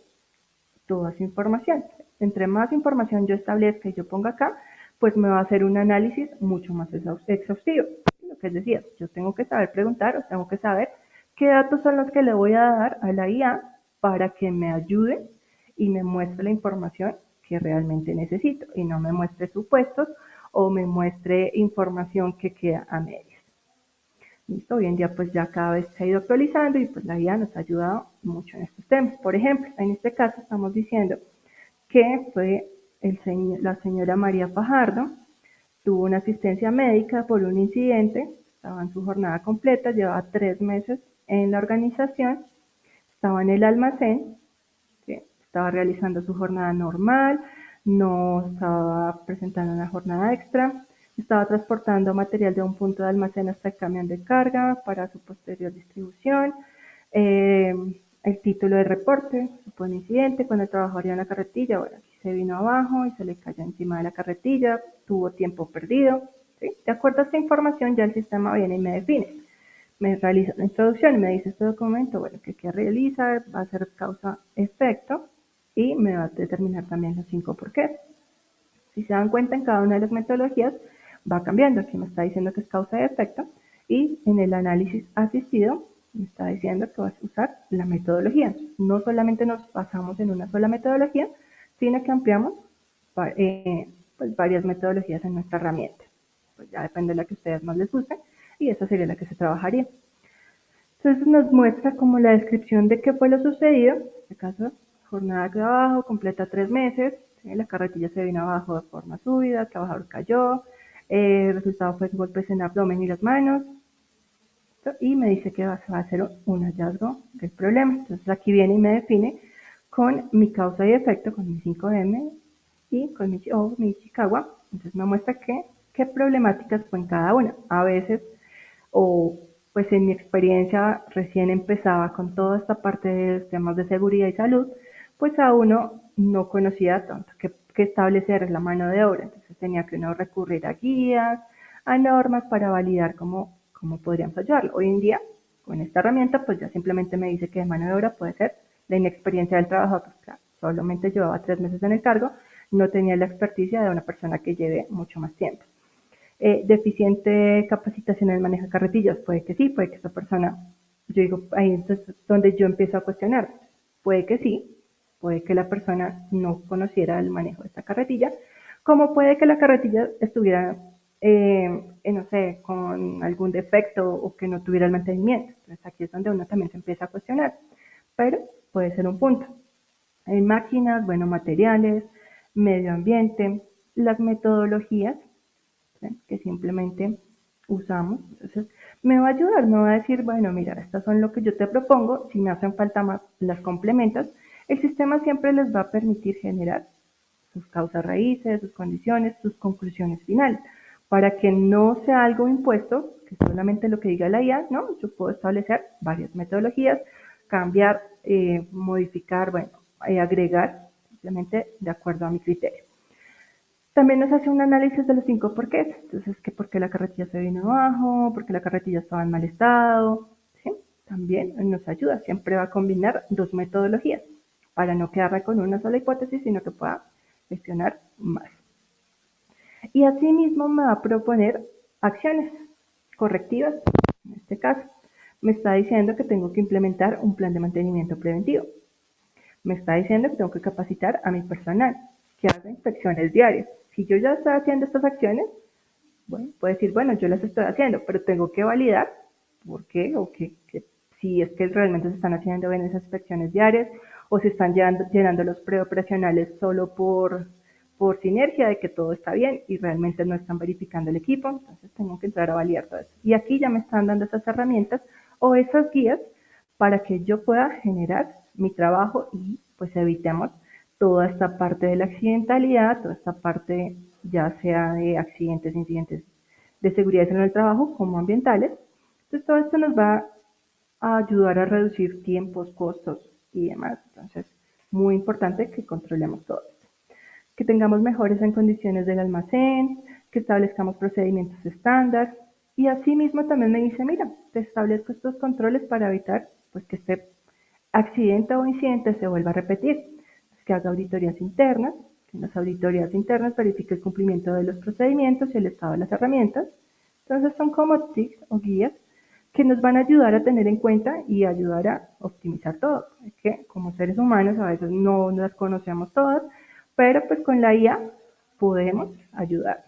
toda esa información. Entre más información yo establezca y yo ponga acá, pues me va a hacer un análisis mucho más exhaustivo. Lo que decía, yo tengo que saber preguntar o tengo que saber qué datos son los que le voy a dar a la IA para que me ayude y me muestre la información que realmente necesito y no me muestre supuestos o me muestre información que queda a medias. Listo, hoy en día pues ya cada vez se ha ido actualizando y pues la IA nos ha ayudado mucho en estos temas. Por ejemplo, en este caso estamos diciendo que fue la señora María Fajardo, tuvo una asistencia médica por un incidente, estaba en su jornada completa, llevaba 3 meses en la organización, estaba en el almacén, ¿sí? Estaba realizando su jornada normal, no estaba presentando una jornada extra, estaba transportando material de un punto de almacén hasta el camión de carga para su posterior distribución. El título del reporte, fue un incidente cuando trabajaría en la carretilla, bueno, aquí se vino abajo y se le cayó encima de la carretilla, tuvo tiempo perdido. ¿Sí? De acuerdo a esta información ya el sistema viene y me define. Me realiza la introducción y me dice este documento, bueno, que realiza, va a ser causa-efecto y me va a determinar también los 5 porqués. Si se dan cuenta, en cada una de las metodologías va cambiando. Aquí me está diciendo que es causa y efecto y en el análisis asistido me está diciendo que vas a usar la metodología. No solamente nos basamos en una sola metodología, sino que ampliamos pues varias metodologías en nuestra herramienta. Pues ya depende de la que a ustedes más les guste y esa sería la que se trabajaría. Entonces nos muestra como la descripción de qué fue lo sucedido. En este caso, jornada de trabajo, completa 3 meses, ¿sí? La carretilla se vino abajo de forma súbita, el trabajador cayó, el resultado fue golpes en el abdomen y las manos, y me dice que va a hacer un hallazgo del problema. Entonces aquí viene y me define con mi causa y efecto, con mi 5M y con mi Chicago. Entonces me muestra qué problemáticas fue en cada una. A veces, o pues en mi experiencia recién empezaba con toda esta parte de temas de seguridad y salud, pues a uno no conocía tanto que establecer la mano de obra. Entonces tenía que uno recurrir a guías, a normas para validar cómo podríamos ayudarlo. Hoy en día, con esta herramienta, pues ya simplemente me dice que de mano de obra puede ser la inexperiencia del trabajador. Pues claro, solamente llevaba 3 meses en el cargo, no tenía la experticia de una persona que lleve mucho más tiempo. Deficiente capacitación en el manejo de carretillas, puede que sí, puede que esta persona, yo digo, ahí entonces donde yo empiezo a cuestionar, puede que sí, puede que la persona no conociera el manejo de esta carretilla, como puede que la carretilla estuviera no sé, con algún defecto o que no tuviera el mantenimiento. Entonces aquí es donde uno también se empieza a cuestionar, pero puede ser un punto. En máquinas, bueno, materiales, medio ambiente, las metodologías, ¿sí? Que simplemente usamos. Entonces me va a ayudar, me va a decir, bueno, mira, estas son lo que yo te propongo, si me hacen falta más, las complementas. El sistema siempre les va a permitir generar sus causas raíces, sus condiciones, sus conclusiones finales, para que no sea algo impuesto, que solamente lo que diga la IA, ¿no? Yo puedo establecer varias metodologías, cambiar, modificar, bueno, agregar, simplemente de acuerdo a mi criterio. También nos hace un análisis de los 5 porqués, entonces que por qué la carretilla se vino abajo, por qué la carretilla estaba en mal estado, ¿sí? También nos ayuda, siempre va a combinar 2 metodologías, para no quedarme con una sola hipótesis, sino que pueda gestionar más. Y asimismo me va a proponer acciones correctivas. En este caso, me está diciendo que tengo que implementar un plan de mantenimiento preventivo. Me está diciendo que tengo que capacitar a mi personal, que haga inspecciones diarias. Si yo ya estoy haciendo estas acciones, bueno, puedo decir, bueno, yo las estoy haciendo, pero tengo que validar por qué o que si es que realmente se están haciendo bien esas inspecciones diarias o si están llenando los preoperacionales solo por sinergia de que todo está bien y realmente no están verificando el equipo. Entonces tengo que entrar a validar todo eso. Y aquí ya me están dando esas herramientas o esas guías para que yo pueda generar mi trabajo y pues evitemos toda esta parte de la accidentalidad, toda esta parte ya sea de accidentes, incidentes de seguridad en el trabajo como ambientales. Entonces todo esto nos va a ayudar a reducir tiempos, costos y demás. Entonces, muy importante que controlemos todo esto. Que tengamos mejores en condiciones del almacén, que establezcamos procedimientos estándar y asimismo también me dice, mira, te establezco estos controles para evitar pues que este accidente o incidente se vuelva a repetir. Que haga auditorías internas, que en las auditorías internas verifique el cumplimiento de los procedimientos y el estado de las herramientas. Entonces son como tips o guías que nos van a ayudar a tener en cuenta y ayudar a optimizar todo. Es que como seres humanos a veces no las conocemos todas, pero pues con la IA podemos ayudar.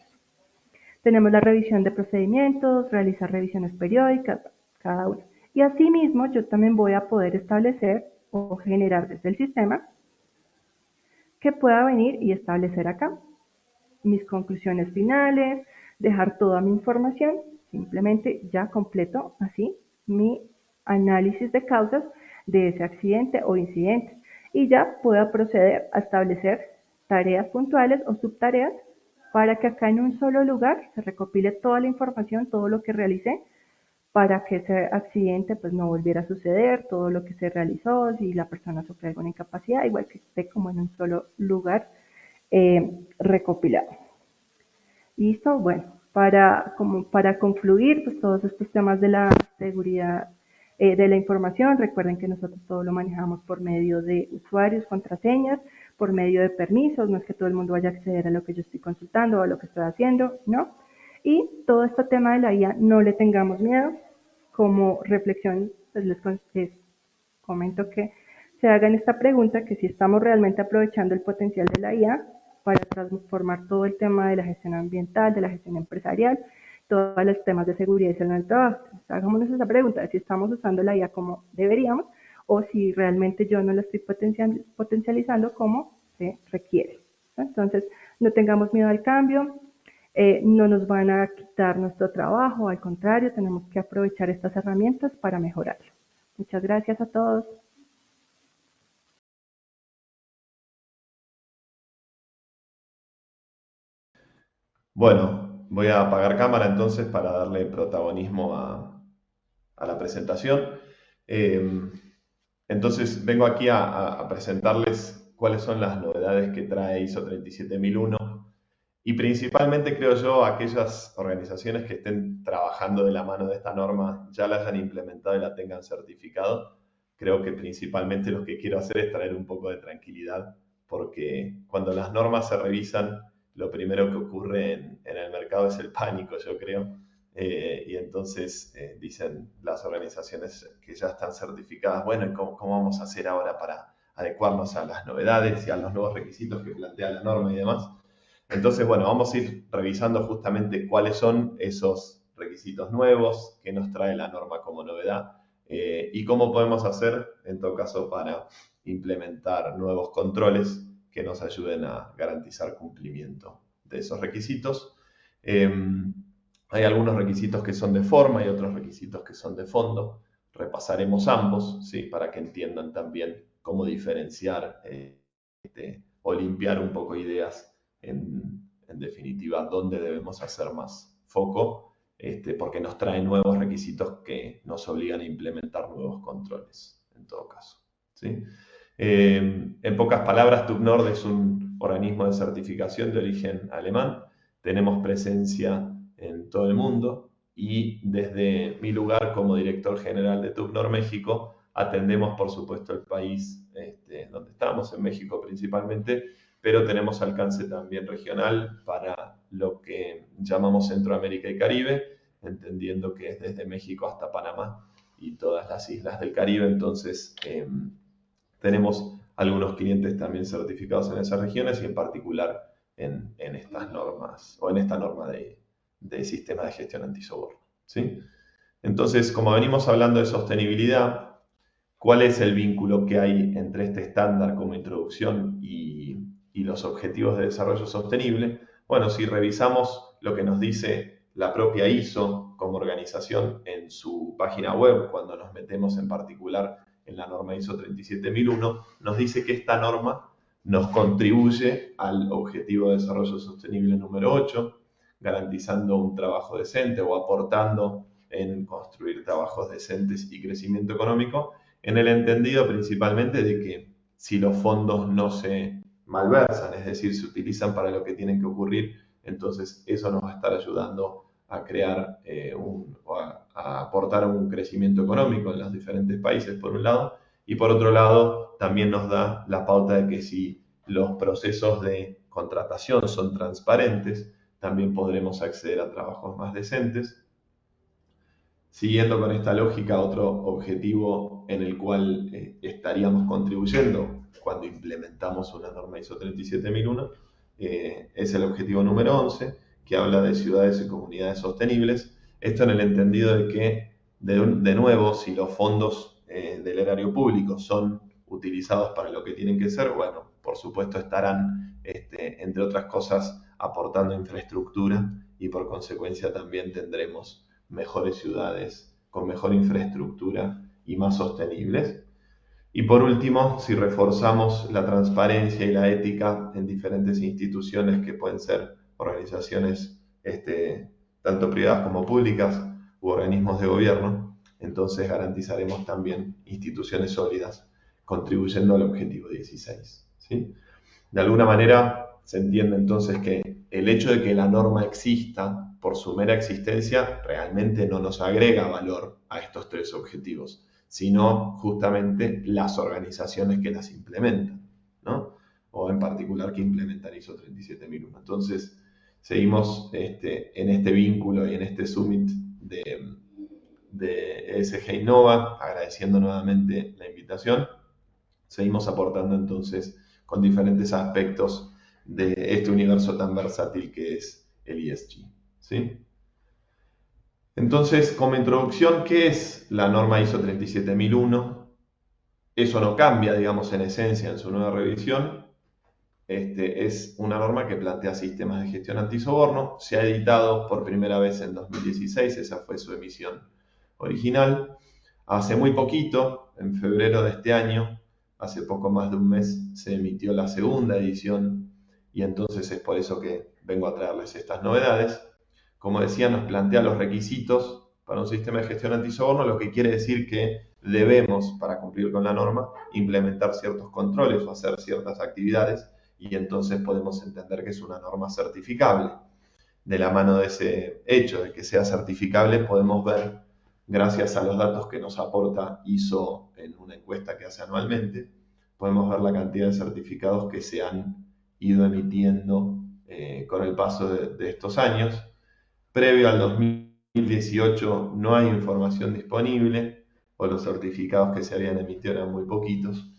Tenemos la revisión de procedimientos, realizar revisiones periódicas, cada uno. Y asimismo yo también voy a poder establecer o generar desde el sistema que pueda venir y establecer acá mis conclusiones finales, dejar toda mi información, simplemente ya completo así mi análisis de causas de ese accidente o incidente y ya pueda proceder a establecer tareas puntuales o subtareas para que acá en un solo lugar se recopile toda la información, todo lo que realicé para que ese accidente pues no volviera a suceder, todo lo que se realizó, si la persona sufre alguna incapacidad, igual que esté como en un solo lugar recopilado. Listo, bueno, para concluir pues todos estos temas de la seguridad de la información, recuerden que nosotros todo lo manejamos por medio de usuarios, contraseñas, por medio de permisos, no es que todo el mundo vaya a acceder a lo que yo estoy consultando o a lo que estoy haciendo, ¿no? Y todo este tema de la IA no le tengamos miedo. Como reflexión, pues les comento que se hagan esta pregunta, que si estamos realmente aprovechando el potencial de la IA para transformar todo el tema de la gestión ambiental, de la gestión empresarial, todos los temas de seguridad y salud en el trabajo. Entonces, hagámonos esa pregunta, de si estamos usando la IA como deberíamos o si realmente yo no la estoy potencializando como se requiere. Entonces, no tengamos miedo al cambio, no nos van a quitar nuestro trabajo, al contrario, tenemos que aprovechar estas herramientas para mejorarlo. Muchas gracias a todos. Bueno, voy a apagar cámara entonces para darle protagonismo a la presentación. Entonces vengo aquí a presentarles cuáles son las novedades que trae ISO 37001 y principalmente creo yo aquellas organizaciones que estén trabajando de la mano de esta norma ya la hayan implementado y la tengan certificado. Creo que principalmente lo que quiero hacer es traer un poco de tranquilidad porque cuando las normas se revisan lo primero que ocurre en el mercado es el pánico, yo creo. Y entonces dicen las organizaciones que ya están certificadas, bueno, ¿y cómo vamos a hacer ahora para adecuarnos a las novedades y a los nuevos requisitos que plantea la norma y demás? Entonces, bueno, vamos a ir revisando justamente cuáles son esos requisitos nuevos que nos trae la norma como novedad y cómo podemos hacer, en todo caso, para implementar nuevos controles que nos ayuden a garantizar cumplimiento de esos requisitos. Hay algunos requisitos que son de forma y otros requisitos que son de fondo. Repasaremos ambos, ¿sí? Para que entiendan también cómo diferenciar o limpiar un poco ideas en definitiva dónde debemos hacer más foco, porque nos trae nuevos requisitos que nos obligan a implementar nuevos controles, en todo caso, ¿sí? En pocas palabras, TÜV-NORD es un organismo de certificación de origen alemán. Tenemos presencia en todo el mundo y desde mi lugar como director general de TÜV-NORD México atendemos, por supuesto, el país donde estamos, en México principalmente, pero tenemos alcance también regional para lo que llamamos Centroamérica y Caribe, entendiendo que es desde México hasta Panamá y todas las islas del Caribe. Entonces, tenemos algunos clientes también certificados en esas regiones y en particular en estas normas o en esta norma de sistema de gestión antisoborno, ¿sí? Entonces, como venimos hablando de sostenibilidad, ¿Cuál es el vínculo que hay entre este estándar como introducción y los objetivos de desarrollo sostenible? Bueno, si revisamos lo que nos dice la propia ISO como organización en su página web, cuando nos metemos en particular en la norma ISO 37001, nos dice que esta norma nos contribuye al objetivo de desarrollo sostenible número 8, garantizando un trabajo decente o aportando en construir trabajos decentes y crecimiento económico, en el entendido principalmente de que si los fondos no se malversan, es decir, se utilizan para lo que tienen que ocurrir, entonces eso nos va a estar ayudando a crear a aportar un crecimiento económico en los diferentes países, por un lado, y por otro lado, también nos da la pauta de que si los procesos de contratación son transparentes, también podremos acceder a trabajos más decentes. Siguiendo con esta lógica, otro objetivo en el cual estaríamos contribuyendo cuando implementamos una norma ISO 37001 es el objetivo número 11, que habla de ciudades y comunidades sostenibles. Esto en el entendido de que, de nuevo, si los fondos del erario público son utilizados para lo que tienen que ser, bueno, por supuesto estarán, entre otras cosas, aportando infraestructura y por consecuencia también tendremos mejores ciudades con mejor infraestructura y más sostenibles. Y por último, si reforzamos la transparencia y la ética en diferentes instituciones que pueden ser organizaciones tanto privadas como públicas u organismos de gobierno, entonces garantizaremos también instituciones sólidas contribuyendo al objetivo 16. ¿Sí? De alguna manera se entiende entonces que el hecho de que la norma exista por su mera existencia realmente no nos agrega valor a estos tres objetivos, sino justamente las organizaciones que las implementan, ¿no? O en particular que implementan ISO 37001. Entonces, seguimos en este vínculo y en este summit de ESG Innova, agradeciendo nuevamente la invitación. Seguimos aportando entonces con diferentes aspectos de este universo tan versátil que es el ESG. ¿Sí? Entonces, como introducción, ¿qué es la norma ISO 37001? Eso no cambia, digamos, en esencia en su nueva revisión. Es una norma que plantea sistemas de gestión antisoborno. Se ha editado por primera vez en 2016, esa fue su emisión original. Hace muy poquito, en febrero de este año, hace poco más de un mes, se emitió la segunda edición y entonces es por eso que vengo a traerles estas novedades. Como decía, nos plantea los requisitos para un sistema de gestión antisoborno, lo que quiere decir que debemos, para cumplir con la norma, implementar ciertos controles o hacer ciertas actividades y entonces podemos entender que es una norma certificable. De la mano de ese hecho de que sea certificable, podemos ver, gracias a los datos que nos aporta ISO en una encuesta que hace anualmente, podemos ver la cantidad de certificados que se han ido emitiendo con el paso de estos años. Previo al 2018 no hay información disponible, o los certificados que se habían emitido eran muy poquitos,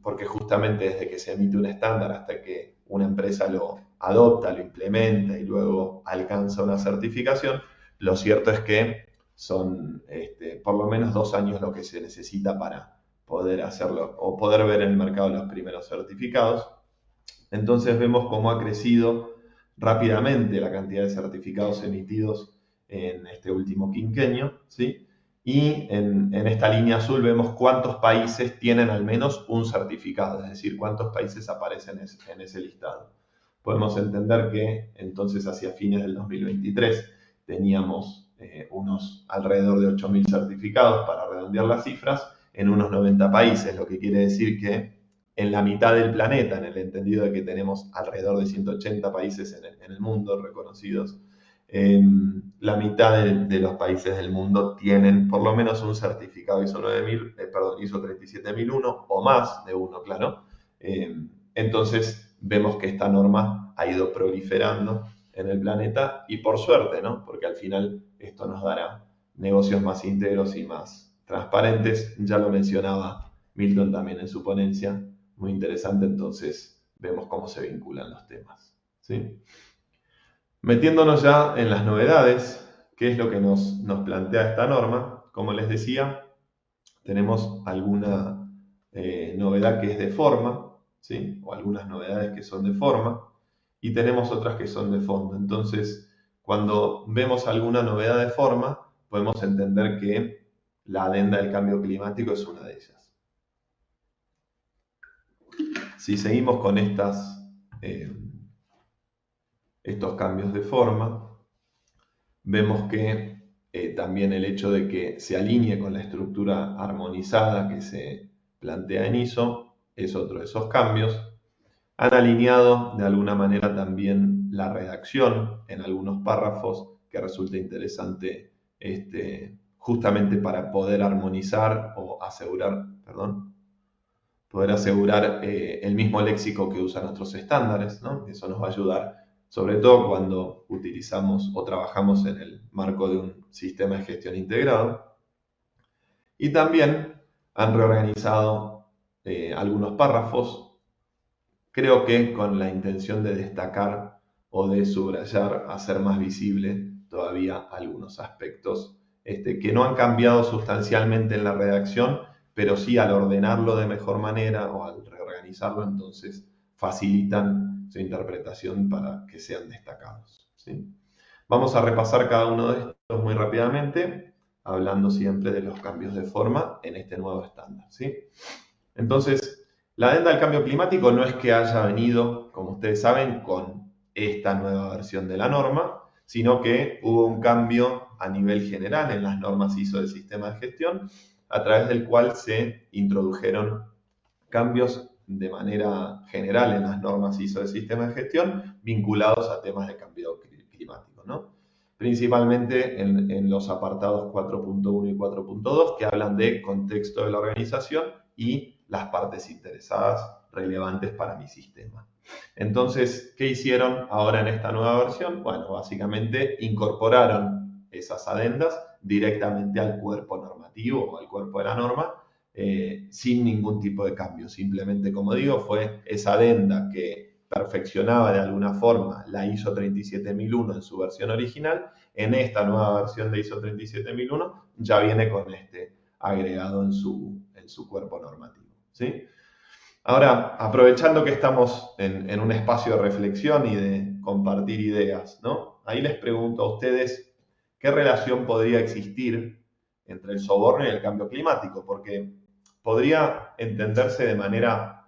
porque justamente desde que se emite un estándar hasta que una empresa lo adopta, lo implementa y luego alcanza una certificación, lo cierto es que son por lo menos 2 años lo que se necesita para poder hacerlo o poder ver en el mercado los primeros certificados. Entonces vemos cómo ha crecido rápidamente la cantidad de certificados emitidos en este último quinquenio, ¿sí? Y en esta línea azul vemos cuántos países tienen al menos un certificado, es decir, cuántos países aparecen en ese listado. Podemos entender que entonces hacia fines del 2023 teníamos unos alrededor de 8.000 certificados, para redondear las cifras, en unos 90 países, lo que quiere decir que en la mitad del planeta, en el entendido de que tenemos alrededor de 180 países en el mundo reconocidos, la mitad de los países del mundo tienen por lo menos un certificado ISO 37001 o más de uno, claro. Entonces vemos que esta norma ha ido proliferando en el planeta y por suerte, ¿no? Porque al final esto nos dará negocios más íntegros y más transparentes. Ya lo mencionaba Milton también en su ponencia, muy interesante, entonces vemos cómo se vinculan los temas, ¿sí? Metiéndonos ya en las novedades, ¿qué es lo que nos plantea esta norma? Como les decía, tenemos alguna novedad que es de forma, ¿sí? O algunas novedades que son de forma, y tenemos otras que son de fondo. Entonces, cuando vemos alguna novedad de forma, podemos entender que la adenda del cambio climático es una de ellas. Si seguimos con estos cambios de forma, vemos que también el hecho de que se alinee con la estructura armonizada que se plantea en ISO es otro de esos cambios. Han alineado de alguna manera también la redacción en algunos párrafos, que resulta interesante justamente para poder armonizar o asegurar, el mismo léxico que usan nuestros estándares, ¿no? Eso nos va a ayudar, sobre todo cuando utilizamos o trabajamos en el marco de un sistema de gestión integrado. Y también han reorganizado algunos párrafos, creo que con la intención de destacar o de subrayar, hacer más visible todavía algunos aspectos que no han cambiado sustancialmente en la redacción, pero sí al ordenarlo de mejor manera o al reorganizarlo, entonces facilitan su interpretación para que sean destacados, ¿sí? Vamos a repasar cada uno de estos muy rápidamente, hablando siempre de los cambios de forma en este nuevo estándar, ¿sí? Entonces, la adenda al cambio climático no es que haya venido, como ustedes saben, con esta nueva versión de la norma, sino que hubo un cambio a nivel general en las normas ISO del sistema de gestión, a través del cual se introdujeron cambios de manera general en las normas ISO del sistema de gestión vinculados a temas de cambio climático, ¿no? Principalmente en los apartados 4.1 y 4.2, que hablan de contexto de la organización y las partes interesadas relevantes para mi sistema. Entonces, ¿qué hicieron ahora en esta nueva versión? Bueno, básicamente incorporaron esas adendas directamente al cuerpo normativo o al cuerpo de la norma, sin ningún tipo de cambio. Simplemente, como digo, fue esa adenda que perfeccionaba de alguna forma la ISO 37001 en su versión original. En esta nueva versión de ISO 37001 ya viene con este agregado en su cuerpo normativo, ¿sí? Ahora, aprovechando que estamos en un espacio de reflexión y de compartir ideas, ¿no? Ahí les pregunto a ustedes qué relación podría existir entre el soborno y el cambio climático, porque podría entenderse de manera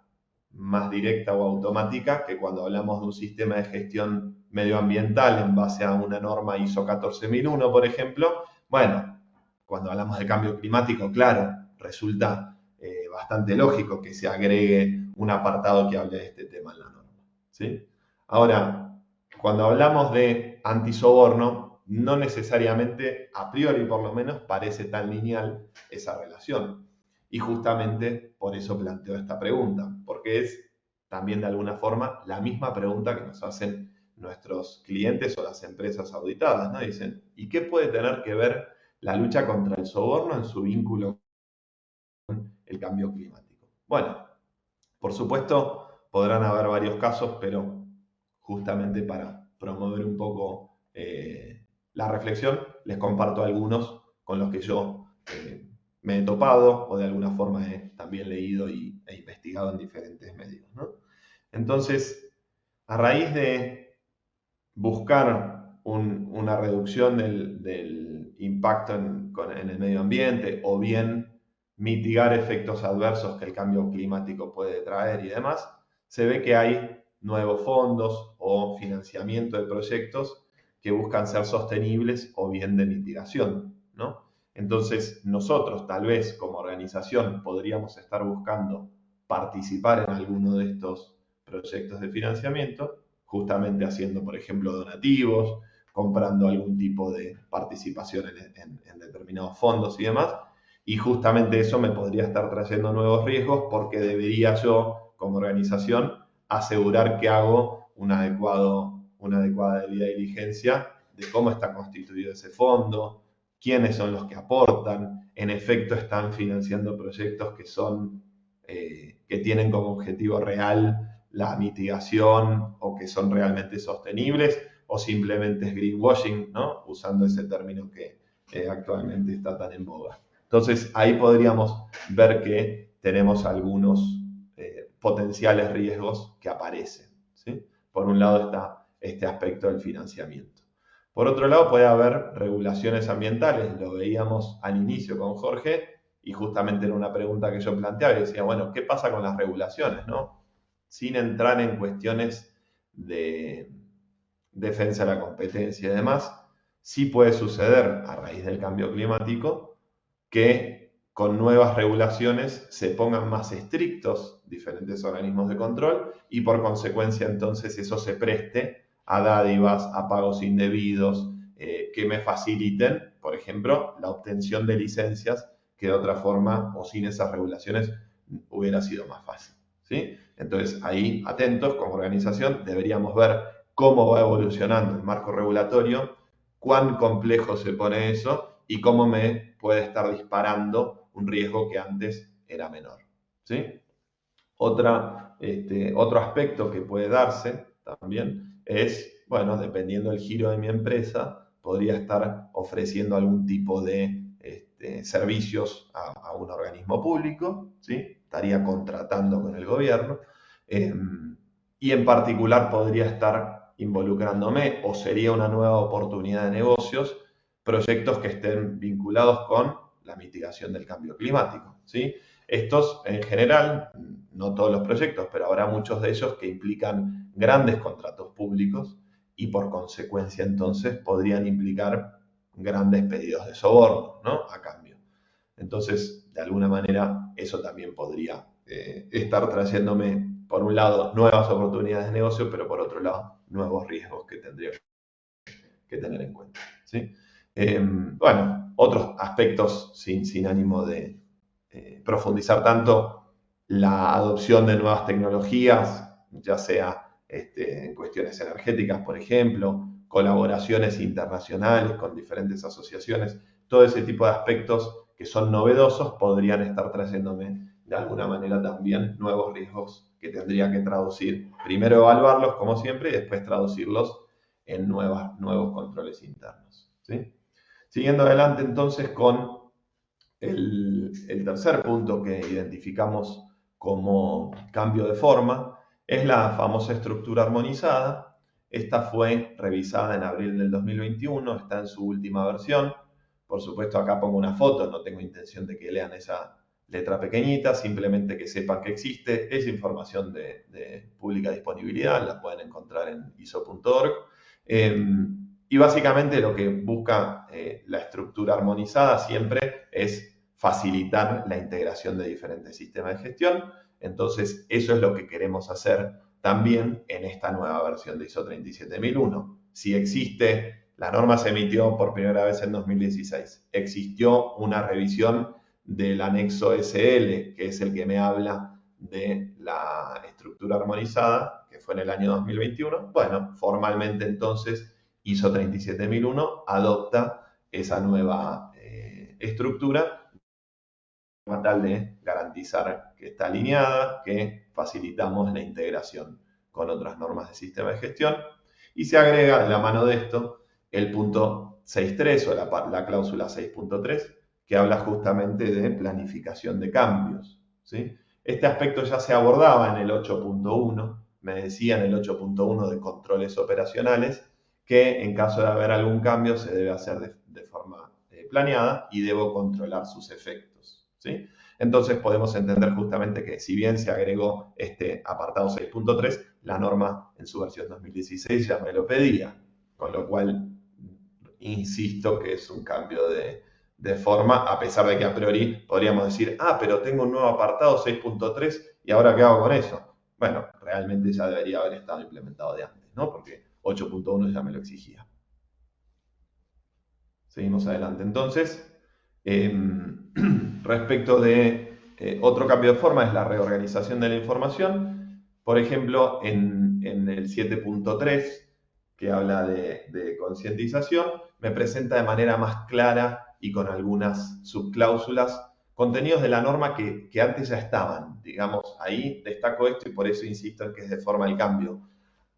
más directa o automática que cuando hablamos de un sistema de gestión medioambiental en base a una norma ISO 14001, por ejemplo, bueno, cuando hablamos de cambio climático, claro, resulta bastante lógico que se agregue un apartado que hable de este tema en la norma, ¿sí? Ahora, cuando hablamos de antisoborno, no necesariamente, a priori por lo menos, parece tan lineal esa relación. Y justamente por eso planteo esta pregunta, porque es también de alguna forma la misma pregunta que nos hacen nuestros clientes o las empresas auditadas, ¿no? Dicen, ¿y qué puede tener que ver la lucha contra el soborno en su vínculo con el cambio climático? Bueno, por supuesto podrán haber varios casos, pero justamente para promover un poco la reflexión, les comparto algunos con los que yo me he topado o de alguna forma he también leído e investigado en diferentes medios, ¿no? Entonces, a raíz de buscar una reducción del impacto en el medio ambiente o bien mitigar efectos adversos que el cambio climático puede traer y demás, se ve que hay nuevos fondos o financiamiento de proyectos que buscan ser sostenibles o bien de mitigación, ¿no? Entonces, nosotros tal vez como organización podríamos estar buscando participar en alguno de estos proyectos de financiamiento, justamente haciendo, por ejemplo, donativos, comprando algún tipo de participación en determinados fondos y demás, y justamente eso me podría estar trayendo nuevos riesgos porque debería yo, como organización, asegurar que hago una adecuada debida diligencia de cómo está constituido ese fondo, quiénes son los que aportan, en efecto están financiando proyectos que tienen como objetivo real la mitigación o que son realmente sostenibles o simplemente es greenwashing, ¿no? Usando ese término que actualmente está tan en boga. Entonces, ahí podríamos ver que tenemos algunos potenciales riesgos que aparecen, ¿sí? Por un lado está este aspecto del financiamiento. Por otro lado, puede haber regulaciones ambientales. Lo veíamos al inicio con Jorge y justamente era una pregunta que yo planteaba y decía, bueno, ¿qué pasa con las regulaciones, no? Sin entrar en cuestiones de defensa de la competencia y demás, sí puede suceder a raíz del cambio climático que con nuevas regulaciones se pongan más estrictos diferentes organismos de control y por consecuencia entonces eso se preste a dádivas, a pagos indebidos, que me faciliten, por ejemplo, la obtención de licencias que de otra forma o sin esas regulaciones hubiera sido más fácil, ¿sí? Entonces ahí, atentos, como organización, deberíamos ver cómo va evolucionando el marco regulatorio, cuán complejo se pone eso y cómo me puede estar disparando un riesgo que antes era menor, ¿sí? Otro aspecto que puede darse también es, bueno, dependiendo del giro de mi empresa, podría estar ofreciendo algún tipo de servicios a un organismo público, ¿sí? Estaría contratando con el gobierno y en particular podría estar involucrándome o sería una nueva oportunidad de negocios, proyectos que estén vinculados con la mitigación del cambio climático, ¿sí? Estos, en general, no todos los proyectos, pero habrá muchos de ellos que implican grandes contratos públicos y por consecuencia entonces podrían implicar grandes pedidos de soborno, ¿no? A cambio. Entonces, de alguna manera, eso también podría estar trayéndome, por un lado, nuevas oportunidades de negocio, pero por otro lado, nuevos riesgos que tendría que tener en cuenta, ¿sí? Bueno, otros aspectos sin ánimo de profundizar tanto, la adopción de nuevas tecnologías, ya sea en cuestiones energéticas, por ejemplo, colaboraciones internacionales con diferentes asociaciones, todo ese tipo de aspectos que son novedosos podrían estar trayéndome de alguna manera también nuevos riesgos que tendría que traducir, primero evaluarlos como siempre y después traducirlos en nuevos controles internos, ¿sí? Siguiendo adelante entonces con el tercer punto que identificamos como cambio de forma es la famosa estructura armonizada. Esta fue revisada en abril del 2021, está en su última versión. Por supuesto, acá pongo una foto, no tengo intención de que lean esa letra pequeñita, simplemente que sepan que existe. Es información de pública disponibilidad, la pueden encontrar en iso.org. Y básicamente lo que busca la estructura armonizada siempre es facilitar la integración de diferentes sistemas de gestión. Entonces, eso es lo que queremos hacer también en esta nueva versión de ISO 37001. Si existe, la norma se emitió por primera vez en 2016. Existió una revisión del anexo SL, que es el que me habla de la estructura armonizada, que fue en el año 2021. Bueno, formalmente entonces ISO 37001 adopta esa nueva estructura con tal de garantizar que está alineada, que facilitamos la integración con otras normas de sistema de gestión y se agrega de la mano de esto el punto 6.3 o la cláusula 6.3 que habla justamente de planificación de cambios, ¿sí? Este aspecto ya se abordaba en el 8.1, me decía en el 8.1 de controles operacionales, que en caso de haber algún cambio se debe hacer de forma planeada y debo controlar sus efectos, ¿sí? Entonces podemos entender justamente que si bien se agregó este apartado 6.3, la norma en su versión 2016 ya me lo pedía, con lo cual insisto que es un cambio de forma, a pesar de que a priori podríamos decir, pero tengo un nuevo apartado 6.3 y ahora ¿qué hago con eso? Bueno, realmente ya debería haber estado implementado de antes, ¿no? Porque 8.1 ya me lo exigía. Seguimos adelante. Entonces, respecto de otro cambio de forma es la reorganización de la información. Por ejemplo, en el 7.3, que habla de concientización, me presenta de manera más clara y con algunas subcláusulas contenidos de la norma que antes ya estaban. Digamos, ahí destaco esto y por eso insisto en que es de forma el cambio.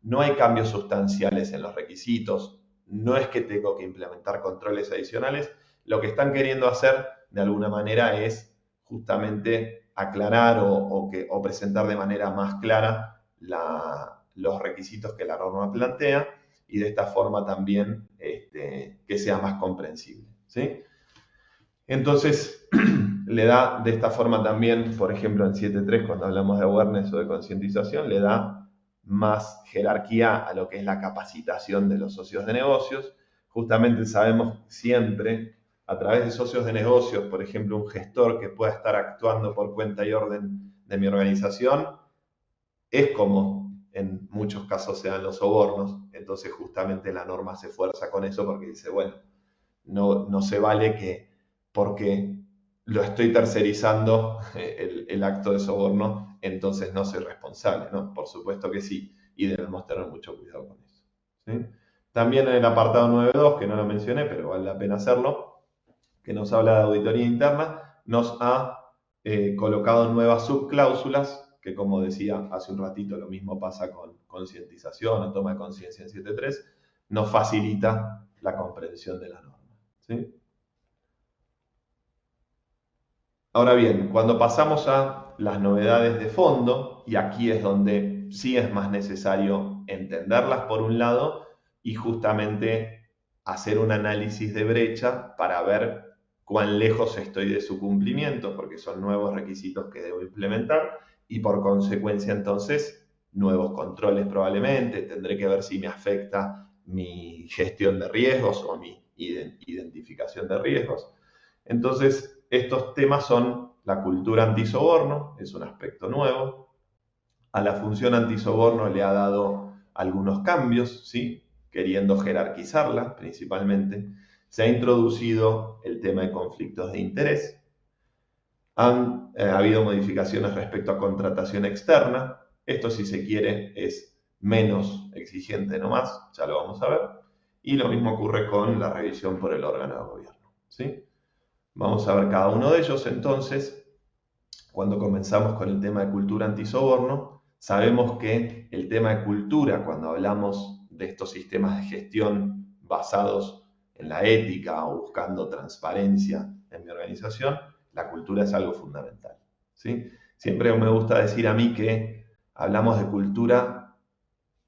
No hay cambios sustanciales en los requisitos, no es que tengo que implementar controles adicionales. Lo que están queriendo hacer de alguna manera es justamente aclarar o presentar de manera más clara los requisitos que la norma plantea y de esta forma también que sea más comprensible, ¿sí? Entonces, le da de esta forma también, por ejemplo, en 7.3, cuando hablamos de awareness o de concientización, le da más jerarquía a lo que es la capacitación de los socios de negocios. Justamente sabemos siempre, a través de socios de negocios, por ejemplo, un gestor que pueda estar actuando por cuenta y orden de mi organización, es como en muchos casos se dan los sobornos. Entonces justamente la norma se esfuerza con eso porque dice, bueno, no se vale que porque lo estoy tercerizando el acto de soborno, entonces no soy responsable, ¿no? Por supuesto que sí, y debemos tener mucho cuidado con eso, ¿sí? También en el apartado 9.2, que no lo mencioné, pero vale la pena hacerlo, que nos habla de auditoría interna, nos ha colocado nuevas subcláusulas, que como decía hace un ratito, lo mismo pasa con concientización o toma de conciencia en 7.3, nos facilita la comprensión de la norma, ¿sí? Ahora bien, cuando pasamos a las novedades de fondo, y aquí es donde sí es más necesario entenderlas por un lado y justamente hacer un análisis de brecha para ver cuán lejos estoy de su cumplimiento, porque son nuevos requisitos que debo implementar y por consecuencia entonces nuevos controles probablemente, tendré que ver si me afecta mi gestión de riesgos o mi identificación de riesgos. Entonces, estos temas son la cultura antisoborno, es un aspecto nuevo. A la función antisoborno le ha dado algunos cambios, ¿sí? Queriendo jerarquizarla principalmente. Se ha introducido el tema de conflictos de interés. Han habido modificaciones respecto a contratación externa. Esto, si se quiere, es menos exigente nomás, ya lo vamos a ver. Y lo mismo ocurre con la revisión por el órgano de gobierno, ¿sí? Vamos a ver cada uno de ellos. Entonces, cuando comenzamos con el tema de cultura antisoborno, sabemos que el tema de cultura, cuando hablamos de estos sistemas de gestión basados en la ética o buscando transparencia en mi organización, la cultura es algo fundamental, ¿sí? Siempre me gusta decir a mí que hablamos de cultura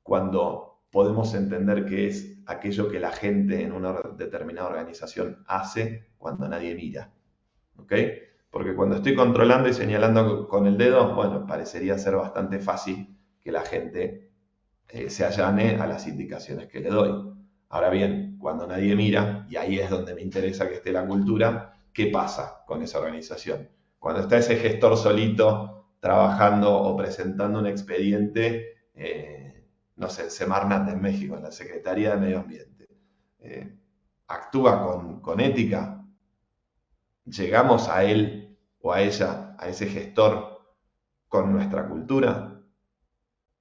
cuando podemos entender que es aquello que la gente en una determinada organización hace cuando nadie mira, ¿ok? Porque cuando estoy controlando y señalando con el dedo, bueno, parecería ser bastante fácil que la gente se allane a las indicaciones que le doy. Ahora bien, cuando nadie mira, y ahí es donde me interesa que esté la cultura, ¿qué pasa con esa organización? Cuando está ese gestor solito trabajando o presentando un expediente, no sé, en Semarnat en México, en la Secretaría de Medio Ambiente, actúa con ética, llegamos a él o a ella, a ese gestor, con nuestra cultura.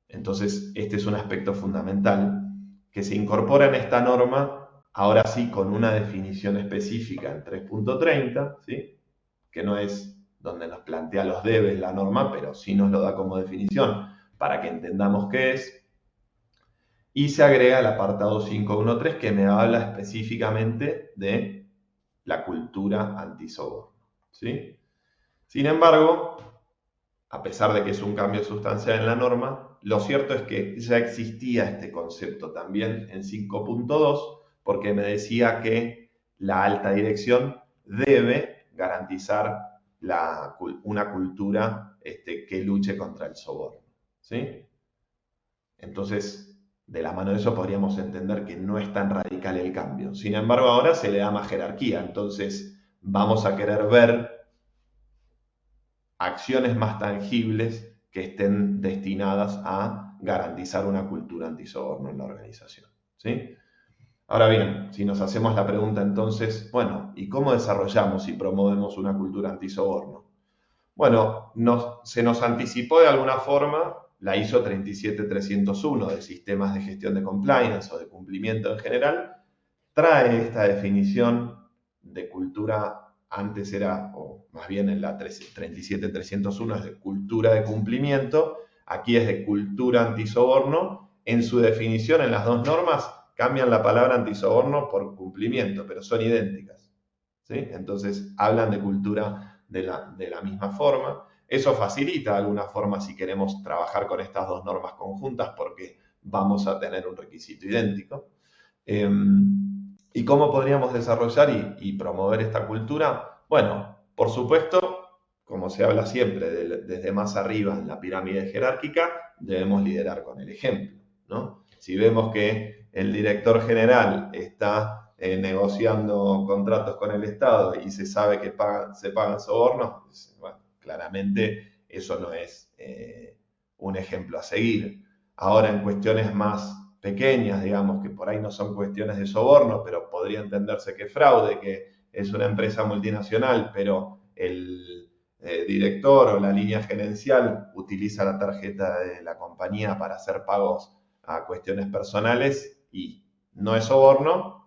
Entonces, este es un aspecto fundamental que se incorpora en esta norma, ahora sí, con una definición específica en 3.30, ¿sí? Que no es donde nos plantea los debes la norma, pero sí nos lo da como definición para que entendamos qué es. Y se agrega el apartado 5.1.3 que me habla específicamente de la cultura antisoborno, ¿sí? Sin embargo, a pesar de que es un cambio sustancial en la norma, lo cierto es que ya existía este concepto también en 5.2 porque me decía que la alta dirección debe garantizar una cultura que luche contra el soborno, ¿sí? Entonces, de la mano de eso podríamos entender que no es tan radical el cambio. Sin embargo, ahora se le da más jerarquía. Entonces, vamos a querer ver acciones más tangibles que estén destinadas a garantizar una cultura antisoborno en la organización, ¿sí? Ahora bien, si nos hacemos la pregunta entonces, bueno, ¿y cómo desarrollamos y promovemos una cultura antisoborno? Bueno, se nos anticipó de alguna forma la ISO 37301 de sistemas de gestión de compliance o de cumplimiento en general, trae esta definición de cultura, antes era, o más bien en la 37301 es de cultura de cumplimiento, aquí es de cultura antisoborno. En su definición en las dos normas cambian la palabra antisoborno por cumplimiento, pero son idénticas, ¿sí? Entonces, hablan de cultura de la misma forma. Eso facilita de alguna forma si queremos trabajar con estas dos normas conjuntas porque vamos a tener un requisito idéntico. ¿Y cómo podríamos desarrollar y promover esta cultura? Bueno, por supuesto, como se habla siempre desde más arriba en la pirámide jerárquica, debemos liderar con el ejemplo, ¿no? Si vemos que el director general está negociando contratos con el Estado y se sabe que se pagan sobornos, bueno, claramente eso no es un ejemplo a seguir. Ahora, en cuestiones más pequeñas, digamos, que por ahí no son cuestiones de soborno, pero podría entenderse que fraude, que es una empresa multinacional, pero el director o la línea gerencial utiliza la tarjeta de la compañía para hacer pagos a cuestiones personales y no es soborno,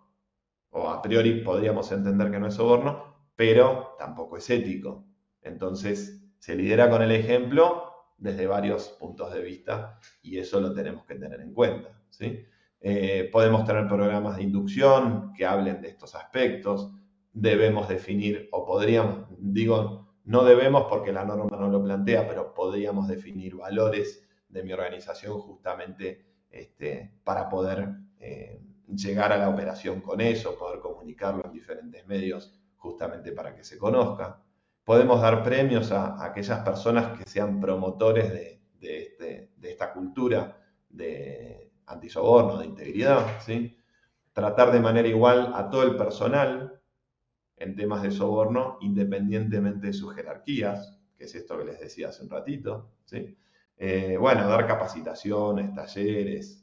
o a priori podríamos entender que no es soborno, pero tampoco es ético. Entonces, se lidera con el ejemplo desde varios puntos de vista y eso lo tenemos que tener en cuenta, ¿sí? Podemos tener programas de inducción que hablen de estos aspectos, debemos definir, o podríamos, digo, no debemos porque la norma no lo plantea, pero podríamos definir valores de mi organización justamente para poder llegar a la operación con eso, poder comunicarlo en diferentes medios justamente para que se conozca. Podemos dar premios a aquellas personas que sean promotores de esta cultura de antisoborno, de integridad, ¿sí? Tratar de manera igual a todo el personal en temas de soborno, independientemente de sus jerarquías, que es esto que les decía hace un ratito, ¿sí? Bueno, dar capacitaciones, talleres,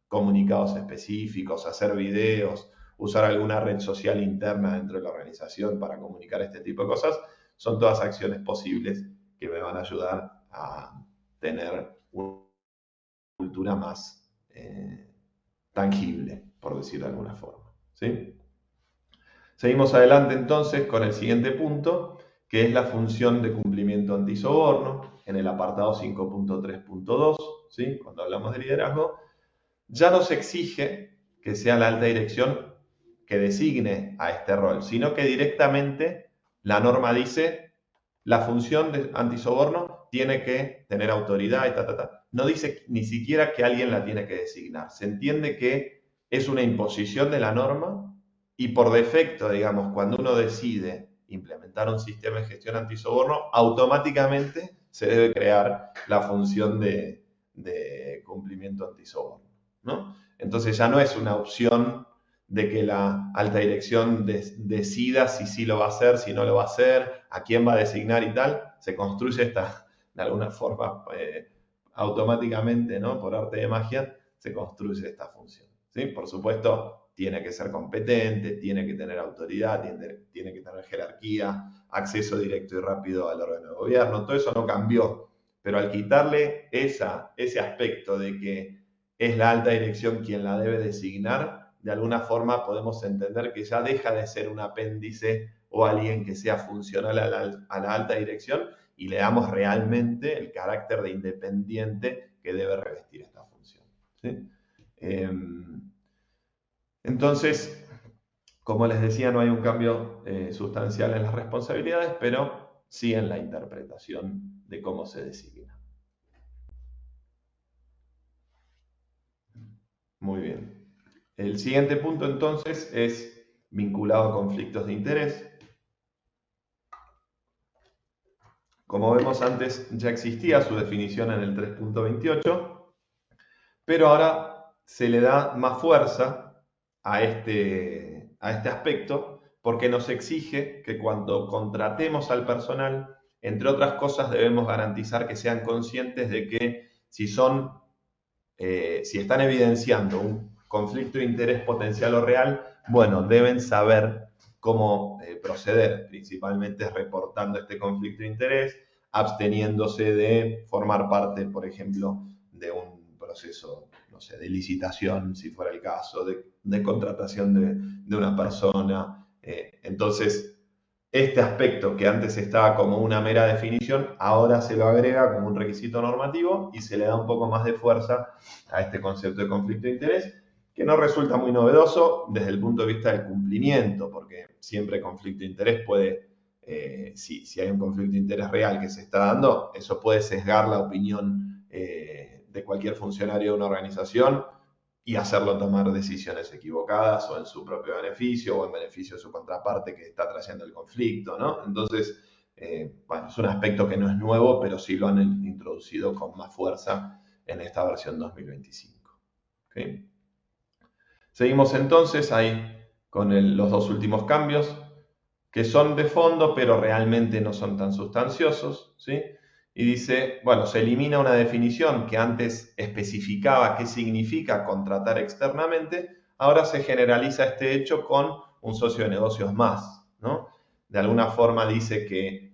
comunicados específicos, hacer videos, usar alguna red social interna dentro de la organización para comunicar este tipo de cosas, son todas acciones posibles que me van a ayudar a tener una cultura más tangible, por decirlo de alguna forma, ¿sí? Seguimos adelante entonces con el siguiente punto, que es la función de cumplimiento antisoborno, en el apartado 5.3.2, ¿sí? Cuando hablamos de liderazgo, ya no se exige que sea la alta dirección que designe a este rol, sino que directamente la norma dice la función de antisoborno tiene que tener autoridad y No dice ni siquiera que alguien la tiene que designar. Se entiende que es una imposición de la norma y por defecto, digamos, cuando uno decide implementar un sistema de gestión antisoborno, automáticamente se debe crear la función de cumplimiento antisoborno, ¿no? Entonces ya no es una opción de que la alta dirección decida si sí lo va a hacer, si no lo va a hacer, a quién va a designar y tal. Se construye de alguna forma, automáticamente, ¿no? Por arte de magia, se construye esta función, ¿sí? Por supuesto, tiene que ser competente, tiene que tener autoridad, tiene que tener jerarquía, acceso directo y rápido al órgano de gobierno. Todo eso no cambió, pero al quitarle ese aspecto de que es la alta dirección quien la debe designar, de alguna forma podemos entender que ya deja de ser un apéndice o alguien que sea funcional a la alta dirección y le damos realmente el carácter de independiente que debe revestir esta función, ¿sí? Entonces, como les decía, no hay un cambio sustancial en las responsabilidades, pero sí en la interpretación de cómo se designa. Muy bien. El siguiente punto entonces es vinculado a conflictos de interés. Como vemos antes, ya existía su definición en el 3.28, pero ahora se le da más fuerza a este aspecto porque nos exige que cuando contratemos al personal, entre otras cosas, debemos garantizar que sean conscientes de que si están evidenciando un conflicto de interés potencial o real, bueno, deben saber cómo proceder, principalmente reportando este conflicto de interés, absteniéndose de formar parte, por ejemplo, de un proceso, no sé, de licitación, si fuera el caso, de contratación de una persona. Entonces, este aspecto que antes estaba como una mera definición, ahora se lo agrega como un requisito normativo y se le da un poco más de fuerza a este concepto de conflicto de interés, que no resulta muy novedoso desde el punto de vista del cumplimiento, porque siempre conflicto de interés puede, si hay un conflicto de interés real que se está dando, eso puede sesgar la opinión de cualquier funcionario de una organización y hacerlo tomar decisiones equivocadas o en su propio beneficio o en beneficio de su contraparte que está trayendo el conflicto, ¿no? Entonces, bueno, es un aspecto que no es nuevo, pero sí lo han introducido con más fuerza en esta versión 2025. ¿Okay? Seguimos entonces ahí con los dos últimos cambios, que son de fondo, pero realmente no son tan sustanciosos, ¿sí? Y dice, bueno, se elimina una definición que antes especificaba qué significa contratar externamente, ahora se generaliza este hecho con un socio de negocios más, ¿no? De alguna forma dice que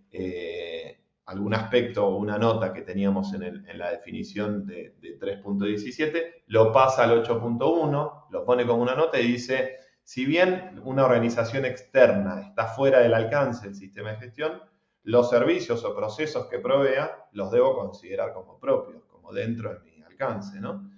algún aspecto o una nota que teníamos en la definición de 3.17 lo pasa al 8.1, lo pone como una nota y dice, si bien una organización externa está fuera del alcance del sistema de gestión, los servicios o procesos que provea los debo considerar como propios, como dentro de mi alcance, ¿no?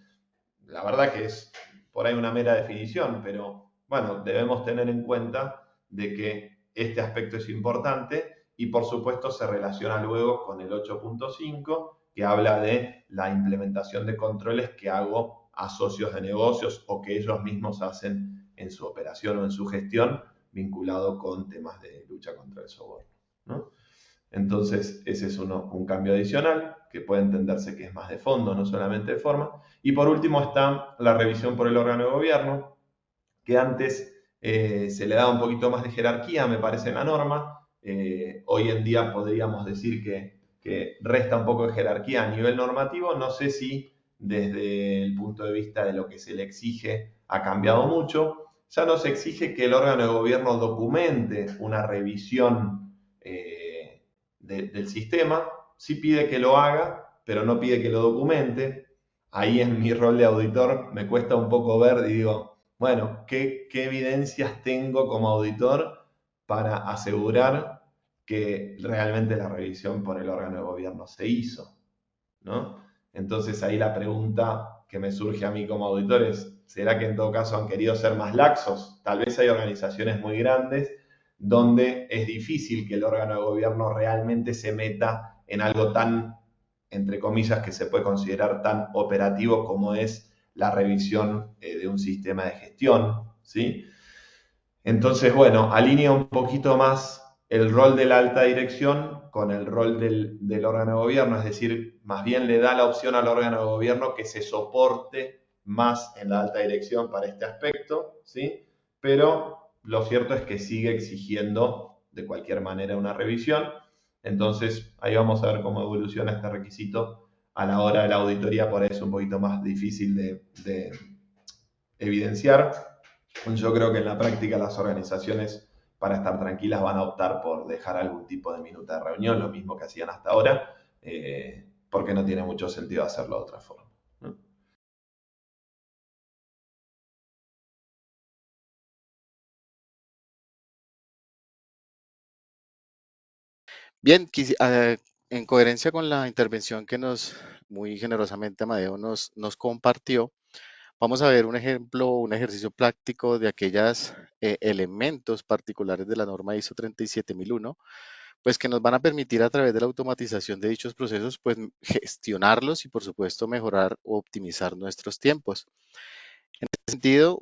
La verdad que es por ahí una mera definición, pero bueno, debemos tener en cuenta de que este aspecto es importante y por supuesto se relaciona luego con el 8.5 que habla de la implementación de controles que hago a socios de negocios o que ellos mismos hacen en su operación o en su gestión vinculado con temas de lucha contra el soborno, ¿no? Entonces, ese es un cambio adicional que puede entenderse que es más de fondo, no solamente de forma. Y por último está la revisión por el órgano de gobierno, que antes se le daba un poquito más de jerarquía, me parece, en la norma. Hoy en día podríamos decir que resta un poco de jerarquía a nivel normativo. No sé si desde el punto de vista de lo que se le exige ha cambiado mucho. Ya no se exige que el órgano de gobierno documente una revisión del sistema, sí pide que lo haga, pero no pide que lo documente. Ahí en mi rol de auditor me cuesta un poco ver y digo, bueno, ¿qué evidencias tengo como auditor para asegurar que realmente la revisión por el órgano de gobierno se hizo, ¿no? Entonces ahí la pregunta que me surge a mí como auditor es, ¿será que en todo caso han querido ser más laxos? Tal vez hay organizaciones muy grandes donde es difícil que el órgano de gobierno realmente se meta en algo tan, entre comillas, que se puede considerar tan operativo como es la revisión de un sistema de gestión, ¿sí? Entonces, bueno, alinea un poquito más el rol de la alta dirección con el rol del órgano de gobierno, es decir, más bien le da la opción al órgano de gobierno que se soporte más en la alta dirección para este aspecto, ¿sí? Pero lo cierto es que sigue exigiendo de cualquier manera una revisión. Entonces, ahí vamos a ver cómo evoluciona este requisito a la hora de la auditoría, por ahí es un poquito más difícil de evidenciar. Yo creo que en la práctica las organizaciones para estar tranquilas van a optar por dejar algún tipo de minuta de reunión, lo mismo que hacían hasta ahora, porque no tiene mucho sentido hacerlo de otra forma, ¿no? Bien, en coherencia con la intervención que muy generosamente Amadeo nos compartió, vamos a ver un ejemplo, un ejercicio práctico de aquellos elementos particulares de la norma ISO 37001, pues que nos van a permitir a través de la automatización de dichos procesos, pues gestionarlos y por supuesto mejorar o optimizar nuestros tiempos. En ese sentido,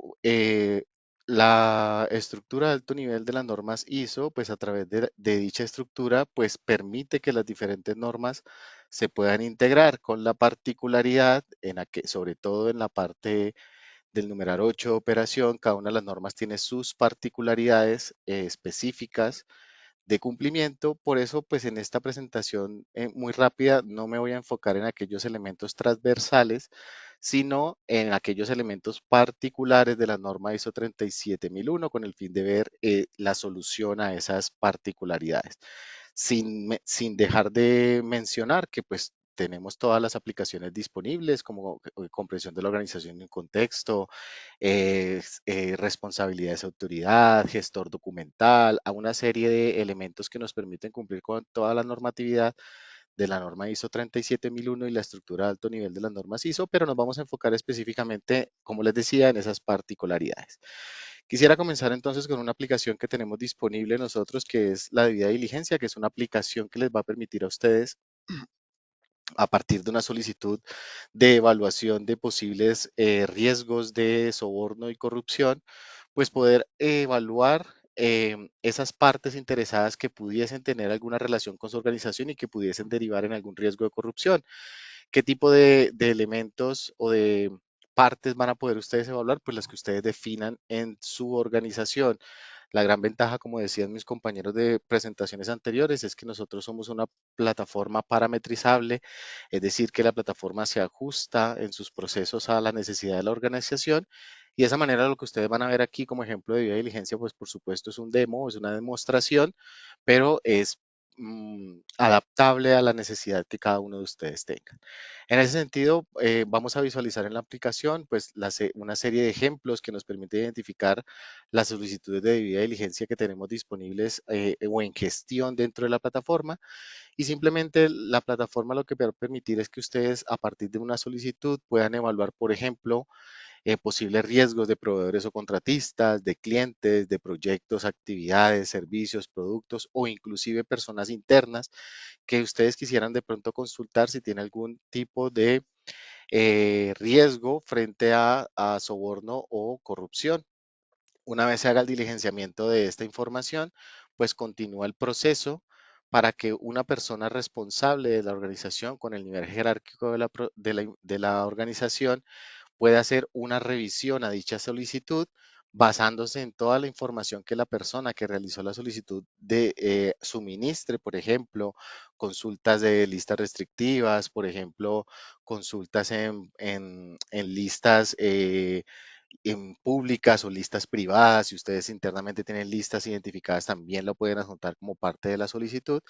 la estructura de alto nivel de las normas ISO, pues a través de dicha estructura, pues permite que las diferentes normas se puedan integrar con la particularidad sobre todo en la parte del numeral 8 de operación, cada una de las normas tiene sus particularidades específicas de cumplimiento. Por eso, pues en esta presentación muy rápida no me voy a enfocar en aquellos elementos transversales, sino en aquellos elementos particulares de la norma ISO 37001 con el fin de ver la solución a esas particularidades. Sin dejar de mencionar que pues tenemos todas las aplicaciones disponibles como comprensión de la organización en un contexto, responsabilidades de autoridad, gestor documental, a una serie de elementos que nos permiten cumplir con toda la normatividad de la norma ISO 37001 y la estructura de alto nivel de las normas ISO, pero nos vamos a enfocar específicamente, como les decía, en esas particularidades. Quisiera comenzar entonces con una aplicación que tenemos disponible nosotros, que es la debida diligencia, que es una aplicación que les va a permitir a ustedes, a partir de una solicitud de evaluación de posibles riesgos de soborno y corrupción, pues poder evaluar esas partes interesadas que pudiesen tener alguna relación con su organización y que pudiesen derivar en algún riesgo de corrupción. ¿Qué tipo de elementos o de partes van a poder ustedes evaluar? Pues las que ustedes definan en su organización. La gran ventaja, como decían mis compañeros de presentaciones anteriores, es que nosotros somos una plataforma parametrizable, es decir, que la plataforma se ajusta en sus procesos a la necesidad de la organización y de esa manera lo que ustedes van a ver aquí como ejemplo de debida diligencia, pues por supuesto es un demo, es una demostración, pero es adaptable a la necesidad que cada uno de ustedes tenga. En ese sentido, vamos a visualizar en la aplicación pues una serie de ejemplos que nos permite identificar las solicitudes de debida diligencia que tenemos disponibles o en gestión dentro de la plataforma y simplemente la plataforma lo que va a permitir es que ustedes a partir de una solicitud puedan evaluar, por ejemplo, posibles riesgos de proveedores o contratistas, de clientes, de proyectos, actividades, servicios, productos o inclusive personas internas que ustedes quisieran de pronto consultar si tiene algún tipo de riesgo frente a soborno o corrupción. Una vez se haga el diligenciamiento de esta información, pues continúa el proceso para que una persona responsable de la organización con el nivel jerárquico de la organización puede hacer una revisión a dicha solicitud basándose en toda la información que la persona que realizó la solicitud suministre, por ejemplo, consultas de listas restrictivas, por ejemplo, consultas en listas en públicas o listas privadas. Si ustedes internamente tienen listas identificadas, también lo pueden adjuntar como parte de la solicitud.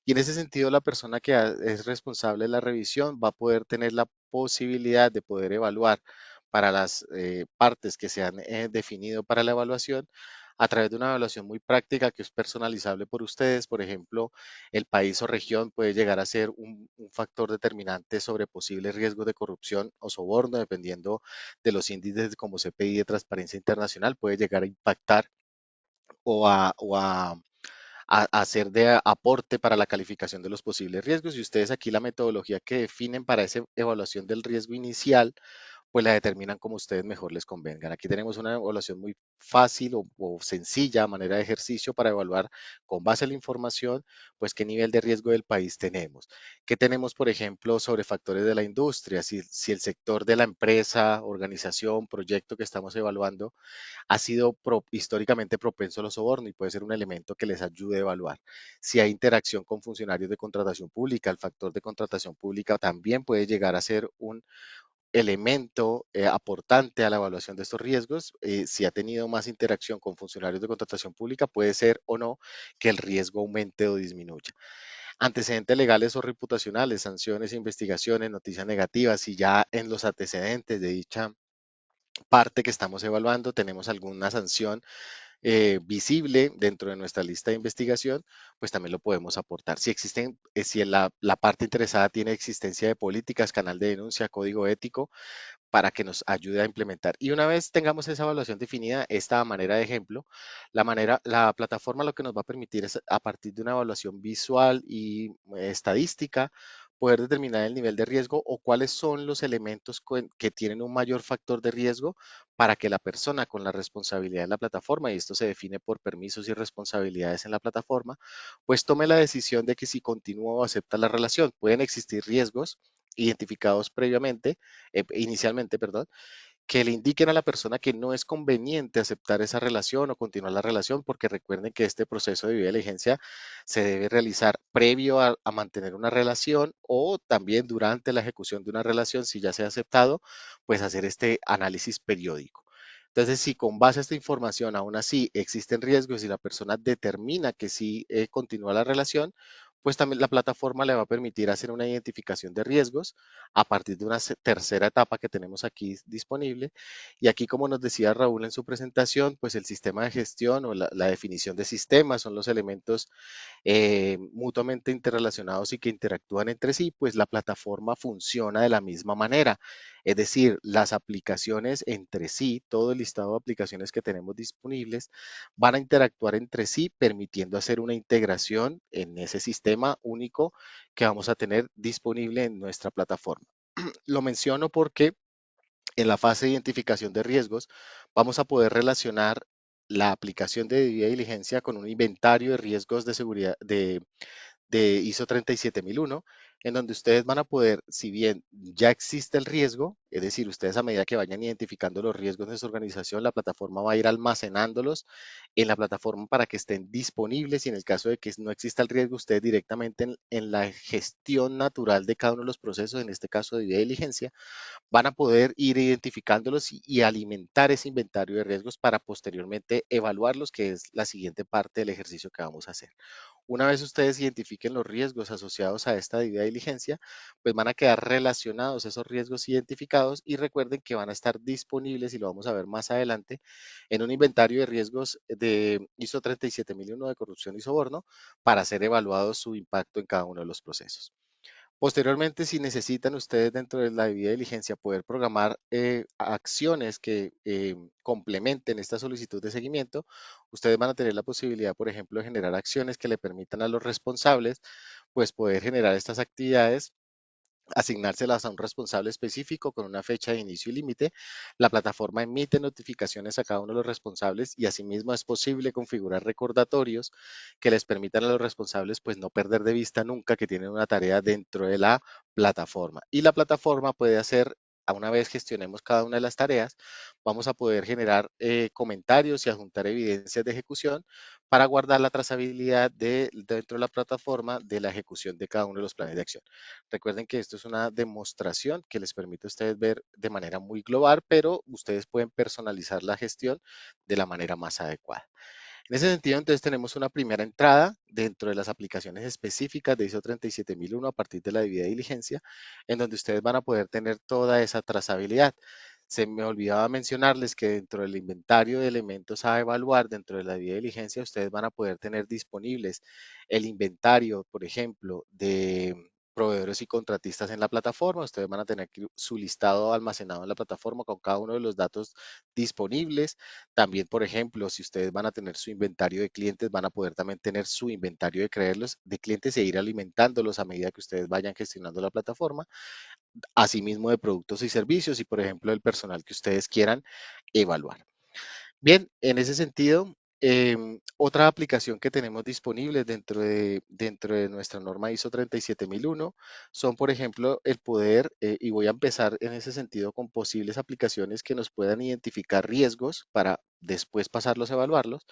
Y en ese sentido, la persona que es responsable de la revisión va a poder tener la posibilidad de poder evaluar para las partes que se han definido para la evaluación a través de una evaluación muy práctica que es personalizable por ustedes. Por ejemplo, el país o región puede llegar a ser un factor determinante sobre posibles riesgos de corrupción o soborno, dependiendo de los índices como CPI de Transparencia Internacional, puede llegar a impactar o a hacer de aporte para la calificación de los posibles riesgos. Y ustedes aquí la metodología que definen para esa evaluación del riesgo inicial, pues la determinan como ustedes mejor les convengan. Aquí tenemos una evaluación muy fácil o sencilla, a manera de ejercicio para evaluar con base a la información, pues qué nivel de riesgo del país tenemos. ¿Qué tenemos, por ejemplo, sobre factores de la industria? Si el sector de la empresa, organización, proyecto que estamos evaluando ha sido históricamente propenso a los sobornos y puede ser un elemento que les ayude a evaluar. Si hay interacción con funcionarios de contratación pública, el factor de contratación pública también puede llegar a ser un elemento aportante a la evaluación de estos riesgos. Si ha tenido más interacción con funcionarios de contratación pública, puede ser o no que el riesgo aumente o disminuya. Antecedentes legales o reputacionales, sanciones, investigaciones, noticias negativas, si ya en los antecedentes de dicha parte que estamos evaluando tenemos alguna sanción visible dentro de nuestra lista de investigación, pues también lo podemos aportar. Si existen, si la parte interesada tiene existencia de políticas, canal de denuncia, código ético, para que nos ayude a implementar. Y una vez tengamos esa evaluación definida, esta manera de ejemplo, la plataforma lo que nos va a permitir es a partir de una evaluación visual y estadística, poder determinar el nivel de riesgo o cuáles son los elementos que tienen un mayor factor de riesgo para que la persona con la responsabilidad en la plataforma, y esto se define por permisos y responsabilidades en la plataforma, pues tome la decisión de que si continúa o acepta la relación. Pueden existir riesgos identificados previamente, inicialmente, perdón, que le indiquen a la persona que no es conveniente aceptar esa relación o continuar la relación, porque recuerden que este proceso de debida diligencia se debe realizar previo a mantener una relación o también durante la ejecución de una relación, si ya se ha aceptado, pues hacer este análisis periódico. Entonces, si con base a esta información aún así existen riesgos y la persona determina que sí continúa la relación, pues también la plataforma le va a permitir hacer una identificación de riesgos a partir de una tercera etapa que tenemos aquí disponible. Y aquí, como nos decía Raúl en su presentación, pues el sistema de gestión o la definición de sistemas son los elementos mutuamente interrelacionados y que interactúan entre sí, pues la plataforma funciona de la misma manera. Es decir, las aplicaciones entre sí, todo el listado de aplicaciones que tenemos disponibles, van a interactuar entre sí, permitiendo hacer una integración en ese sistema único que vamos a tener disponible en nuestra plataforma. Lo menciono porque en la fase de identificación de riesgos vamos a poder relacionar la aplicación de debida diligencia con un inventario de riesgos de seguridad de ISO 37001, en donde ustedes van a poder, si bien ya existe el riesgo, es decir, ustedes a medida que vayan identificando los riesgos de su organización, la plataforma va a ir almacenándolos en la plataforma para que estén disponibles y en el caso de que no exista el riesgo, ustedes directamente en la gestión natural de cada uno de los procesos, en este caso de debida diligencia, van a poder ir identificándolos y alimentar ese inventario de riesgos para posteriormente evaluarlos, que es la siguiente parte del ejercicio que vamos a hacer. Una vez ustedes identifiquen los riesgos asociados a esta debida diligencia, pues van a quedar relacionados esos riesgos identificados y recuerden que van a estar disponibles, y lo vamos a ver más adelante, en un inventario de riesgos de ISO 37001 de corrupción y soborno para ser evaluado su impacto en cada uno de los procesos. Posteriormente, si necesitan ustedes dentro de la debida diligencia poder programar acciones que complementen esta solicitud de seguimiento, ustedes van a tener la posibilidad, por ejemplo, de generar acciones que le permitan a los responsables, pues poder generar estas actividades, asignárselas a un responsable específico con una fecha de inicio y límite. La plataforma emite notificaciones a cada uno de los responsables y asimismo es posible configurar recordatorios que les permitan a los responsables pues no perder de vista nunca que tienen una tarea dentro de la plataforma. Y la plataforma puede hacer, a una vez gestionemos cada una de las tareas, vamos a poder generar comentarios y adjuntar evidencias de ejecución para guardar la trazabilidad dentro de la plataforma de la ejecución de cada uno de los planes de acción. Recuerden que esto es una demostración que les permite a ustedes ver de manera muy global, pero ustedes pueden personalizar la gestión de la manera más adecuada. En ese sentido, entonces tenemos una primera entrada dentro de las aplicaciones específicas de ISO 37001 a partir de la debida diligencia, en donde ustedes van a poder tener toda esa trazabilidad. Se me olvidaba mencionarles que dentro del inventario de elementos a evaluar dentro de la debida diligencia, ustedes van a poder tener disponibles el inventario, por ejemplo, de proveedores y contratistas en la plataforma. Ustedes van a tener su listado almacenado en la plataforma con cada uno de los datos disponibles. También, por ejemplo, si ustedes van a tener su inventario de clientes, van a poder también tener su inventario de clientes e ir alimentándolos a medida que ustedes vayan gestionando la plataforma. Asimismo de productos y servicios y, por ejemplo, el personal que ustedes quieran evaluar. Bien, en ese sentido, otra aplicación que tenemos disponible dentro de nuestra norma ISO 37001 son, por ejemplo, el poder, y voy a empezar en ese sentido con posibles aplicaciones que nos puedan identificar riesgos para después pasarlos a evaluarlos.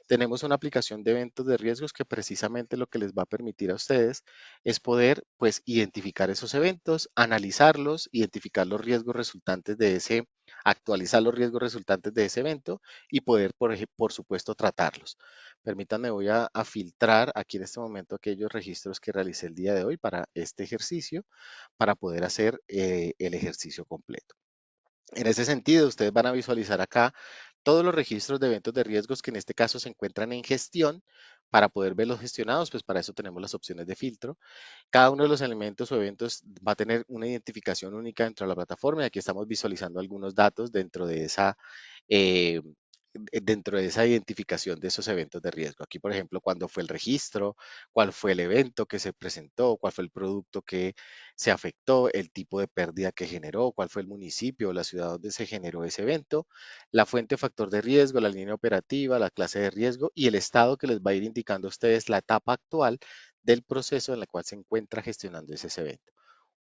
Tenemos una aplicación de eventos de riesgos que precisamente lo que les va a permitir a ustedes es poder, pues, identificar esos eventos, analizarlos, identificar los riesgos resultantes de actualizar los riesgos resultantes de ese evento y poder, por supuesto, tratarlos. Permítanme, voy a filtrar aquí en este momento aquellos registros que realicé el día de hoy para este ejercicio, para poder hacer el ejercicio completo. En ese sentido, ustedes van a visualizar acá todos los registros de eventos de riesgos que en este caso se encuentran en gestión. Para poder verlos gestionados, pues para eso tenemos las opciones de filtro. Cada uno de los elementos o eventos va a tener una identificación única dentro de la plataforma y aquí estamos visualizando algunos datos eh, dentro de esa identificación de esos eventos de riesgo. Aquí, por ejemplo, cuándo fue el registro, cuál fue el evento que se presentó, cuál fue el producto que se afectó, el tipo de pérdida que generó, cuál fue el municipio o la ciudad donde se generó ese evento, la fuente o factor de riesgo, la línea operativa, la clase de riesgo y el estado que les va a ir indicando a ustedes la etapa actual del proceso en la cual se encuentra gestionando ese evento.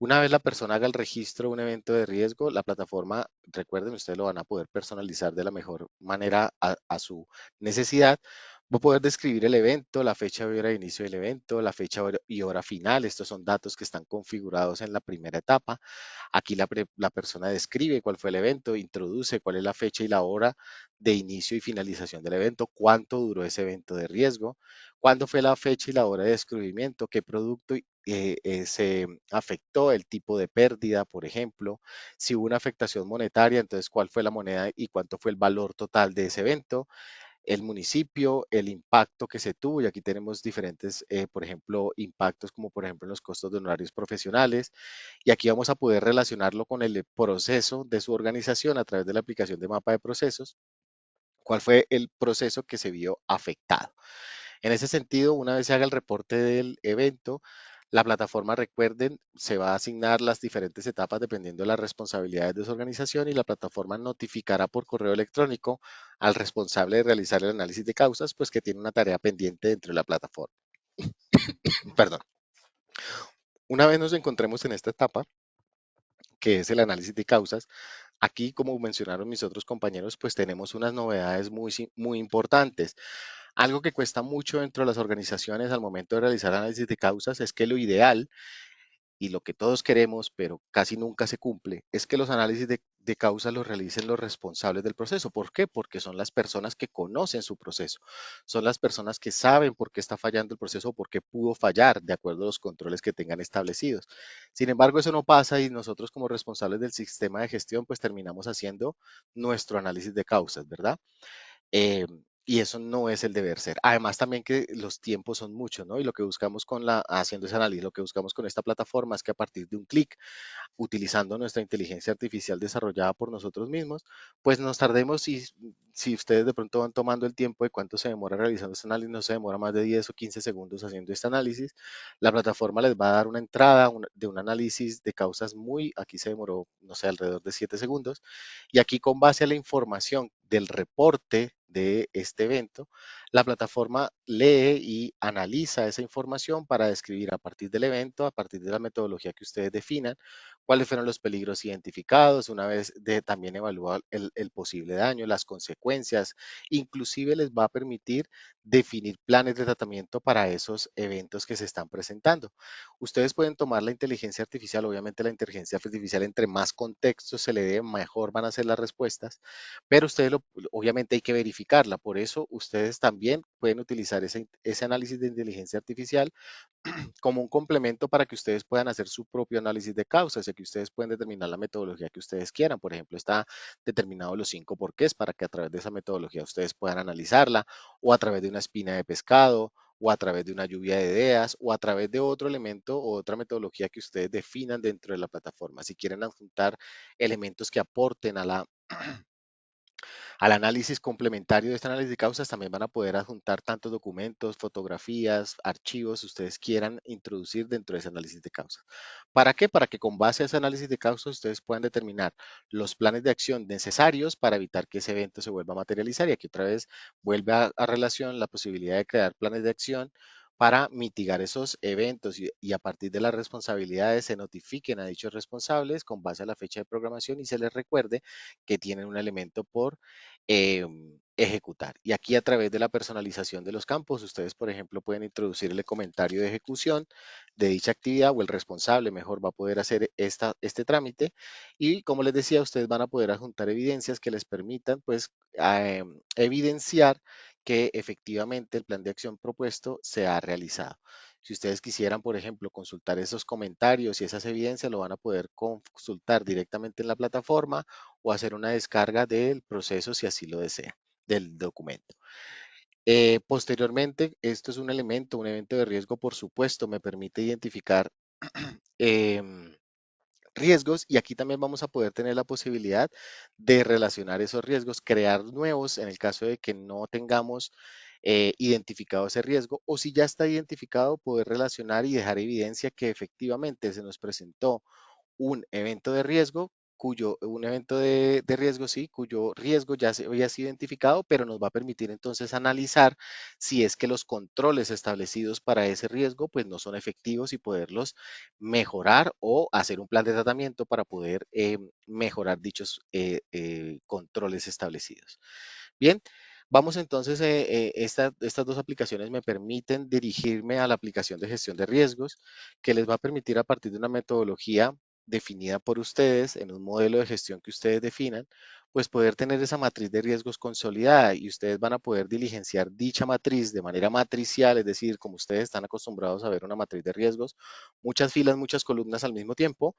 Una vez la persona haga el registro de un evento de riesgo, la plataforma, recuerden, ustedes lo van a poder personalizar de la mejor manera a su necesidad. Va a poder describir el evento, la fecha y hora de inicio del evento, la fecha y hora final. Estos son datos que están configurados en la primera etapa. Aquí la persona describe cuál fue el evento, introduce cuál es la fecha y la hora de inicio y finalización del evento, cuánto duró ese evento de riesgo, cuándo fue la fecha y la hora de descubrimiento, qué producto se afectó, el tipo de pérdida, por ejemplo, si hubo una afectación monetaria, entonces cuál fue la moneda y cuánto fue el valor total de ese evento, el municipio, el impacto que se tuvo, y aquí tenemos diferentes, por ejemplo, impactos como por ejemplo en los costos de honorarios profesionales, y aquí vamos a poder relacionarlo con el proceso de su organización a través de la aplicación de mapa de procesos, cuál fue el proceso que se vio afectado. En ese sentido, una vez se haga el reporte del evento, la plataforma, recuerden, se va a asignar las diferentes etapas dependiendo de las responsabilidades de su organización y la plataforma notificará por correo electrónico al responsable de realizar el análisis de causas, pues que tiene una tarea pendiente dentro de la plataforma. Perdón. Una vez nos encontremos en esta etapa, que es el análisis de causas, aquí, como mencionaron mis otros compañeros, pues tenemos unas novedades muy importantes. Algo que cuesta mucho dentro de las organizaciones al momento de realizar análisis de causas es que lo ideal y lo que todos queremos, pero casi nunca se cumple, es que los análisis de causas los realicen los responsables del proceso. ¿Por qué? Porque son las personas que conocen su proceso, son las personas que saben por qué está fallando el proceso o por qué pudo fallar de acuerdo a los controles que tengan establecidos. Sin embargo, eso no pasa y nosotros como responsables del sistema de gestión, pues terminamos haciendo nuestro análisis de causas, ¿verdad? Eh, y eso no es el deber ser. Además también que los tiempos son muchos, ¿no? Y lo que buscamos haciendo ese análisis, lo que buscamos con esta plataforma es que a partir de un clic, utilizando nuestra inteligencia artificial desarrollada por nosotros mismos, pues nos tardemos, si ustedes de pronto van tomando el tiempo de cuánto se demora realizando este análisis, no se demora más de 10 o 15 segundos haciendo este análisis, la plataforma les va a dar una entrada de un análisis de causas aquí se demoró, no sé, alrededor de 7 segundos, y aquí con base a la información del reporte de este evento, la plataforma lee y analiza esa información para describir a partir del evento, a partir de la metodología que ustedes definan, cuáles fueron los peligros identificados, una vez también evaluar el posible daño, las consecuencias, inclusive les va a permitir definir planes de tratamiento para esos eventos que se están presentando. Ustedes pueden tomar la inteligencia artificial, obviamente la inteligencia artificial entre más contexto se le dé, mejor van a ser las respuestas, pero ustedes obviamente hay que verificarla, por eso ustedes también pueden utilizar ese análisis de inteligencia artificial como un complemento para que ustedes puedan hacer su propio análisis de causas y que ustedes pueden determinar la metodología que ustedes quieran. Por ejemplo, está determinado los 5 porqués para que a través de esa metodología ustedes puedan analizarla, o a través de una espina de pescado, o a través de una lluvia de ideas, o a través de otro elemento o otra metodología que ustedes definan dentro de la plataforma. Si quieren adjuntar elementos que aporten al análisis complementario de este análisis de causas, también van a poder adjuntar tantos documentos, fotografías, archivos ustedes quieran introducir dentro de ese análisis de causas. ¿Para qué? Para que con base a ese análisis de causas ustedes puedan determinar los planes de acción necesarios para evitar que ese evento se vuelva a materializar. Y aquí otra vez vuelve a relación la posibilidad de crear planes de acción para mitigar esos eventos y a partir de las responsabilidades se notifiquen a dichos responsables con base a la fecha de programación y se les recuerde que tienen un elemento por ejecutar. Y aquí a través de la personalización de los campos, ustedes, por ejemplo, pueden introducir el comentario de ejecución de dicha actividad o el responsable mejor va a poder hacer este trámite. Y como les decía, ustedes van a poder adjuntar evidencias que les permitan, pues, evidenciar que efectivamente el plan de acción propuesto se ha realizado. Si ustedes quisieran, por ejemplo, consultar esos comentarios y esas evidencias, lo van a poder consultar directamente en la plataforma o hacer una descarga del proceso si así lo desea, del documento. Posteriormente, esto es un evento de riesgo, por supuesto, me permite identificar riesgos y aquí también vamos a poder tener la posibilidad de relacionar esos riesgos, crear nuevos en el caso de que no tengamos identificado ese riesgo o si ya está identificado, poder relacionar y dejar evidencia que efectivamente se nos presentó un evento de riesgo, un evento de riesgo, sí, cuyo riesgo ya se había sido identificado, pero nos va a permitir entonces analizar si es que los controles establecidos para ese riesgo pues no son efectivos y poderlos mejorar o hacer un plan de tratamiento para poder mejorar dichos controles establecidos. Bien, vamos entonces, estas dos aplicaciones me permiten dirigirme a la aplicación de gestión de riesgos que les va a permitir a partir de una metodología definida por ustedes en un modelo de gestión que ustedes definan, pues poder tener esa matriz de riesgos consolidada y ustedes van a poder diligenciar dicha matriz de manera matricial, es decir, como ustedes están acostumbrados a ver una matriz de riesgos, muchas filas, muchas columnas al mismo tiempo,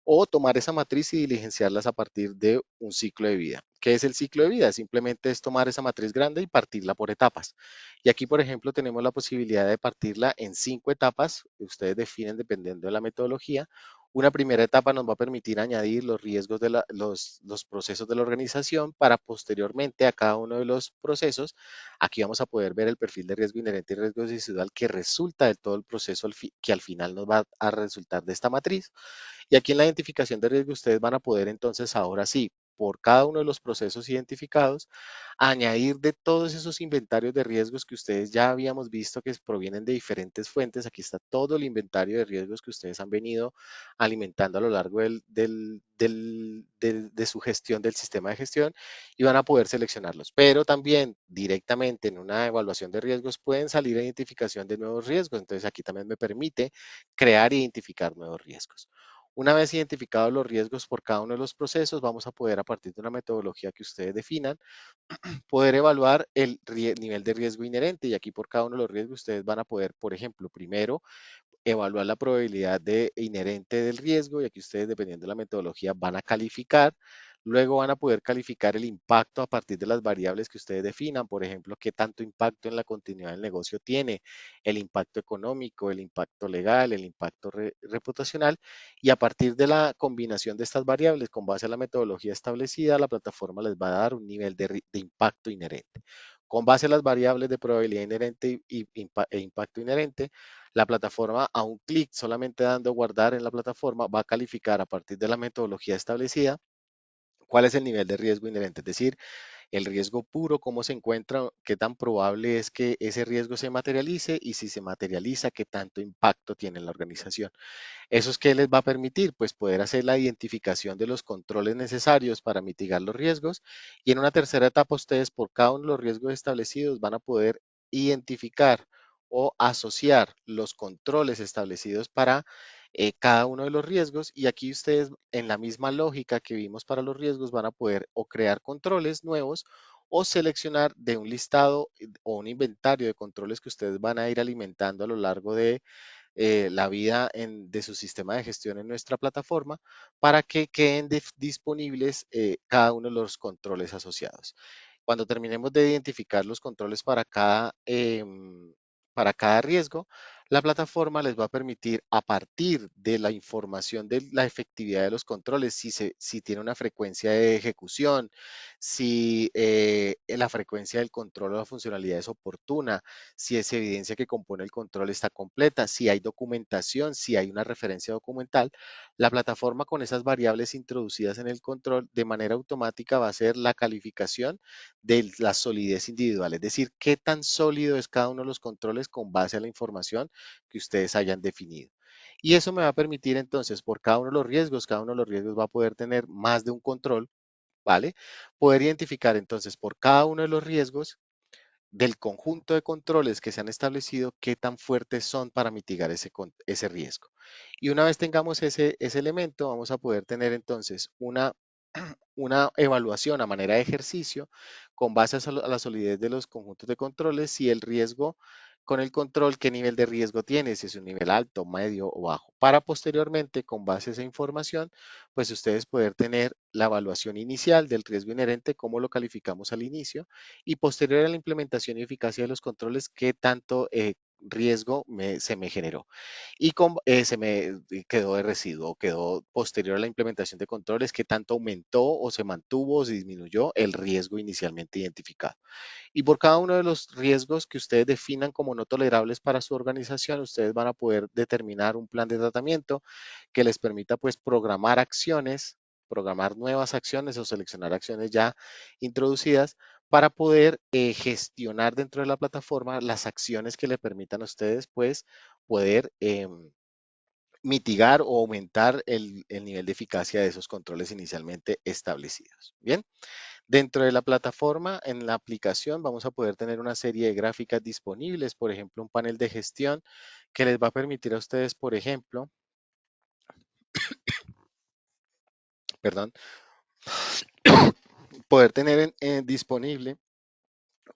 o tomar esa matriz y diligenciarlas a partir de un ciclo de vida. ¿Qué es el ciclo de vida? Simplemente es tomar esa matriz grande y partirla por etapas. Y aquí, por ejemplo, tenemos la posibilidad de partirla en 5 etapas, que ustedes definen dependiendo de la metodología. Una primera etapa nos va a permitir añadir los riesgos de los procesos de la organización para posteriormente a cada uno de los procesos. Aquí vamos a poder ver el perfil de riesgo inherente y riesgo residual que resulta de todo el proceso que al final nos va a resultar de esta matriz. Y aquí en la identificación de riesgo ustedes van a poder entonces ahora sí, por cada uno de los procesos identificados, añadir de todos esos inventarios de riesgos que ustedes ya habíamos visto que provienen de diferentes fuentes. Aquí está todo el inventario de riesgos que ustedes han venido alimentando a lo largo de su gestión del sistema de gestión y van a poder seleccionarlos. Pero también directamente en una evaluación de riesgos pueden salir a identificación de nuevos riesgos. Entonces aquí también me permite crear e identificar nuevos riesgos. Una vez identificados los riesgos por cada uno de los procesos, vamos a poder, a partir de una metodología que ustedes definan, poder evaluar el nivel de riesgo inherente. Y aquí por cada uno de los riesgos ustedes van a poder, por ejemplo, primero evaluar la probabilidad inherente del riesgo, y aquí ustedes, dependiendo de la metodología, van a calificar. Luego van a poder calificar el impacto a partir de las variables que ustedes definan, por ejemplo, qué tanto impacto en la continuidad del negocio tiene, el impacto económico, el impacto legal, el impacto reputacional, y a partir de la combinación de estas variables, con base a la metodología establecida, la plataforma les va a dar un nivel de impacto inherente. Con base a las variables de probabilidad inherente e impacto inherente, la plataforma, a un clic, solamente dando guardar en la plataforma, va a calificar a partir de la metodología establecida cuál es el nivel de riesgo inherente, es decir, el riesgo puro, cómo se encuentra, qué tan probable es que ese riesgo se materialice, y si se materializa, qué tanto impacto tiene en la organización. ¿Eso es qué les va a permitir? Pues poder hacer la identificación de los controles necesarios para mitigar los riesgos, y en una tercera etapa ustedes, por cada uno de los riesgos establecidos, van a poder identificar o asociar los controles establecidos para cada uno de los riesgos, y aquí ustedes, en la misma lógica que vimos para los riesgos, van a poder o crear controles nuevos o seleccionar de un listado o un inventario de controles que ustedes van a ir alimentando a lo largo de la vida de su sistema de gestión en nuestra plataforma, para que queden disponibles cada uno de los controles asociados. Cuando terminemos de identificar los controles para cada riesgo, la plataforma les va a permitir, a partir de la información de la efectividad de los controles, si tiene una frecuencia de ejecución, si la frecuencia del control o la funcionalidad es oportuna, si esa evidencia que compone el control está completa, si hay documentación, si hay una referencia documental, la plataforma, con esas variables introducidas en el control, de manera automática va a hacer la calificación de la solidez individual, es decir, qué tan sólido es cada uno de los controles con base a la información que ustedes hayan definido. Y eso me va a permitir entonces, por cada uno de los riesgos va a poder tener más de un control, ¿vale? Poder identificar entonces por cada uno de los riesgos del conjunto de controles que se han establecido, qué tan fuertes son para mitigar ese riesgo. Y una vez tengamos ese elemento, vamos a poder tener entonces una evaluación a manera de ejercicio con base a la solidez de los conjuntos de controles, si el riesgo con el control, qué nivel de riesgo tiene, si es un nivel alto, medio o bajo, para posteriormente, con base a esa información, pues ustedes poder tener la evaluación inicial del riesgo inherente, cómo lo calificamos al inicio, y posterior a la implementación y eficacia de los controles, qué tanto riesgo se me generó y se me quedó de residuo, quedó posterior a la implementación de controles, qué tanto aumentó o se mantuvo o se disminuyó el riesgo inicialmente identificado. Y por cada uno de los riesgos que ustedes definan como no tolerables para su organización, ustedes van a poder determinar un plan de tratamiento que les permita pues programar nuevas acciones o seleccionar acciones ya introducidas para poder gestionar dentro de la plataforma las acciones que le permitan a ustedes pues poder mitigar o aumentar el nivel de eficacia de esos controles inicialmente establecidos. Bien. Dentro de la plataforma, en la aplicación, vamos a poder tener una serie de gráficas disponibles, por ejemplo, un panel de gestión que les va a permitir a ustedes, por ejemplo, perdón, poder tener disponible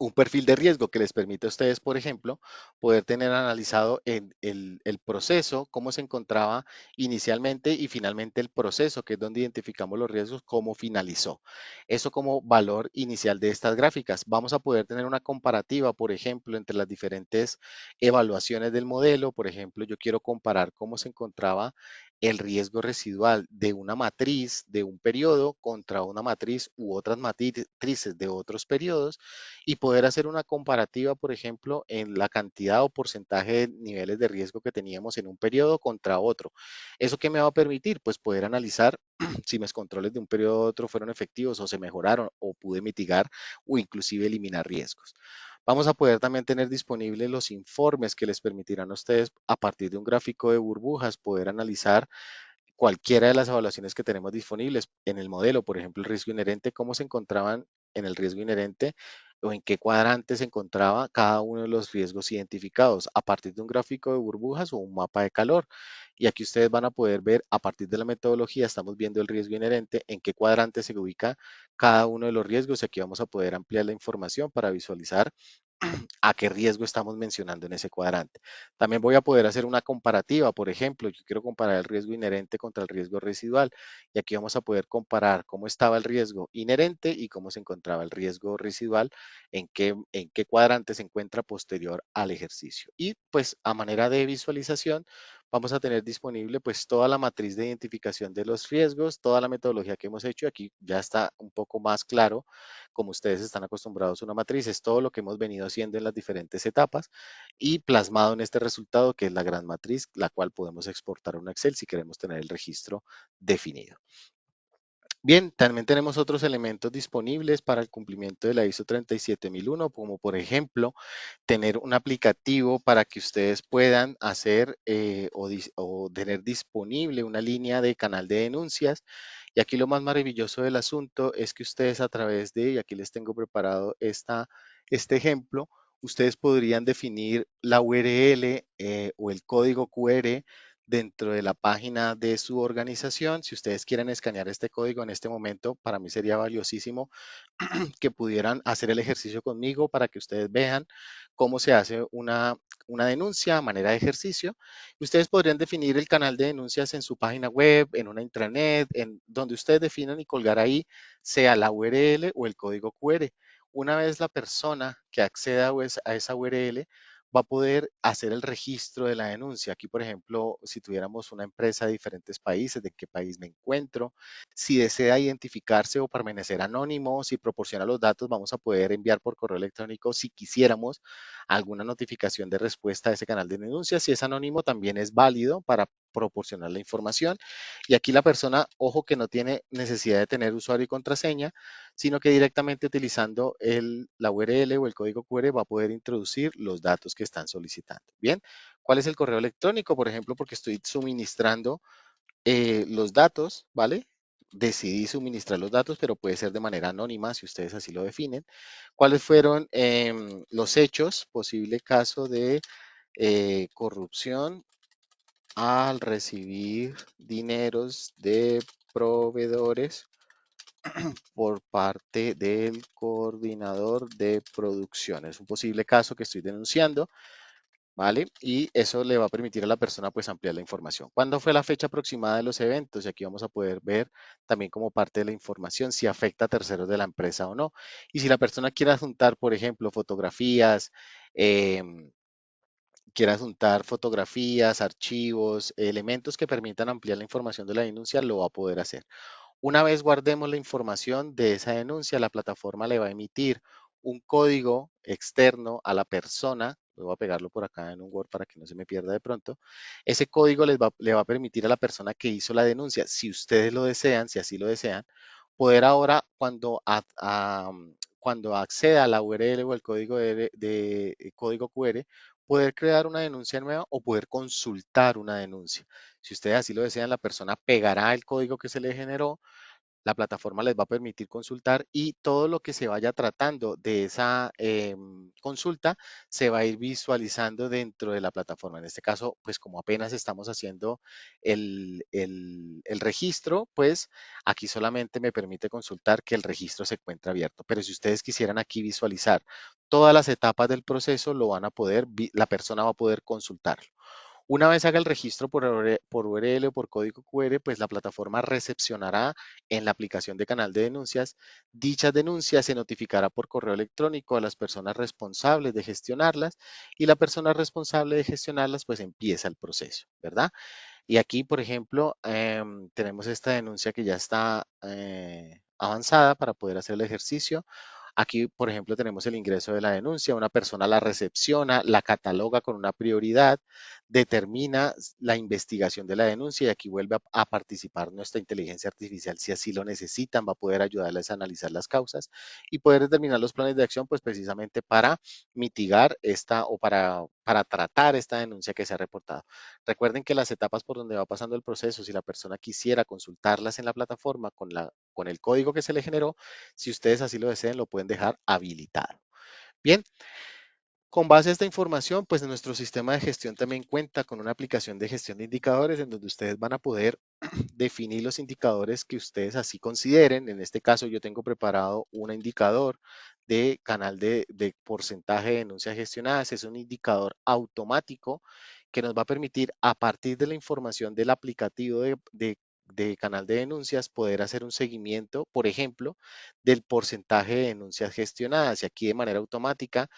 un perfil de riesgo que les permite a ustedes, por ejemplo, poder tener analizado el proceso, cómo se encontraba inicialmente y finalmente el proceso, que es donde identificamos los riesgos, cómo finalizó. Eso como valor inicial de estas gráficas. Vamos a poder tener una comparativa, por ejemplo, entre las diferentes evaluaciones del modelo. Por ejemplo, yo quiero comparar cómo se encontraba el riesgo residual de una matriz de un periodo contra una matriz u otras matrices de otros periodos y poder hacer una comparativa, por ejemplo, en la cantidad o porcentaje de niveles de riesgo que teníamos en un periodo contra otro. ¿Eso qué me va a permitir? Pues poder analizar si mis controles de un periodo a otro fueron efectivos o se mejoraron o pude mitigar o inclusive eliminar riesgos. Vamos a poder también tener disponibles los informes que les permitirán a ustedes, a partir de un gráfico de burbujas, poder analizar cualquiera de las evaluaciones que tenemos disponibles en el modelo, por ejemplo, el riesgo inherente, cómo se encontraban en el riesgo inherente o en qué cuadrante se encontraba cada uno de los riesgos identificados a partir de un gráfico de burbujas o un mapa de calor. Y aquí ustedes van a poder ver, a partir de la metodología, estamos viendo el riesgo inherente, en qué cuadrante se ubica cada uno de los riesgos. Y aquí vamos a poder ampliar la información para visualizar a qué riesgo estamos mencionando en ese cuadrante. También voy a poder hacer una comparativa, por ejemplo, yo quiero comparar el riesgo inherente contra el riesgo residual y aquí vamos a poder comparar cómo estaba el riesgo inherente y cómo se encontraba el riesgo residual, en qué cuadrante se encuentra posterior al ejercicio. Y pues a manera de visualización vamos a tener disponible pues toda la matriz de identificación de los riesgos, toda la metodología que hemos hecho. Aquí ya está un poco más claro, como ustedes están acostumbrados a una matriz, es todo lo que hemos venido haciendo en las diferentes etapas y plasmado en este resultado que es la gran matriz, la cual podemos exportar a un Excel si queremos tener el registro definido. Bien, también tenemos otros elementos disponibles para el cumplimiento de la ISO 37001, como por ejemplo, tener un aplicativo para que ustedes puedan hacer o tener disponible una línea de canal de denuncias. Y aquí lo más maravilloso del asunto es que ustedes a través de, y aquí les tengo preparado este ejemplo, ustedes podrían definir la URL o el código QR dentro de la página de su organización. Si ustedes quieren escanear este código en este momento, para mí sería valiosísimo que pudieran hacer el ejercicio conmigo para que ustedes vean cómo se hace una denuncia a manera de ejercicio. Ustedes podrían definir el canal de denuncias en su página web, en una intranet, en donde ustedes definan y colgar ahí, sea la URL o el código QR. Una vez la persona que acceda a esa URL va a poder hacer el registro de la denuncia. Aquí, por ejemplo, si tuviéramos una empresa de diferentes países, de qué país me encuentro, si desea identificarse o permanecer anónimo, si proporciona los datos, vamos a poder enviar por correo electrónico si quisiéramos alguna notificación de respuesta a ese canal de denuncia. Si es anónimo, también es válido para proporcionar la información. Y aquí la persona, ojo, que no tiene necesidad de tener usuario y contraseña, sino que directamente utilizando la URL o el código QR va a poder introducir los datos que están solicitando. Bien, ¿cuál es el correo electrónico? Por ejemplo, porque estoy suministrando los datos, ¿vale? Decidí suministrar los datos, pero puede ser de manera anónima si ustedes así lo definen. ¿Cuáles fueron los hechos? Posible caso de corrupción al recibir dineros de proveedores por parte del coordinador de producción. Es un posible caso que estoy denunciando, ¿vale? Y eso le va a permitir a la persona pues ampliar la información. ¿Cuándo fue la fecha aproximada de los eventos? Y aquí vamos a poder ver también como parte de la información si afecta a terceros de la empresa o no. Y si la persona quiere adjuntar, por ejemplo, fotografías, archivos, elementos que permitan ampliar la información de la denuncia, lo va a poder hacer. Una vez guardemos la información de esa denuncia, la plataforma le va a emitir un código externo a la persona. Voy a pegarlo por acá en un Word para que no se me pierda de pronto. Ese código le va a permitir a la persona que hizo la denuncia, si ustedes lo desean, si así lo desean, poder ahora cuando acceda a la URL o el código código QR, poder crear una denuncia nueva o poder consultar una denuncia. Si ustedes así lo desean, la persona pegará el código que se le generó, La plataforma les va a permitir consultar y todo lo que se vaya tratando de esa consulta se va a ir visualizando dentro de la plataforma. En este caso, pues como apenas estamos haciendo el registro, pues aquí solamente me permite consultar que el registro se encuentra abierto. Pero si ustedes quisieran aquí visualizar todas las etapas del proceso, lo van a poder, la persona va a poder consultarlo. Una vez haga el registro por URL o por código QR, pues la plataforma recepcionará en la aplicación de canal de denuncias. Dichas denuncias se notificará por correo electrónico a las personas responsables de gestionarlas y la persona responsable de gestionarlas pues empieza el proceso, ¿verdad? Y aquí, por ejemplo, tenemos esta denuncia que ya está avanzada para poder hacer el ejercicio. Aquí, por ejemplo, tenemos el ingreso de la denuncia, una persona la recepciona, la cataloga con una prioridad, determina la investigación de la denuncia y aquí vuelve a participar nuestra inteligencia artificial si así lo necesitan, va a poder ayudarles a analizar las causas y poder determinar los planes de acción, pues precisamente para mitigar esta o para tratar esta denuncia que se ha reportado. Recuerden que las etapas por donde va pasando el proceso, si la persona quisiera consultarlas en la plataforma con el código que se le generó, si ustedes así lo deseen, lo pueden dejar habilitado. Bien, con base a esta información, pues nuestro sistema de gestión también cuenta con una aplicación de gestión de indicadores en donde ustedes van a poder definir los indicadores que ustedes así consideren. En este caso, yo tengo preparado un indicador de canal de porcentaje de denuncias gestionadas. Es un indicador automático que nos va a permitir, a partir de la información del aplicativo de canal de denuncias, poder hacer un seguimiento, por ejemplo, del porcentaje de denuncias gestionadas. Y aquí de manera automática,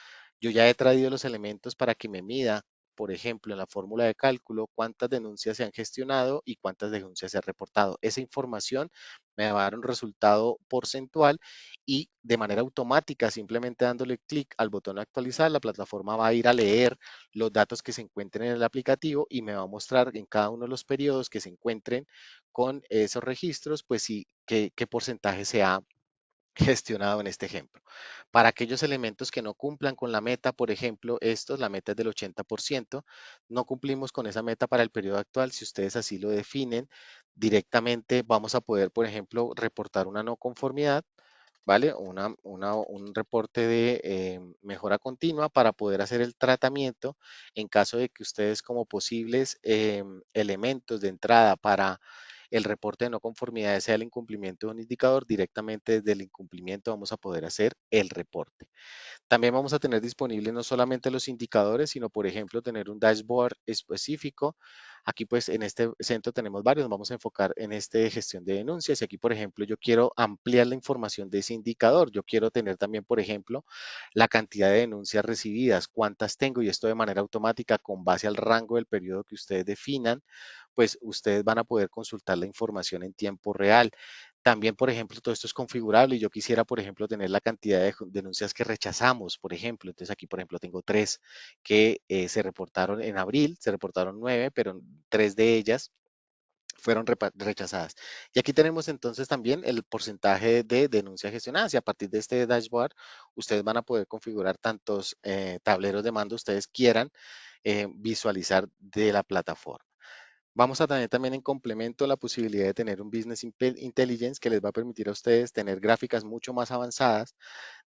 yo ya he traído los elementos para que me mida, por ejemplo, en la fórmula de cálculo, cuántas denuncias se han gestionado y cuántas denuncias se han reportado. Esa información me va a dar un resultado porcentual y de manera automática, simplemente dándole clic al botón actualizar, la plataforma va a ir a leer los datos que se encuentren en el aplicativo y me va a mostrar en cada uno de los periodos que se encuentren con esos registros, pues sí, qué porcentaje se ha gestionado en este ejemplo. Para aquellos elementos que no cumplan con la meta, por ejemplo, la meta es del 80%, no cumplimos con esa meta para el periodo actual, si ustedes así lo definen, directamente vamos a poder, por ejemplo, reportar una no conformidad, ¿vale? Un reporte de mejora continua para poder hacer el tratamiento en caso de que ustedes como posibles elementos de entrada para el reporte de no conformidad sea el incumplimiento de un indicador, directamente desde el incumplimiento vamos a poder hacer el reporte. También vamos a tener disponibles no solamente los indicadores, sino por ejemplo tener un dashboard específico. Aquí pues en este centro tenemos varios, nos vamos a enfocar en este de gestión de denuncias y aquí por ejemplo yo quiero ampliar la información de ese indicador. Yo quiero tener también por ejemplo la cantidad de denuncias recibidas, cuántas tengo y esto de manera automática con base al rango del periodo que ustedes definan, pues ustedes van a poder consultar la información en tiempo real. También, por ejemplo, todo esto es configurable y yo quisiera, por ejemplo, tener la cantidad de denuncias que rechazamos, por ejemplo. Entonces aquí, por ejemplo, tengo 3 que se reportaron en abril, se reportaron 9, pero 3 de ellas fueron rechazadas. Y aquí tenemos entonces también el porcentaje de denuncias gestionadas y a partir de este dashboard ustedes van a poder configurar tantos tableros de mando ustedes quieran visualizar de la plataforma. Vamos a tener también en complemento la posibilidad de tener un Business Intelligence que les va a permitir a ustedes tener gráficas mucho más avanzadas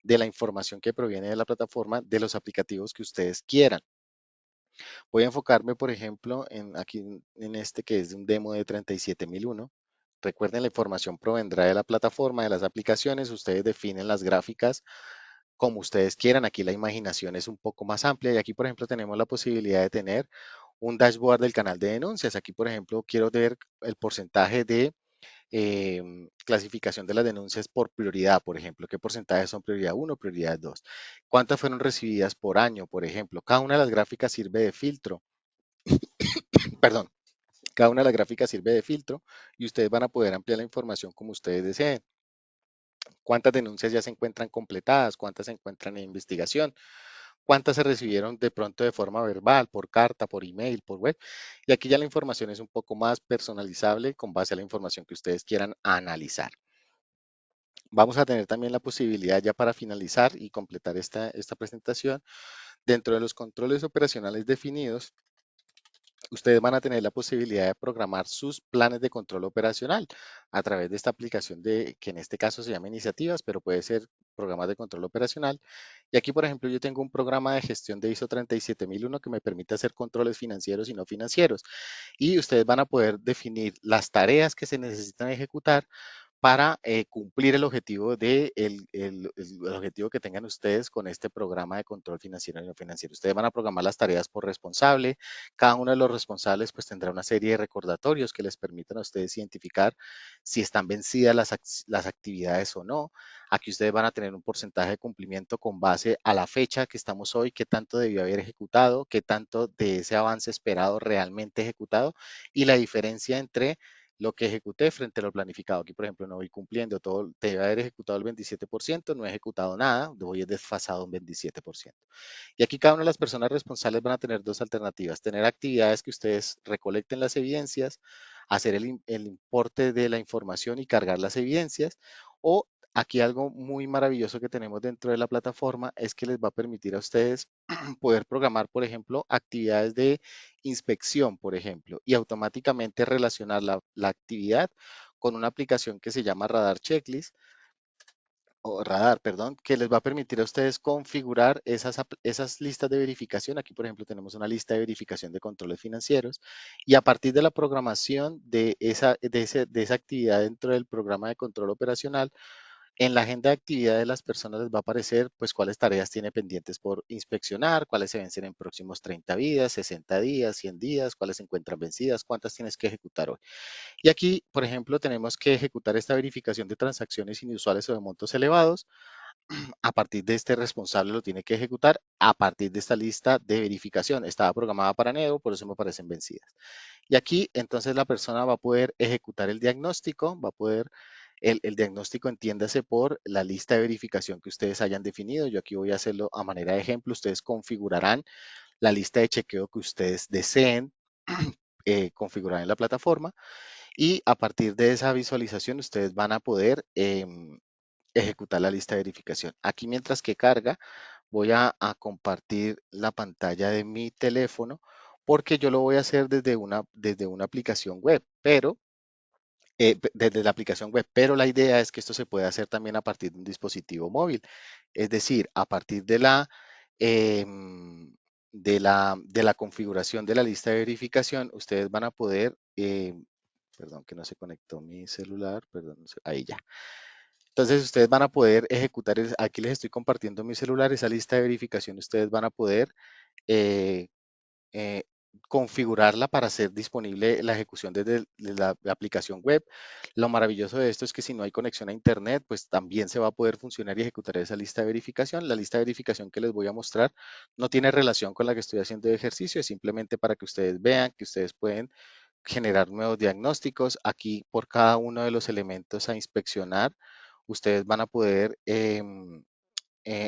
de la información que proviene de la plataforma, de los aplicativos que ustedes quieran. Voy a enfocarme, por ejemplo, en este que es de un demo de 37001. Recuerden, la información provendrá de la plataforma, de las aplicaciones. Ustedes definen las gráficas como ustedes quieran. Aquí la imaginación es un poco más amplia y aquí, por ejemplo, tenemos la posibilidad de tener un dashboard del canal de denuncias. Aquí, por ejemplo, quiero ver el porcentaje de clasificación de las denuncias por prioridad, por ejemplo, qué porcentaje son prioridad 1, prioridad 2, cuántas fueron recibidas por año, por ejemplo. Cada una de las gráficas sirve de filtro, perdón, cada una de las gráficas sirve de filtro y ustedes van a poder ampliar la información como ustedes deseen. Cuántas denuncias ya se encuentran completadas, cuántas se encuentran en investigación, cuántas se recibieron de pronto de forma verbal, por carta, por email, por web. Y aquí ya la información es un poco más personalizable con base a la información que ustedes quieran analizar. Vamos a tener también la posibilidad ya para finalizar y completar esta presentación, dentro de los controles operacionales definidos, ustedes van a tener la posibilidad de programar sus planes de control operacional a través de esta aplicación que en este caso se llama Iniciativas, pero puede ser programas de control operacional. Y aquí, por ejemplo, yo tengo un programa de gestión de ISO 37001 que me permite hacer controles financieros y no financieros. Y ustedes van a poder definir las tareas que se necesitan ejecutar para cumplir el objetivo el objetivo que tengan ustedes con este programa de control financiero y no financiero. Ustedes van a programar las tareas por responsable. Cada uno de los responsables pues tendrá una serie de recordatorios que les permitan a ustedes identificar si están vencidas las actividades o no. Aquí ustedes van a tener un porcentaje de cumplimiento con base a la fecha que estamos hoy, qué tanto debió haber ejecutado, qué tanto de ese avance esperado realmente ejecutado y la diferencia entre lo que ejecuté frente a lo planificado. Aquí, por ejemplo, no voy cumpliendo todo, debe haber ejecutado el 27%, no he ejecutado nada, voy desfasado un 27%. Y aquí cada una de las personas responsables van a tener dos alternativas: tener actividades que ustedes recolecten las evidencias, hacer el importe de la información y cargar las evidencias, o aquí algo muy maravilloso que tenemos dentro de la plataforma es que les va a permitir a ustedes poder programar, por ejemplo, actividades de inspección, por ejemplo, y automáticamente relacionar la actividad con una aplicación que se llama Radar Checklist, o Radar, perdón, que les va a permitir a ustedes configurar esas listas de verificación. Aquí, por ejemplo, tenemos una lista de verificación de controles financieros y a partir de la programación de esa actividad dentro del programa de control operacional, en la agenda de actividad de las personas les va a aparecer pues cuáles tareas tiene pendientes por inspeccionar, cuáles se vencen en próximos 30 días, 60 días, 100 días, cuáles se encuentran vencidas, cuántas tienes que ejecutar hoy. Y aquí, por ejemplo, tenemos que ejecutar esta verificación de transacciones inusuales o de montos elevados. A partir de este responsable lo tiene que ejecutar a partir de esta lista de verificación. Estaba programada para enero, por eso me parecen vencidas. Y aquí entonces la persona va a poder ejecutar el diagnóstico, va a poder, el diagnóstico entiéndase por la lista de verificación que ustedes hayan definido. Yo aquí voy a hacerlo a manera de ejemplo. Ustedes configurarán la lista de chequeo que ustedes deseen configurar en la plataforma y a partir de esa visualización ustedes van a poder ejecutar la lista de verificación. Aquí mientras que carga, voy a compartir la pantalla de mi teléfono porque yo lo voy a hacer desde una aplicación web, pero desde la aplicación web, pero la idea es que esto se puede hacer también a partir de un dispositivo móvil. Es decir, a partir em, de la configuración de la lista de verificación, ustedes van a poder, perdón que no se conectó mi celular, perdón, ahí ya. Entonces ustedes van a poder ejecutar, aquí les estoy compartiendo mi celular, esa lista de verificación, ustedes van a poder eh, eh, configurarla para hacer disponible la ejecución desde la aplicación web. Lo maravilloso de esto es que si no hay conexión a internet, pues también se va a poder funcionar y ejecutar esa lista de verificación. La lista de verificación que les voy a mostrar no tiene relación con la que estoy haciendo de ejercicio, es simplemente para que ustedes vean que ustedes pueden generar nuevos diagnósticos. Aquí por cada uno de los elementos a inspeccionar, ustedes van a poder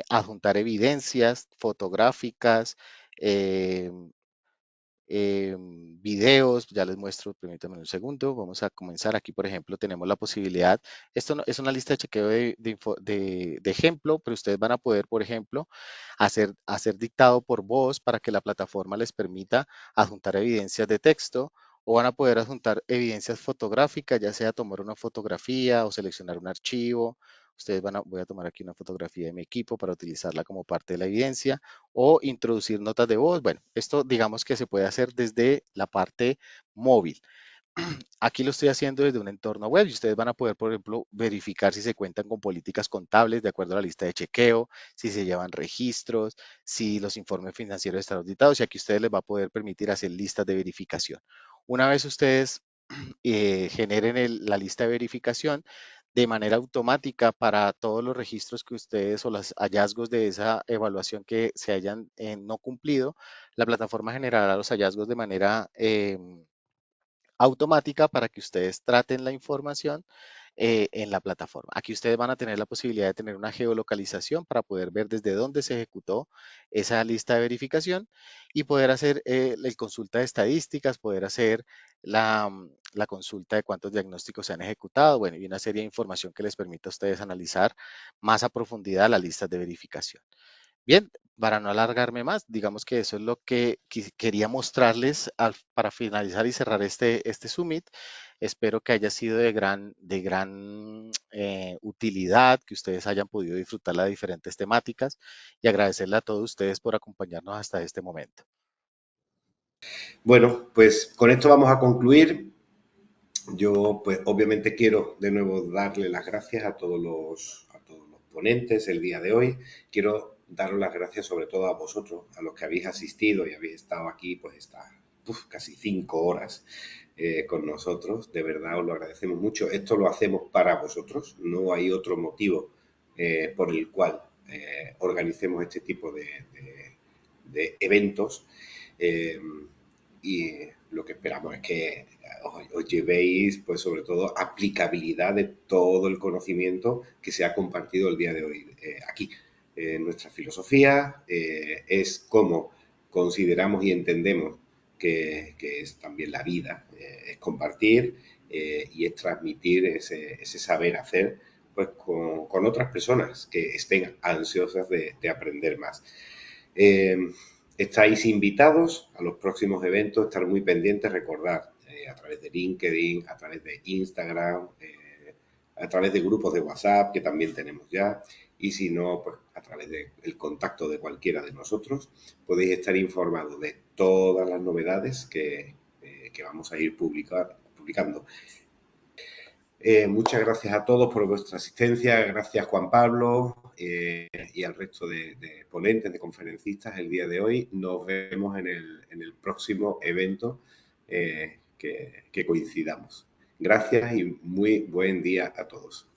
adjuntar evidencias fotográficas, em, videos, ya les muestro, permítanme un segundo, vamos a comenzar. Aquí, por ejemplo, tenemos la posibilidad, esto es una lista de chequeo de ejemplo, pero ustedes van a poder, por ejemplo, hacer dictado por voz para que la plataforma les permita adjuntar evidencias de texto o van a poder adjuntar evidencias fotográficas, ya sea tomar una fotografía o seleccionar un archivo. Voy a tomar aquí una fotografía de mi equipo para utilizarla como parte de la evidencia o introducir notas de voz. Bueno, esto digamos que se puede hacer desde la parte móvil. Aquí lo estoy haciendo desde un entorno web y ustedes van a poder, por ejemplo, verificar si se cuentan con políticas contables de acuerdo a la lista de chequeo, si se llevan registros, si los informes financieros están auditados y aquí ustedes les va a poder permitir hacer listas de verificación. Una vez ustedes generen la lista de verificación de manera automática para todos los registros que ustedes o los hallazgos de esa evaluación que se hayan no cumplido, la plataforma generará los hallazgos de manera automática para que ustedes traten la información en la plataforma. Aquí ustedes van a tener la posibilidad de tener una geolocalización para poder ver desde dónde se ejecutó esa lista de verificación y poder hacer el consulta de estadísticas, poder hacer la consulta de cuántos diagnósticos se han ejecutado, bueno, y una serie de información que les permita a ustedes analizar más a profundidad las listas de verificación. Bien, para no alargarme más, digamos que eso es lo que quería mostrarles para finalizar y cerrar este Summit. Espero que haya sido de gran utilidad, que ustedes hayan podido disfrutar las diferentes temáticas y agradecerle a todos ustedes por acompañarnos hasta este momento. Bueno, pues con esto vamos a concluir. Yo, pues obviamente quiero de nuevo darle las gracias a todos los ponentes el día de hoy. Quiero daros las gracias sobre todo a vosotros, a los que habéis asistido y habéis estado aquí, pues casi 5 horas con nosotros. De verdad os lo agradecemos mucho. Esto lo hacemos para vosotros. No hay otro motivo por el cual organicemos este tipo de eventos. Y lo que esperamos es que os llevéis, pues sobre todo, aplicabilidad de todo el conocimiento que se ha compartido el día de hoy aquí. Nuestra filosofía es cómo consideramos y entendemos que es también la vida, es compartir y es transmitir ese saber hacer pues con otras personas que estén ansiosas de aprender más. Estáis invitados a los próximos eventos, estar muy pendientes, recordad, a través de LinkedIn, a través de Instagram, a través de grupos de WhatsApp que también tenemos ya, y si no, pues a través del contacto de cualquiera de nosotros, podéis estar informados de todas las novedades que vamos a ir publicando. Muchas gracias a todos por vuestra asistencia, gracias Juan Pablo y al resto de ponentes, de conferencistas el día de hoy. Nos vemos en el próximo evento que coincidamos. Gracias y muy buen día a todos.